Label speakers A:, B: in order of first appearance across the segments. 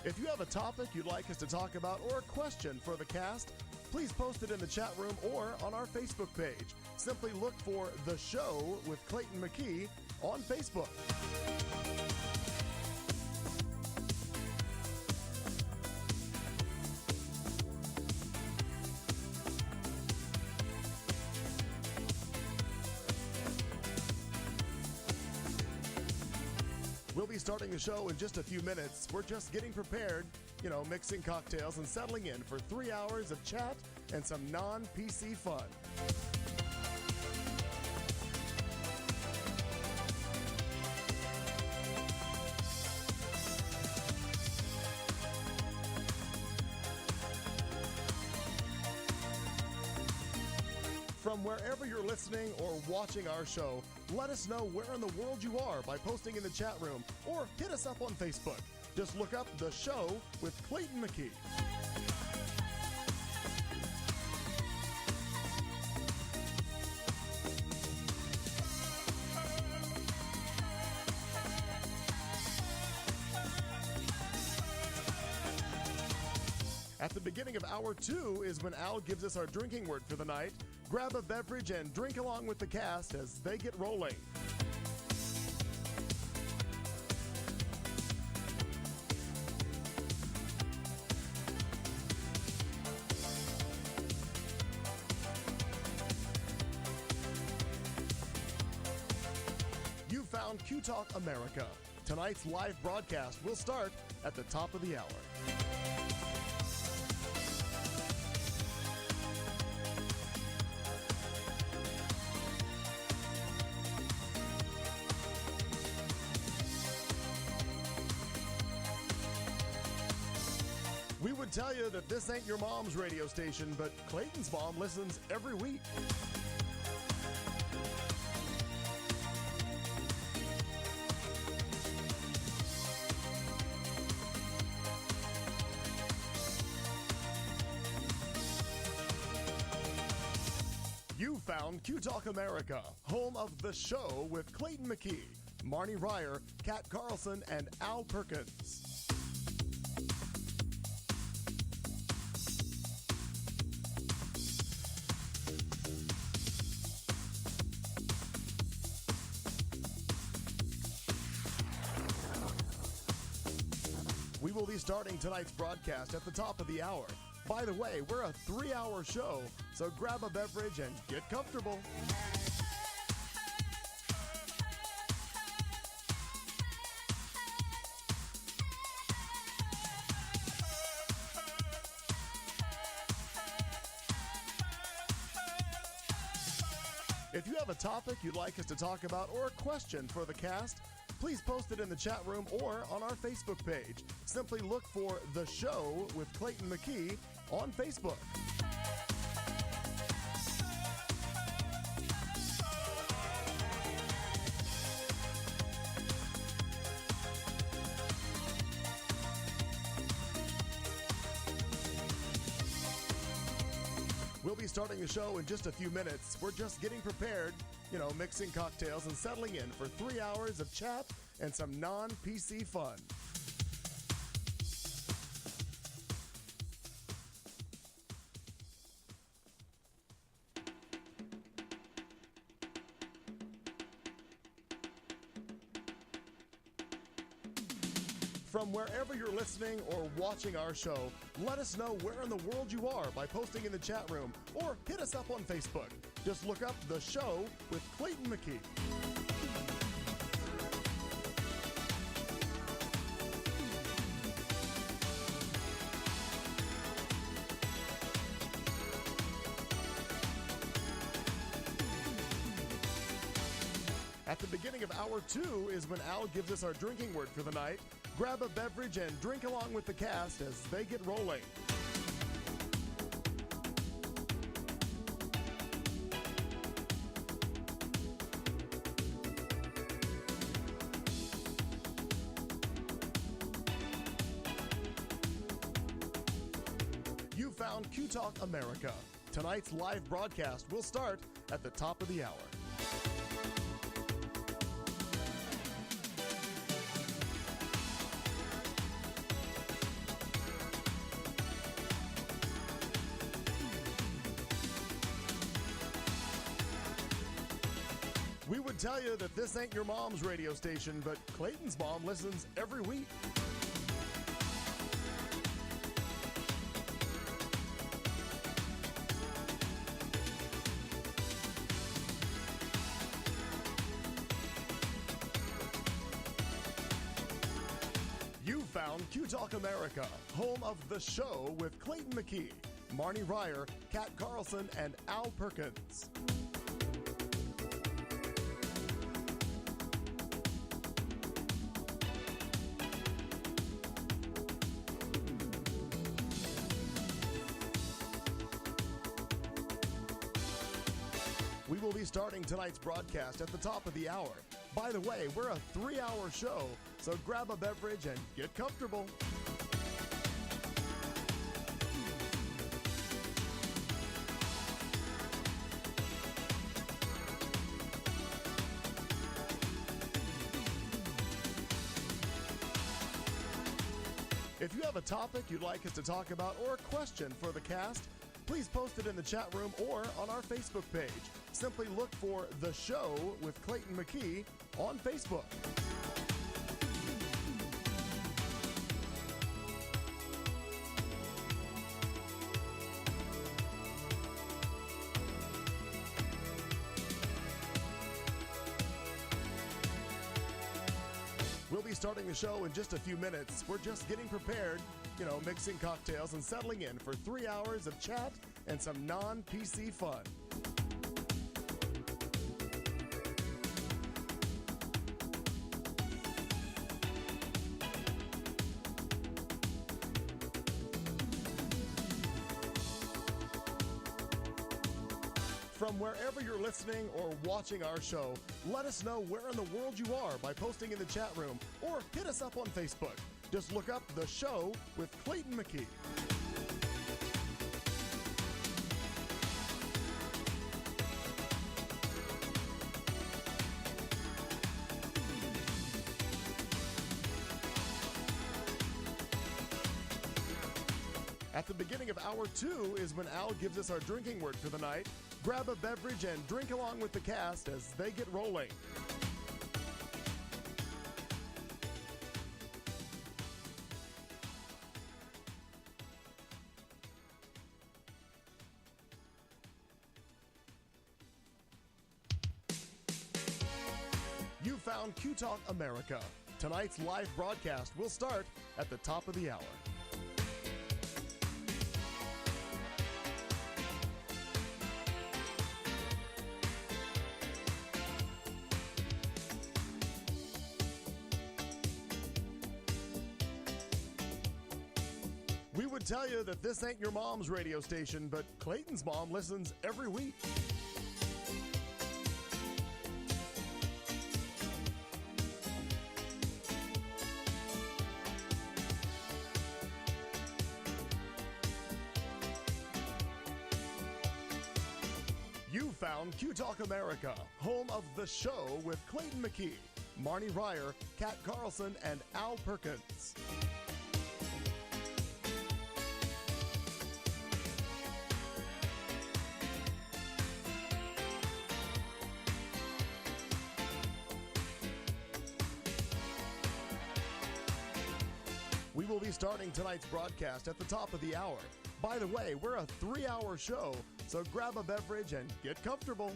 A: If you have a topic you'd like us to talk about or a question for the cast, please post it in the chat room or on our Facebook page. Simply look for The Show with Clayton McKee on Facebook. We'll be starting the show in just a few minutes. We're just getting prepared, mixing cocktails and settling in for 3 hours of chat and some non-PC fun. From wherever you're listening or watching our show, let us know where in the world you are by posting in the chat room or hit us up on Facebook. Just look up The Show with Clayton McKee. At the beginning of Hour 2 is when Al gives us our drinking word for the night. Grab a beverage and drink along with the cast as they get rolling. You found Q Talk America. Tonight's live broadcast will start at the top of the hour. We would tell you that this ain't your mom's radio station, but Clayton's mom listens every week. You found Q Talk America, home of The Show with Clayton McKee, Marnie Ryer, Kat Carlson, and Al Perkins. We will be starting tonight's broadcast at the top of the hour. By the way, we're a 3-hour show, so grab a beverage and get comfortable. If you have a topic you'd like us to talk about or a question for the cast, please post it in the chat room or on our Facebook page. Simply look for The Show with Clayton McKee on Facebook. We'll be starting the show in just a few minutes. We're just getting prepared, mixing cocktails and settling in for 3 hours of chat and some non-PC fun. From wherever you're listening or watching our show, let us know where in the world you are by posting in the chat room or hit us up on Facebook. Just look up The Show with Clayton McKee. At the beginning of Hour 2 is when Al gives us our drinking word for the night. Grab a beverage and drink along with the cast as they get rolling. You found Q Talk America. Tonight's live broadcast will start at the top of the hour. We would tell you that this ain't your mom's radio station, but Clayton's mom listens every week. You found Q Talk America, home of The Show with Clayton McKee, Marnie Ryer, Kat Carlson, and Al Perkins. We will be starting tonight's broadcast at the top of the hour. By the way, we're a 3-hour show, so grab a beverage and get comfortable. If you have a topic you'd like us to talk about or a question for the cast, please post it in the chat room or on our Facebook page. Simply look for The Show with Clayton McKee on Facebook. We'll be starting the show in just a few minutes. We're just getting prepared, mixing cocktails and settling in for 3 hours of chat and some non-PC fun. From wherever you're listening or watching our show, let us know where in the world you are by posting in the chat room or hit us up on Facebook. Just look up The Show with Clayton McKee. At the beginning of hour 2 is when Al gives us our drinking word for the night. Grab a beverage and drink along with the cast as they get rolling. You found Q Talk America. Tonight's live broadcast will start at the top of the hour. We would tell you that this ain't your mom's radio station, but Clayton's mom listens every week. You found Q Talk America, home of The Show with Clayton McKee, Marnie Ryer, Kat Carlson, and Al Perkins. We will be starting tonight's broadcast at the top of the hour. By the way, we're a 3-hour show, so grab a beverage and get comfortable.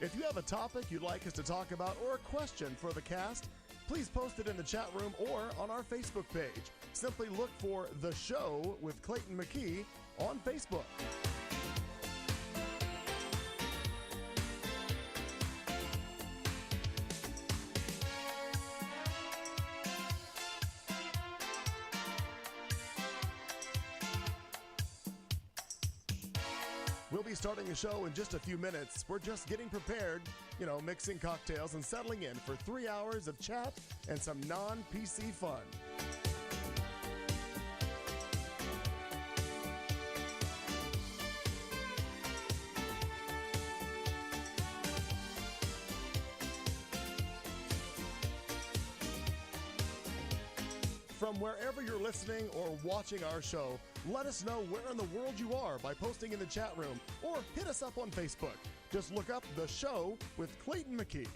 A: If you have a topic you'd like us to talk about or a question for the cast, please post it in the chat room or on our Facebook page. Simply look for The Show with Clayton McKee on Facebook. We'll be starting the show in just a few minutes. We're just getting prepared, mixing cocktails and settling in for 3 hours of chat and some non-PC fun. From wherever you're listening or watching our show, let us know where in the world you are by posting in the chat room or hit us up on Facebook. Just look up The Show with Clayton McKee.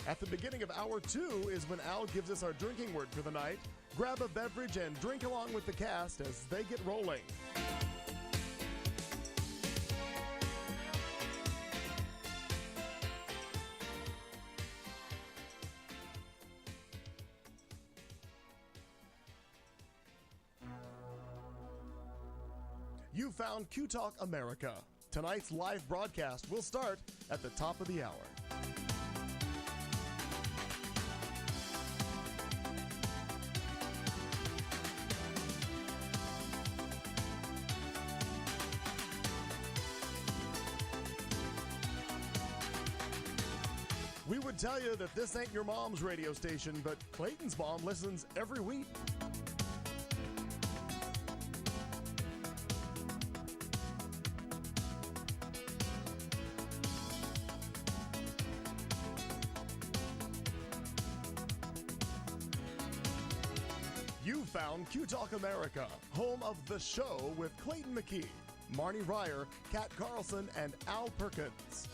A: At the beginning of Hour 2 is when Al gives us our drinking word for the night. Grab a beverage and drink along with the cast as they get rolling. You found Q Talk America. Tonight's live broadcast will start at the top of the hour. We would tell you that this ain't your mom's radio station, but Clayton's mom listens every week. You found Q Talk America, home of The Show with Clayton McKee, Marnie Ryer, Kat Carlson, and Al Perkins.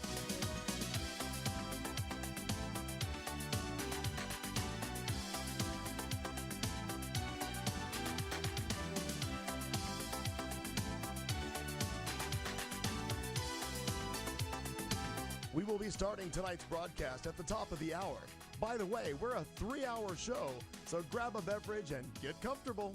A: We will be starting tonight's broadcast at the top of the hour. By the way, we're a 3-hour show, so grab a beverage and get comfortable.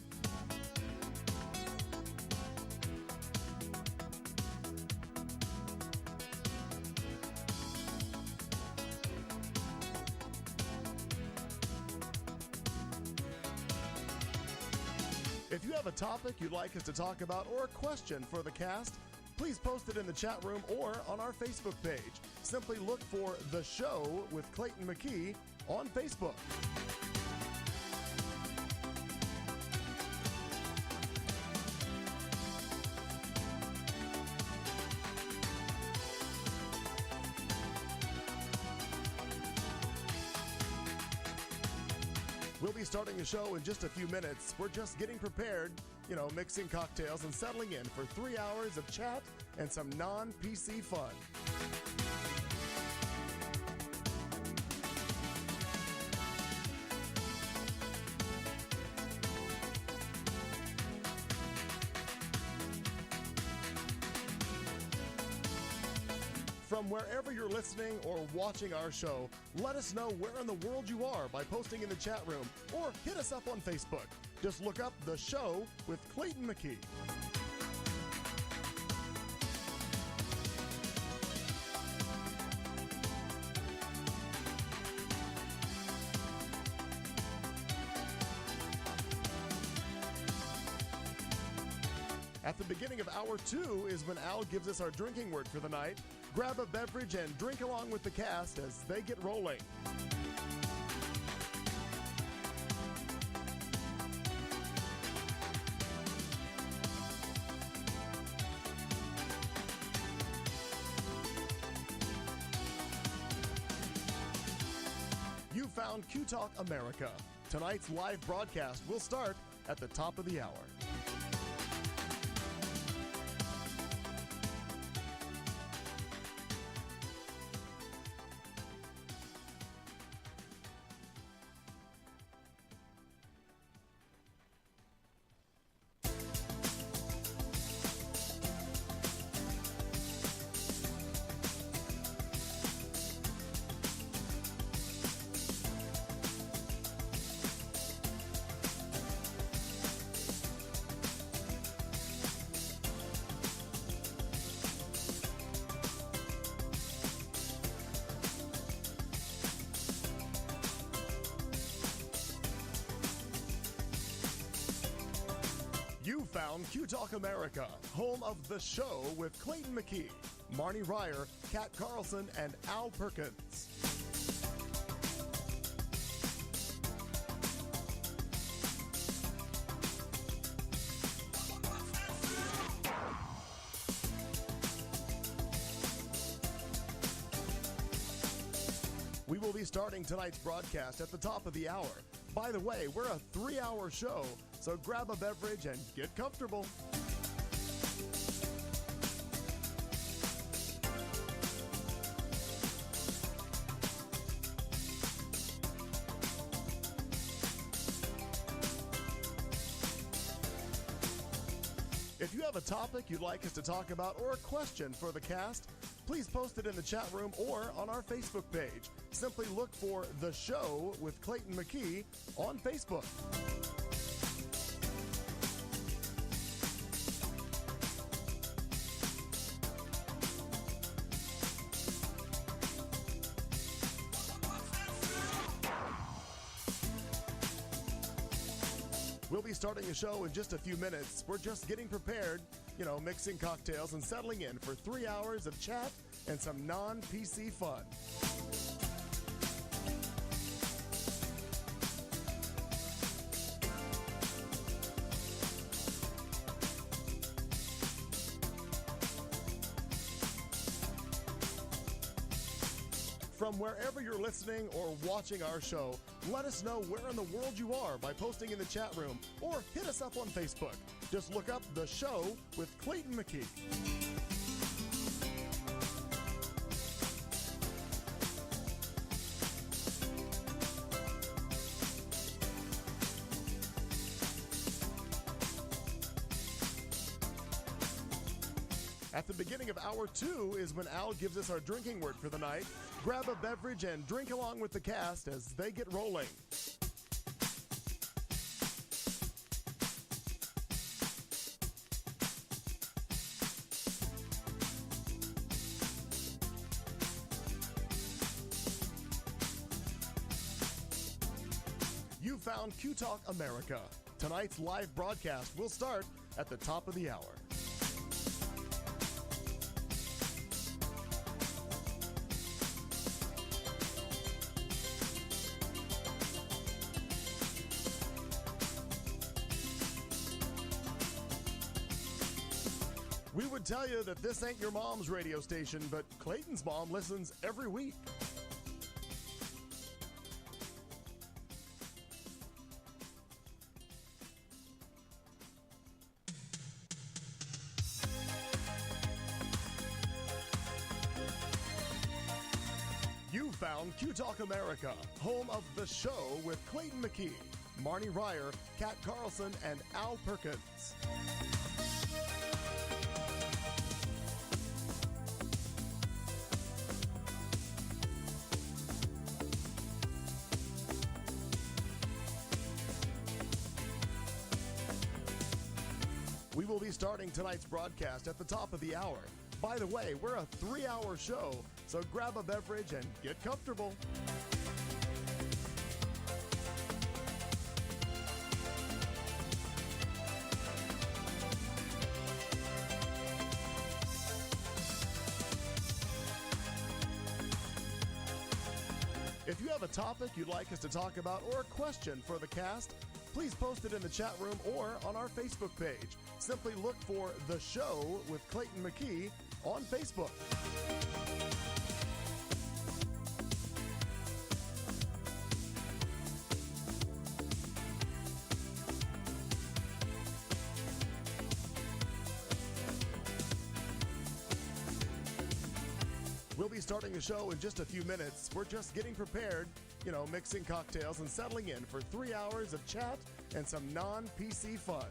A: If you have a topic you'd like us to talk about or a question for the cast, please post it in the chat room or on our Facebook page. Simply look for The Show with Clayton McKee on Facebook. We'll be starting the show in just a few minutes. We're just getting prepared, mixing cocktails and settling in for 3 hours of chat and some non-PC fun. From wherever you're listening or watching our show, let us know where in the world you are by posting in the chat room or hit us up on Facebook. Just look up The Show with Clayton McKee. At the beginning of Hour 2 is when Al gives us our drinking word for the night. Grab a beverage and drink along with the cast as they get rolling. You found Q Talk America. Tonight's live broadcast will start at the top of the hour. You found Q Talk America, home of The Show with Clayton McKee, Marnie Ryer, Kat Carlson, and Al Perkins. will be starting tonight's broadcast at the top of the hour. By the way, we're a 3-hour show, so grab a beverage and get comfortable. If you have a topic you'd like us to talk about or a question for the cast, please post it in the chat room or on our Facebook page. Simply look for The Show with Clayton McKee on Facebook. We'll be starting the show in just a few minutes. We're just getting prepared, mixing cocktails and settling in for 3 hours of chat and some non-PC fun. From wherever you're listening or watching our show, let us know where in the world you are by posting in the chat room or hit us up on Facebook. Just look up The Show with Clayton McKee. At the beginning of hour 2 is when Al gives us our drinking word for the night. Grab a beverage and drink along with the cast as they get rolling. You found Q Talk America. Tonight's live broadcast will start at the top of the hour. We would tell you that this ain't your mom's radio station, but Clayton's mom listens every week. You found Q Talk America, home of The Show with Clayton McKee, Marnie Ryer, Kat Carlson, and Al Perkins. We will be starting tonight's broadcast at the top of the hour. By the way, we're a 3-hour show, so grab a beverage and get comfortable. If you have a topic you'd like us to talk about or a question for the cast, please post it in the chat room or on our Facebook page. Simply look for The Show with Clayton McKee on Facebook. We'll be starting the show in just a few minutes. We're just getting prepared, mixing cocktails and settling in for 3 hours of chat and some non-PC fun.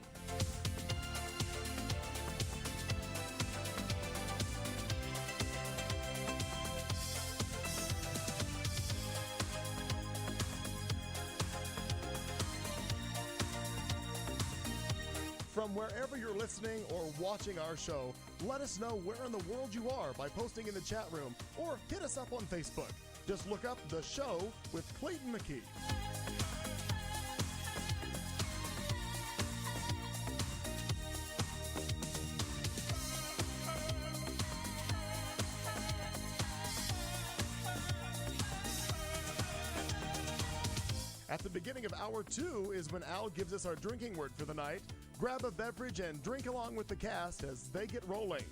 A: From wherever you're listening or watching our show, let us know where in the world you are by posting in the chat room or hit us up on Facebook. Just look up The Show with Clayton McKee. At the beginning of hour 2 is when Al gives us our drinking word for the night. Grab a beverage and drink along with the cast as they get rolling.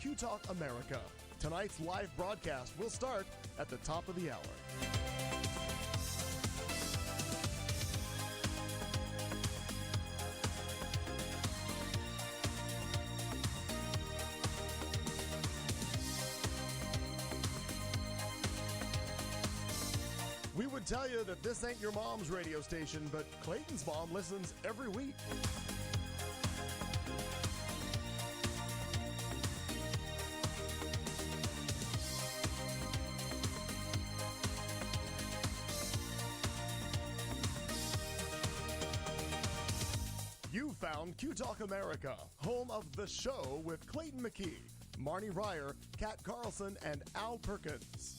A: Q Talk America. Tonight's live broadcast will start at the top of the hour. We would tell you that this ain't your mom's radio station, but Clayton's mom listens every week. You found Q Talk America, home of The Show with Clayton McKee, Marnie Ryer, Kat Carlson, and Al Perkins.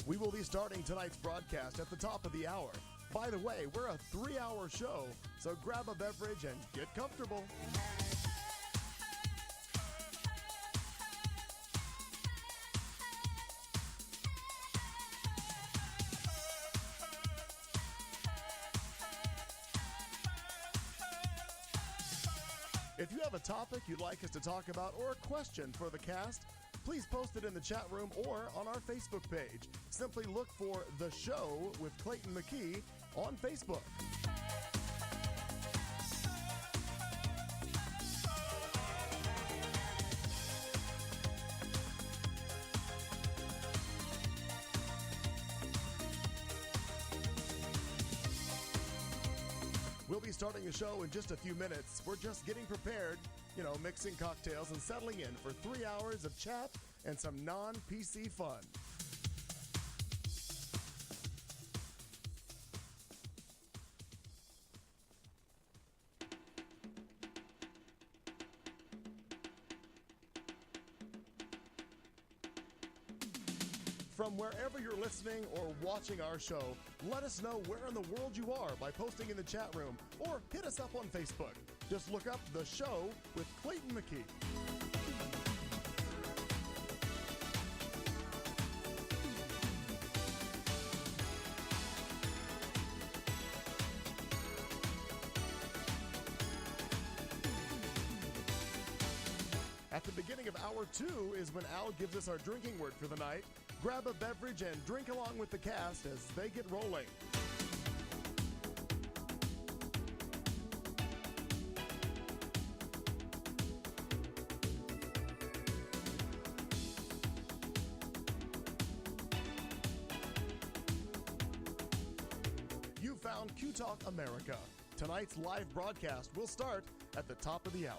A: We will be starting tonight's broadcast at the top of the hour. By the way, we're a 3-hour show, so grab a beverage and get comfortable. If you have a topic you'd like us to talk about or a question for the cast, please post it in the chat room or on our Facebook page. Simply look for The Show with Clayton McKee on Facebook. We'll be starting the show in just a few minutes. We're just getting prepared, mixing cocktails and settling in for 3 hours of chat and some non-PC fun. From wherever you're listening or watching our show, let us know where in the world you are by posting in the chat room or hit us up on Facebook. Just look up The Show with Clayton McKee. At the beginning of hour 2 is when Al gives us our drinking word for the night. Grab a beverage and drink along with the cast as they get rolling. You found Q Talk America. Tonight's live broadcast will start at the top of the hour.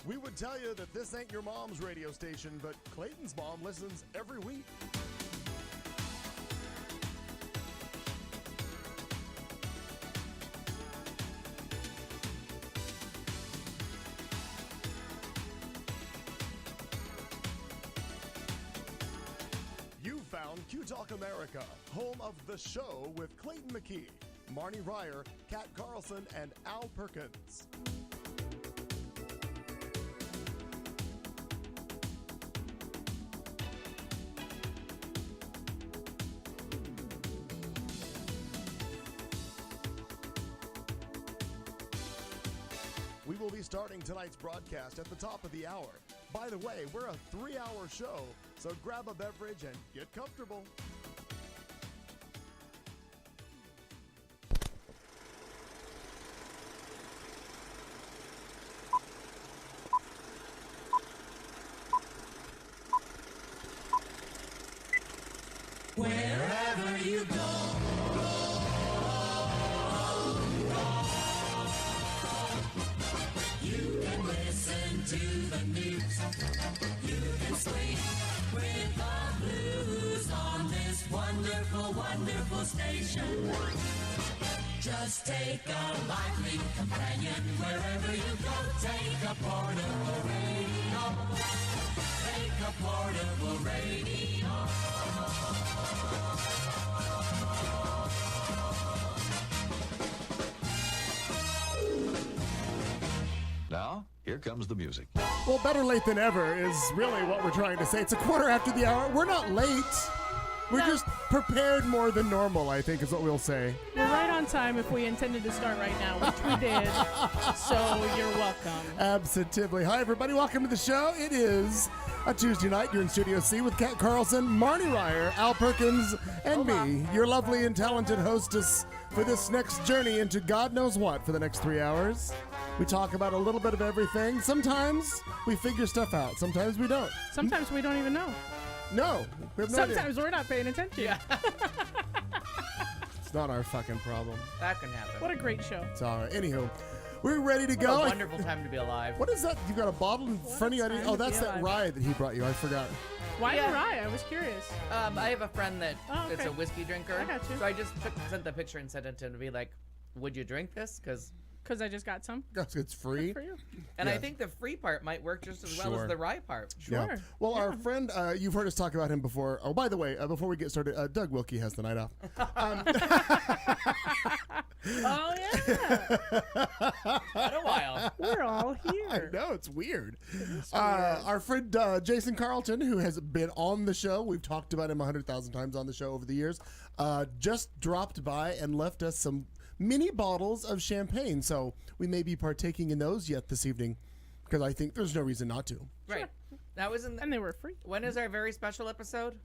A: We would tell you that this ain't your mom's radio station, but Clayton's mom listens every week. You found Q Talk America, home of The Show with Clayton McKee, Marnie Ryer, Kat Carlson, and Al Perkins. We will be starting tonight's broadcast at the top of the hour. By the way, we're a 3-hour show, so grab a beverage and get comfortable.
B: Wherever you go. To the news, you can sleep with the blues on this wonderful, wonderful station. Just take a lively companion wherever you go. Take a portable radio. Make a portable radio.
C: Now, here comes the music.
A: Well, better late than ever is really what we're trying to say. It's a quarter after the hour. We're not late. We're just prepared more than normal, I think is what we'll say.
D: We're right on time if we intended to start right now, which we did. So you're welcome.
A: Absolutely. Hi, everybody. Welcome to the show. It is a Tuesday night. You're in Studio C with Kat Carlson, Marnie Ryer, Al Perkins, and me, your lovely and talented hostess for this next journey into God knows what for the next 3 hours. We talk about a little bit of everything. Sometimes we figure stuff out. Sometimes we don't.
D: Sometimes we don't even know.
A: No. We have no idea.
D: Sometimes we're not paying attention.
E: Yeah.
A: It's not our fucking problem.
E: That can happen.
D: What a great show.
A: It's all right. Anywho, we're ready to
E: What
A: go.
E: a wonderful time to be alive.
A: What is that? You got a bottle in front of you? I didn't-
D: time
A: Oh,
D: to
A: that's
D: be
A: that
D: alive.
A: rye that he brought you. I forgot.
D: Why
E: Yeah.
D: rye? I was curious.
E: I have a friend that
D: Oh,
E: that's
D: okay.
E: a whiskey drinker.
D: I got you.
E: So I just sent the picture and sent it to him to be like, would you drink this?
D: Because I just got some.
A: It's free.
D: Good for you.
E: And I
A: Yes.
E: think the free part might work just as well
A: Sure.
E: as the rye part.
A: Yeah.
D: Sure.
A: Well, our friend, you've heard us talk about him before. Oh, by the way, before we get started, Doug Wilkie has the night off.
D: Oh, yeah.
E: Been a while.
D: We're all
A: I
D: here.
A: know, it's weird. Our friend Jason Carlton, who has been on the show, we've talked about him 100,000 times on the show over the years, just dropped by and left us some mini bottles of champagne. So we may be partaking in those yet this evening because I think there's no reason not to.
E: Right. That was in.
D: And they were free.
E: When is our very special episode?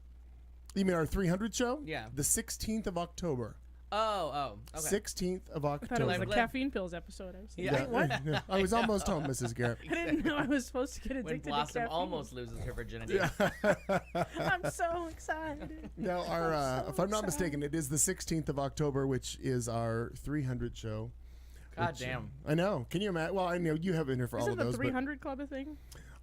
A: You mean our 300 show?
E: Yeah.
A: The 16th of October.
E: Oh. Okay.
A: 16th of
D: I thought it was
A: October.
D: the
E: Glad-
D: caffeine pills episode. I was
E: Yeah.
D: like, what?
A: Yeah. I was almost home, Mrs. Garrett.
D: I didn't know I was supposed to get
E: When
D: addicted to
E: Blossom
D: caffeine.
E: almost loses her virginity.
D: I'm so excited.
A: Now, if I'm not mistaken, it is the 16th of October, which is our 300 show.
E: God
A: which,
E: damn.
A: I know. Can you imagine? Well, I know you have been here for all
D: Isn't
A: of
D: the
A: those.
D: 300 Club a thing?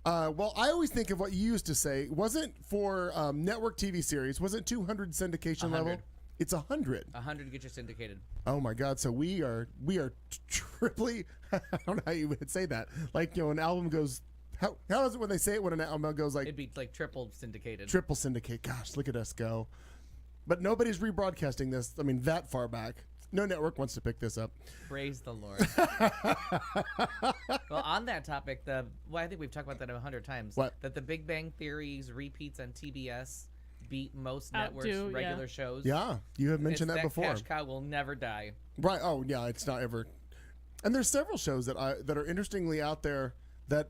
A: Well, I always think of what you used to say. Wasn't for network TV series, wasn't 200 syndication
E: 100.
A: level? It's 100.
E: 100 get you syndicated.
A: Oh my God! So we are triply. I don't know how you would say that. Like, you know, an album goes. How is it when they say it when an album goes like
E: It'd be like triple syndicated.
A: triple syndicate? Gosh, look at us go! But nobody's rebroadcasting this. I mean, that far back. No network wants to pick this up.
E: Praise the Lord. Well, on that topic, I think we've talked about that 100 times.
A: What?
E: That the Big Bang Theory's repeats on TBS beat most
D: Outdo,
E: networks'
D: yeah.
E: regular shows.
A: Yeah, you have mentioned
E: It's
A: that before.
E: Cash cow will never die.
A: Right. Oh, yeah. It's not ever. And there's several shows that are interestingly out there that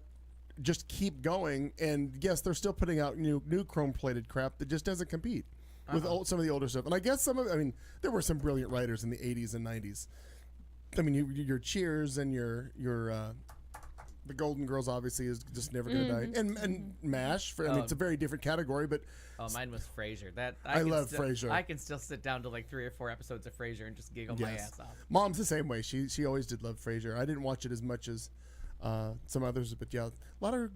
A: just keep going. And yes, they're still putting out new chrome plated crap that just doesn't compete with some of the older stuff. And I guess there were some brilliant writers in the 80s and 90s. I mean, your Cheers and your the Golden Girls obviously is just never going to die. And MASH. I mean, it's a very different category, but
E: Oh, mine was Frasier.
A: I
E: can
A: love
E: still-
A: Frasier.
E: I can still sit down to like 3 or 4 episodes of Frasier and just giggle my ass off.
A: Mom's the same way. She always did love Frasier. I didn't watch it as much as some others, but yeah, a lot of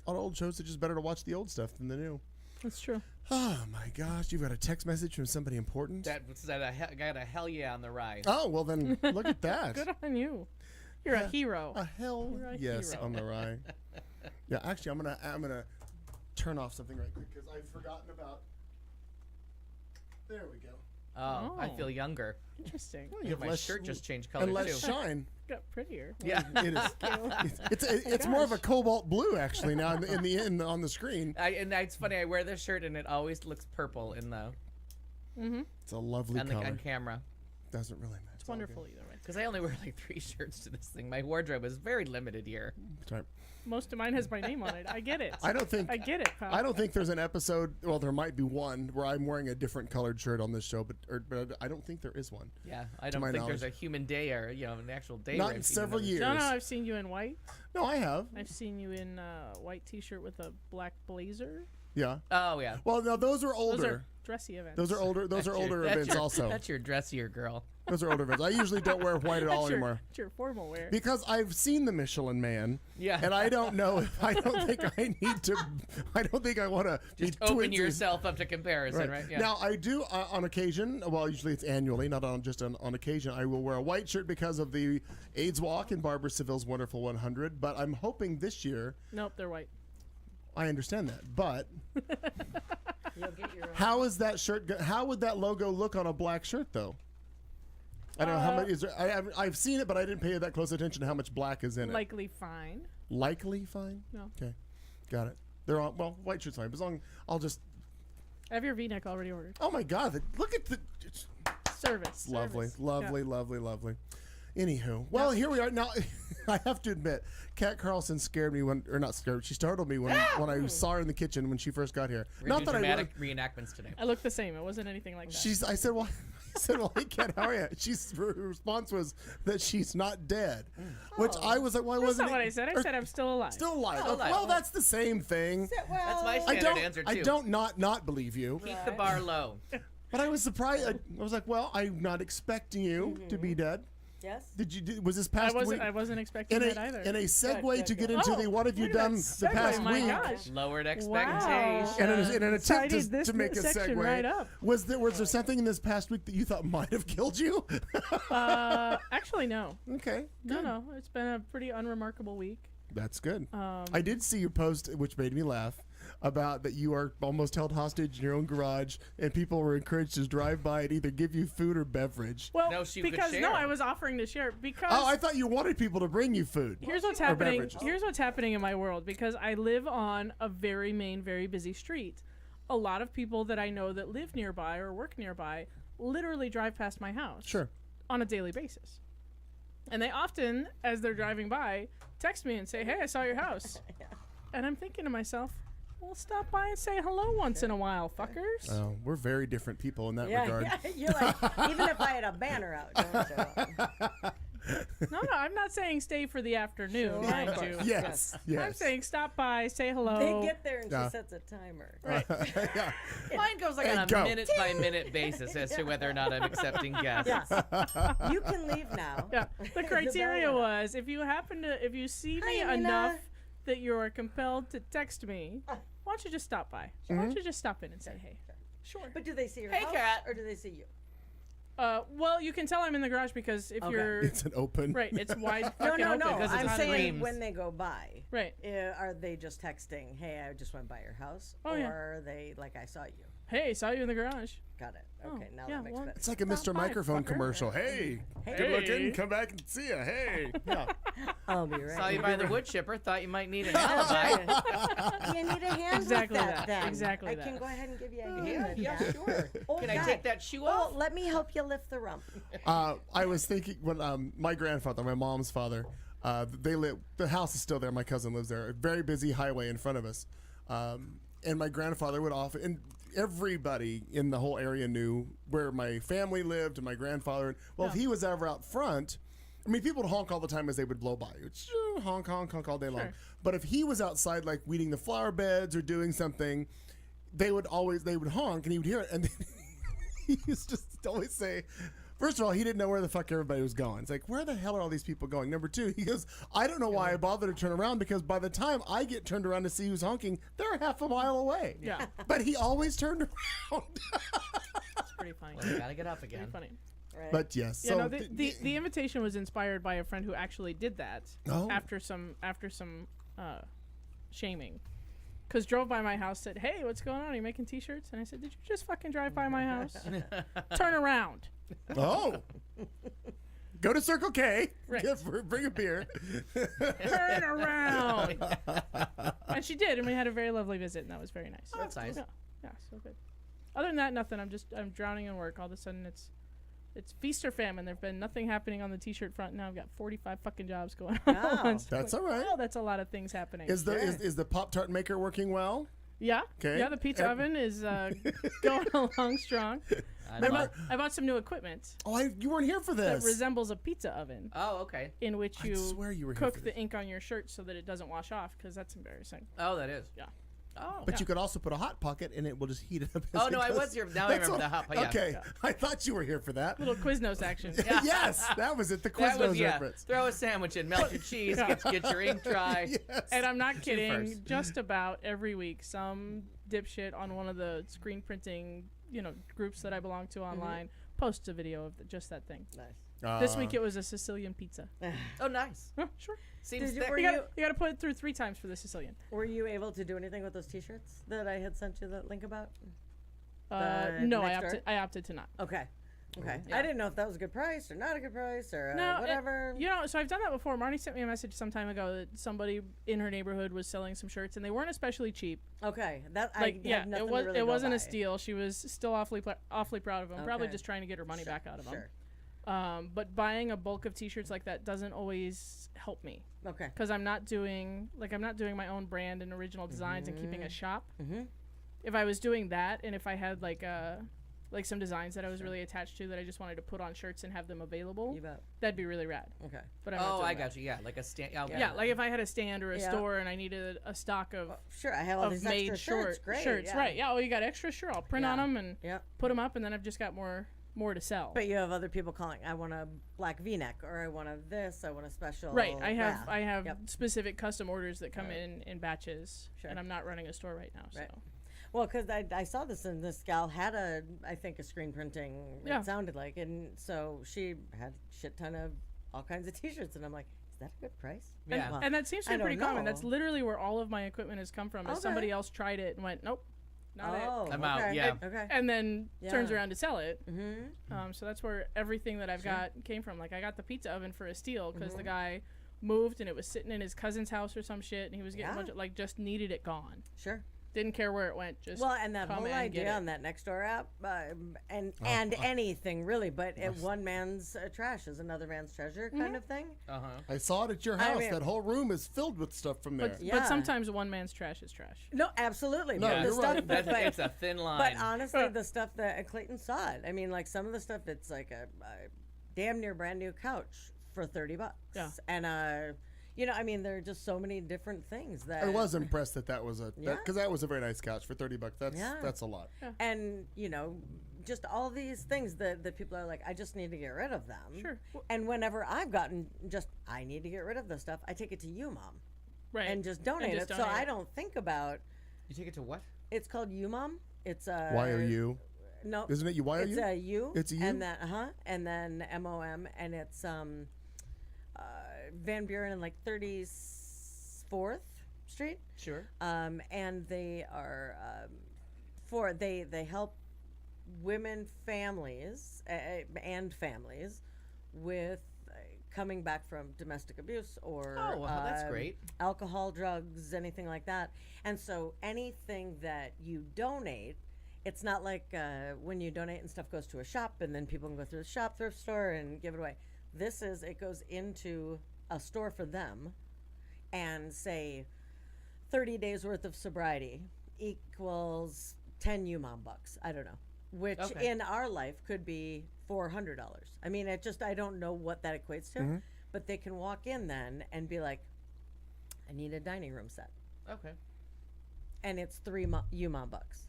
A: old shows. It's just better to watch the old stuff than the new.
D: That's true.
A: Oh my gosh, you've got a text message from somebody important.
E: That I got a hell yeah on the rye.
A: Oh well, then look at that.
D: Good on you. You're a hero.
A: A hell
D: You're a
A: yes
D: hero.
A: on the rye. Yeah, actually, I'm gonna turn off something right quick because I've forgotten about. There we go.
E: Oh, I
D: Oh.
E: feel younger.
D: Interesting.
A: You have
E: My
A: less
E: shirt just changed
A: and
E: colors
A: less
E: too.
A: shine.
D: Got prettier.
E: Yeah.
A: It is. It's more of a cobalt blue actually now on the screen.
E: And it's funny. I wear this shirt and it always looks purple in the
A: It's a lovely color.
E: on camera.
A: Doesn't really matter.
D: It's wonderful either way.
E: Because I only wear like 3 shirts to this thing. My wardrobe is very limited here.
A: That's right.
D: Most of mine has my name on it. I get it.
A: I don't think
D: I get it, pal.
A: I don't think there's an episode. Well, there might be one where I'm wearing a different colored shirt on this show, but I don't think there is one.
E: Yeah, I don't
A: my
E: think there's
A: knowledge.
E: a human day or an actual day.
A: Not
E: where
A: in
E: I've seen
A: several
E: another-
A: years.
D: No, I've seen you in white.
A: No, I have.
D: I've seen you in a white T-shirt with a black blazer.
A: Yeah.
E: Oh yeah.
A: Well, no, those are older.
D: Those are dressy events.
A: Those are older. Those are older
E: That's
A: events
E: your-
A: also.
E: That's your dressier girl.
A: Those are older events. I usually don't wear white at all
D: That's your,
A: anymore
D: It's your formal wear.
A: because I've seen the Michelin Man.
E: Yeah.
A: And I don't know if I don't think I need to. I don't think I want to
E: Just open yourself up to comparison, right? Yeah.
A: Now I do on occasion. Well, usually it's annually, not on just on occasion. I will wear a white shirt because of the AIDS Walk and Barbara Seville's Wonderful 100. But I'm hoping this year.
D: Nope, they're white.
A: I understand that, but
F: You'll get your own.
A: how is that shirt? How would that logo look on a black shirt, though? I don't know how much is there. I've seen it, but I didn't pay that close attention to how much black is in it.
D: Likely fine.
A: Likely fine.
D: No.
A: Okay, got it. They're all white shirts fine. As long I'll just.
D: I have your V-neck already ordered.
A: Oh my God! Look at the. It's
D: Service.
A: lovely,
D: Service.
A: lovely, lovely, lovely. Anywho, well, here we are now. I have to admit, Kat Carlson scared me or not scared. She startled me when I saw her in the kitchen when she first got here.
E: We're
A: Not
E: gonna do
A: that
E: dramatic reenactments today.
D: I looked the same. It wasn't anything like that.
A: I said, well, hey, Kat, how are you? Her response was that she's not dead, which I was like, well, I
D: That's
A: wasn't.
D: not what I said. I said I'm still alive.
A: Still alive.
E: Still alive.
A: Well, that's the same thing.
E: That's my
A: I
E: standard
A: don't.
E: answer too.
A: I don't not believe you.
E: Keep the bar low.
A: But I was surprised. I was like, well, I'm not expecting you to be dead.
F: Yes.
A: Was this past week?
D: I wasn't expecting
A: In
D: that either.
A: a segue
F: Good,
A: to
F: good,
A: get
F: good.
A: into the what have you
D: look at
A: done
D: that
A: the
D: segue,
A: past
D: my
A: week?
D: gosh.
E: Lowered
D: Wow.
E: expectations.
A: And in an attempt
D: Tidied
A: to
D: this
A: make a
D: section
A: segue,
D: right up.
A: was there something in this past week that you thought might have killed you?
D: Actually, no.
A: Okay,
D: No. It's been a pretty unremarkable week.
A: that's good. I did see your post, which made me laugh, about that you are almost held hostage in your own garage, and people were encouraged to drive by and either give you food or beverage.
D: Well,
E: No, she could
D: because
E: share.
D: I was offering to share because
A: Oh, I thought you wanted people to bring you food.
D: here's what's
A: Or
D: happening.
A: beverages.
D: Here's what's happening in my world because I live on a very busy street. A lot of people that I know that live nearby or work nearby literally drive past my house.
A: Sure.
D: On a daily basis. And they often, as they're driving by, text me and say, "Hey, I saw your house." And I'm thinking to myself, well, stop by and say hello once in a while, fuckers.
A: Oh, we're very different people in that
F: Yeah,
A: regard.
F: yeah. You're like, even if I had a banner out, don't show up.
D: No, I'm not saying stay for the afternoon, mind
F: of
D: you.
F: course.
A: Yes, yes.
D: I'm saying stop by, say hello.
F: They get there and
A: Yeah.
F: she sets a timer.
A: Yeah.
E: Mine goes like
A: And
E: on a
A: go.
E: minute by minute basis as to whether or not I'm accepting guests.
F: Yes. You can leave now.
D: Yeah. The criteria
F: bell
D: was if you see me
F: Hi, Nina.
D: enough that you are compelled to text me, why don't you just stop by? Why don't you just stop in and say hey? Sure.
F: But do they see your
E: Hey,
F: house
E: Kat.
F: or do they see you?
D: Well, you can tell I'm in the garage because if
F: Okay.
D: you're
A: It's an open.
D: right, it's wide.
F: No,
D: fucking
F: no,
D: open.
F: no.
E: because it's
F: I'm
E: on
F: saying
E: reams.
F: when they go by.
D: Right.
F: Are they just texting, hey, I just went by your house?
D: Oh,
F: or
D: yeah.
F: are they like, I saw you?
D: Hey, saw you in the garage.
F: Got it.
D: Oh,
F: Okay, now
D: yeah,
F: that makes
D: well,
F: sense.
A: It's like a
D: Stop
A: Mr.
D: by,
A: Microphone
D: fucker.
A: commercial. Hey,
F: Hey.
A: good
D: Hey.
A: looking. Come back and see ya. Hey. Yeah.
F: I'll be right
E: Saw you by the wood chipper. Thought you might need an
F: That's
E: alibi.
F: right. You need a hand
D: Exactly
F: with that,
D: that.
F: then.
D: Exactly
F: I
D: that.
F: can go ahead and give you a hand
E: Yeah,
F: with
E: yeah,
F: that.
E: sure.
F: Oh,
E: Can I
F: God.
E: take that shoe
F: Oh,
E: off?
F: let me help you lift the rump.
A: I was thinking when my grandfather, my mom's father, the house is still there. My cousin lives there. A very busy highway in front of us, and my grandfather would often. And everybody in the whole area knew where my family lived and my grandfather. Well, if he was ever out front, I mean, people would honk all the time as they would blow by. It's honk, honk, honk all day long.
D: Sure.
A: But if he was outside, like weeding the flower beds or doing something, they would honk, and he would hear it, and then he used to just always say. First of all, he didn't know where the fuck everybody was going. It's like, where the hell are all these people going? Number two, he goes, I don't know why I bother to turn around because by the time I get turned around to see who's honking, they're half a mile away.
D: Yeah.
A: But he always turned around.
D: It's pretty funny.
E: Well, you gotta get up
D: Pretty
E: again.
D: funny.
F: Right.
A: But yes.
D: Yeah,
A: So
D: no, the invitation was inspired by a friend who actually did that
A: Oh.
D: after some shaming. Because drove by my house, said, "Hey, what's going on? Are you making T-shirts?" And I said, "Did you just fucking drive by my house? Turn around."
A: oh. Go to Circle K.
D: Right.
A: Bring a beer.
D: Turn around. And she did, and we had a very lovely visit, and that was very nice.
E: Oh, that's nice.
D: Yeah, so good. Other than that, nothing. I'm drowning in work. All of a sudden, it's feast or famine. There's been nothing happening on the T-shirt front. Now I've got 45 fucking jobs going on. at
F: Wow.
D: once.
A: That's
D: Like,
A: all right.
D: wow, that's a lot of things happening.
A: Is the Pop-Tart maker working well?
D: Yeah.
A: 'Kay.
D: Yeah, the pizza oven is going along strong. I bought some new equipment
A: Oh, you weren't here for
D: that
A: this.
D: resembles a pizza oven
E: Oh, okay.
D: in which
A: I
D: you
A: swear you were here
D: cook
A: for
D: the
A: this.
D: ink on your shirt so that it doesn't wash off because that's embarrassing.
E: Oh, that is.
D: Yeah.
E: Oh.
A: But you could also put a hot pocket and it will just heat it up.
E: Oh,
A: as
E: no,
A: it
E: I
A: goes.
E: was here. Now I
A: That's
E: remember
A: what-
E: the hot pot. Yeah.
A: Okay, I thought you were here for that.
D: Little Quiznos action.
A: Yes, that was it. The
E: That was,
A: Quiznos
E: yeah.
A: reference.
E: Throw a sandwich in, melt your cheese,
D: Yeah.
E: get your ink dry.
A: Yes.
D: And I'm not kidding.
E: first.
D: Just about every week, some dipshit on one of the screen printing, groups that I belong to online post a video of just that thing.
F: Nice.
D: This week it was a Sicilian pizza.
E: Oh, nice.
D: Oh, sure.
E: Seems
F: Did you-
E: thick.
F: were
D: You gotta put it through 3 times for the Sicilian.
F: Were you able to do anything with those T-shirts that I had sent you the link about?
D: No,
F: next door?
D: I opted to not.
F: Okay. Okay.
E: Yeah.
F: I didn't know if that was a good price or not a good price or
D: No,
F: whatever.
D: You know, so I've done that before. Marnie sent me a message some time ago that somebody in her neighborhood was selling some shirts, and they weren't especially cheap.
F: Okay. That
D: Like,
F: I
D: yeah,
F: had nothing
D: it was
F: to really
D: it
F: go
D: wasn't
F: by.
D: a steal. She was still awfully proud of them. Probably
F: Okay.
D: just trying to get her money back out of them.
F: Sure.
D: But buying a bulk of T-shirts like that doesn't always help me
F: Okay.
D: because I'm not doing my own brand and original designs and keeping a shop.
F: Mhm.
D: If I was doing that, and if I had like some designs that I was really attached to that I just wanted to put on shirts and have them available,
F: You bet.
D: that'd be really rad.
F: Okay.
D: But I'm not
E: Oh,
D: doing
E: I
D: that.
E: got you. Yeah, like a stand.
D: Yeah, like if I had a stand or a
F: Yeah.
D: store and I needed a stock of
F: Sure. I have all
D: of
F: these
D: made
F: extra shirts. Great.
D: shirts,
F: yeah.
D: right? Yeah. Oh, you got extra? Sure, I'll print on
F: Yeah.
D: them and
F: Yeah.
D: put them up, and then I've just got more to sell.
F: But you have other people calling. I want a black V-neck, or I want a this. I want a special.
D: Right. I
F: yeah.
D: have
F: Yep.
D: specific custom orders that come in batches,
F: Sure.
D: and I'm not running a store right now.
F: Right.
D: So
F: Well, because I saw this, and this gal had I think a screen printing.
D: Yeah.
F: It sounded like, and so she had a shit ton of all kinds of T-shirts, and I'm like, is that a good price?
E: Yeah.
F: Well,
D: and that seems to
F: I
D: be pretty
F: don't
D: common. That's
F: know.
D: literally where all of my equipment has come from. Is somebody
F: Okay.
D: else tried it and went, nope, not
F: oh,
E: I'm out,
F: okay.
E: yeah.
F: Okay.
D: it, and then turns
F: Yeah.
D: around to sell it.
F: Mm-hmm.
D: So that's where everything that I've got came from. Like I got the pizza oven for a steal because
F: Mm-hmm.
D: the guy moved and it was sitting in his cousin's house or some shit, and he was getting a
F: Yeah.
D: bunch of just needed it gone.
F: Sure.
D: Didn't care where it went. Just
F: Well, and that
D: come
F: whole
D: and get
F: idea
D: it.
F: on that Nextdoor app, and anything really, but one man's trash is another man's treasure
D: Mm-hmm.
F: kind of thing.
A: I saw it at your
F: I
A: house.
F: mean-
A: That whole room is filled with stuff from there.
D: But,
F: Yeah.
D: but sometimes one man's trash is trash.
F: No, absolutely.
A: No,
F: but the
A: you're
F: stuff,
A: right.
E: That's,
F: but,
E: it's a thin line.
F: but honestly, the stuff that Clayton saw it. I mean, like some of the stuff, it's like a damn near brand new couch for $30.
D: Yeah.
F: And you know, I mean, there are just so many different things that
A: I was impressed that was
F: Yeah.
A: because that was a very nice couch for $30.
F: Yeah.
A: That's a lot.
F: and you know, just all these things that people are like, I just need to get rid of them.
D: Sure.
F: And whenever I've gotten I need to get rid of this stuff, I take it to you, Mom,
D: Right.
F: and just donate
D: just
F: it. So
D: donate
F: I
D: it.
F: don't think about.
E: You take it to what?
F: It's called you, Mom. It's
A: YOU.
F: No,
A: Isn't it you? YOU?
F: It's a U.
A: It's a U?
F: And then and then MOM, and it's Van Buren and like 34th Street.
E: Sure.
F: And they are they help women families and families with coming back from domestic abuse or
E: Oh, well, that's great.
F: alcohol, drugs, anything like that. And so anything that you donate, it's not like when you donate and stuff goes to a shop and then people can go through the shop, thrift store, and give it away. It goes into a store for them, and say 30 days worth of sobriety equals 10 UMOM bucks. I don't know. Which
E: Okay.
F: in our life could be $400. I mean, I don't know what that equates to, but they can walk in then and be like, I need a dining room set.
E: Okay.
F: And it's UMOM bucks.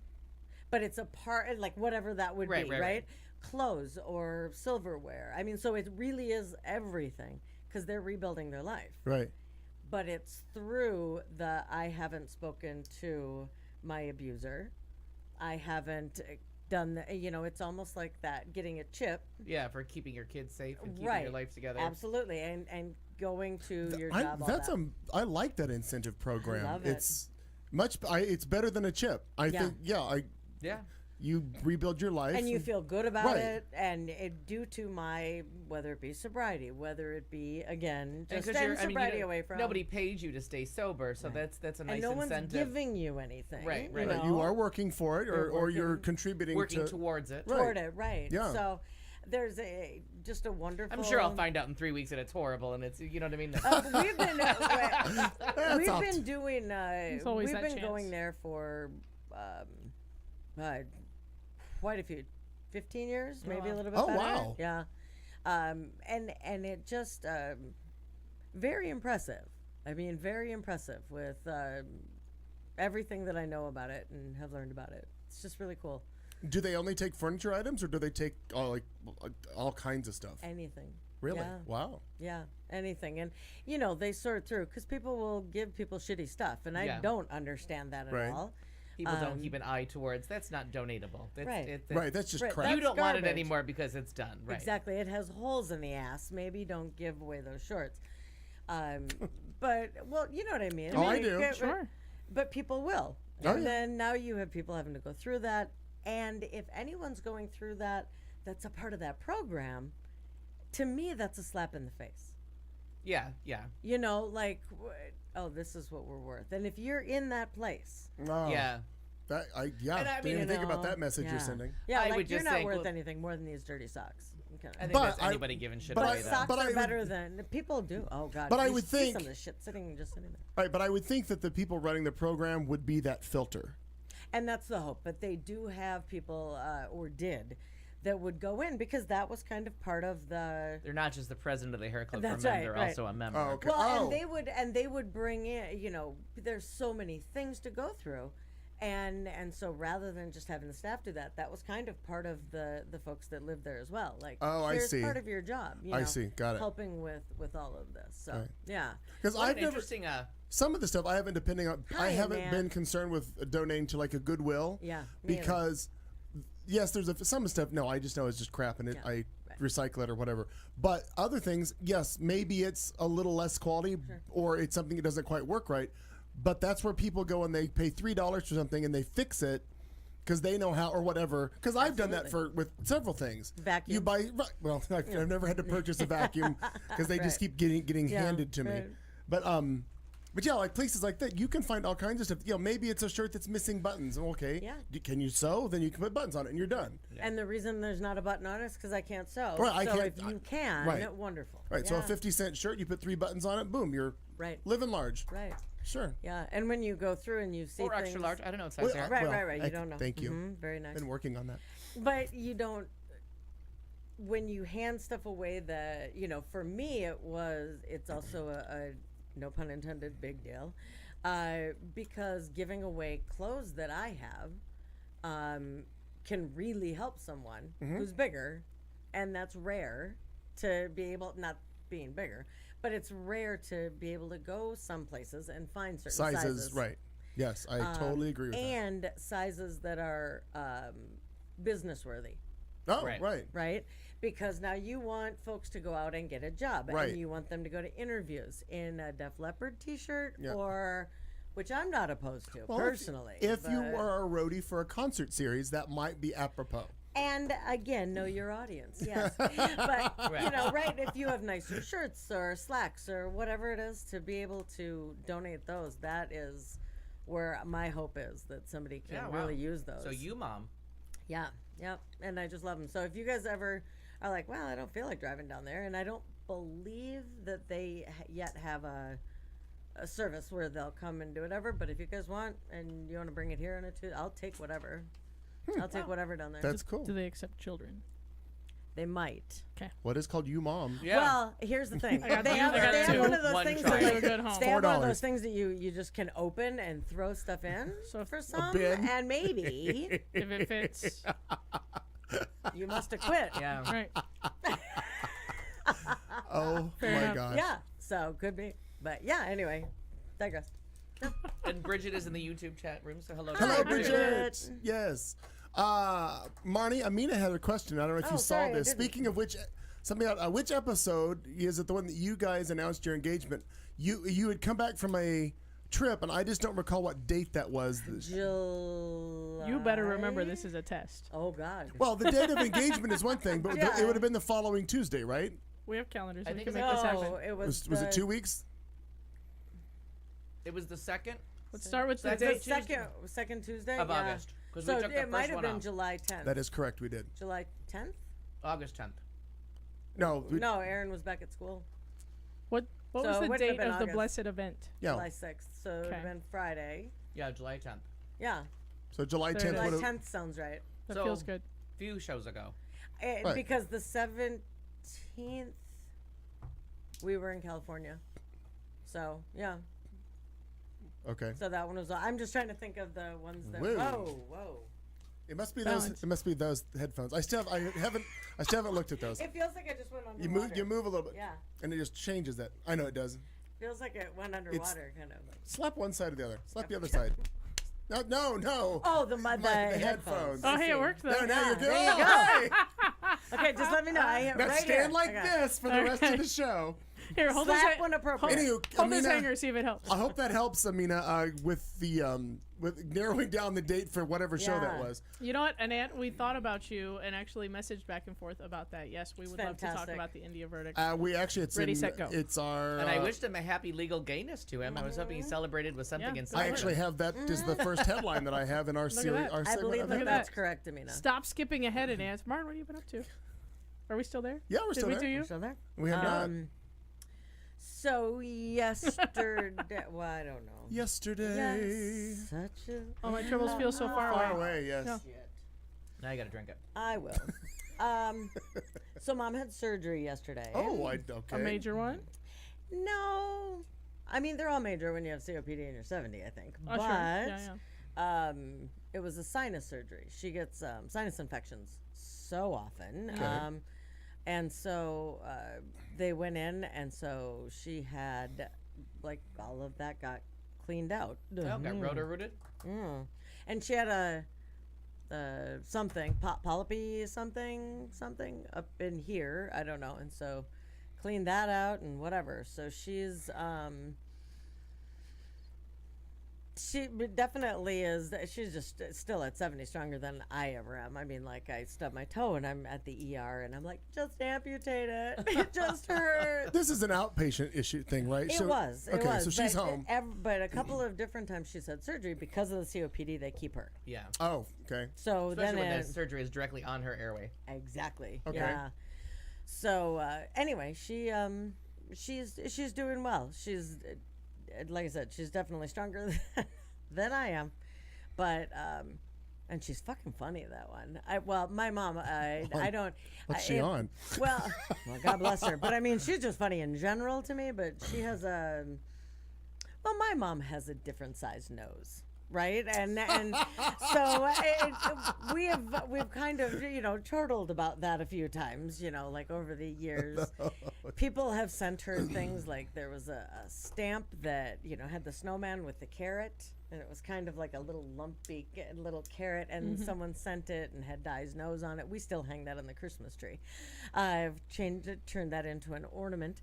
F: But it's a part, like whatever that would
E: Right,
F: be,
E: right, right.
F: Clothes or silverware. I mean, so it really is everything because they're rebuilding their life.
A: Right.
F: But it's through I haven't spoken to my abuser. I haven't done it's almost like that, getting a chip.
E: Yeah, for keeping your kids safe and keeping
F: Right.
E: your life together.
F: Absolutely. And going to your job all
A: That's
F: that.
A: I like that incentive program.
F: love it.
A: It's it's better than a chip. I
F: Yeah.
A: think
E: Yeah.
A: you rebuild your life
F: and you feel good about
A: Right.
F: it, and due to my, whether it be sobriety, whether it be again just
E: And 'cause
F: staying sobriety away from
E: nobody paid you to stay sober, so that's a nice
F: and no
E: incentive.
F: one's giving you anything,
E: Right, right.
A: Right,
F: know,
A: you are working for it,
F: You're
A: or you're
F: working-
A: contributing
E: working
A: to
E: towards it.
A: Right.
F: toward it, right?
A: Yeah.
F: So there's just a wonderful.
E: I'm sure I'll find out in 3 weeks that it's horrible, and it's you know what I mean.
F: We've been we've
A: opt.
F: been doing
D: always
F: we've
D: that
F: been
D: chance.
F: going there for quite a few 15 years, maybe a little bit
A: Oh,
F: better.
A: wow.
F: Yeah. And it just very impressive. I mean, very impressive with everything that I know about it and have learned about it. It's just really cool.
A: Do they only take furniture items, or do they take all kinds of stuff?
F: Anything.
A: Really?
F: Yeah.
A: Wow.
F: Yeah, anything. And, they sort through, because people will give people shitty stuff, and I
E: Yeah.
F: don't understand that at
A: Right.
F: all.
E: People don't keep an eye towards. That's not donatable. That's,
F: Right.
A: Right, that's just
F: Right,
A: crap.
E: You
F: that's
E: don't want it
F: garbage.
E: anymore because it's done. Right.
F: Exactly. It has holes in the ass. Maybe don't give away those shorts. But, well, you know what I mean.
A: Oh, I
F: mean,
A: do.
D: Sure.
F: But people will.
A: Oh,
F: And
A: yeah.
F: then now you have people having to go through that. And if anyone's going through that, that's a part of that program, to me, that's a slap in the face.
E: Yeah. Yeah.
F: You know, like, oh, this is what we're worth. And if you're in that place,
A: Oh,
E: Yeah.
A: That,
E: And I
A: didn't
E: mean,
A: even think about
F: know,
A: that message
F: yeah.
A: you're sending.
F: Yeah,
E: I
F: like
E: would
F: you're
E: just
F: not
E: think,
F: worth
E: well-
F: anything more than these dirty socks. Okay.
E: I think
A: But
E: that's
A: I-
E: anybody giving shit
A: but
E: away.
A: I-
E: though.
F: Socks
A: but I
F: are
A: would-
F: better than people do. Oh God!
A: But I
F: You
A: would
F: see
A: think-
F: some of this shit just sitting there.
A: Right, but I would think that the people running the program would be that filter.
F: And that's the hope. But they do have people, or did, that would go in because that was kind of part of the.
E: They're not just the president of the hair club for
F: That's
E: men.
F: right,
E: They're
F: right.
E: also a member.
A: Oh, okay.
F: Well,
A: Oh.
F: and they would bring in. You know, there's so many things to go through, and so rather than just having the staff do that, that was kind of part of the folks that lived there as well. Like,
A: Oh, I
F: here's
A: see.
F: part of your job. You
A: I
F: know,
A: see. Got it.
F: Helping with all of this. So
A: Right.
F: yeah.
A: Because
E: What
A: I've
E: an
A: never
E: interesting.
A: some of the stuff I haven't depending on. I
F: Hi,
A: haven't
F: man.
A: been concerned with donating to like a Goodwill.
F: Yeah, me either.
A: Because yes, there's some stuff. No, I just know it's just crap and
F: Yeah,
A: I recycle it or whatever. But other things, yes, maybe it's a little less quality or it's something that doesn't quite work right. But that's where people go and they pay $3 for something and they fix it because they know how or whatever. Because I've done that with several things.
F: Vacuum.
A: You buy well, I've never had to purchase a vacuum because they just keep getting
F: Yeah,
A: handed to me.
F: right.
A: But yeah, like places like that, you can find all kinds of stuff. You know, maybe it's a shirt that's missing buttons. Okay,
F: Yeah.
A: Can you sew? Then you can put buttons on it, and you're done.
F: And the reason there's not a button on it is because I can't sew.
A: Right, I
F: so
A: can't-
F: if you can,
A: right.
F: wonderful.
A: Right. So a
F: Yeah.
A: 50-cent shirt, you put 3 buttons on it. Boom, you're
F: Right.
A: living large.
F: Right.
A: Sure.
F: Yeah. And when you go through and you see
E: Or
F: things,
E: extra large. I don't know what size
A: Well,
E: they are.
F: Right,
A: Well,
F: right. You don't know.
A: Thank you.
F: Very nice.
A: Been working on that.
F: But you don't. When you hand stuff away, that for me, it's also a no pun intended big deal, because giving away clothes that I have, can really help someone
A: Mm-hmm.
F: who's bigger, and that's rare to be able. Not being bigger, but it's rare to be able to go some places and find certain sizes.
A: Right. Yes, I totally agree with that.
F: And sizes that are business worthy.
A: Oh,
E: Right.
A: right.
F: Right? Because now you want folks to go out and get a job.
A: Right.
F: And you want them to go to interviews in a Def Leppard t-shirt
A: Yeah.
F: or, which I'm not opposed to
A: Well,
F: personally.
A: If you
F: but-
A: are a roadie for a concert series, that might be apropos.
F: And again, know your audience, yes. But, right, if you have nicer shirts or slacks or whatever it is, to be able to donate those, that is where my hope is, that somebody can
E: Yeah, wow.
F: really use those.
E: So you, mom.
F: Yeah, yep. And I just love them. So if you guys ever are like, well, I don't feel like driving down there, and I don't believe that they yet have a service where they'll come and do whatever, but if you guys want and you want to bring it here in a Tuesday, I'll take whatever. I'll take whatever down there.
A: That's cool.
D: Do they accept children?
F: They might.
A: What is called You Mom?
E: Yeah.
F: Well, here's the thing.
D: got
F: They
D: two.
F: have,
D: I got
F: they have
D: two.
F: one of those
E: One
F: things
E: try.
F: that
D: You're a good home.
F: they have one of
A: $4.
F: those things that you just can open and throw stuff in
D: So
F: for some,
A: bin.
F: and maybe
D: If it fits,
F: you must have quit.
E: Yeah.
D: right?
A: Oh
D: Fair
A: my
D: enough.
A: gosh.
F: Yeah, so could be. But yeah, anyway, digress.
E: And Bridget is in the YouTube chat room, so hello. to
A: Hello,
F: Hi,
A: Bridget.
F: Bridget.
A: Yes. Marnie, Amina had a question. I don't know if
F: Oh,
A: you saw
F: sorry, I
A: this.
F: didn't.
A: Speaking of which, which episode is it? The one that you guys announced your engagement? You had come back from a trip, and I just don't recall what date that was.
F: July.
D: You better remember this is a test.
F: Oh God.
A: Well, the date of engagement is one thing, but
F: Yeah.
A: it would have been the following Tuesday, right?
D: We have calendars.
E: I
D: We
E: think
D: can
E: it's
D: make this
F: no,
D: happen.
F: it was.
A: Was it 2 weeks?
E: It was the second
D: Let's start with the
E: That's
D: date.
F: the second Tuesday
E: of
F: yeah.
E: August. Because
F: So
E: we took the
F: it might
E: first
F: have
E: one
F: been
E: off.
F: July 10th.
A: That is correct. We did.
F: July 10th?
E: August 10th.
A: No.
F: No, Aaron was back at school.
D: What
F: So
D: was
F: it
D: the
F: wouldn't have
D: date
F: been
D: of the
F: August.
D: blessed event?
A: Yeah.
F: July 6th. So it would have
D: Okay.
F: been Friday.
E: Yeah, July 10th.
F: Yeah.
A: So July
D: There it
A: 10th
D: is.
F: July
A: would have.
F: 10th sounds right.
D: That
E: So-
D: feels good.
E: Few shows ago.
A: Right.
F: Because the 17th, we were in California. So, yeah.
A: Okay.
F: So that one was. I'm just trying to think of the ones that.
A: Whoa.
F: Whoa.
A: It must be those.
D: Balance.
A: It must be those headphones. I still haven't looked at those.
F: It feels like I just went
A: You
F: underwater.
A: move a little bit.
F: Yeah.
A: And it just changes that. I know it does.
F: Feels like it went underwater, kind of. Like.
A: Slap one side or the other. Slap the other side. No.
F: Oh, the
A: headphones.
F: headphones.
D: Oh, hey, it worked though.
A: There, now you're good.
F: There you go.
A: Hey,
F: Okay, just let me know.
A: now
F: Right
A: stand
F: here.
A: like
F: Okay.
A: this for the rest of the show.
D: Here, hold this.
F: Slap when appropriate.
A: Anywho,
D: Hold this
A: Amina,
D: hanger, see if it helps.
A: I hope that helps, Amina, with the with narrowing down the date for whatever show that
F: Yeah.
A: was.
D: You know what, Annette? We thought about you and actually messaged back and forth about that. Yes, we would love to talk
F: fantastic.
D: about the India verdict.
A: We actually
D: Ready, set, go.
A: It's our.
E: And I wished him a happy legal gayness to him. I was hoping he celebrated with something
D: Yeah.
E: in
A: I
E: support.
A: actually have that is the first headline that I have in our
D: at
A: series.
D: that.
A: Our
F: I
A: segment
F: believe
A: of
F: that
A: headlines.
F: that's correct, Amina.
D: Stop skipping ahead and ask, Martin, what have you been up to? Are we still there?
A: Yeah, we're
D: Did
A: still
D: we
A: there.
D: do you?
F: Still there?
A: We have not.
F: So yesterday, well, I don't know.
A: Yesterday.
F: Yes, such a
D: Oh, my troubles feel so far
A: Far
D: away.
A: away, yes.
D: No.
F: shit.
E: Now you gotta drink it.
F: I will. So mom had surgery yesterday.
A: Oh, okay.
D: A major one?
F: No, I mean they're all major when you have COPD and you're 70, I think.
D: Oh,
F: but
D: sure. Yeah.
F: it was a sinus surgery. She gets sinus infections so often. And so they went in, and so she had, like, all of that got cleaned out.
E: Oh, got roto-rooted?
F: And she had a something, polypy something up in here. I don't know. And so cleaned that out and whatever. So she's she definitely is. She's just still at 70, stronger than I ever am. I mean, like, I stub my toe and I'm at the ER and I'm like, just amputate it. It just hurts.
A: This is an outpatient issue thing, right?
F: It was.
A: Okay, so she's home.
F: But a couple of different times she's had surgery because of the COPD. They keep her.
E: Yeah.
A: Oh, okay.
F: So
E: Especially when
F: then
E: the surgery is directly on her airway.
F: exactly.
A: Okay.
F: Yeah. So anyway, she's doing well. She's like I said, she's definitely stronger than I am, but and she's fucking funny, that one. My mom, I don't.
A: What's she on?
F: Well, God bless her. But I mean, she's just funny in general to me. But she has my mom has a different size nose, right? And so we've kind of chortled about that a few times, like over the years. People have sent her things like there was a stamp that had the snowman with the carrot, and it was kind of like a little lumpy little carrot, and someone sent it and had Di's nose on it. We still hang that on the Christmas tree. I've turned that into an ornament.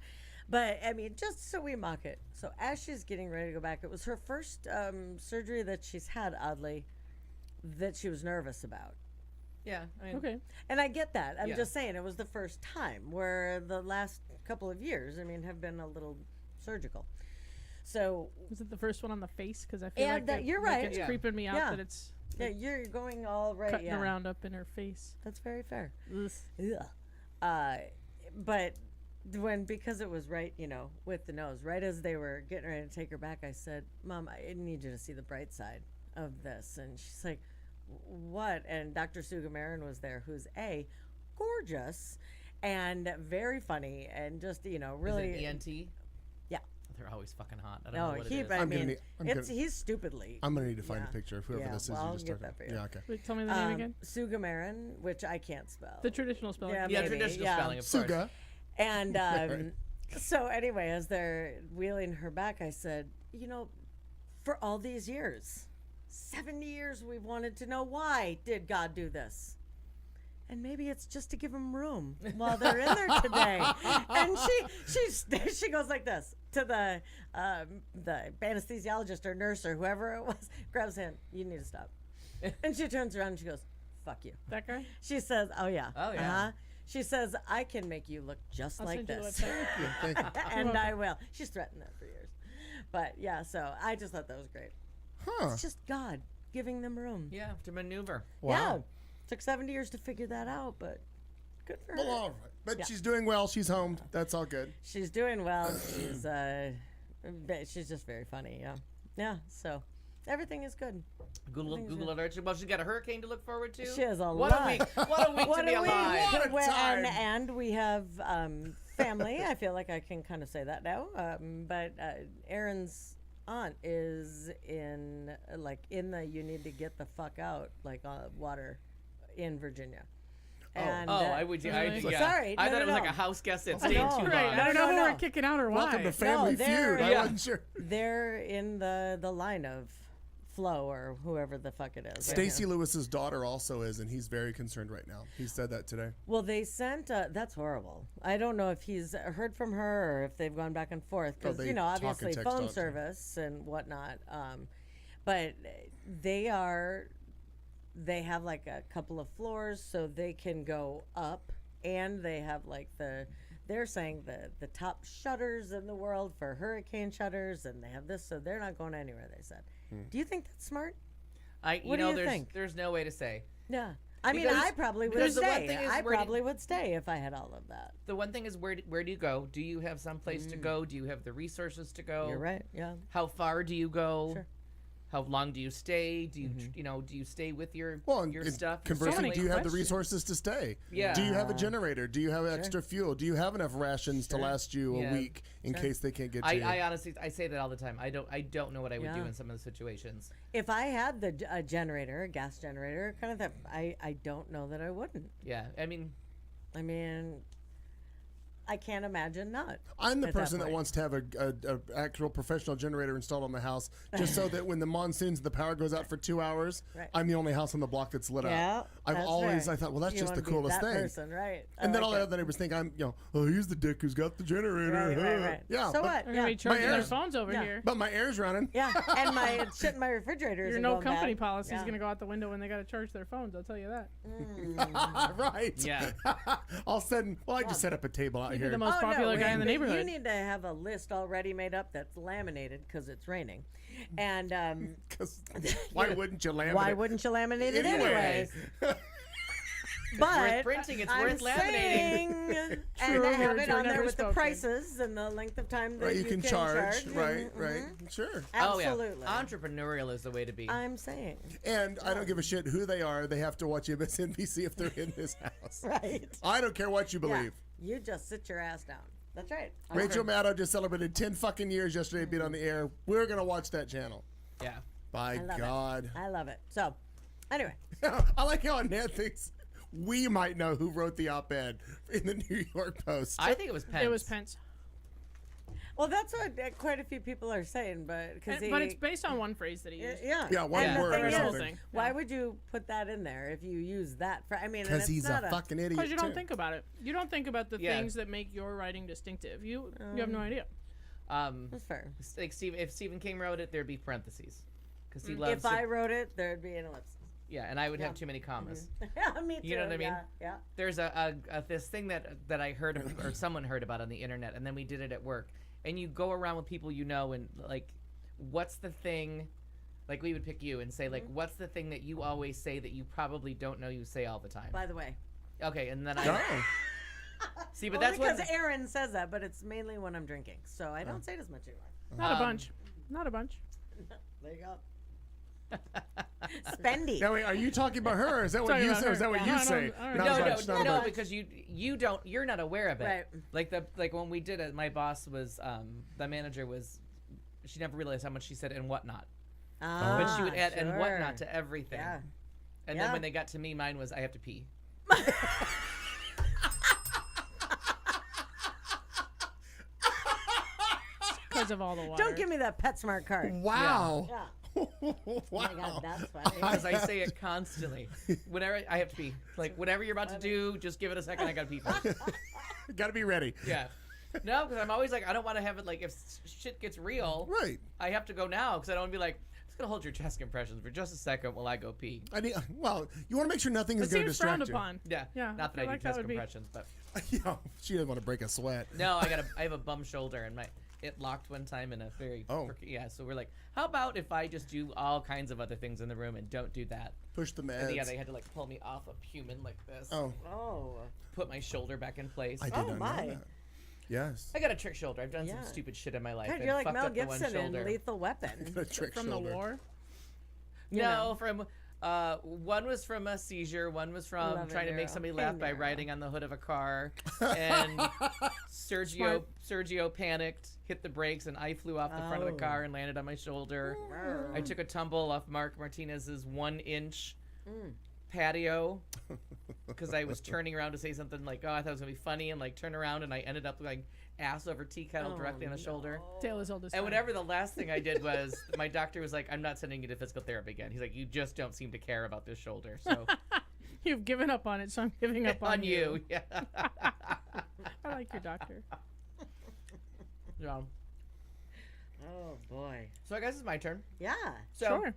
F: But, I mean, just so we mock it. So as she's getting ready to go back, it was her first surgery that she's had, oddly, that she was nervous about.
E: Yeah. I mean,
D: Okay.
F: And I get that. I'm
E: Yeah.
F: just saying it was the first time, where the last couple of years, I mean, have been a little surgical. So,
D: Was it the first one on the face? Because I feel
F: Yeah,
D: like
F: that- you're
D: like
F: right.
D: it's
E: Yeah.
D: creeping me out
F: Yeah.
D: that it's
F: yeah, you're going all right.
D: cutting
F: yeah.
D: around up in her face.
F: That's very fair.
D: Ugh.
F: Ugh. But because it was right, with the nose, right as they were getting ready to take her back, I said, Mom, I need you to see the bright side of this. And she's like, what? And Dr. Sugamaran was there, who's gorgeous and very funny and just, really.
E: Is it ENT?
F: Yeah.
E: They're always fucking hot. I don't
F: No,
E: know what it
F: he,
E: is.
F: I
A: I'm gonna
F: mean,
A: need- I'm
F: he's stupidly.
A: I'm gonna need to find
F: Yeah.
A: a picture of whoever
F: Yeah,
A: this is.
F: well,
A: you
F: I'll
A: just
F: get
A: talked
F: that for
A: about.
F: you.
A: Yeah, okay.
D: Wait, tell me the name again.
F: Sugamaran, which I can't spell.
D: The traditional spelling.
F: Yeah,
E: Yeah,
F: maybe,
E: traditional
F: yeah.
E: spelling, of course.
A: Suga.
F: And so anyway, as they're wheeling her back, I said, for all these years, 70 years, we've wanted to know, why did God do this? And maybe it's just to give them room while they're in there today. And she goes like this to the anesthesiologist or nurse or whoever it was, grabs him, you need to stop. And she turns around and she goes, fuck you.
D: That guy?
F: She says, oh yeah.
E: Oh, yeah.
F: She says, I can make you look just
D: I'll
F: like
D: send you the
F: this.
D: website.
A: Yeah, thank you.
F: And I will. She's threatened that for years. But yeah, so I just thought that was great.
A: Huh.
F: It's just God giving them room.
E: Yeah, to maneuver.
A: Wow.
F: Yeah. Took 70 years to figure that out, but good for her.
A: Well, all right. But
F: Yeah.
A: she's doing well. She's home. That's all good.
F: She's doing well. She's just very funny. Yeah. Yeah. So everything is good.
E: Google alert. Well, she's got a hurricane to look forward to.
F: She has a
E: What
F: lot.
E: a week! What a week
F: What
E: to be
F: a week.
E: alive!
A: What a time.
F: And we have family. I feel like I can kind of say that now. But Aaron's aunt is in the you need to get the fuck out water in Virginia. And,
E: I would.
D: Really?
E: Yeah.
F: Sorry,
E: I
F: no,
E: thought it was
F: no.
E: like a house guest that
F: I
E: stayed
F: know.
E: too long.
D: Right. I don't know
F: No,
D: who
F: no.
D: we're kicking out or why.
A: Welcome to Family
F: they're-
A: Feud. I
F: yeah.
A: wasn't sure.
F: They're in the line of Flo or whoever the fuck it is.
A: Stacey Lewis's daughter also is, and he's very concerned right now. He said that today.
F: Well, they sent. That's horrible. I don't know if he's heard from her or if they've gone back and forth because
A: they talk and
F: obviously
A: text
F: phone
A: often.
F: service and whatnot. But they have like a couple of floors, so they can go up, and they have like they're saying the top shutters in the world for hurricane shutters, and they have this, so they're not going anywhere. They said. Do you think that's smart? What do you think?
E: There's no way to say.
F: Yeah. I mean,
E: Because-
F: I probably would
E: because the one
F: stay.
E: thing is
F: I
E: where do-
F: probably would stay if I had all of that.
E: The one thing is where do you go? Do you have some place to go? Do you have the resources to go?
F: You're right. Yeah.
E: How far do you go?
F: Sure.
E: How long do you stay? Do you do you stay with your
A: Well,
E: your
A: and
E: stuff?
A: conversely,
D: many
A: do you have the
D: questions.
A: resources to stay?
E: Yeah.
A: Do you have a generator? Do you have extra fuel? Do you have enough rations to last you a
E: Yeah.
A: week in case they can't get to
E: I,
A: you?
E: I honestly I say that all the time. I don't know what I would do
F: Yeah.
E: in some of the situations.
F: If I had a generator, a gas generator, kind of that, I don't know that I wouldn't.
E: Yeah, I mean,
F: I mean, I can't imagine not.
A: I'm the
F: at that
A: person that
F: point.
A: wants to have a actual professional generator installed on my house, just so that when the monsoons, the power goes out for 2 hours,
F: Right.
A: I'm the only house on the block that's lit
F: Yeah,
A: up. I've
F: that's
A: always,
F: right.
A: I thought, well, that's
F: You
A: just the
F: wanna be
A: coolest
F: that
A: thing.
F: person, right? I
A: And then
F: like
A: all the
F: it.
A: other neighbors think I'm, oh, he's the dick who's got the generator.
F: Right.
A: Yeah,
F: So
A: but,
F: what?
D: They're gonna be
F: Yeah.
D: charging their
A: air-
D: phones over
F: Yeah.
D: here.
A: but my air's running.
F: Yeah, and my shit in my refrigerator
D: Your
F: isn't
D: no
F: going
D: company
F: bad.
D: policy is
F: Yeah.
D: gonna go out the window when they gotta charge their phones. I'll tell you that.
A: Right.
E: Yeah.
A: All of a sudden, well, I just set up a table out
D: You'd be
A: here.
D: the most popular guy in the
F: but
D: neighborhood.
F: You need to have a list already made up that's laminated because it's raining, and
A: 'Cause why wouldn't you laminate?
F: why wouldn't you laminate it
A: Anyway.
F: anyways? But
E: worth printing, it's
F: I'm
E: worth laminating.
F: saying, and
D: True
F: I have
D: words
F: it
D: are
F: on there
D: never
F: with the
D: spoken.
F: prices and the length of time that
A: Right, you can charge. Right,
F: Mhm.
A: right. Sure.
F: Absolutely.
E: Oh yeah, entrepreneurial is the way to be.
F: I'm saying,
A: And I don't give a shit who they are. They have to watch MSNBC if they're in this house.
F: right?
A: I don't care what you
F: Yeah.
A: believe.
F: You just sit your ass down. That's right.
A: Rachel Maddow just celebrated 10 fucking years yesterday being on the air. We're going to watch that channel.
E: yeah.
A: By
F: I love
A: God.
F: it. I love it. So, anyway,
A: I like how Annette thinks we might know who wrote the op-ed in the New York Post.
E: I think it was Pence.
D: It was Pence.
F: well, that's what quite a few people are saying, but because
D: But it's based on one phrase that he used.
A: Yeah, one
F: and the
A: word
F: thing
A: or
F: is,
A: something.
F: why would you put that in there if you use that? I mean, and
A: Because
F: it's
A: he's
F: not
A: a fucking idiot.
D: Because you don't
A: too.
D: think about it. You don't think about the
E: Yeah.
D: things that make your writing distinctive. You have no idea.
F: That's fair.
E: Like if Stephen King wrote it, there'd be parentheses, because he
F: If
E: loves.
F: I wrote it, there'd be an ellipsis.
E: yeah, and I would have too many commas.
F: Yeah, me too.
E: You know what I mean?
F: Yeah, yeah.
E: There's this thing that I heard or someone heard about on the internet, and then we did it at work. And you go around with people you know, and like, what's the thing? Like we would pick you and say like, what's the thing that you always say that you probably don't know you say all the time?
F: By the way,
E: Okay, and then I
A: Oh.
E: see, but
F: only
E: that's what.
F: because Aaron says that, but it's mainly when I'm drinking, so I don't say it as much anymore.
D: Not a bunch. Not a bunch.
F: There you go. Spendy.
A: Now, wait, are you talking about her, or is that what
D: Talking
A: you
D: about
A: say? Or is
D: her.
A: that what
D: Yeah.
A: you
D: No, no,
A: say?
D: I don't
A: Not
D: know.
A: as
E: No,
A: much,
E: no,
A: not
E: no,
A: much.
E: because you're not aware of it.
F: Right.
E: Like when we did it, my boss was the manager was, she never realized how much she said and whatnot, but she would add and whatnot to everything.
F: Yeah.
E: And
F: Yeah.
E: then when they got to me, mine was I have to pee.
D: Because of all the water.
F: Don't give me that PetSmart card.
A: Wow.
F: Yeah.
A: wow.
F: Oh my God, that's funny.
E: Because I say it constantly. Whenever I have to pee, like whatever you're about to do, just give it a second. I gotta pee first.
A: Gotta be ready.
E: Yeah. No, because I'm always like, I don't want to have it like if shit gets real,
A: Right.
E: I have to go now because I don't want to be like, just gonna hold your chest compressions for just a second while I go pee.
A: I need, well, you want to make sure nothing
D: It
A: is going to
D: seems frowned
A: distract you.
D: upon.
E: Yeah.
D: Yeah,
E: Not that
D: I
E: I,
D: like
E: do
D: that
E: chest
D: would be-
E: compressions, but
A: You know, she doesn't want to break a sweat.
E: no, I have a bum shoulder and it locked one time in a very yeah. So we're like, how about if I just do all kinds of other things in the room and don't do that?
A: Push the
E: And
A: meds.
E: yeah, they had to like pull me off a human like this.
A: Oh,
F: Oh.
E: Put my shoulder back in place.
A: I did
F: Oh,
A: not
F: my.
A: know that. Yes.
E: I got a trick shoulder. I've done
F: Yeah.
E: some stupid shit in my life.
F: God,
E: and
F: you're like
E: fucked
F: Mel
E: up the one
F: Gibson in
E: shoulder.
F: Lethal Weapon.
A: A trick
D: From
A: shoulder.
D: the war.
F: You
E: No,
F: know.
E: from one was from a seizure. One was from
F: Love it,
E: trying to make
F: Nero.
E: somebody
F: Hey,
E: laugh by
F: Nero.
E: riding on the hood of a car. And Sergio panicked, hit the brakes, and I flew off the front of the
F: Oh.
E: car and landed on my shoulder. I took a tumble off Mark Martinez's 1 inch patio because I was turning around to say something like, "Oh, I thought it was gonna be funny," and like turn around, and I ended up like ass over tea kettle directly on the shoulder.
D: Taylor's oldest.
E: And
D: son.
E: whatever the last thing I did was, my doctor was like, "I'm not sending you to physical therapy again." He's like, "You just don't seem to care about this shoulder." So
D: You've given up on it, so I'm giving up on,
E: on you, yeah.
D: I like your doctor.
E: Yeah.
F: Oh boy.
E: So I guess it's my turn.
F: Yeah.
E: So
D: Sure.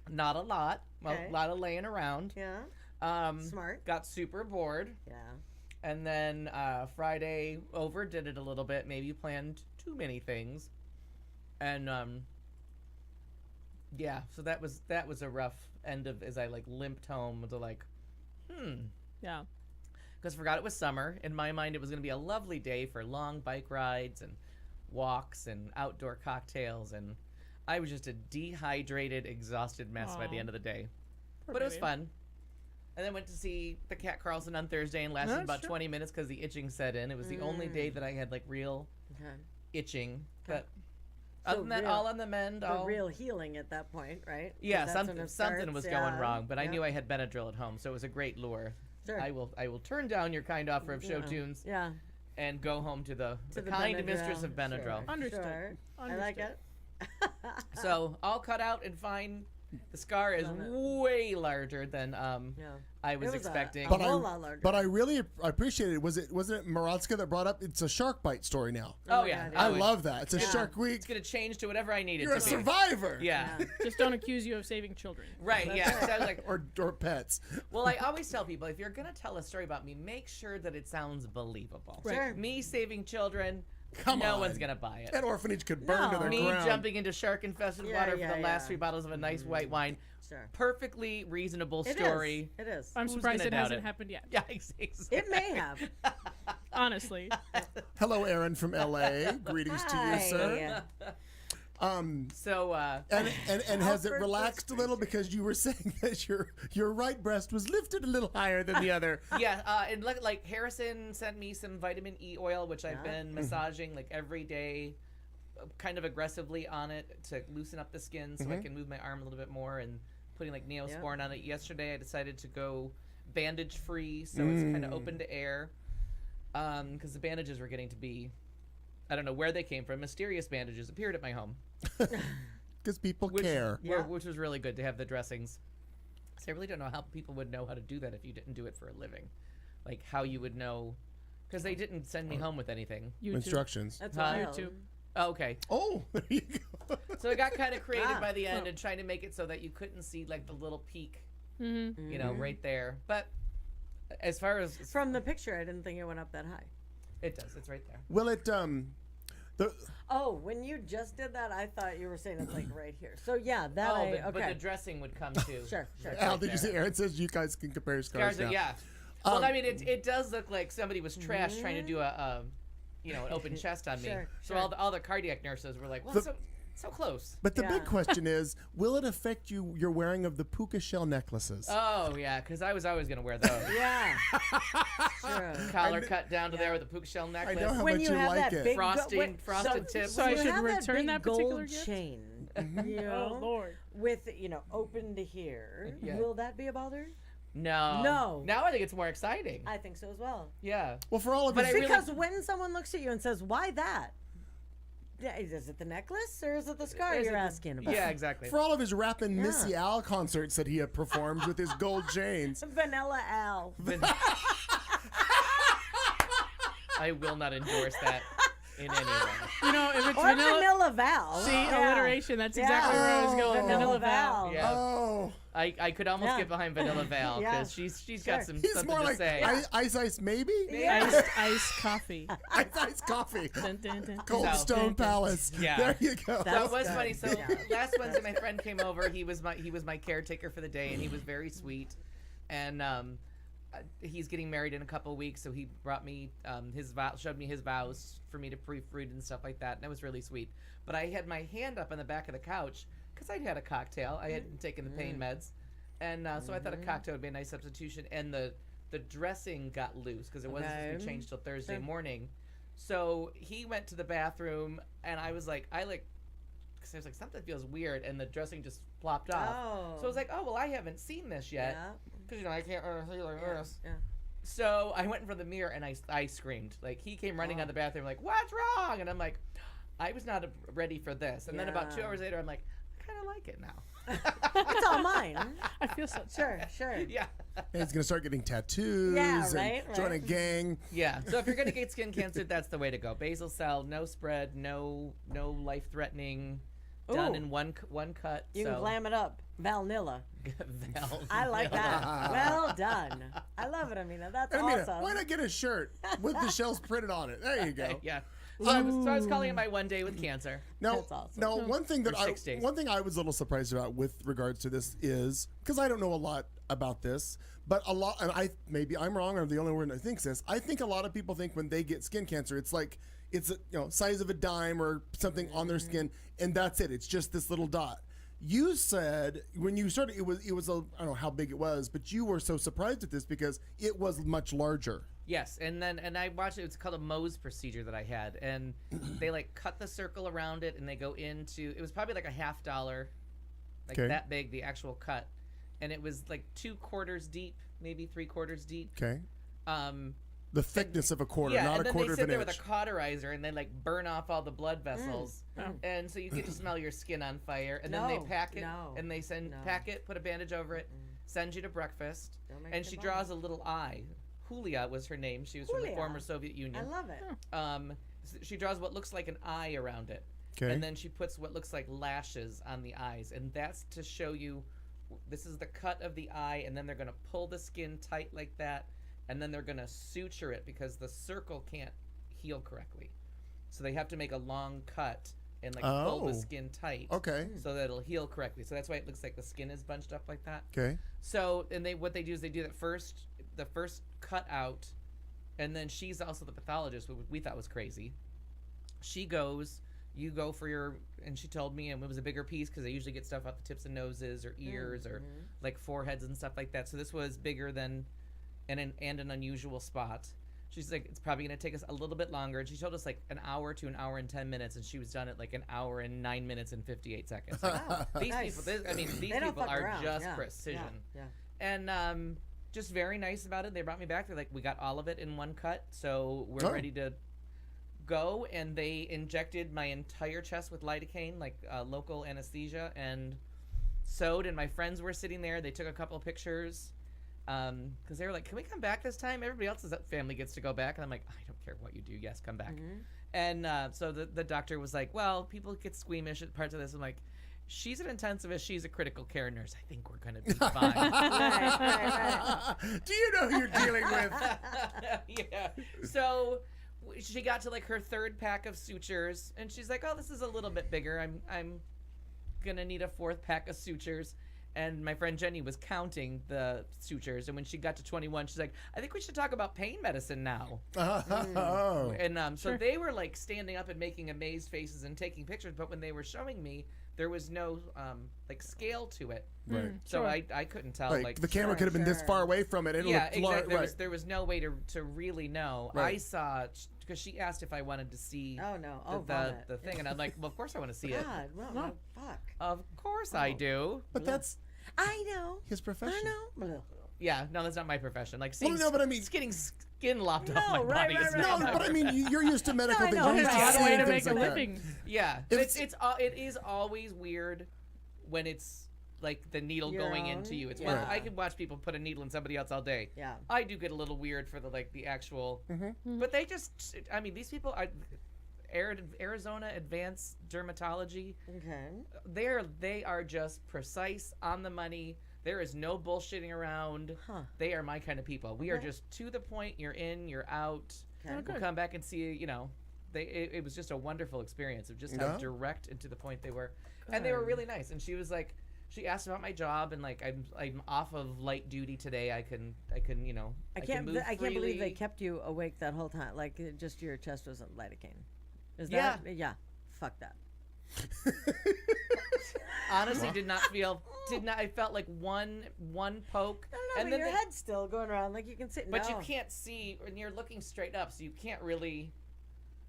E: not a lot. Well,
F: Okay.
E: a lot of laying around.
F: Yeah. Smart.
E: Got super bored.
F: Yeah.
E: And then Friday overdid it a little bit. Maybe planned too many things. And yeah, so that was a rough end of as I like limped home to like,
D: Yeah.
E: because I forgot it was summer. In my mind, it was going to be a lovely day for long bike rides and walks and outdoor cocktails. And I was just a dehydrated, exhausted mess by the
D: Aw.
E: end of the day.
D: Poor
E: But it was
D: baby.
E: fun. And then went to see the Cat Carlson on Thursday and lasted
D: That's
E: about
D: true.
E: 20 minutes because the itching set in. It was the only day that I had like real
F: Okay.
E: itching. But
F: So
E: other than that,
F: real-
E: all on the mend.
F: The
E: All
F: real healing at that point, right? 'Cause
E: yeah,
F: that's when
E: something
F: it
E: something was
F: starts,
E: going
F: yeah.
E: wrong. But I
F: Yep.
E: knew I had Benadryl at home, so it was a great lure.
F: Sure.
E: I will turn down your kind offer of show
F: Yeah.
E: tunes
F: Yeah.
E: and go home to the
F: To the
E: kind
F: Benadryl.
E: mistress of Benadryl.
F: Sure.
D: Understood.
F: Sure. I like it.
E: So all cut out and fine. The scar is
F: Love it.
E: way larger than
F: Yeah.
E: I was
F: It was
E: expecting.
F: A
A: But
F: whole lot larger.
A: But I really appreciate it. Wasn't it Maratska that brought up? It's a shark bite story now.
E: oh
F: my
E: yeah,
F: God,
A: I
F: yeah.
A: love that. It's a
F: Yeah.
A: Shark Week.
E: It's gonna change to whatever I need it
A: You're
E: to
A: a
E: be.
A: survivor.
E: Yeah.
D: Just don't accuse you of saving children.
E: Right, yeah. So I was like,
A: Or pets.
E: well, I always tell people if you're gonna tell a story about me, make sure that it sounds believable.
D: Right.
F: Sure.
E: Me saving children,
A: Come
E: no
A: on.
E: one's gonna buy it.
A: That orphanage could burn to
F: No.
A: the
E: Me
A: ground.
E: jumping into shark-infested
F: Yeah,
E: water for
F: yeah,
E: the last
F: yeah.
E: 3 bottles of a nice white wine,
F: Sure.
E: perfectly reasonable
F: It is.
E: story.
F: It is.
D: I'm
E: Who's
D: surprised
E: gonna
D: it
E: doubt
D: hasn't
E: it?
D: happened yet.
E: Yeah, exactly.
F: It may have.
D: Honestly.
A: Hello, Aaron from LA. Greetings to you, sir.
E: So,
A: And has it
F: Alfred
A: relaxed a
F: was
A: little because you were saying that your right breast was lifted a little higher than the other?
E: yeah, and like Harrison sent me some vitamin E oil, which I've been massaging like every day, kind of aggressively on it to loosen up the skin so I can move my arm a little bit more, and putting like Neosporin on it. Yesterday I decided to go bandage free, so it's kind of open to air, because the bandages were getting to be, I don't know where they came from. Mysterious bandages appeared at my home,
A: Because people
E: which,
A: care.
E: which was really good to have the dressings. So I really don't know how people would know how to do that if you didn't do it for a living, like how you would know, because they didn't send me home with anything.
D: YouTube.
A: Instructions.
F: That's
E: Huh?
F: wild.
D: YouTube.
E: Oh, okay.
A: Oh, there you go.
E: So it got kind of creative
F: Ah.
E: by the end and trying to make it so that you couldn't see like the little peak,
D: Mm-hmm.
E: you know, right there. But as far as
F: From the picture, I didn't think it went up that high.
E: it does, it's right there.
A: Will it the
F: Oh, when you just did that, I thought you were saying it's like right here. So yeah, that
E: Oh,
F: I,
E: but
F: okay.
E: the dressing would come too.
F: Sure, sure.
A: Al, did you see Aaron says you guys can compare scars
E: Scars,
A: now?
E: yeah. Well, I mean, it does look like somebody was trash trying to do a you know, an open chest on me.
F: Sure,
E: So
F: sure.
E: all the cardiac nurses were like, well,
A: The-
E: so close.
A: But the
F: Yeah.
A: big question is, will it affect your wearing of the puka shell necklaces?
E: Oh yeah, because I was always gonna wear those.
F: Yeah. True.
E: Collar cut down to there with a puka shell necklace.
A: know how
F: When
A: much
F: you
A: you
F: have
A: like
F: that
A: it.
F: big
E: Frosting- frosted tips.
D: So
F: when
D: I
F: you
D: should
F: have
D: return
F: big
D: that particular
F: gold
D: gift?
F: chain,
A: Mm-hmm.
F: you know,
D: Oh, Lord.
F: with open to here.
E: Yeah.
F: Will that be a bother?
E: No.
F: No.
E: Now I think it's more exciting.
F: I think so as well.
E: Yeah.
A: Well, for all of
E: But
A: us,
E: I really-
F: Because when someone looks at you and says, "Why that?" Yeah, is it the necklace or is it the scar
E: Is
F: you're
E: it the-
F: asking about?
E: Yeah, exactly.
A: for all of his rapping Missy Al concerts that he had performed with his gold chains.
F: Vanilla Al.
E: I will not endorse that in any way.
D: You know, if it's
F: Or
D: vanilla,
F: Val.
D: see,
F: Yeah.
D: alliteration. That's exactly where I was going.
A: Oh.
D: Vanilla Val.
E: Yeah.
A: Oh,
E: I could almost
F: Yeah.
E: get behind Vanilla Val
F: Yeah.
E: because she's got
F: Sure.
E: some
A: he's
E: something
A: more
E: to
A: like
E: say.
A: ice maybe.
D: Iced coffee.
A: Ice coffee.
D: Dun, dun, dun,
A: Cold
D: dun.
E: So-
A: Stone Palace.
E: Yeah.
A: There you go.
F: That
E: So it
F: was
E: was
F: good.
E: funny. So
F: Yeah.
E: last Wednesday, my friend came over. He was my caretaker for the day, and he was very sweet. And he's getting married in a couple of weeks, so he brought me showed me his vows for me to proofread and stuff like that, and that was really sweet. But I had my hand up on the back of the couch because I'd had a cocktail. I hadn't taken the pain meds, and so I thought a cocktail would be a nice substitution. And the dressing got loose because it wasn't supposed to be
F: Okay.
E: changed till Thursday morning. So he went to the bathroom, and I was like, because I was like, something feels weird, and the dressing just flopped off.
F: Oh.
E: So I was like, oh, well, I haven't seen this yet.
F: Yeah.
E: Because, I can't see like this.
F: Yeah.
E: So I went in front of the mirror, and I screamed. Like, he came running out of the bathroom, like, what's wrong? And I'm like, I was not ready for this. And then about 2
F: Yeah.
E: hours later, I'm like, I kind of like it now.
F: It's all mine.
D: I feel so
F: Sure, sure.
E: Yeah.
A: And he's gonna start getting tattoos
F: Yeah,
A: and
F: right,
A: join a
F: right.
A: gang.
E: Yeah. So if you're gonna get skin cancer, that's the way to go. Basal cell, no spread, no life threatening, done
F: Ooh.
E: in one cut.
F: You can glam it up. Valnilla.
E: Val-
F: I like that. Well done. I love it, Amina. That's
A: Amina,
F: awesome.
A: why not get a shirt with the shells printed on it? There you go.
E: Yeah. So I was calling it my one day with cancer.
A: Now,
F: That's awesome.
A: now one thing that
E: Or 6 days.
A: one thing I was a little surprised about with regards to this is because I don't know a lot about this, but a lot, and maybe I'm wrong or I'm the only one that thinks this. I think a lot of people think when they get skin cancer, it's like it's size of a dime or something on their skin, and that's it. It's just this little dot. You said when you started, it was I don't know how big it was, but you were so surprised at this because it was much larger.
E: Yes, and I watched it. It's called a Mohs procedure that I had, and they like cut the circle around it, and they go into. It was probably like a $50, like
A: Okay.
E: that big, the actual cut, and it was like 2/4 deep, maybe 3/4 deep.
A: Okay,
E: Um,
A: the thickness of a quarter,
E: yeah,
A: not
E: and
A: a
E: then
A: quarter
E: they
A: of
E: sit
A: an
E: there
A: inch.
E: with a cauterizer, and they like burn off all the blood vessels, and so you get to smell your skin on fire, and then they
F: No,
E: pack it,
F: no,
E: and they
F: no.
E: pack it, put a bandage over it, send you to breakfast,
F: Don't make
E: and
F: me
E: she
F: bummed.
E: draws a little eye. Julia was her name. She was from the
F: Julia.
E: former Soviet Union.
F: I love it.
E: She draws what looks like an eye around it,
A: Okay.
E: and then she puts what looks like lashes on the eyes, and that's to show you this is the cut of the eye, and then they're going to pull the skin tight like that, and then they're going to suture it because the circle can't heal correctly, so they have to make a long cut and like pull
A: Oh.
E: the skin tight,
A: Okay.
E: so that it'll heal correctly. So that's why it looks like the skin is bunched up like that.
A: Okay.
E: So, and what they do is they do the first cut out, and then she's also the pathologist, which we thought was crazy. She goes, you go for your, and she told me, and it was a bigger piece because they usually get stuff out the tips of noses or ears or like foreheads and stuff like that. So this was bigger than, and an unusual spot. She's like, it's probably going to take us a little bit longer. And she told us like an hour to an hour and 10 minutes, and she was done at like an hour and 9 minutes and 58 seconds. Like, these
F: Nice.
E: people, these
F: They don't
E: people
F: fuck
E: are
F: around.
E: just
F: Yeah,
E: precision.
F: Yeah.
E: And just very nice about it. They brought me back. They're like, we got all of it in one cut, so we're
A: Oh.
E: ready to go. And they injected my entire chest with lidocaine, like local anesthesia, and sewed. And my friends were sitting there. They took a couple of pictures because they were like, can we come back this time? Everybody else's family gets to go back. And I'm like, I don't care what you do. Yes, come back. And so the doctor was like, well, people get squeamish at parts of this. I'm like, she's an intensivist. She's a critical care nurse. I think we're going to be fine.
F: Right.
A: Do you know who you're dealing with?
E: Yeah. So she got to like her third pack of sutures, and she's like, "Oh, this is a little bit bigger. I'm gonna need a fourth pack of sutures." And my friend Jenny was counting the sutures, and when she got to 21, she's like, "I think we should talk about pain medicine now."
A: Oh.
E: And so they were like standing up and making amazed faces and taking pictures, but when they were showing me, there was no like scale to it.
A: Right.
E: So
D: Sure.
E: I couldn't tell.
A: Like the camera
F: Sure,
A: could have been this
F: sure.
A: far away from it. And it
E: Yeah,
A: looked
E: exactly.
A: right.
E: There was no way to really know.
A: Right.
E: I saw because she asked if I wanted to see
F: Oh no. Oh,
E: the
F: vomit.
E: thing, and I'm like, well, of course I want to see it.
F: God, no, fuck.
E: Of course I do.
A: But that's
F: I know.
A: his profession.
F: I know.
E: Yeah, no, that's not my profession. Like seeing
A: no, but I mean-
E: getting skin lopped off
F: No,
E: my
F: right,
E: body
F: right,
E: is
F: right.
E: not
A: No,
E: my
A: but I mean, you're used to medical
F: No, I
A: things.
F: know,
A: You're used
F: right.
A: to
F: It's
D: Odd
A: seeing
D: way to
A: things
D: make a
A: like that.
D: living.
E: Yeah,
A: If
E: it is always weird when it's like the needle
F: Your
E: going
F: own?
E: into you. It's
F: Yeah.
E: one I could watch people put a needle in somebody else all day.
F: Yeah.
E: I do get a little weird for the actual, but they just, I mean, these people are Arizona Advanced Dermatology.
F: Okay.
E: They are just precise, on the money. There is no bullshitting around.
F: Huh.
E: They are my kind of people. We are
F: Okay.
E: just to the point. You're in, you're out.
F: Okay.
E: We'll come back and see you. You know, it was just a wonderful experience of just how
A: Yeah.
E: direct and to the point they were, and they were really nice. And she was like, she asked about my job, and like I'm off of light duty today. I can you know
F: I
E: can
F: can't.
E: move
F: I can't believe they
E: freely.
F: kept you awake that whole time. Like just your chest wasn't lidocaine. Is
E: Yeah.
F: that? Yeah. Fuck that.
E: Honestly, did not. I felt like one poke,
F: No,
E: and
F: but
E: then
F: your
E: they-
F: head's still going around like you can sit.
E: But
F: no.
E: you can't see, and you're looking straight up, so you can't really.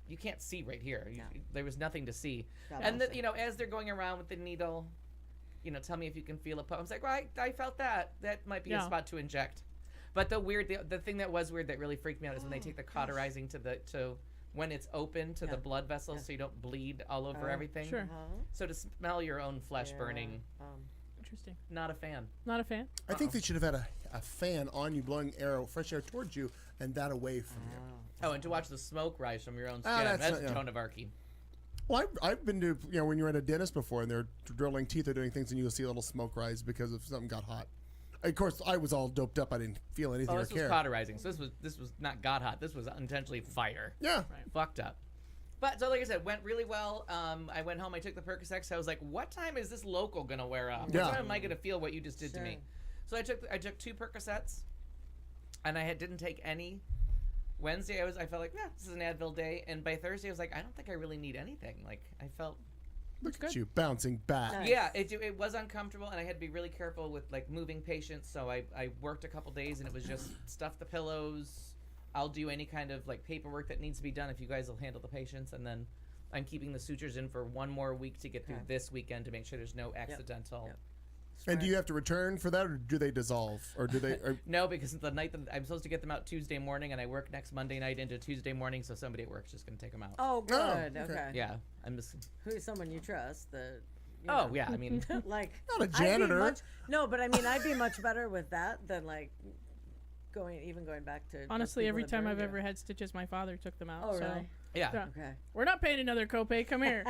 E: you can't see right here.
F: No.
E: There was nothing to see.
F: God
E: And
F: bless you.
E: as they're going around with the needle, tell me if you can feel a poke. I was like, well, I felt that. That might be a
D: Yeah.
E: spot to inject. But the thing that was weird that really freaked me out is when they take the cauterizing to when it's open to the
F: Yeah.
E: blood vessels, so you don't bleed all over everything.
D: Sure.
F: Uh-huh.
E: So to smell your own flesh
F: Yeah.
E: burning,
D: Interesting.
E: not a fan.
D: Not a fan.
A: I think they should have had a fan on you blowing fresh air towards you and that away from you.
E: Oh, and to watch the smoke rise from your own skin.
A: that's
E: That's
A: not- yeah.
E: Joan of Arc.
A: Well, I've been to, when you're at a dentist before and they're drilling teeth or doing things and you'll see a little smoke rise because if something got hot. Of course, I was all doped up. I didn't feel anything
E: Oh,
A: or
E: this was
A: care.
E: cauterizing. So this was not god hot. This was intentionally fire.
A: Yeah.
E: Fucked up. But so like I said, went really well. I went home. I took the Percocet. I was like, what time is this local gonna wear off?
A: Yeah.
E: What time am I gonna feel what you just did to me?
F: Sure.
E: So I took 2 Percocets, and didn't take any. Wednesday I felt like this is an Advil day, and by Thursday I was like I don't think I really need anything. Like I felt
A: Look at you bouncing back.
F: Nice.
E: yeah it was uncomfortable, and I had to be really careful with like moving patients. So I worked a couple days, and it was just stuff the pillows. I'll do any kind of like paperwork that needs to be done if you guys will handle the patients, and then I'm keeping the sutures in for 1 more week to get through
F: Okay.
E: this weekend to make sure there's no accidental.
F: Yep.
A: And do you have to return for that or do they dissolve? Or do they. Or,
E: No, because the night that I'm supposed to get them out Tuesday morning, and I work next Monday night into Tuesday morning, so somebody at work's just gonna take them out.
F: Oh, good.
A: okay.
F: Okay.
E: Yeah, I'm just.
F: Who's someone you trust?
E: Oh yeah, I mean,
F: Like
A: Not a
F: I'd be
A: janitor.
F: no, but I mean, I'd be much better with that than like going back to. just
D: Honestly,
F: people
D: every
F: that
D: time
F: burned
D: I've
F: you.
D: ever had stitches, my father took them out.
F: Oh,
D: so
F: really?
E: yeah.
D: Yeah.
F: Okay.
D: we're not paying another copay. Come here.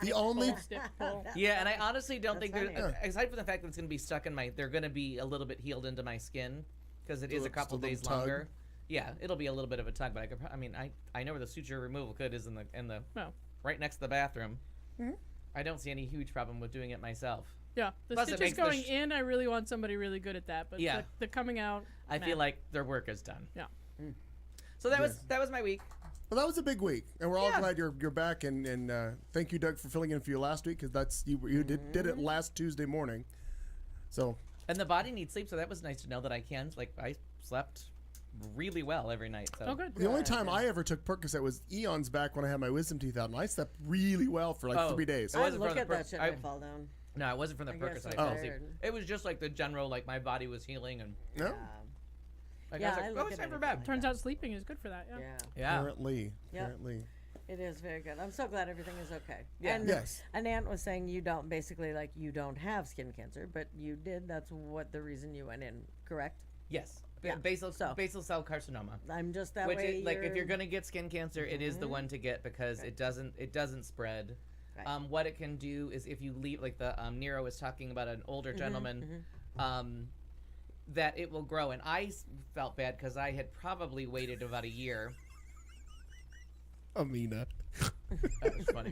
A: the only.
D: Stick, pull.
E: Yeah, and I honestly don't think
F: That's
E: they're
F: funny.
E: aside from the fact that it's going to be stuck in they're going to be a little bit healed into my skin because it is a
A: Just a
E: couple
A: little
E: days
A: tug.
E: longer. Yeah, it'll be a little bit of a tug, but I mean, I know where the suture removal kit is in the
D: Well,
E: right next to the bathroom. I don't see any huge problem with doing it myself.
D: yeah. The
E: Plus, it
D: stitches
E: makes the
D: going in, I really want somebody really good at that. But
E: Yeah.
D: the coming out,
E: I feel like their work is done.
D: Yeah.
E: So that was my week.
A: Well, that was a big week, and we're all
E: Yeah.
A: glad you're back. And thank you, Doug, for filling in for you last week because you did it last Tuesday morning. So
E: And the body needs sleep, so that was nice to know that I can. Like I slept really well every night. So
D: oh good.
A: the only time I ever took Percocet was eons back when I had my wisdom teeth out, and I slept really well for like
E: Oh.
A: 3 days.
E: It
F: I
E: wasn't
F: look
E: from the
F: at that
E: per-
F: shit
E: I-
F: and I fall down.
E: No, it wasn't from the
F: I guess
E: Percocet.
F: I'm
E: I fell asleep.
F: tired.
E: It was just like the general, like my body was healing, and
A: No,
E: like
F: Yeah,
E: I was
F: I
E: like,
F: look
E: oh, it's
F: at
E: time for
F: anything
E: bed.
F: like
D: Turns out sleeping is good for that. Yeah.
F: Yeah.
E: Yeah.
A: apparently,
F: Yep.
A: apparently.
F: It is very good. I'm so glad everything is okay.
E: Yeah.
F: And
A: Yes.
F: an aunt was saying you don't you don't have skin cancer, but you did. That's what the reason you went in, correct?
E: Yes.
F: Yeah,
E: Basal
F: so-
E: basal cell carcinoma.
F: I'm just that
E: Which
F: way.
E: is, like if you're gonna get skin cancer, it is the one to get because it doesn't spread.
F: Right.
E: What it can do is if you leave, like the Nero was talking about an older gentleman, that it will grow. And I felt bad because I had probably waited about a year.
A: Amina.
E: That was funny.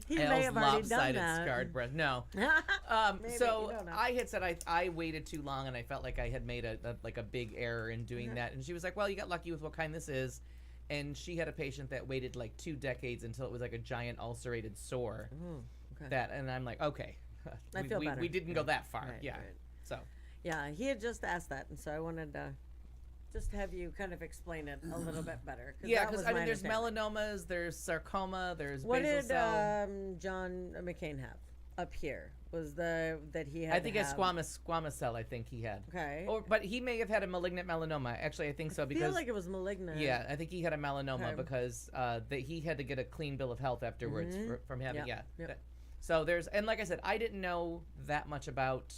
F: he may
E: Elle's
F: have already done
E: lopsided
F: that.
E: scarred breast. No.
F: Maybe,
E: So
F: you don't know.
E: I had said I waited too long, and I felt like I had made a big error in doing that. And she was like, "Well, you got lucky with what kind this is." And she had a patient that waited like 2 decades until it was like a giant ulcerated sore.
F: okay.
E: That, and I'm like, okay,
F: I feel better.
E: we didn't go that far.
F: Right,
E: Yeah.
F: right.
E: So
F: Yeah, he had just asked that, and so I wanted to just have you kind of explain it a little bit better.
E: yeah,
F: that
E: because
F: was
E: I mean,
F: my
E: there's
F: understanding.
E: melanomas, there's sarcoma, there's
F: What
E: basal
F: did
E: cell.
F: John McCain have up here? Was that he had?
E: I think
F: to
E: it's
F: have,
E: squamous cell. I think he had.
F: Okay.
E: But he may have had a malignant melanoma. Actually, I think so
F: I
E: because
F: feel like it was malignant.
E: yeah, I think he had a melanoma
F: Okay.
E: because that he had to get a clean bill of health afterwards from having
F: Yep,
E: yeah.
F: yep.
E: So there's and like I said, I didn't know that much about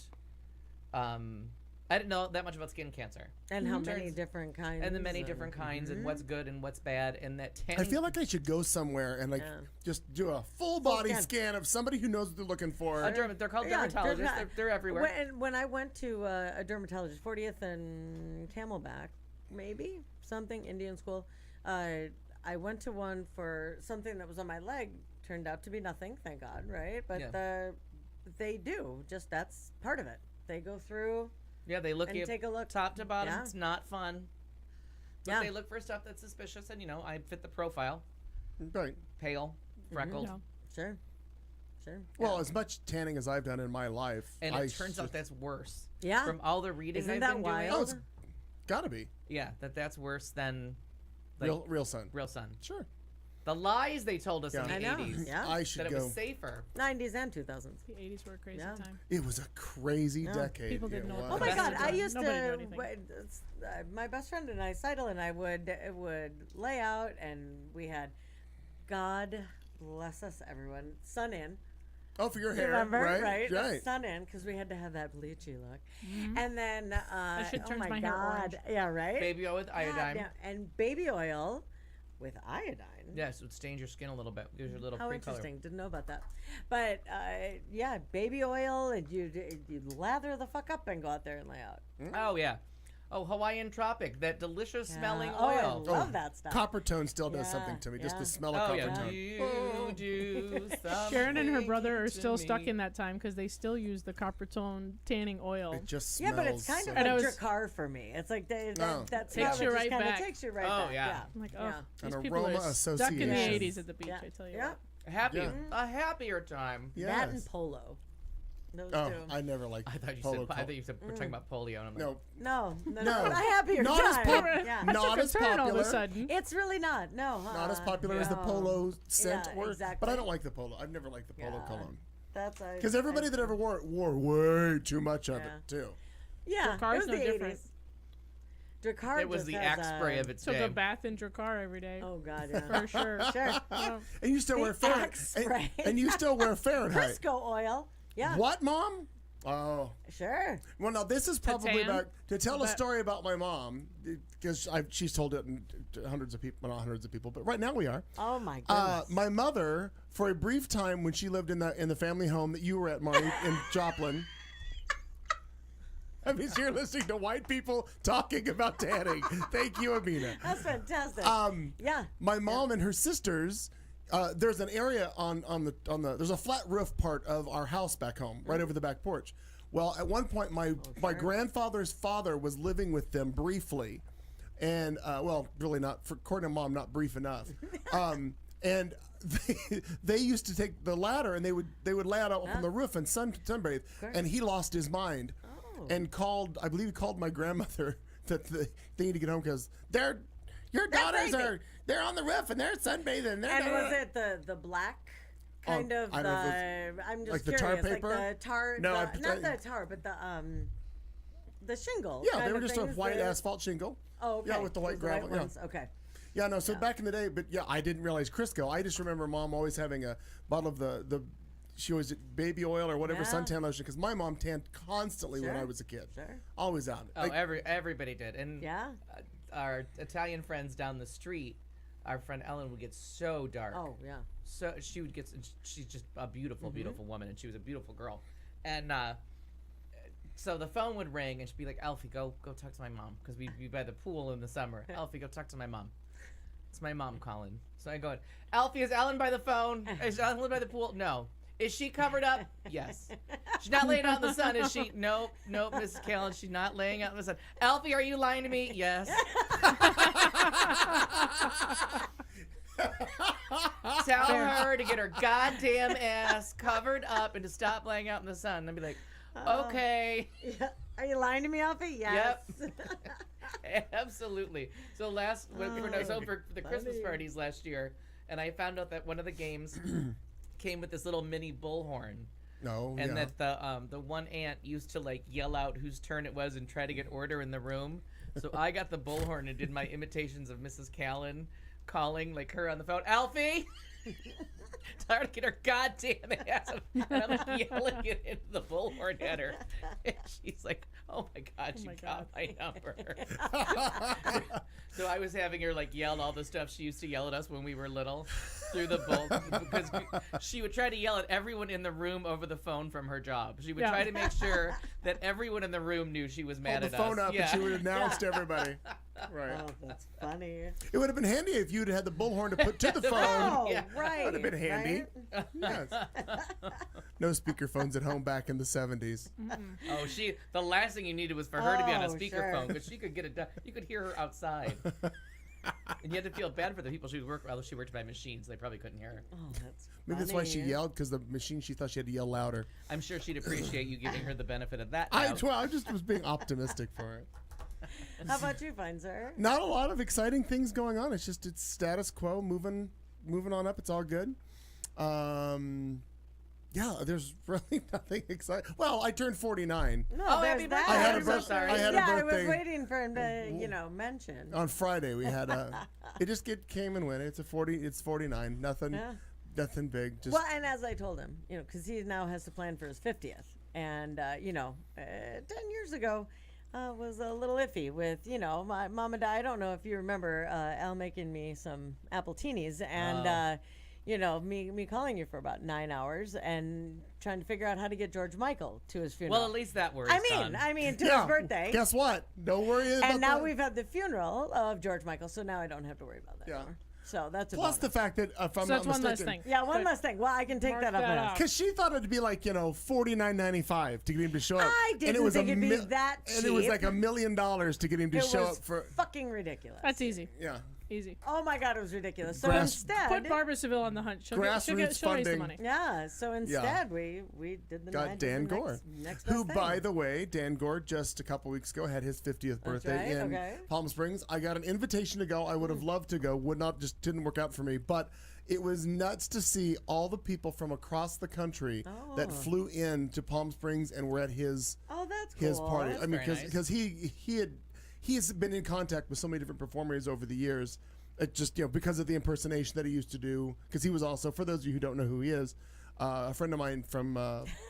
E: I didn't know that much about skin cancer
F: And how many
E: Turns-
F: different kinds.
E: and the many different kinds and what's good and what's bad and that
A: I
E: tanning.
A: feel like I should go somewhere and like
F: Yeah.
A: just do a full body
F: scan.
A: scan of somebody who knows what they're looking for.
E: They're called
F: Yeah,
E: dermatologists. They're everywhere.
F: When I went to a dermatologist, 40th and Camelback, maybe something Indian school. I went to one for something that was on my leg. Turned out to be nothing, thank God, right? But
E: Yeah.
F: they do. Just that's part of it. They go through.
E: Yeah, they look
F: And
E: at
F: take a look.
E: top to bottom.
F: Yeah.
E: It's not fun. But
F: Yeah.
E: they look for stuff that's suspicious, and I fit the profile.
A: Right.
E: Pale, freckled,
D: Yeah.
F: Sure. Sure.
A: Well, as much tanning as I've done in my life,
E: and
A: I
E: it turns out
A: just-
E: that's worse.
F: Yeah.
E: From all the reading
F: Isn't
E: I've
F: that
E: been
F: wild?
E: doing.
A: it's Gotta be
E: Yeah, that's worse than like,
A: real sun.
E: real sun.
A: Sure.
E: The lies they told us in the
F: I know.
E: 80s
F: Yeah.
A: I
E: that
A: should
E: it
A: go.
E: was safer.
F: 90s and 2000s.
D: The 80s were a crazy
F: Yeah.
D: time.
A: It was a crazy decade.
D: People didn't
A: It
D: know what
F: Oh
A: was.
F: my
D: Best
F: God!
D: of
F: I
D: time.
F: used
D: Nobody knew
F: to.
D: anything.
F: My best friend and I, Seidel and I, would lay out, and we had, God bless us, everyone, sun in.
A: Oh, for your hair,
F: Remember,
A: right?
F: The sun in, because we had to have that bleachy look. And then,
D: shit
F: oh
D: turns
F: my
D: my hair
F: God,
D: orange.
F: yeah, right.
E: Baby oil with
F: God,
E: iodine.
F: yeah, and baby oil with iodine.
E: Yes, it would stain your skin a little bit. Gives you a little
F: How
E: pre-color.
F: interesting! Didn't know about that. But yeah, baby oil, and you lather the fuck up and go out there and lay out.
E: Oh yeah. Oh, Hawaiian Tropic, that delicious smelling
F: Oh, I
E: oil.
F: love that stuff.
A: Copper tone still does
F: Yeah,
A: something to me. Just
F: yeah.
A: the smell of
E: Oh
A: copper
E: yeah.
A: tone.
E: You do
D: Sharon and her
E: something
D: brother are
E: to
D: still stuck
E: me.
D: in that time because they still use the copper tone tanning oil.
A: It just
F: Yeah,
A: smells.
F: but it's kind
A: so
F: of
D: And I
F: like
D: was-
F: Drakkar for me. It's like
A: No.
F: that
D: Takes
F: smell
D: you
F: just
D: right
F: kinda
D: back.
F: takes you right
E: Oh,
F: back.
E: yeah.
D: I'm like, oh,
F: Yeah.
D: these
A: An
D: people
A: aroma
D: are stuck in the
A: association.
D: 80s at the beach,
F: Yeah.
D: I tell you
F: Yeah.
D: what.
E: Happy,
A: Yeah.
E: a happier time.
F: That and
A: Yes.
F: polo. Those
A: Oh,
F: two.
A: I never liked
E: I thought you
A: polo.
E: said. I thought you said we're talking about polio. And I'm like,
A: No,
F: No,
A: No.
F: a happier
A: Not as
F: time.
A: pop-
F: Yeah.
A: not
D: Took a
A: as
D: turn all of
A: popular.
D: a sudden.
F: It's really not. No,
A: not as popular as the
F: no.
A: polo scent
F: Yeah,
A: were.
F: exactly.
A: But I don't like the polo. I've never liked the polo
F: Yeah.
A: cologne.
F: That's
A: Because everybody that ever wore it wore way too much of
F: Yeah.
A: it too.
F: Yeah,
D: Drackar's
F: it was
D: no
F: the
D: different.
F: 80s. Drakkar
E: it was
F: just
E: the
F: has
E: axe spray
F: a-
E: of its
D: Took
E: day.
D: a bath in Drakkar every day.
F: Oh God, yeah.
D: For sure.
F: Sure.
D: Yeah.
A: And you still wear Fahrenheit.
F: axe spray.
A: And you still wear Fahrenheit.
F: Crisco oil. Yeah.
A: What, Mom? Oh.
F: Sure.
A: Well, now this is probably
D: tan?
A: about to tell a
D: But-
A: story about my mom because she's told it to hundreds of people, not hundreds of people, but right now we are.
F: Oh my goodness.
A: My mother, for a brief time when she lived in the family home that you were at, Marty, in Joplin. I mean, you're listening to white people talking about tanning. Thank you, Amina.
F: That's fantastic. Yeah.
A: My mom and her sisters. There's an area on the there's a flat roof part of our house back home, right over the back porch. Well, at one point, my grandfather's father was living with them briefly, and well, really not for according to Mom, not brief enough. And they used to take the ladder and they would lay out on the roof and sunbathe. And he lost his mind and I believe he called my grandmother that they need to get home because your daughters
F: baby.
A: they're on the roof and they're sunbathing. They're
F: And was it the black kind of
A: I
F: the?
A: don't know
F: I'm just
A: like the
F: curious.
A: tar paper?
F: Like the tar.
A: No,
F: not the tar, but the shingle.
A: Yeah, they
F: kind
A: were
F: of
A: just a
F: things
A: white
F: that-
A: asphalt shingle.
F: Oh, okay.
A: Yeah, with the white
F: Those
A: gravel. Yeah.
F: ones. Okay.
A: Yeah, no. So back in the day, but yeah, I didn't realize Crisco. I just remember Mom always having a bottle of the she always did baby oil or whatever
F: Yeah.
A: suntan lotion because my mom tanned constantly when
F: Sure.
A: I was a kid.
F: Sure.
A: Always out.
E: Oh, everybody did. And
F: Yeah.
E: our Italian friends down the street, our friend Ellen would get so dark.
F: Oh yeah.
E: So she would get. She's just a beautiful,
F: Mm-hmm.
E: beautiful woman, and she was a beautiful girl. And so the phone would ring, and she'd be like, "Alfie, go talk to my mom," because we'd be by the pool in the summer. Alfie, go talk to my mom. It's my mom calling. So I go, Alfie, is Ellen by the phone? Is Ellen by the pool? No. Is she covered up? Yes. She's not laying out in the sun, is she? Nope, Mrs. Callan, she's not laying out in the sun. Alfie, are you lying to me? Yes. Tell her to get her goddamn ass covered up and to stop laying out in the sun. I'd be like, okay.
F: Yeah. Are you lying to me, Alfie? Yes.
E: Absolutely. So when I was home for the Christmas parties last year, and I found out that one of the games came with this little mini bullhorn,
A: No.
E: and
A: yeah.
E: that the one aunt used to like yell out whose turn it was and try to get order in the room. So I got the bullhorn and did my imitations of Mrs. Callan calling like her on the phone, Alfie. Tell her to get her goddamn ass up. And I'm like yelling it into the bullhorn at her. And she's like, oh my God, she
D: my
E: got my number. So I was having her like yell all the stuff she used to yell at us when we were little through the bull because she would try to yell at everyone in the room over the phone from her job. She would
D: Yeah.
E: try to make sure that everyone in the room knew she was mad
A: Hold the
E: at
A: phone
E: us.
A: up and she would announce to everybody. Right.
F: Oh, that's funny.
A: It would have been handy if you'd had the bullhorn to put to the phone.
F: Oh,
E: Yeah.
F: right.
A: Would have been handy.
F: right?
A: Yes. No speakerphones at home back in the 70s.
E: Oh, the last thing you needed was for her to be on a
F: Oh,
E: speakerphone
F: sure.
E: because she could get it done. You could hear her outside. And you had to feel bad for the people she worked. Although she worked by machines, they probably couldn't hear her.
F: Oh, that's
A: Maybe that's why she
F: funny.
A: yelled because the machine she thought she had to yell louder.
E: I'm sure she'd appreciate you giving her the benefit of that.
A: I
E: doubt.
A: just was being optimistic for it.
F: How about you, fine sir?
A: Not a lot of exciting things going on. It's status quo, moving on up. It's all good. Yeah, there's really nothing exciting. Well, I turned 49
F: No,
E: Oh,
F: there's
E: happy
F: that.
E: birthday.
A: I had a
E: I'm so
A: birth-
E: sorry.
A: I had a
F: yeah, I
A: birthday.
F: was waiting for him to, mention.
A: on Friday. We had it just came and went. It's 49. Nothing.
F: Yeah.
A: Nothing big. Just
F: Well, and as I told him, because he now has to plan for his 50th. And, 10 years ago was a little iffy with, my mom and dad. I don't know if you remember Al making me some apple-teenies and, me calling you for about 9 hours and trying to figure out how to get George Michael to his funeral.
E: Well, at least that worries.
F: I mean, to his birthday.
A: Guess what? Don't worry about
F: And now
A: that.
F: we've had the funeral of George Michael, so now I don't have to worry about that
A: Yeah.
F: anymore. So that's a
A: Plus the
F: bonus.
A: fact that if I'm
D: So
A: not
D: that's one less
A: mistaken,
D: thing.
F: Yeah, one
D: Good.
F: less thing. Well, I can take
D: Mark
F: that up.
D: that
F: on
D: off.
F: us.
A: because she thought it'd be like $49.95 to get him to show up.
F: I
A: and it
F: didn't
A: was
F: think it'd be
A: mil-
F: that
A: And it was
F: cheap.
A: like $1 million to get him to
F: It
A: show
F: was
A: up for.
F: fucking ridiculous.
D: That's easy.
A: Yeah.
D: Easy.
F: Oh my god, it was ridiculous. So
A: Grass-
F: instead,
D: Put Barbara Seville on the hunt. She'll raise the
A: Grassroots
D: money.
F: yeah. So instead, we did the
A: Got
F: night
A: Dan
F: of the
A: Gore,
F: next
A: who,
F: best
A: by
F: thing.
A: the way, Dan Gore just a couple weeks ago had his 50th birthday
F: right,
A: in
F: okay.
A: Palm Springs. I got an invitation to go. I would have loved to go. Just didn't work out for me. But it was nuts to see all the people from across the country that flew in to Palm Springs and were at his
F: Oh, that's cool.
A: his party.
E: That's
A: I mean,
E: very
A: because he has been in contact with so many different performers over the years. It just because of the impersonation that he used to do. Because he was also, for those of you who don't know who he is, a friend of mine from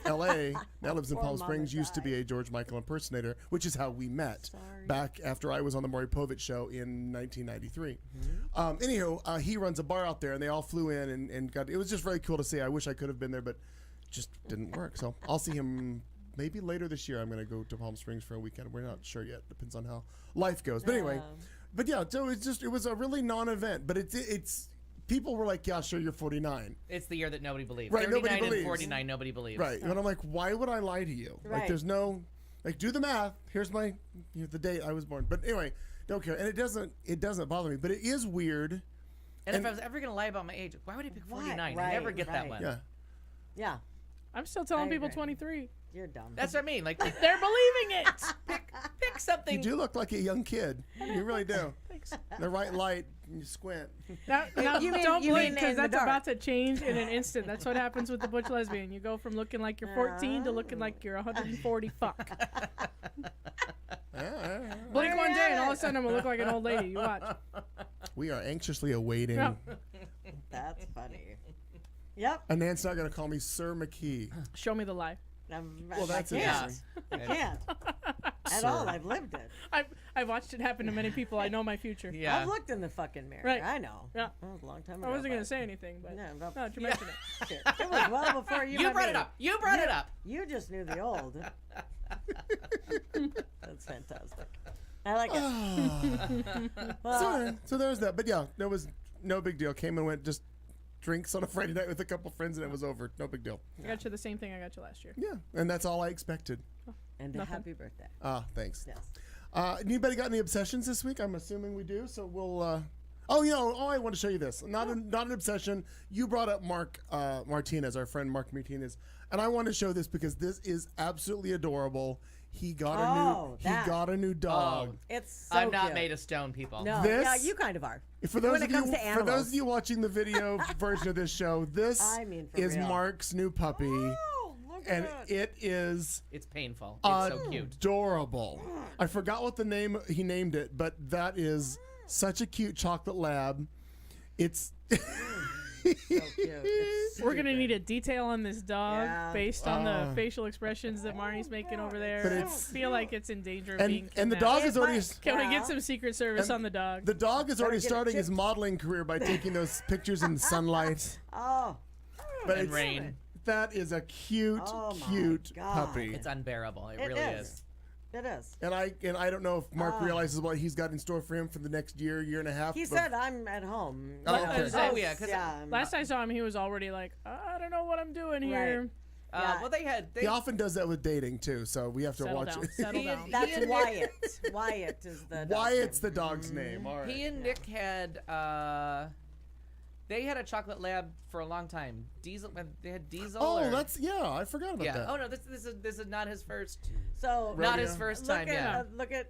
A: L.A. now lives in
F: Poor
A: Palm
F: mama
A: Springs. Used to be
F: died.
A: a George Michael impersonator, which is how we met
F: Sorry.
A: back after I was on the Maury Povich show in 1993.
F: Mm-hmm.
A: Anywho, he runs a bar out there, and they all flew in and got. It was just very cool to see. I wish I could have been there, but just didn't work. So I'll see him. Maybe later this year, I'm going to go to Palm Springs for a weekend. We're not sure yet. Depends on how life goes. But anyway, but yeah, so it was a really non-event. But it's people were like, yeah, sure, you're 49.
E: It's the year that nobody believes.
A: Right,
E: 39
A: nobody believes.
E: and 49, nobody believes.
A: Right. And I'm like, why would I lie to you? Like,
F: Right.
A: there's no, do the math. Here's my, the date I was born. But anyway, don't care. And it doesn't bother me. But it is weird.
E: And if I was ever going to lie about my age, why would I pick 49? I never
F: Right,
E: get that
F: right.
E: one.
A: Yeah.
F: Yeah,
D: I'm still telling
F: I
D: people
F: agree.
D: 23.
F: you're dumb.
E: That's what I mean. Like,
D: They're believing it.
E: pick
A: You
E: something.
A: do look like a young kid. You really do.
D: Thanks.
A: The right light, and you squint.
D: Now,
F: You mean-
D: don't
F: you
D: blink
F: mean
D: because
F: in the
D: that's
F: dark.
D: about to change in an instant. That's what happens with the butch lesbian. You go from looking like you're 14 to looking like you're 140. Fuck. Blink one day and all of a sudden I'm gonna look like an old lady. You watch.
A: We are anxiously awaiting.
D: Yeah.
F: That's funny. Yep.
A: And Nan's not going to call me Sir McKee.
D: Show me the lie.
A: Well, that's
F: I can't.
A: interesting.
F: I can't. At all. I've lived it.
D: I've watched it happen to many people. I know my future.
E: Yeah.
F: I've looked in the fucking mirror.
D: Right.
F: I know.
D: Yeah.
F: That was a long time ago.
D: I wasn't gonna
F: but-
D: say anything, but
F: Yeah,
D: no,
F: but-
D: you mentioned it.
F: Shit. It was well before you
E: You
F: met
E: brought
F: me.
E: it up. You brought it up.
F: You just knew the old. That's fantastic. I like it. Well,
A: So there's that. But yeah, there was no big deal. Came and went, just drinks on a Friday night with a couple friends, and it was over. No big deal.
D: I got you the same thing I got you last year.
A: Yeah, and that's all I expected.
F: and a
D: Nothing.
F: happy birthday.
A: Thanks.
F: Yes.
A: Anybody got any obsessions this week? I'm assuming we do. So we'll. I want to show you this. Not an obsession. You brought up Mark Martinez, our friend Mark Martinez, and I want to show this because this is absolutely adorable. He got a new dog.
F: It's so
E: I'm not
F: cute.
E: made of stone, people.
F: No,
A: This-
F: yeah, you kind of are.
A: For those
F: when
A: of
F: it comes
A: you,
F: to
A: for those
F: animals.
A: of you watching the video version of this show, this
F: I mean, for
A: is
F: real.
A: Mark's new puppy,
F: Oh, look
A: and
F: at
A: it is
E: It's painful. It's so cute.
A: adorable. I forgot what the name he named it, but that is such a cute chocolate lab. It's
F: so cute. It's
D: We're gonna
F: stupid.
D: need a detail on this dog
F: Yeah.
D: based on the facial expressions that Marnie's making over there.
A: But
D: I
A: it's-
D: feel like it's in danger of being
A: and the
D: kidnapped.
A: dog
F: It
A: is already
F: might-
D: Can we
F: Yeah.
D: get some Secret Service on the dog?
A: the dog is already
F: get it
A: starting his
F: chipped.
A: modeling career by taking those pictures in sunlight.
F: Oh,
A: But
E: And
A: it's,
E: rain.
A: that is a cute,
F: Oh my
A: cute
F: God.
A: puppy.
E: It's unbearable. It
F: it
E: really
F: is.
E: is.
F: It is.
A: And I don't know if Mark realizes what he's got in store for him for the next year and a half.
F: He
A: but-
F: said, "I'm at home."
A: Oh,
F: You know,
A: okay.
F: so
E: Oh, yeah, 'cause
D: Last I saw him, he was already like, I don't know what I'm doing here.
F: Yeah.
E: Well, they
A: he often does that with dating too, so we have to
D: Settle
A: watch
D: down.
A: it.
D: Settle
E: He-
D: down.
F: That's
E: He and-
F: Wyatt. Wyatt is the dog's
A: Wyatt's
F: name.
A: the dog's name. All right.
E: He and Nick had they had a chocolate lab for a long time. Diesel. They had Diesel.
A: Oh,
E: or-
A: that's I forgot about
E: yeah.
A: that.
E: Oh no, this is not his first.
F: So
E: Not
A: Rodeo.
E: his first
F: look
E: time.
F: at
E: Yeah.
F: look at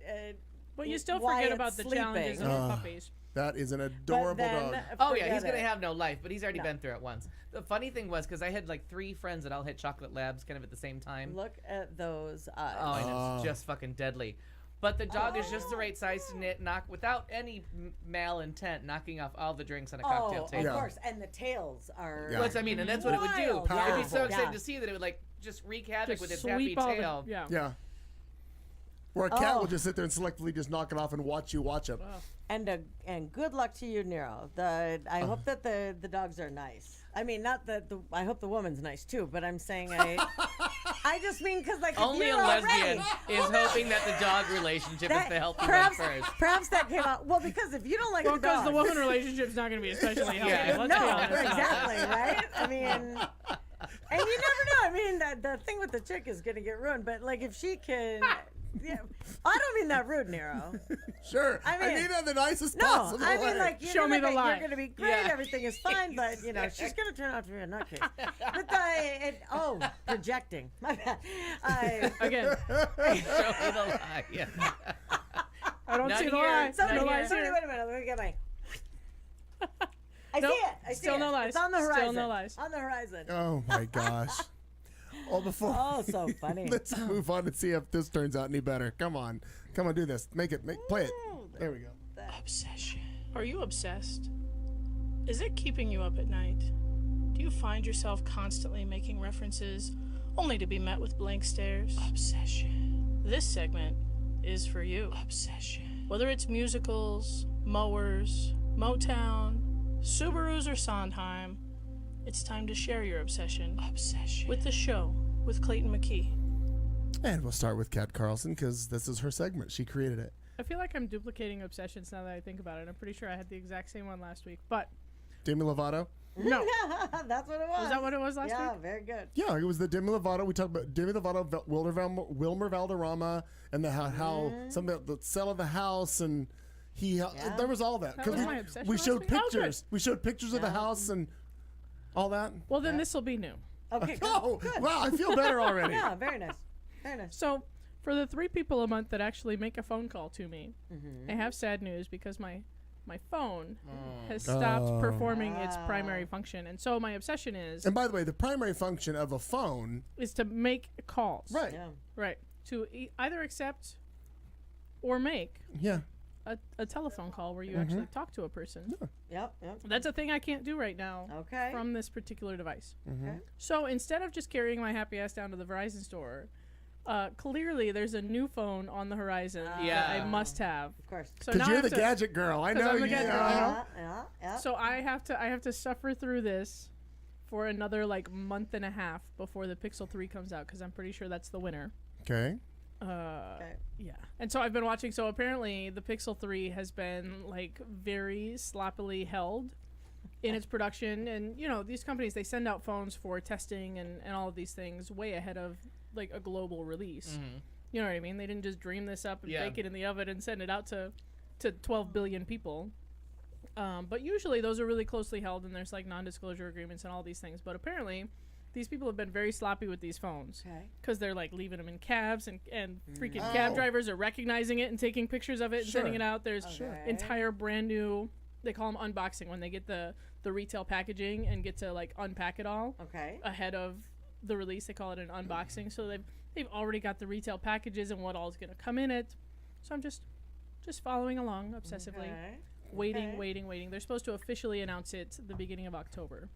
D: But you still
F: Why
D: forget
F: it's
D: about the challenges
F: sleeping.
D: of puppies.
A: That is an
F: But
A: adorable
F: then,
A: dog.
E: Oh yeah, he's
F: forget
E: gonna
F: it.
E: have no life, but he's already
F: No.
E: been through it once. The funny thing was because I had like 3 friends that all hit chocolate labs kind of at the same time.
F: Look at those eyes.
E: Oh, and it's just fucking deadly. But the dog is just the right size to knock without any malintent, knocking off all the drinks on a cocktail
F: Of
E: table.
A: Yeah.
F: course. And the tails are.
A: Yeah.
E: Well, I mean, and that's what it would do.
F: Wild.
E: I'd be so
F: Powerful.
E: excited
F: Yeah.
E: to see that it would like just wreak havoc
D: Just
E: with its happy
D: sweep all
E: tail.
D: the, yeah.
A: Yeah. Or a cat
F: Oh.
A: will just sit there and selectively just knock it off and watch you watch it.
F: And good luck to you, Nero. I hope that the dogs are nice. I mean, not that I hope the woman's nice too, but I'm saying I just mean because like if
E: Only a
F: you're
E: lesbian
F: already-
E: is hoping that the dog relationship is
F: that-
E: the healthy one
F: perhaps,
E: first.
F: perhaps that came out well because if you don't like
D: Well,
F: the
D: because
F: dog,
D: the woman relationship's not going to be especially healthy.
E: Yeah.
D: Let's be
F: no,
D: honest. about
F: exactly, right? I mean, and you never know. I mean, the thing with the chick is gonna get ruined, but like if she can, yeah, I don't mean that rude, Nero.
A: Sure.
F: I mean-
A: that the nicest
F: No,
A: possible
F: I mean
A: way.
F: like you're
D: Show me
F: gonna,
D: the lie.
F: You're gonna be great.
E: Yeah.
F: Everything is fine, but you know she's gonna turn out to be a nutcase. But projecting. My bad.
D: Again,
E: Show me the lie. Yeah.
D: I don't
E: Not
D: see the
E: here.
D: lie.
F: Somebody,
D: No lies
F: somebody,
D: here.
F: wait a minute. Let me get my. I
D: Nope,
F: see it. I see
D: still
F: it.
D: no lies.
F: It's on the
D: Still
F: horizon.
D: no lies.
F: On the horizon.
A: Oh my gosh. Well, before
F: Oh, so funny.
A: let's move on and see if this turns out any better. Come on, do this. Play it. There we go.
G: Obsession. Are you obsessed? Is it keeping you up at night? Do you find yourself constantly making references only to be met with blank stares? Obsession. This segment is for you. Obsession. Whether it's musicals, mowers, Motown, Subarus, or Sondheim, it's time to share your obsession. With the show with Clayton McKee.
A: And we'll start with Kat Carlson because this is her segment. She created it.
D: I feel like I'm duplicating obsessions now that I think about it. I'm pretty sure I had the exact same one last week, but
A: Demi Lovato.
D: no.
F: That's what it was.
D: Was that what it was last
F: Yeah,
D: week?
F: very good.
A: Yeah, it was the Demi Lovato. We talked about Demi Lovato, Wilmer Valderrama, and how something about the sale of the house, and there was all that
D: That was my obsession
A: we
D: last
A: showed
D: week? Oh, good.
A: pictures. We showed pictures of the house and all that.
D: Well, then this will be new.
F: Okay, good.
A: Oh, wow! I feel better already.
F: Yeah, very nice. Very nice.
D: So, for the 3 people a month that actually make a phone call to me, I have sad news because my phone has stopped performing its primary function, and so my obsession is
A: And by the way, the primary function of a phone,
D: to make calls.
A: right?
F: Yeah.
D: Right. To either accept or make
A: Yeah.
D: a telephone call where you actually talk to a person.
F: Yep. Yep.
D: That's a thing I can't do right now
F: Okay.
D: from this particular device.
F: Okay.
D: So instead of just carrying my happy ass down to the Verizon store, clearly there's a new phone on the horizon that I must have.
F: Of course.
D: So
A: Because
D: now I
A: you're
D: have
A: the
D: to,
A: gadget girl. I
D: 'cause
A: know
D: I'm the
A: you.
D: gadget girl, I know.
F: Yeah.
D: So I have to suffer through this for another like month and a half before the Pixel 3 comes out because I'm pretty sure that's the winner.
A: Okay.
F: Okay.
D: Yeah. And so I've been watching. So apparently the Pixel 3 has been like very sloppily held in its production. And, you know, these companies, they send out phones for testing and all of these things way ahead of like a global release. You know what I mean? They didn't just dream this up and
E: Yeah.
D: bake it in the oven and send it out to 12 billion people. But usually those are really closely held and there's like non-disclosure agreements and all these things. But apparently these people have been very sloppy with these phones
F: Okay.
D: because they're like leaving them in cabs and freaking cab drivers are recognizing it and taking pictures of it and sending it out. There's entire brand new, they call them unboxing when they get the retail packaging and get to like unpack it all
F: Okay.
D: ahead of the release. They call it an unboxing. So they've already got the retail packages and what all is going to come in it. So I'm just following along obsessively.
F: Okay.
D: Waiting. They're supposed to officially announce it the beginning of October.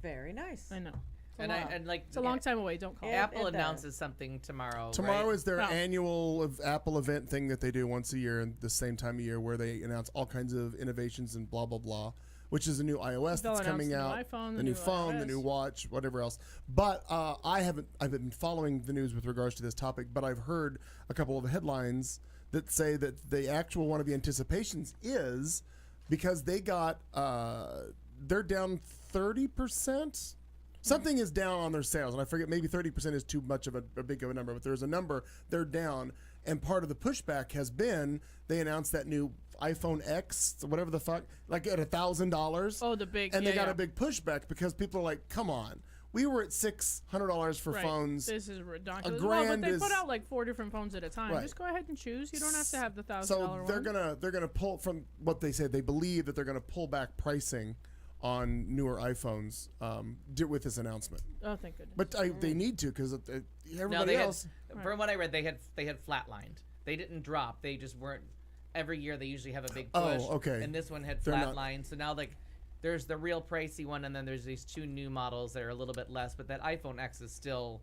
F: Very nice.
D: I know.
E: It's
D: It's a long time away. Don't call
F: Yeah.
D: it.
E: Apple
F: It does.
E: announces something tomorrow.
A: Tomorrow
E: right?
A: is their
D: Oh.
A: annual Apple event thing that they do once a year, and the same time of year where they announce all kinds of innovations and blah blah blah, which is a new iOS
D: They'll
A: that's coming
D: announce
A: out,
D: the new iPhone,
A: the
D: the
A: new
D: new
A: phone, the
D: iOS.
A: new watch, whatever else. But I've been following the news with regards to this topic, but I've heard a couple of headlines that say that the actual one of the anticipations is because they got they're down 30%. Something is down on their sales, and I forget, maybe 30% is too much of a big of a number, but there's a number, they're down. And part of the pushback has been they announced that new iPhone X, whatever the fuck, like at $1,000.
D: Oh, the big.
A: And they
D: yeah,
A: got
D: yeah.
A: a big pushback because people are like, come on, we were at $600 for
D: Right.
A: phones.
D: This is ridiculous.
A: A
D: Well, but
A: grand
D: they
A: is-
D: put out like 4 different phones at a time.
A: Right.
D: Just go ahead and choose. You don't have to have the $1,000
A: So
D: one.
A: they're gonna pull from what they say. They believe that they're gonna pull back pricing on newer iPhones with this announcement.
D: Oh, thank goodness.
A: But they need to because everybody
E: No, they
A: else.
E: had, from what I read, they had flatlined. They didn't drop. They just weren't. Every year they usually have a big push.
A: Oh, okay.
E: And this one had
A: They're not-
E: flatlined. So now like, there's the real pricey one, and then there's these 2 new models that are a little bit less. But that iPhone X is still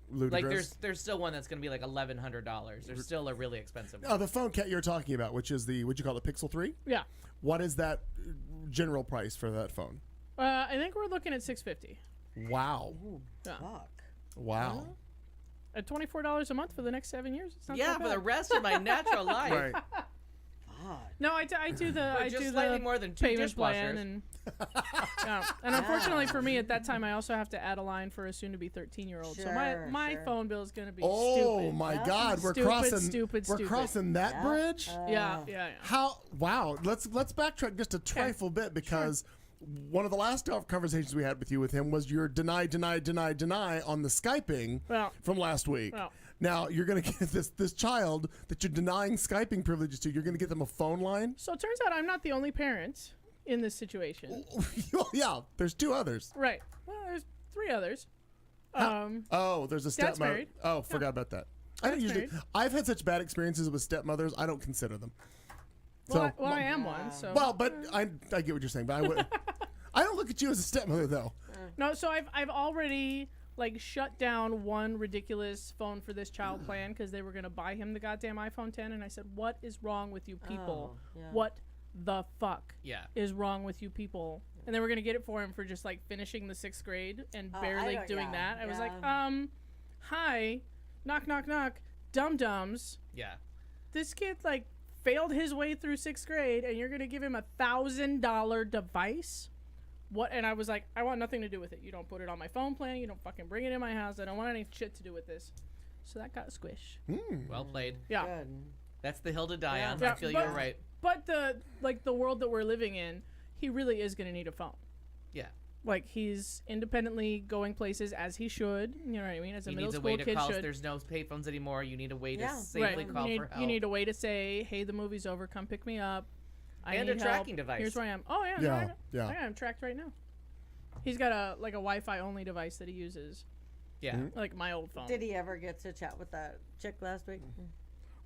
A: Ludicrous.
E: like there's still one that's gonna be like $1,100. There's still a really expensive one.
A: Oh, the phone Kat you're talking about, which is the what'd you call it, Pixel 3?
D: yeah.
A: What is that general price for that phone?
D: I think we're looking at $650.
A: Wow.
D: Yeah.
F: Fuck.
A: Wow.
D: At $24 a month for the next 7 years. It's not
E: Yeah,
D: that
E: for the
D: bad.
E: rest of my natural life.
A: Right.
D: No, I do the I
E: just
D: do
E: slightly
D: the
E: more than 2
D: payment plan
E: dishwashers.
D: and yeah. And unfortunately for me at that time I also have to add a line for a soon to be 13-year-old. So my
F: Sure.
D: phone bill is going to be
A: Oh
D: stupid.
A: my
F: Yeah.
A: God, we're
D: Stupid,
A: crossing.
D: stupid,
A: we're
D: stupid.
A: crossing that
F: Yeah.
A: bridge.
D: Yeah.
A: How? Wow. Let's backtrack just a trifle bit because one of the last conversations we had with you with him was your deny on the Skyping
D: Well-
A: from last week.
D: well.
A: Now you're gonna get this child that you're denying Skyping privileges to. You're gonna get them a phone line.
D: So it turns out I'm not the only parent in this situation.
A: Well, yeah, there's 2 others.
D: Right. Well, there's 3 others.
A: Oh, there's a
D: Dad's
A: stepmother.
D: married.
A: Oh, forgot about that. I don't
D: Dad's
A: usually.
D: married.
A: I've had such bad experiences with stepmothers. I don't consider them. So,
D: Well, I am one. So
A: well, but I get what you're saying, but I would. I don't look at you as a stepmother though.
D: No, so I've already like shut down one ridiculous phone for this child plan because they were gonna buy him the goddamn iPhone 10, and I said, "What is wrong with you people?
F: Oh, yeah.
D: What the fuck
E: Yeah.
D: is wrong with you people?" And they were gonna get it for him for just like finishing the 6th grade and
F: Oh,
D: barely
F: I don't-
D: doing
F: yeah,
D: that. I was
F: yeah.
D: like, hi, knock knock knock, dum dums.
E: Yeah.
D: This kid like failed his way through 6th grade, and you're gonna give him $1,000 device? What? And I was like, I want nothing to do with it. You don't put it on my phone plan. You don't fucking bring it in my house. I don't want any shit to do with this. So that got squish.
E: Well played.
D: Yeah.
F: Good.
E: That's the hill to die on.
D: Yeah,
E: I feel
D: but-
E: you're right.
D: But the world that we're living in, he really is gonna need a phone.
E: Yeah.
D: Like he's independently going places as he should. You know what I mean? As a
E: He
D: middle
E: needs a
D: school
E: way to
D: kid
E: call.
D: should.
E: There's no payphones anymore. You need a way to
F: Yeah.
E: safely
D: Right.
E: call
D: You
E: for
D: need,
E: help.
D: you need a way to say, "Hey, the movie's over. Come pick me up." I
E: And
D: need
E: a
D: help.
E: tracking device.
D: Here's where I am. Oh yeah.
A: Yeah,
D: No, I got
A: yeah.
D: him tracked right now. He's got a Wi-Fi only device that he uses,
E: Yeah.
D: like my old phone.
F: Did he ever get to chat with that chick last week?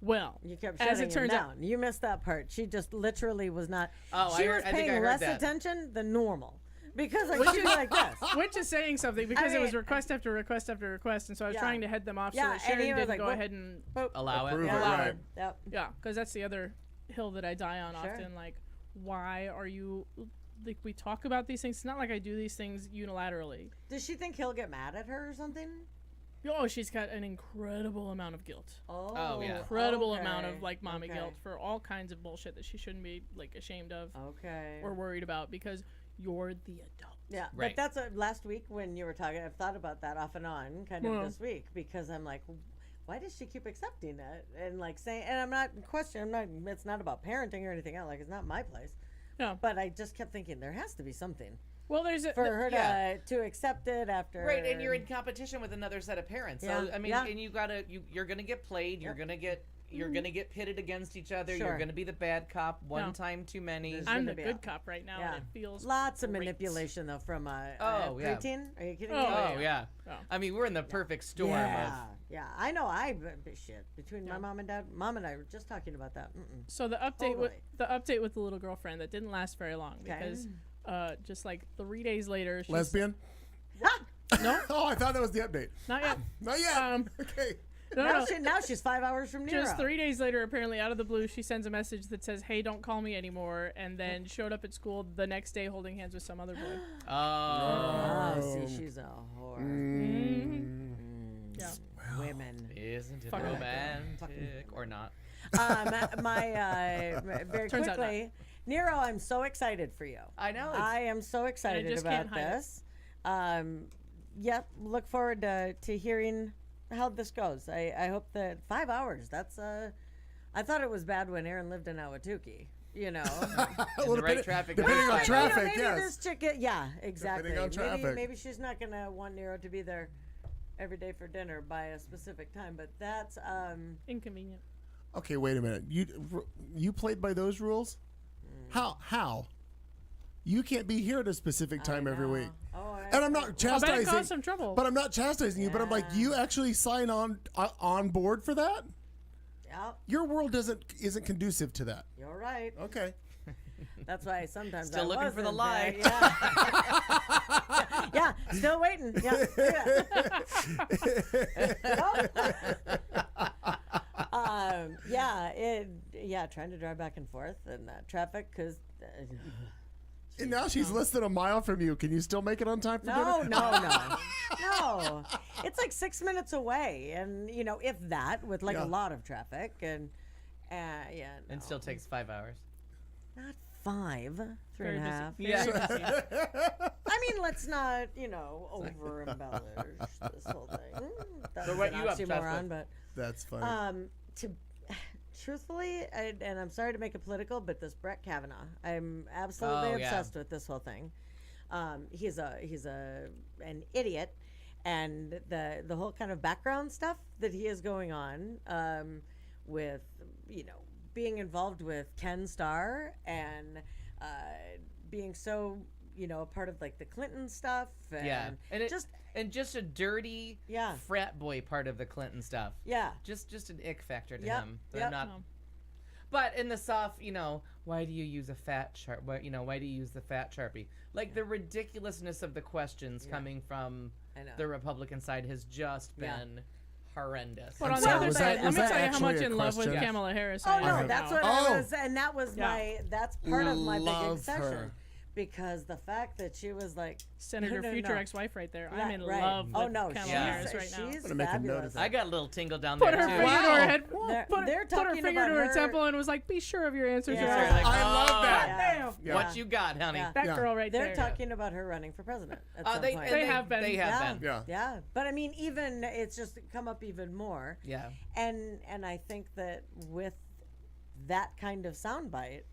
D: Well,
F: You kept
D: as
F: shutting
D: it
F: him
D: turns out,
F: down. You missed that part. She just literally was not.
E: Oh,
F: she
E: I
F: was
E: think I
F: paying
E: heard
F: less
E: that.
F: attention than normal because like she's like this.
D: which is saying something because it was
F: mean-
D: request after request after request, and so I was
F: Yeah.
D: trying to head them off so
F: Yeah,
D: that
F: and
D: Sharon
F: he was
D: didn't
F: like,
D: go
F: "Whoop."
D: ahead and
F: Boop.
E: Allow it.
A: Approve
E: Yeah.
A: it,
D: allow
A: right.
D: it.
F: Yep.
D: Yeah, because that's the other hill that I die on
F: Sure.
D: often. Like, why are you? Like, we talk about these things. It's not like I do these things unilaterally.
F: Does she think he'll get mad at her or something?
D: Oh, she's got an incredible amount of guilt.
F: Oh,
E: yeah.
D: Incredible amount of
F: okay,
D: like mommy
F: okay,
D: guilt for all kinds of bullshit that she shouldn't be like ashamed of
F: Okay.
D: or worried about because you're the adult.
F: Yeah,
E: Right.
F: but that's last week when you were talking. I've thought about that off and on, kind of
D: Well.
F: this week, because I'm like, why does she keep accepting it and like saying? And I'm not questioning. I'm not. It's not about parenting or anything else. Like it's not my place.
D: No.
F: But I just kept thinking there has to be something
D: Well, there's a
F: for her
E: yeah.
F: to accept it after.
E: Right, and you're in competition with another set of parents. So
F: Yeah,
E: I mean,
F: yeah.
E: and you're gonna get played. You're gonna get pitted against each other.
F: Sure.
E: You're gonna be the bad cop one
D: No.
E: time too many.
F: There's
D: I'm
F: gonna
D: the
F: be
D: good
F: a-
D: cop right now,
F: Yeah.
D: and it feels
F: Lots of
D: great.
F: manipulation though from a
E: Oh, yeah.
F: preteen. Are you kidding
D: Oh,
F: me?
E: Oh
D: yeah.
E: yeah.
D: Oh.
E: I mean, we're in the perfect storm
F: Yeah,
E: of.
F: yeah. I know. Shit between my mom and dad. Mom and I were just talking about that.
D: So the update with
F: Totally.
D: the little girlfriend that didn't last very long
F: Okay.
D: because just like 3 days later, she's,
A: Lesbian?
D: No,
A: Oh, I thought that was the update.
D: not yet.
A: Not yet. Okay.
D: No,
F: Now,
D: no.
F: now she's 5 hours from Nero.
D: Just 3 days later, apparently out of the blue, she sends a message that says, "Hey, don't call me anymore," and then showed up at school the next day holding hands with some other boy.
E: Oh,
F: Oh, see, she's a whore.
D: Yeah.
F: Women.
E: isn't it
D: Fuck that
E: romantic or not?
F: Very
D: Turns out not.
F: quickly, Nero, I'm so excited for you.
E: I know. It's,
F: I am so excited
D: just
F: about
D: can't hide it.
F: this. Yep, look forward to hearing how this goes. I hope that 5 hours. That's I thought it was bad when Aaron lived in Ahwatukee. you know.
E: In the right traffic.
A: depending on
F: Well,
A: traffic,
F: maybe
A: yes.
F: this chick, yeah, exactly.
A: on traffic.
F: Maybe she's not gonna want Nero to be there every day for dinner by a specific time, but that's
D: Inconvenient.
A: Okay, wait a minute. You played by those rules? How? You can't be here at a specific time every
F: know.
A: week.
F: Oh,
A: And I'm not
D: I bet
A: chastising.
D: it caused some trouble.
A: But I'm not chastising you. But I'm like, you actually sign on board for that?
F: yeah,
A: Your world isn't conducive to that.
F: you're right.
A: Okay.
F: That's why sometimes
E: Still
F: I
E: looking for the
F: wasn't
E: lie.
F: there. Yeah. Yeah, still waiting. Yeah. Trying to drive back and forth in traffic because.
A: And now she's less than a mile from you. Can you still make it on time for
F: No,
A: dinner?
F: no. It's like 6 minutes away, and if that, with like
A: Yeah.
F: a lot of traffic, and yeah, no.
E: And still takes 5 hours.
F: Not 5, 3
D: Very
F: and a
D: busy.
F: half.
E: Yeah.
D: Very busy.
F: I mean, let's not, over embellish this whole thing. That's
E: So what
F: an
E: you obsessed
F: oxymoron,
E: with?
F: but
A: That's funny.
F: truthfully, and I'm sorry to make it political, but this Brett Kavanaugh, I'm absolutely
E: Oh, yeah.
F: obsessed with this whole thing. He's an idiot, and the whole kind of background stuff that he is going on with being involved with Ken Starr and being so a part of like the Clinton stuff and
E: Yeah. And just a dirty
F: Yeah.
E: frat boy part of the Clinton stuff.
F: yeah.
E: Just an ick factor to
F: Yep,
E: him. That
F: yep.
E: I'm not.
D: No.
E: But in the soft, why do you use a fat sharp? Why do you use the fat Sharpie? Like the ridiculousness of the questions coming from
F: I know.
E: the Republican side has just
F: Yeah.
E: been horrendous.
D: But on
A: sorry,
D: the other
A: was
D: side,
A: that-
D: let
A: was
D: me
A: that
D: tell you how
A: actually
D: much
A: a
D: in love with
A: question?
D: Kamala Harris
F: Oh
D: I
F: no,
D: am
F: that's
D: now.
F: what
A: Oh.
F: I was, and that was that's part of my big
A: Love
F: obsession,
A: her.
F: because the fact that she was like
D: Senator
F: no,
D: future
F: no.
D: ex-wife right there. I'm
F: Right,
D: in
F: right.
D: love with
F: Oh no,
D: Kamala
E: Yeah.
D: Harris right now.
F: she's
A: gonna make a note of
F: fabulous.
A: that.
E: I got a little tingle down
D: Put
E: there
D: her
E: too.
D: finger to
A: Wow.
D: her head.
F: They're
D: Put her
F: talking
D: finger
F: about
D: to her
F: her-
D: temple and was like, "Be sure of your answers."
F: Yeah.
D: You're
E: Like,
D: like,
A: I love
E: oh,
A: that.
D: damn.
A: Yeah.
E: What you got, honey?
F: Yeah.
D: That
A: Yeah.
D: girl right
F: They're
D: there.
F: talking about her running for president at some
E: They,
F: point.
E: and
D: They have been.
E: They have
F: yeah.
E: been.
A: Yeah.
F: But I mean, even it's just come up even more.
E: Yeah.
F: And I think that with that kind of soundbite,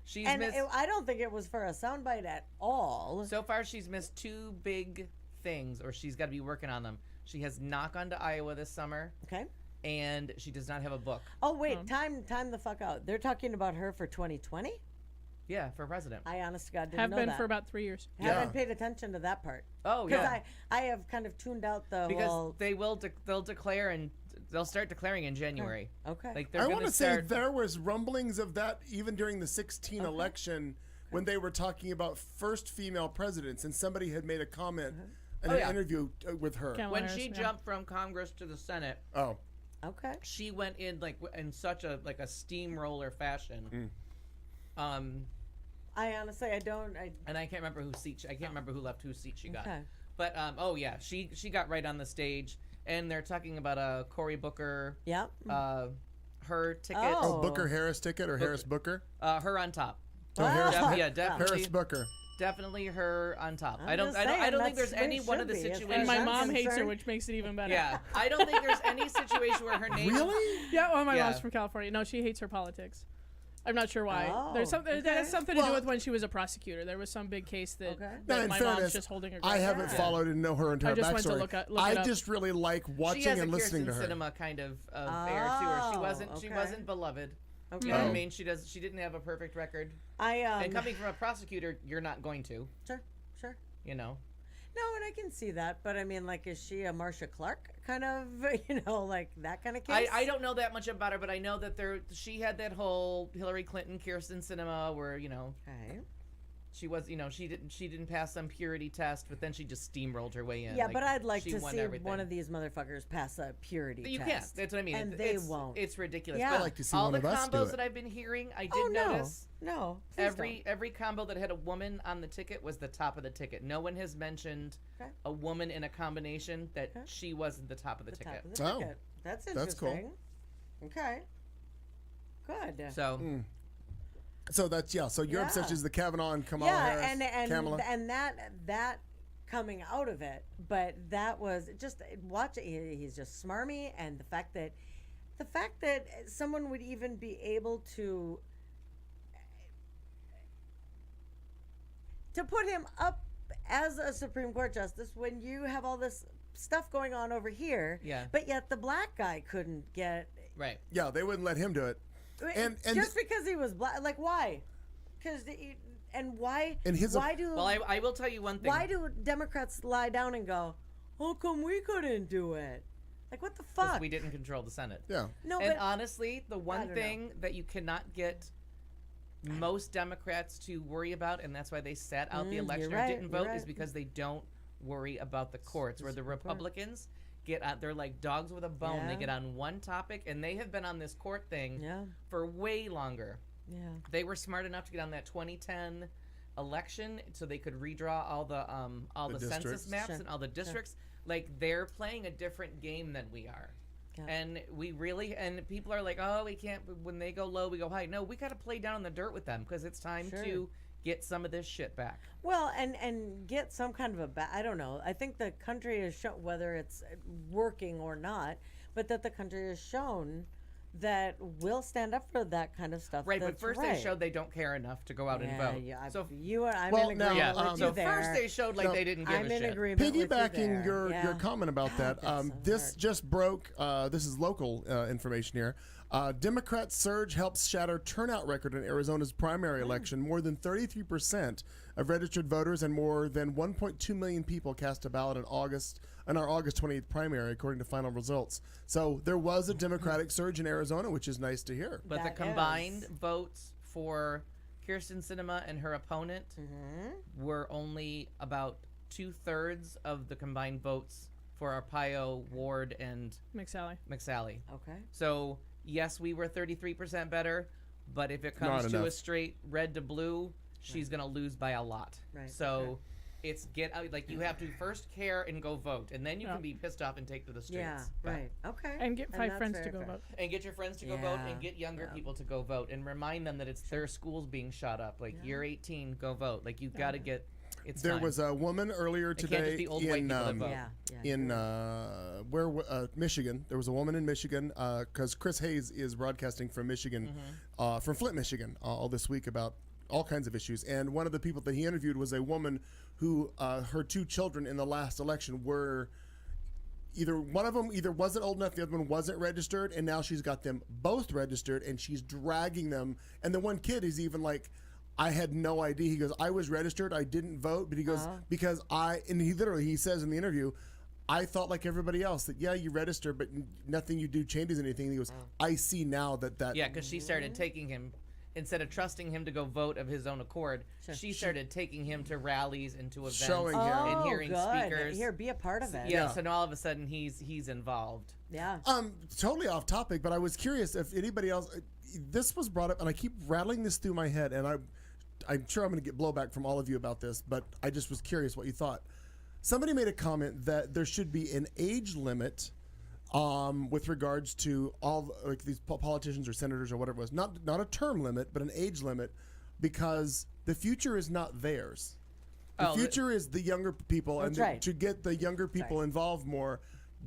E: She's
F: and
E: missed.
F: I don't think it was for a soundbite at all.
E: So far, she's missed 2 big things, or she's got to be working on them. She has not gone to Iowa this summer,
F: Okay.
E: and she does not have a book.
F: Oh wait, time the fuck out. They're talking about her for 2020.
E: Yeah, for president.
F: I honest to God didn't
D: Have
F: know
D: been
F: that.
D: for about 3 years.
F: Haven't
A: Yeah.
F: paid attention to that part.
E: Oh
F: Because
E: yeah,
F: I have kind of tuned out the
E: because
F: whole.
E: they will they'll declare and they'll start declaring in January.
F: Okay.
E: Like they're
A: I
E: going
A: want
E: to
A: to say
E: start.
A: there was rumblings of that even during the 16 election when they were talking about first female presidents, and somebody had made a comment in
E: Oh,
A: an
E: yeah.
A: interview with her.
D: Kamala
E: When
D: Harris,
E: she
D: yeah.
E: jumped from Congress to the Senate,
A: Oh,
F: Okay.
E: she went in like in such a steamroller fashion.
F: I honestly, I don't.
E: And I can't remember whose seat. I can't remember who left whose seat she got.
F: Okay.
E: But oh yeah, she got right on the stage, and they're talking about Cory Booker.
F: Yeah.
E: Her ticket.
F: Oh.
A: oh, Booker Harris ticket or Harris Booker?
E: Her on top.
A: Oh, Harris,
F: Ah.
E: Yeah, definitely.
A: Harris Booker.
E: Definitely her on top.
F: I'm
E: I don't
F: just
E: think
F: saying,
E: there's
F: that's
E: any
F: what it
E: one of
F: should
E: the
F: be, as far
E: situations.
D: And my
F: I'm
D: mom hates her,
F: concerned.
D: which makes it even better.
E: Yeah, I don't think there's any situation where her name.
A: Really?
D: Yeah, well, my
E: Yeah.
D: mom's from California. No, she hates her politics. I'm not sure why.
F: Oh,
D: There's something that
F: okay.
D: has something to do
A: Well-
D: with when she was a prosecutor. There was some big case that,
F: Okay.
A: Now,
D: that
A: in
D: my
A: fairness,
D: mom's just holding her.
A: I
D: ground.
A: haven't followed and know her entire
D: I just went to
A: backstory.
D: look
A: I
D: it up.
A: just really like
E: She
A: watching
E: has a
A: and listening to
E: Kirsten
A: her.
E: Cinema kind of air to her. She
F: Oh,
E: wasn't. She
F: okay.
E: wasn't beloved.
F: Okay.
E: You know what I
A: Oh.
E: mean? She didn't have a perfect record.
F: I
E: And coming from a prosecutor, you're not going to.
F: sure.
E: You know.
F: No, and I can see that, but I mean, like, is she a Marcia Clark kind of, like that kind of case?
E: I don't know that much about her, but I know that she had that whole Hillary Clinton, Kirsten Cinema, where
F: Okay.
E: she was, she didn't pass some purity test, but then she just steamrolled her way in.
F: Yeah, but I'd like
E: she
F: to
E: won
F: see
E: everything.
F: one of these motherfuckers pass a purity
E: You
F: test.
E: can't. That's what I mean.
F: And
E: It's-
F: they won't.
E: It's ridiculous.
F: Yeah.
E: But
F: I'd
A: like to see
E: all
A: one
E: the
A: of us do
E: combos
A: it.
E: that I've been hearing, I did
F: Oh no,
E: notice
F: no. please
E: every combo that had a woman on the ticket was the top of the ticket. No one has mentioned
F: Okay.
E: a woman in a combination that
F: Okay.
E: she wasn't the top of the
F: don't.
E: ticket.
F: Top of the
A: Oh.
F: ticket. That's
A: That's cool.
F: interesting. Okay. Good.
E: So
A: So that's So your
F: Yeah.
A: obsession is the Kavanaugh and Kamala
F: yeah,
A: Harris. Kamala.
F: and that coming out of it, but that was just he's just smarmy, and the fact that someone would even be able to to put him up as a Supreme Court justice when you have all this stuff going on over here.
E: Yeah.
F: But yet the black guy couldn't get.
E: Right.
A: Yeah, they wouldn't let him do it. And
F: just because he was black, like why? Because and why?
A: And his
F: why do?
E: Well, I will tell you one thing.
F: Why do Democrats lie down and go, "How come we couldn't do it?" Like what the
E: 'Cause
F: fuck?
E: we didn't control the Senate.
A: Yeah.
F: No,
E: And
F: but
E: honestly, the one
F: don't
E: thing that you cannot get most Democrats to worry about, and that's why they sat out the election
F: you're
E: or
F: right,
E: didn't
F: you're
E: vote, is
F: right.
E: because they don't worry about the courts. Where the
F: Supreme Court.
E: Republicans get on, they're like dogs with a bone. They
F: Yeah.
E: get on one topic, and they have been on this court thing
F: yeah,
E: for way longer.
F: yeah.
E: They were smart enough to get on that 2010 election so they could redraw all the census
A: districts.
E: maps
F: Sure.
E: and all the districts. Like they're playing a different game than we are.
F: Yeah.
E: And we really, and people are like, oh, we can't, when they go low, we go high. No, we got to play down in the dirt with them because it's time
F: Sure.
E: to get some of this shit back.
F: Well, and get some kind of I don't know. I think the country has shown, whether it's working or not, but that the country has shown that we'll stand up for that kind of stuff.
E: Right, but
F: that's
E: first
F: right.
E: they showed they don't care enough to go out and vote.
F: Yeah,
E: so,
F: I'm
A: Well,
F: in
A: now,
F: agreement with
E: yeah,
F: you
E: so
F: there.
E: first they showed like
A: No,
E: they didn't give
F: I'm
E: a
F: in
E: shit.
F: agreement with you
A: Piggybacking
F: there.
A: your comment about that,
F: that's so
A: this
F: hard.
A: just broke. This is local information here. Democrat surge helps shatter turnout record in Arizona's primary election. More than 33% of registered voters and more than 1.2 million people cast a ballot in our August 28th primary, according to final results. So there was a Democratic surge in Arizona, which is nice to hear.
E: But the
F: That
E: combined
F: is.
E: votes for Kirsten Sinema and her opponent were only about 2/3 of the combined votes for Arpaio, Ward, and
D: McSally.
E: McSally.
F: Okay.
E: So yes, we were 33% better, but if it comes
A: Not
E: to a
A: enough.
E: straight red to blue, she's gonna lose by a lot.
F: Right,
E: So it's get out, like you have to first care and go vote, and then you can be pissed off and take to the streets.
F: Yeah.
E: But-
F: Right. Okay.
D: And get 5
F: that's
D: friends to
F: very
D: go
F: fair.
D: vote.
E: And get your friends to go vote,
F: Yeah,
E: and get younger
F: yeah.
E: people to go vote, and remind them that it's their schools being shut up. Like you're 18, go vote. Like you've got to get. It's
A: There
E: time.
A: was a woman earlier
E: It can't
A: today
E: just be old white
A: in
E: people that vote.
F: Yeah.
A: Michigan. There was a woman in Michigan because Chris Hayes is broadcasting from Michigan, from Flint, Michigan, all this week about all kinds of issues. And one of the people that he interviewed was a woman who her 2 children in the last election were either one of them wasn't old enough, the other one wasn't registered, and now she's got them both registered, and she's dragging them. And the one kid is even like, I had no idea. He goes, I was registered, I didn't vote, but he goes, because he says in the interview, I thought like everybody else that, yeah, you register, but nothing you do changes anything. And he goes, I see now that.
E: Yeah, because she started taking him instead of trusting him to go vote of his own accord. She started taking him to rallies and to events,
A: Showing him.
E: and hearing
F: good.
E: speakers.
F: Here, be a part of it.
E: Yeah, so now all of a sudden he's involved.
F: Yeah.
A: Totally off topic, but I was curious if anybody else. This was brought up, and I keep rattling this through my head, and I'm sure I'm going to get blowback from all of you about this, but I just was curious what you thought. Somebody made a comment that there should be an age limit with regards to all like these politicians or senators or whatever it was. Not a term limit, but an age limit, because the future is not theirs. The future is the younger people,
F: That's
A: and
F: right.
A: to get the younger people involved more,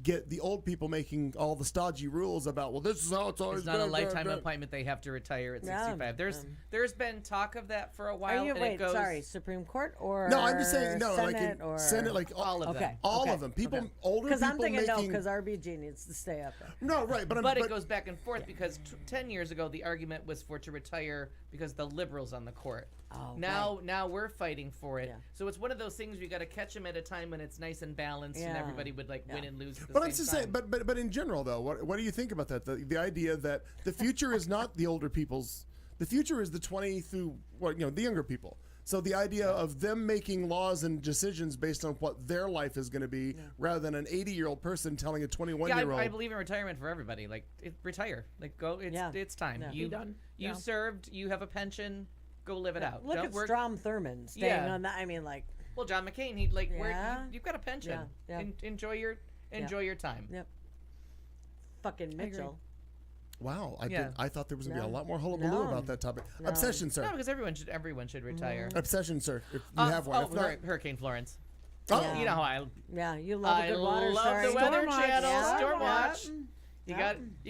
A: get the old people making all the stodgy rules about, well, this is how it's always
E: It's not a
A: been,
E: lifetime
A: blah, blah.
E: appointment. They have to retire at
F: Yeah,
E: 65. There's been talk of that for a while.
F: Are you
E: and
F: wait?
E: it goes,
F: Sorry, Supreme Court or
A: No, I'm just saying, no, like
F: Senate
A: in
F: or
A: Senate, like
E: all of them.
F: Okay.
A: all
F: okay,
A: of them. People,
F: okay.
A: older
F: Because
A: people
F: I'm thinking no,
A: making.
F: because RBG needs to stay up there.
A: No, right, but
E: But it goes back and forth because 10 years ago the argument was for to retire because the liberals on the court.
F: Oh,
E: Now we're fighting for it.
F: Yeah.
E: So it's one of those things where you got to catch them at a time when it's nice and balanced and
F: Yeah.
E: everybody would like win and lose at the
A: But
E: same
A: I'm just
E: time.
A: saying, but in general though, what do you think about that? The idea that the future is not the older people's, the future is the 20 through the younger people. So the idea of them making laws and decisions based on what their life is going to be, rather than an 80-year-old person telling a 21-year-old.
E: I believe in retirement for everybody. Like retire, like go. It's time.
F: Yeah.
E: You
D: Be done.
E: You
D: Yeah.
E: served. You have a pension. Go live it out.
F: Look
E: Don't
F: at
E: work.
F: Strom Thurmond staying
E: Yeah.
F: on that. I mean, like,
E: Well, John McCain. He'd like.
F: Yeah.
E: You've got a pension.
F: Yeah, yeah.
E: Enjoy your time.
F: yep. Fucking Mitchell.
A: Wow,
E: Yeah.
A: I thought there was going to be a
F: No.
A: lot more hullabaloo
F: No.
A: about that topic.
F: No.
A: Obsession, sir.
E: No, because everyone should retire.
A: Obsession, sir. If you have one. If not,
E: Hurricane Florence.
A: oh,
F: Yeah.
E: You know how I
F: Yeah, you love a good water
E: love
F: story.
E: the Weather
D: Storm watch.
E: Channel.
D: Yeah.
E: Storm
D: Yeah.
E: watch. You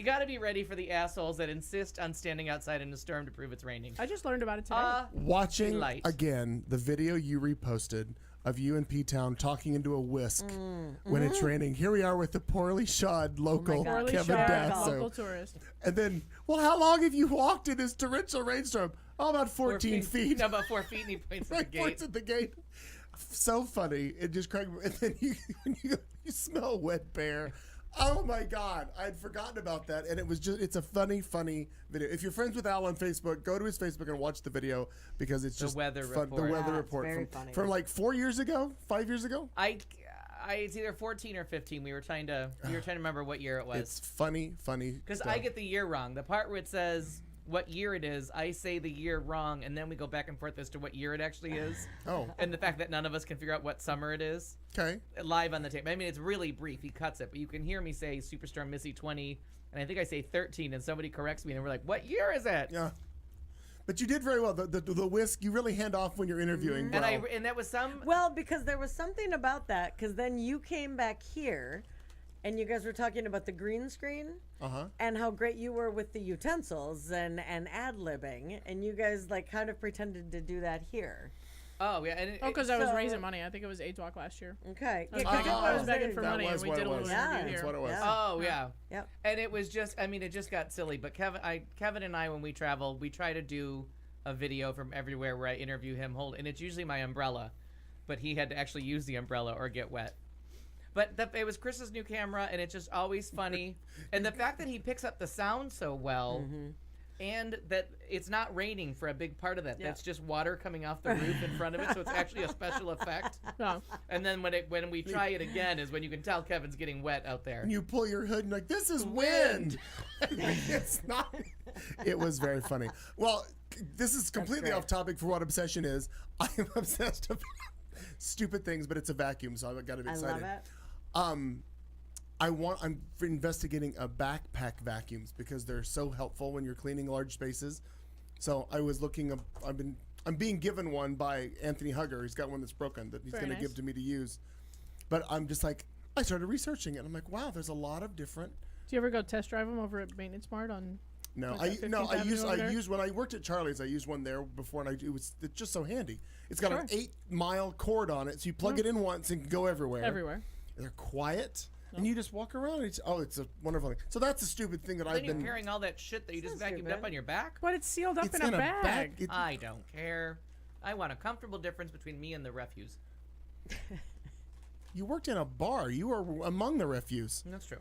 E: got to be ready for the assholes that insist on standing outside in a storm to prove it's raining.
D: I just learned about it today.
A: Watching
E: Delight.
A: again the video you reposted of you in P-Town talking into a whisk when it's raining. Here we are with the poorly shod local
F: God.
D: Poorly
A: Kevin
D: shod
A: Dasso.
D: local tourist.
A: And then, well, how long have you walked in this torrential rainstorm? Oh, about 14 feet.
E: No, about 4 feet, and he points at the
A: Right,
E: gate.
A: points at the gate. So funny. It just cracked me. And then you smell wet bear. Oh my God. I'd forgotten about that. And it's a funny video. If you're friends with Al on Facebook, go to his Facebook and watch the video because it's just
E: weather
A: fun. The
E: report.
A: weather
F: Yeah, it's
A: report
F: very
A: from,
F: funny.
A: from like 4 years ago, 5 years ago.
E: It's either 14 or 15. We were trying to remember what year it was.
A: It's funny.
E: Because I get the year wrong. The part where it says what year it is, I say the year wrong, and then we go back and forth as to what year it actually is.
A: Oh,
E: And the fact that none of us can figure out what summer it is.
A: okay.
E: Live on the tape. I mean, it's really brief. He cuts it, but you can hear me say Superstorm Missy 20, and I think I say 13, and somebody corrects me, and we're like, what year is it?
A: Yeah. But you did very well. The whisk, you really hand off when you're interviewing.
E: And
A: well.
E: and that was some.
F: Well, because there was something about that, because then you came back here and you guys were talking about the green screen and how great you were with the utensils and ad-libbing, and you guys like kind of pretended to do that here.
E: Oh yeah, and
D: Because I was
F: so-
D: raising money. I think it was ATWalk last year.
F: Okay.
D: I was,
F: 'cause
D: begging,
F: it
D: I was
F: was
D: begging for
A: That
D: money, and
A: was
D: we
A: what
D: did
A: it
D: a little
A: was.
F: Yeah.
D: interview
A: That's
D: here.
A: what it was.
F: Yeah.
E: Oh yeah.
F: Yep.
E: And it was just, I mean, it just got silly. But Kevin and I, when we travel, we try to do a video from everywhere where I interview him. And it's usually my umbrella, but he had to actually use the umbrella or get wet. But it was Chris's new camera, and it's just always funny. And the fact that he picks up the sound so well, and that it's not raining for a big part of that.
F: Yeah.
E: That's just water coming off the roof in front of it, so it's actually a special effect.
D: Oh.
E: And then when we try it again is when you can tell Kevin's getting wet out there.
A: And you pull your hood and you're like, this is wind. It's not. It was very funny. Well, this is completely
F: great.
A: off topic for what obsession is. I am obsessed about stupid things, but it's a vacuum, so I got to be
F: I
A: excited.
F: love it.
A: I'm investigating a backpack vacuums because they're so helpful when you're cleaning large spaces. So I was looking up. I'm being given one by Anthony Hugger. He's got one that's broken that he's
D: Very
A: going to
D: nice.
A: give to me to use. But I'm just like, I started researching it. I'm like, wow, there's a lot of different.
D: Do you ever go test drive them over at Maintenance Mart on?
A: No,
D: Was
A: I
D: that
A: no,
D: 15th
A: I
D: Avenue
A: used
D: over there?
A: when I worked at Charlie's. I used one there before, and it's just so handy. It's got an
D: Sure.
A: 8-mile cord on it, so you plug it in once and can go everywhere.
D: Everywhere.
A: They're quiet, and you just walk around. It's a wonderful thing. So that's a stupid thing that
E: Then
A: I've
E: you're
A: been.
E: carrying all that shit that you just
F: That's
E: vacuumed up
F: stupid.
E: on your back?
D: But it's sealed up
A: It's
D: in a bag.
A: It-
E: I don't care. I want a comfortable difference between me and the refuse.
A: you worked in a bar. You were among the refuse.
E: That's true.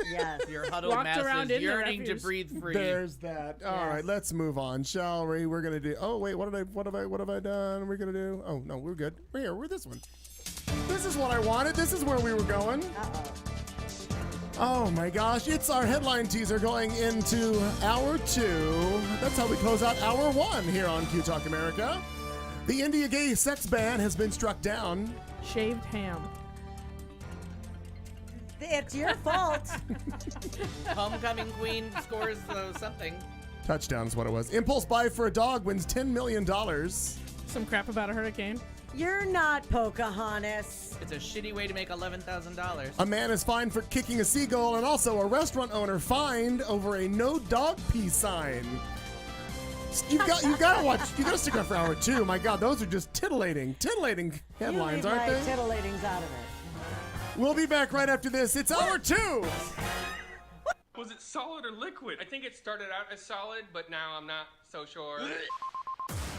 F: Yes.
E: Your huddled
D: Walked around
E: masses
D: in the
E: yearning to
D: refuse.
E: breathe free.
A: There's that. All right,
F: Yes.
A: let's move on, shall we? We're gonna do. Oh wait, what have I done? We're gonna do. Oh no, we're good. We're here. We're this one. This is what I wanted. This is where we were going.
F: Uh-oh.
A: Oh my gosh, it's our headline teaser going into hour 2. That's how we close out hour 1 here on Q Talk America. The India gay sex ban has been struck down.
D: Shaved ham.
F: It's your fault.
E: Homecoming queen scores something.
A: Touchdown is what it was. Impulse buy for a dog wins $10 million.
D: Some crap about a hurricane.
F: You're not Pocahontas.
E: It's a shitty way to make $11,000.
A: A man is fined for kicking a seagull, and also a restaurant owner fined over a no dog pee sign. You gotta watch. You gotta stick around for hour 2. My God, those are just titillating headlines,
F: you leave
A: aren't
F: my
A: they?
F: tittillatings out of it.
A: We'll be back right after this. It's hour 2.
H: Was it solid or liquid? I think it started out as solid, but now I'm not so sure.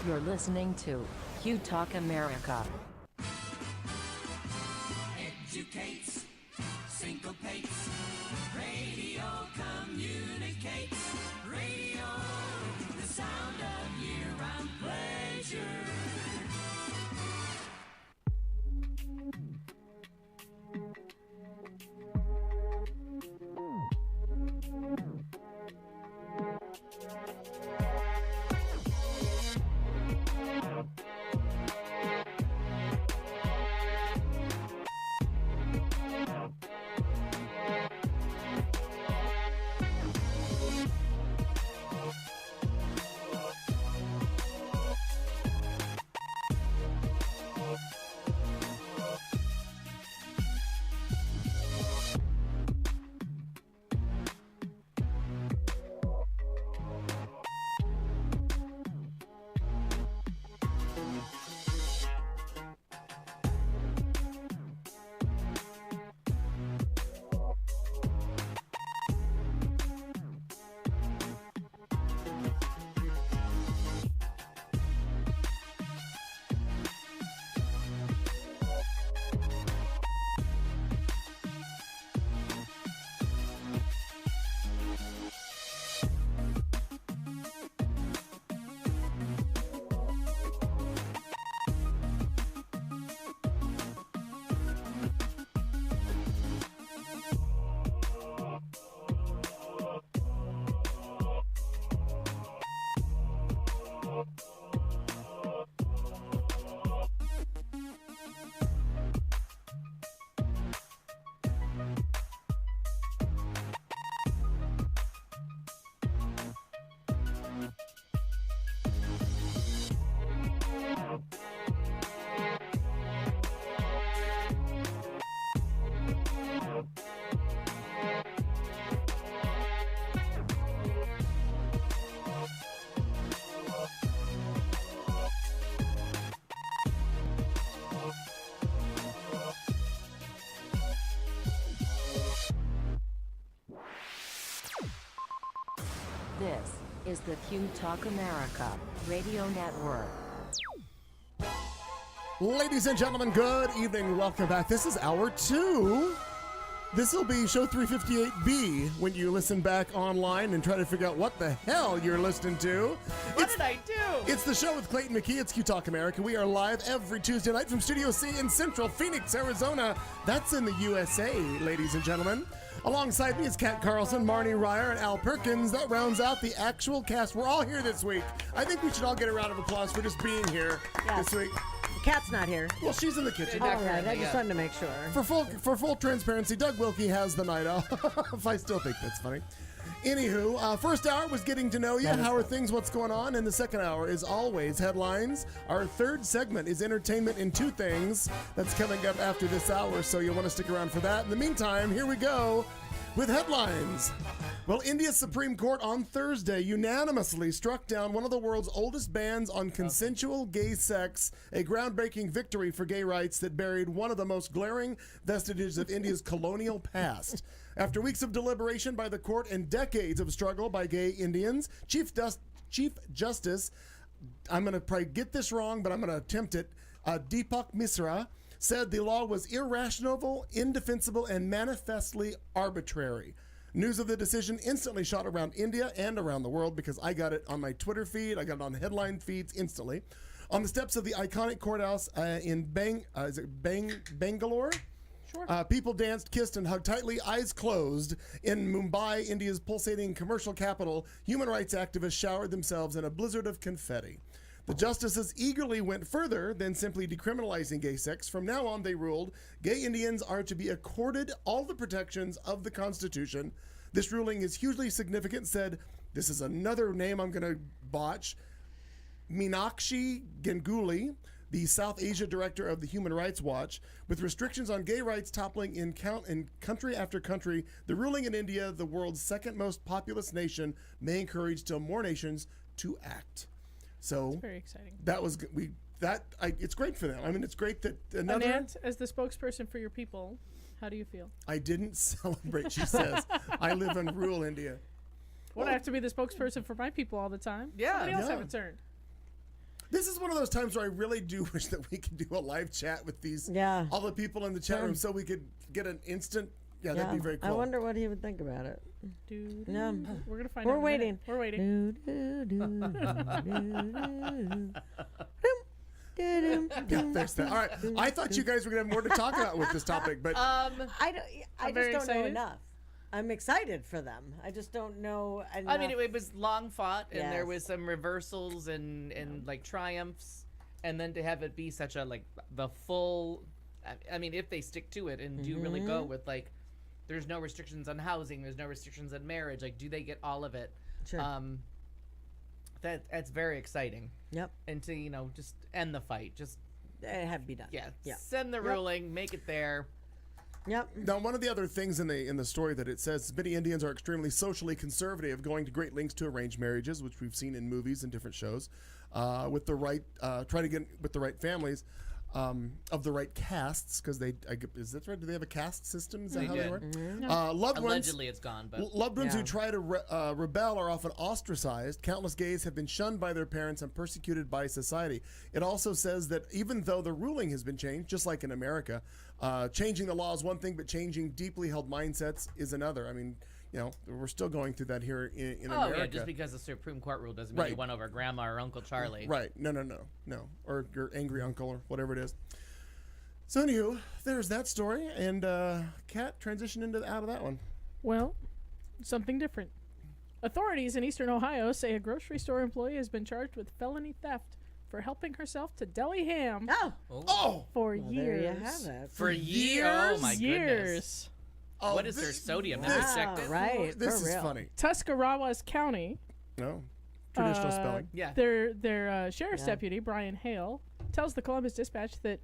I: You're listening to Q Talk America.
B: Educates, syncopates, radio communicates, radio, the sound of year-round pleasure.
I: is the Q Talk America Radio Network.
A: Ladies and gentlemen, good evening. Welcome back. This is hour 2. This will be show 358B when you listen back online and try to figure out what the hell you're listening to.
E: What did I do?
A: It's the show with Clayton McKee. It's Q Talk America. We are live every Tuesday night from Studio C in Central Phoenix, Arizona. That's in the USA, ladies and gentlemen. Alongside me is Kat Carlson, Marnie Ryer, and Al Perkins. That rounds out the actual cast. We're all here this week. I think we should all get a round of applause for just being here this week.
F: Cat's not here.
A: Well, she's in the kitchen.
F: All right, I just wanted to make sure.
A: For full transparency, Doug Wilkie has the night off. I still think that's funny. Anywho, first hour was getting to know you. How are things? What's going on? And the second hour is always headlines. Our third segment is entertainment in 2 things. That's coming up after this hour, so you'll want to stick around for that. In the meantime, here we go with headlines. Well, India's Supreme Court on Thursday unanimously struck down one of the world's oldest bans on consensual gay sex, a groundbreaking victory for gay rights that buried one of the most glaring vestiges of India's colonial past. After weeks of deliberation by the court and decades of struggle by gay Indians, Chief Justice, I'm going to probably get this wrong, but I'm going to attempt it, Deepak Misra, said the law was irrational, indefensible, and manifestly arbitrary. News of the decision instantly shot around India and around the world because I got it on my Twitter feed. I got it on the headline feeds instantly. On the steps of the iconic courthouse in Bangalore? Sure. People danced, kissed, and hugged tightly, eyes closed. In Mumbai, India's pulsating commercial capital, human rights activists showered themselves in a blizzard of confetti. The justices eagerly went further than simply decriminalizing gay sex. From now on, they ruled, gay Indians are to be accorded all the protections of the Constitution. This ruling is hugely significant, said, this is another name I'm going to botch, Meenakshi Ganguly, the South Asia director of the Human Rights Watch. With restrictions on gay rights toppling in country after country, the ruling in India, the world's second most populous nation, may encourage still more nations to act. So
D: That's very exciting.
A: That was it's great for them. I mean, it's great that another.
D: Anant, as the spokesperson for your people, how do you feel?
A: I didn't celebrate. She says, I live in rural India.
D: Well, I have to be the spokesperson for my people all the time.
E: Yeah.
D: Somebody else have a turn.
A: This is one of those times where I really do wish that we could do a live chat with these all the people in the chat room, so we could get an instant. Yeah, that'd be very cool.
F: I wonder what he would think about it.
D: No, we're gonna find out.
F: We're waiting.
D: We're waiting.
A: Yeah, there's that. All right, I thought you guys were gonna have more to talk about with this topic, but
F: I
D: very
F: just don't know
D: excited.
F: enough. I'm excited for them. I just don't know enough.
E: I mean, it was long fought, and there
F: Yes.
E: was some reversals and like triumphs, and then to have it be such a like the full. I mean, if they stick to it and do really go with like, there's no restrictions on housing, there's no restrictions on marriage. Like, do they get all of it?
F: Sure.
E: That's very exciting.
F: Yep.
E: And to just end the fight, just
F: It had to be done.
E: send the ruling, make it there.
F: Yep.
A: Now, one of the other things in the story that it says, many Indians are extremely socially conservative, going to great lengths to arrange marriages, which we've seen in movies and different shows, with the right, trying to get with the right families, of the right castes, because is that right? Do they have a caste system? Is that how they work? Loved ones,
E: Allegedly, it's gone, but
A: loved ones who try to rebel are often ostracized. Countless gays have been shunned by their parents and persecuted by society. It also says that even though the ruling has been changed, just like in America, changing the law is one thing, but changing deeply held mindsets is another. I mean, we're still going through that here in America.
E: yeah, just because the Supreme Court rule doesn't mean you won over Grandma or Uncle Charlie.
A: Right. No. Or your angry uncle or whatever it is. So anywho, there's that story, and Kat, transition out of that one.
D: Well, something different. Authorities in eastern Ohio say a grocery store employee has been charged with felony theft for helping herself to deli ham for years.
F: There you have it.
E: For years? Oh, my goodness.
D: Years.
A: Oh,
E: What is their sodium?
A: this-
E: Have you checked it?
F: Right.
A: This
F: for
A: is
F: real.
A: funny.
D: Tuscarawas County.
A: No. Traditional spelling.
E: Yeah.
D: Their sheriff's deputy, Brian Hale, tells the Columbus Dispatch that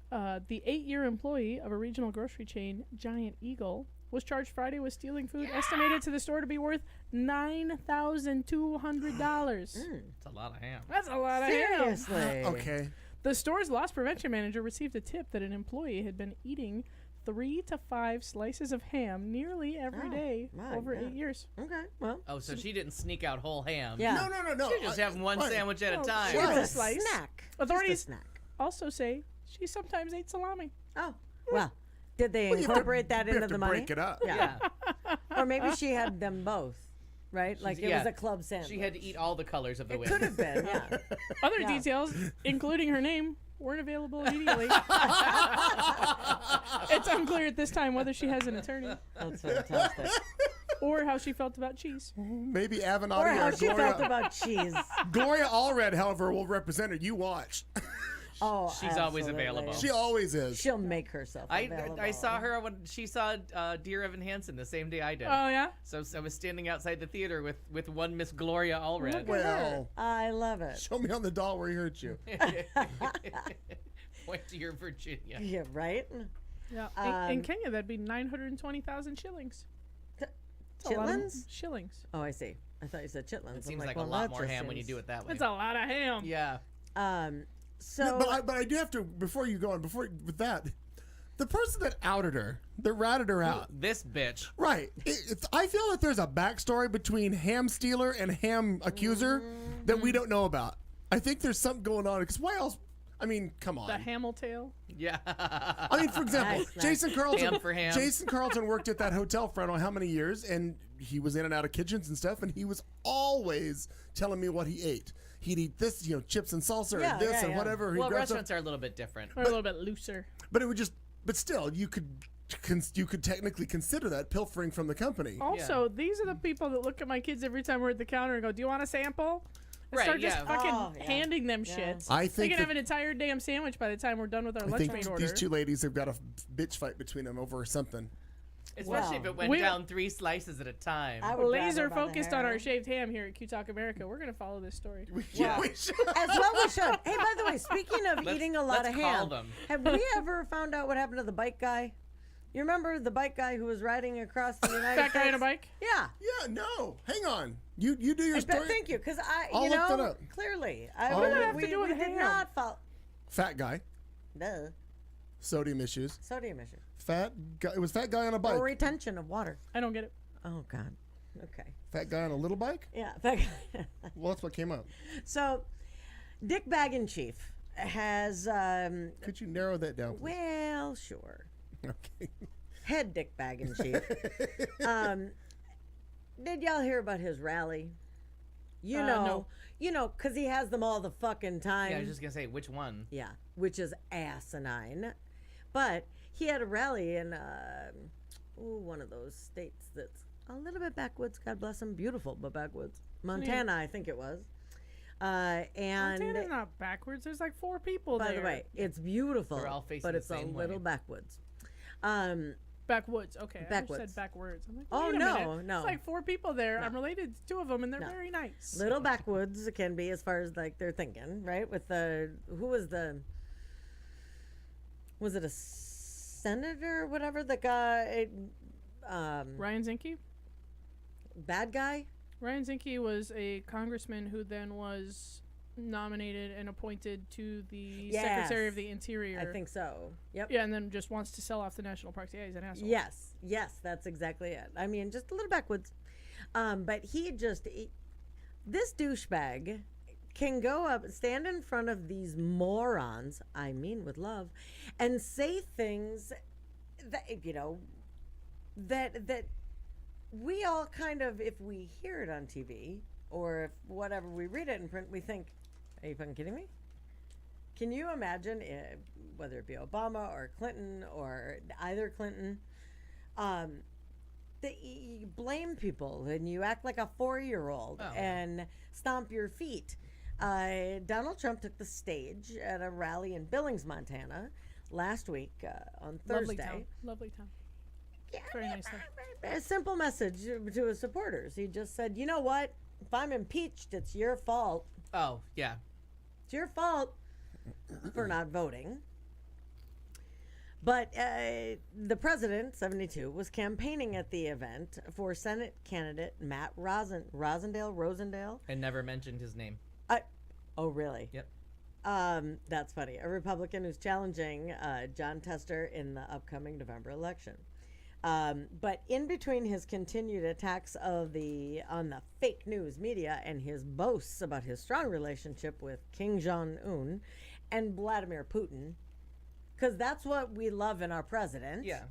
D: the 8-year employee of a regional grocery chain, Giant Eagle, was charged Friday with stealing food estimated to the store to be worth $9,200.
E: It's a lot of ham.
D: That's a lot of ham.
F: Seriously.
A: Okay.
D: The store's loss prevention manager received a tip that an employee had been eating 3 to 5 slices of ham nearly every day
F: my
D: over
F: God.
D: 8 years.
F: Okay, well,
E: Oh, so she didn't sneak out whole ham.
F: yeah.
A: No.
E: She just having one
A: Right.
E: sandwich at a
D: Oh,
E: time.
D: sure.
F: It's a
D: Slice.
F: snack.
D: Authorities-
F: Just a snack.
D: Also say she sometimes ate salami.
F: Oh, well, did they
A: Well, you have to-
F: incorporate that
A: you
F: into
A: have
F: the
A: to
F: money?
A: break it up.
F: Yeah.
E: Yeah.
F: Or maybe she had them both, right? Like it
E: yeah.
F: was a club sandwich.
E: She had to eat all the colors of the
F: It
E: wing.
F: could have been, yeah.
D: Other
F: Yeah.
D: details, including her name, weren't available immediately. It's unclear at this time whether she has an attorney
F: That's fantastic.
D: or how she felt about cheese.
A: Maybe Avenatti
F: Or how she
A: Gloria.
F: felt about cheese.
A: Gloria Allred, however, will represent her. You watch.
F: Oh,
E: She's always
F: absolutely.
E: available.
A: She always is.
F: She'll make herself available.
E: I saw her when she saw Dear Evan Hansen the same day I did.
D: Oh, yeah?
E: So I was standing outside the theater with one Miss Gloria Allred.
A: Well,
F: I love it.
A: show me on the doll where he hurt you.
E: Point to your Virginia.
F: Yeah, right?
D: Yeah. In Kenya, that'd be 920,000 shillings. That's a lot of
F: Chitlins?
D: shillings.
F: Oh, I see. I thought you said chitlins.
E: It
F: I'm
E: seems like
F: well,
E: a lot
F: that
E: more
F: just
E: ham when you
F: seems-
E: do it that way.
D: That's a lot of ham.
E: Yeah.
F: So,
A: but I do have to, before you go on, with that, the person that outed her, that ratted her out,
E: This bitch.
A: right? I feel that there's a backstory between ham stealer and ham accuser that we don't know about. I think there's something going on because why else? I mean, come on.
D: The Hamel tail.
E: Yeah.
A: I mean, for example,
F: Nice.
A: Jason Carlton.
E: Ham for ham.
A: Jason Carlton worked at that hotel for I don't know how many years, and he was in and out of kitchens and stuff, and he was always telling me what he ate. He'd eat this, chips and salsa,
F: Yeah,
A: and this
F: yeah,
A: and
F: yeah.
A: whatever. He'd
E: Well,
A: grab some-
E: restaurants are a little bit different.
D: Or a little bit looser.
A: but it would just, but still, you could technically consider that pilfering from the company.
D: Also, these are the people that look at my kids every time we're at the counter and go, "Do you want a sample?" And
E: Right,
D: start just
E: yeah.
D: fucking
F: Oh, yeah.
D: handing them
F: Yeah.
D: shits.
A: I
D: They
A: think
D: can have
A: that-
D: an entire damn sandwich by the time we're done with our
A: I
D: lunch
A: think
D: meat order.
A: these two ladies have got a bitch fight between them over something.
E: Especially if
F: Well,
E: it went
D: we-
E: down 3 slices at a time.
F: I would grab her
D: Laser
F: by the
D: focused on
F: hair.
D: our shaved ham here at Q Talk America. We're gonna follow this story.
A: Yeah, we should.
F: As well we should. Hey, by the way, speaking of
E: Let's-
F: eating a lot
E: let's
F: of
E: call
F: ham,
E: them.
F: have we ever found out what happened to the bike guy? You remember the bike guy who was riding across the United
D: Fat
F: States?
D: guy on a bike.
F: Yeah.
A: Yeah, no. Hang on. You do your story.
F: Thank you, because
A: I'll
F: you
A: look that
F: know,
A: up.
F: clearly,
A: What did it
D: have to do with
F: we did
D: ham?
F: not follow.
A: Fat guy,
F: Duh.
A: sodium issues.
F: Sodium issue.
A: Fat guy. It was fat guy on a bike.
F: Or retention of water.
D: I don't get it.
F: Oh, God. Okay.
A: Fat guy on a little bike.
F: Yeah. Fat guy.
A: Well, that's what came up.
F: So, Dick Baggin-Chief has,
A: Could you narrow that down, please?
F: well, sure.
A: Okay.
F: Head Dick Baggin-Chief. Did y'all hear about his rally?
D: No.
F: Because he has them all the fucking time.
E: Yeah, I was just going to say, which one?
F: Yeah, which is asinine. But he had a rally in one of those states that's a little bit backwoods. God bless him. Beautiful, but backwoods. Montana, I think it was. And
D: Montana's not backwards. There's like 4 people
F: by
D: there.
F: the way, it's beautiful,
E: They're all facing
F: but
E: the
F: it's a
E: same
F: little
E: way.
F: backwoods.
D: Backwoods. Okay. I
F: Backwoods.
D: just said backwards. I'm like,
F: Oh,
D: wait a
F: no,
D: minute.
F: no.
D: It's like 4 people there. I'm related to 2 of them, and they're
F: No.
D: very nice.
F: Little backwoods it can be as far as like they're thinking, right? With was it a senator or whatever? The guy,
D: Ryan Zinke.
F: bad guy?
D: Ryan Zinke was a congressman who then was nominated and appointed to the Secretary of
F: Yes.
D: the Interior.
F: I think so. Yep.
D: Yeah, and then just wants to sell off the national parks. Yeah, he's an asshole.
F: Yes, that's exactly it. I mean, just a little backwoods. But this douchebag can go up, stand in front of these morons, I mean with love, and say things that, that we all kind of, if we hear it on TV or if whatever, we read it in print, we think, are you fucking kidding me? Can you imagine, whether it be Obama or Clinton or either Clinton, that you blame people and you act like a 4-year-old and stomp your feet? Donald Trump took the stage at a rally in Billings, Montana last week on
D: Lovely
F: Thursday.
D: town. Lovely town.
F: Yeah,
D: Very nice there.
F: a simple message to his supporters. He just said, you know what? If I'm impeached, it's your fault.
E: Oh, yeah.
F: It's your fault for not voting. But the president, 72, was campaigning at the event for Senate candidate Matt Rosendale.
E: And never mentioned his name.
F: Oh, really?
E: Yep.
F: That's funny. A Republican who's challenging John Tester in the upcoming November election. But in between his continued attacks on the fake news media and his boasts about his strong relationship with Kim Jong-un and Vladimir Putin, because that's what we love in our president.
E: Yeah.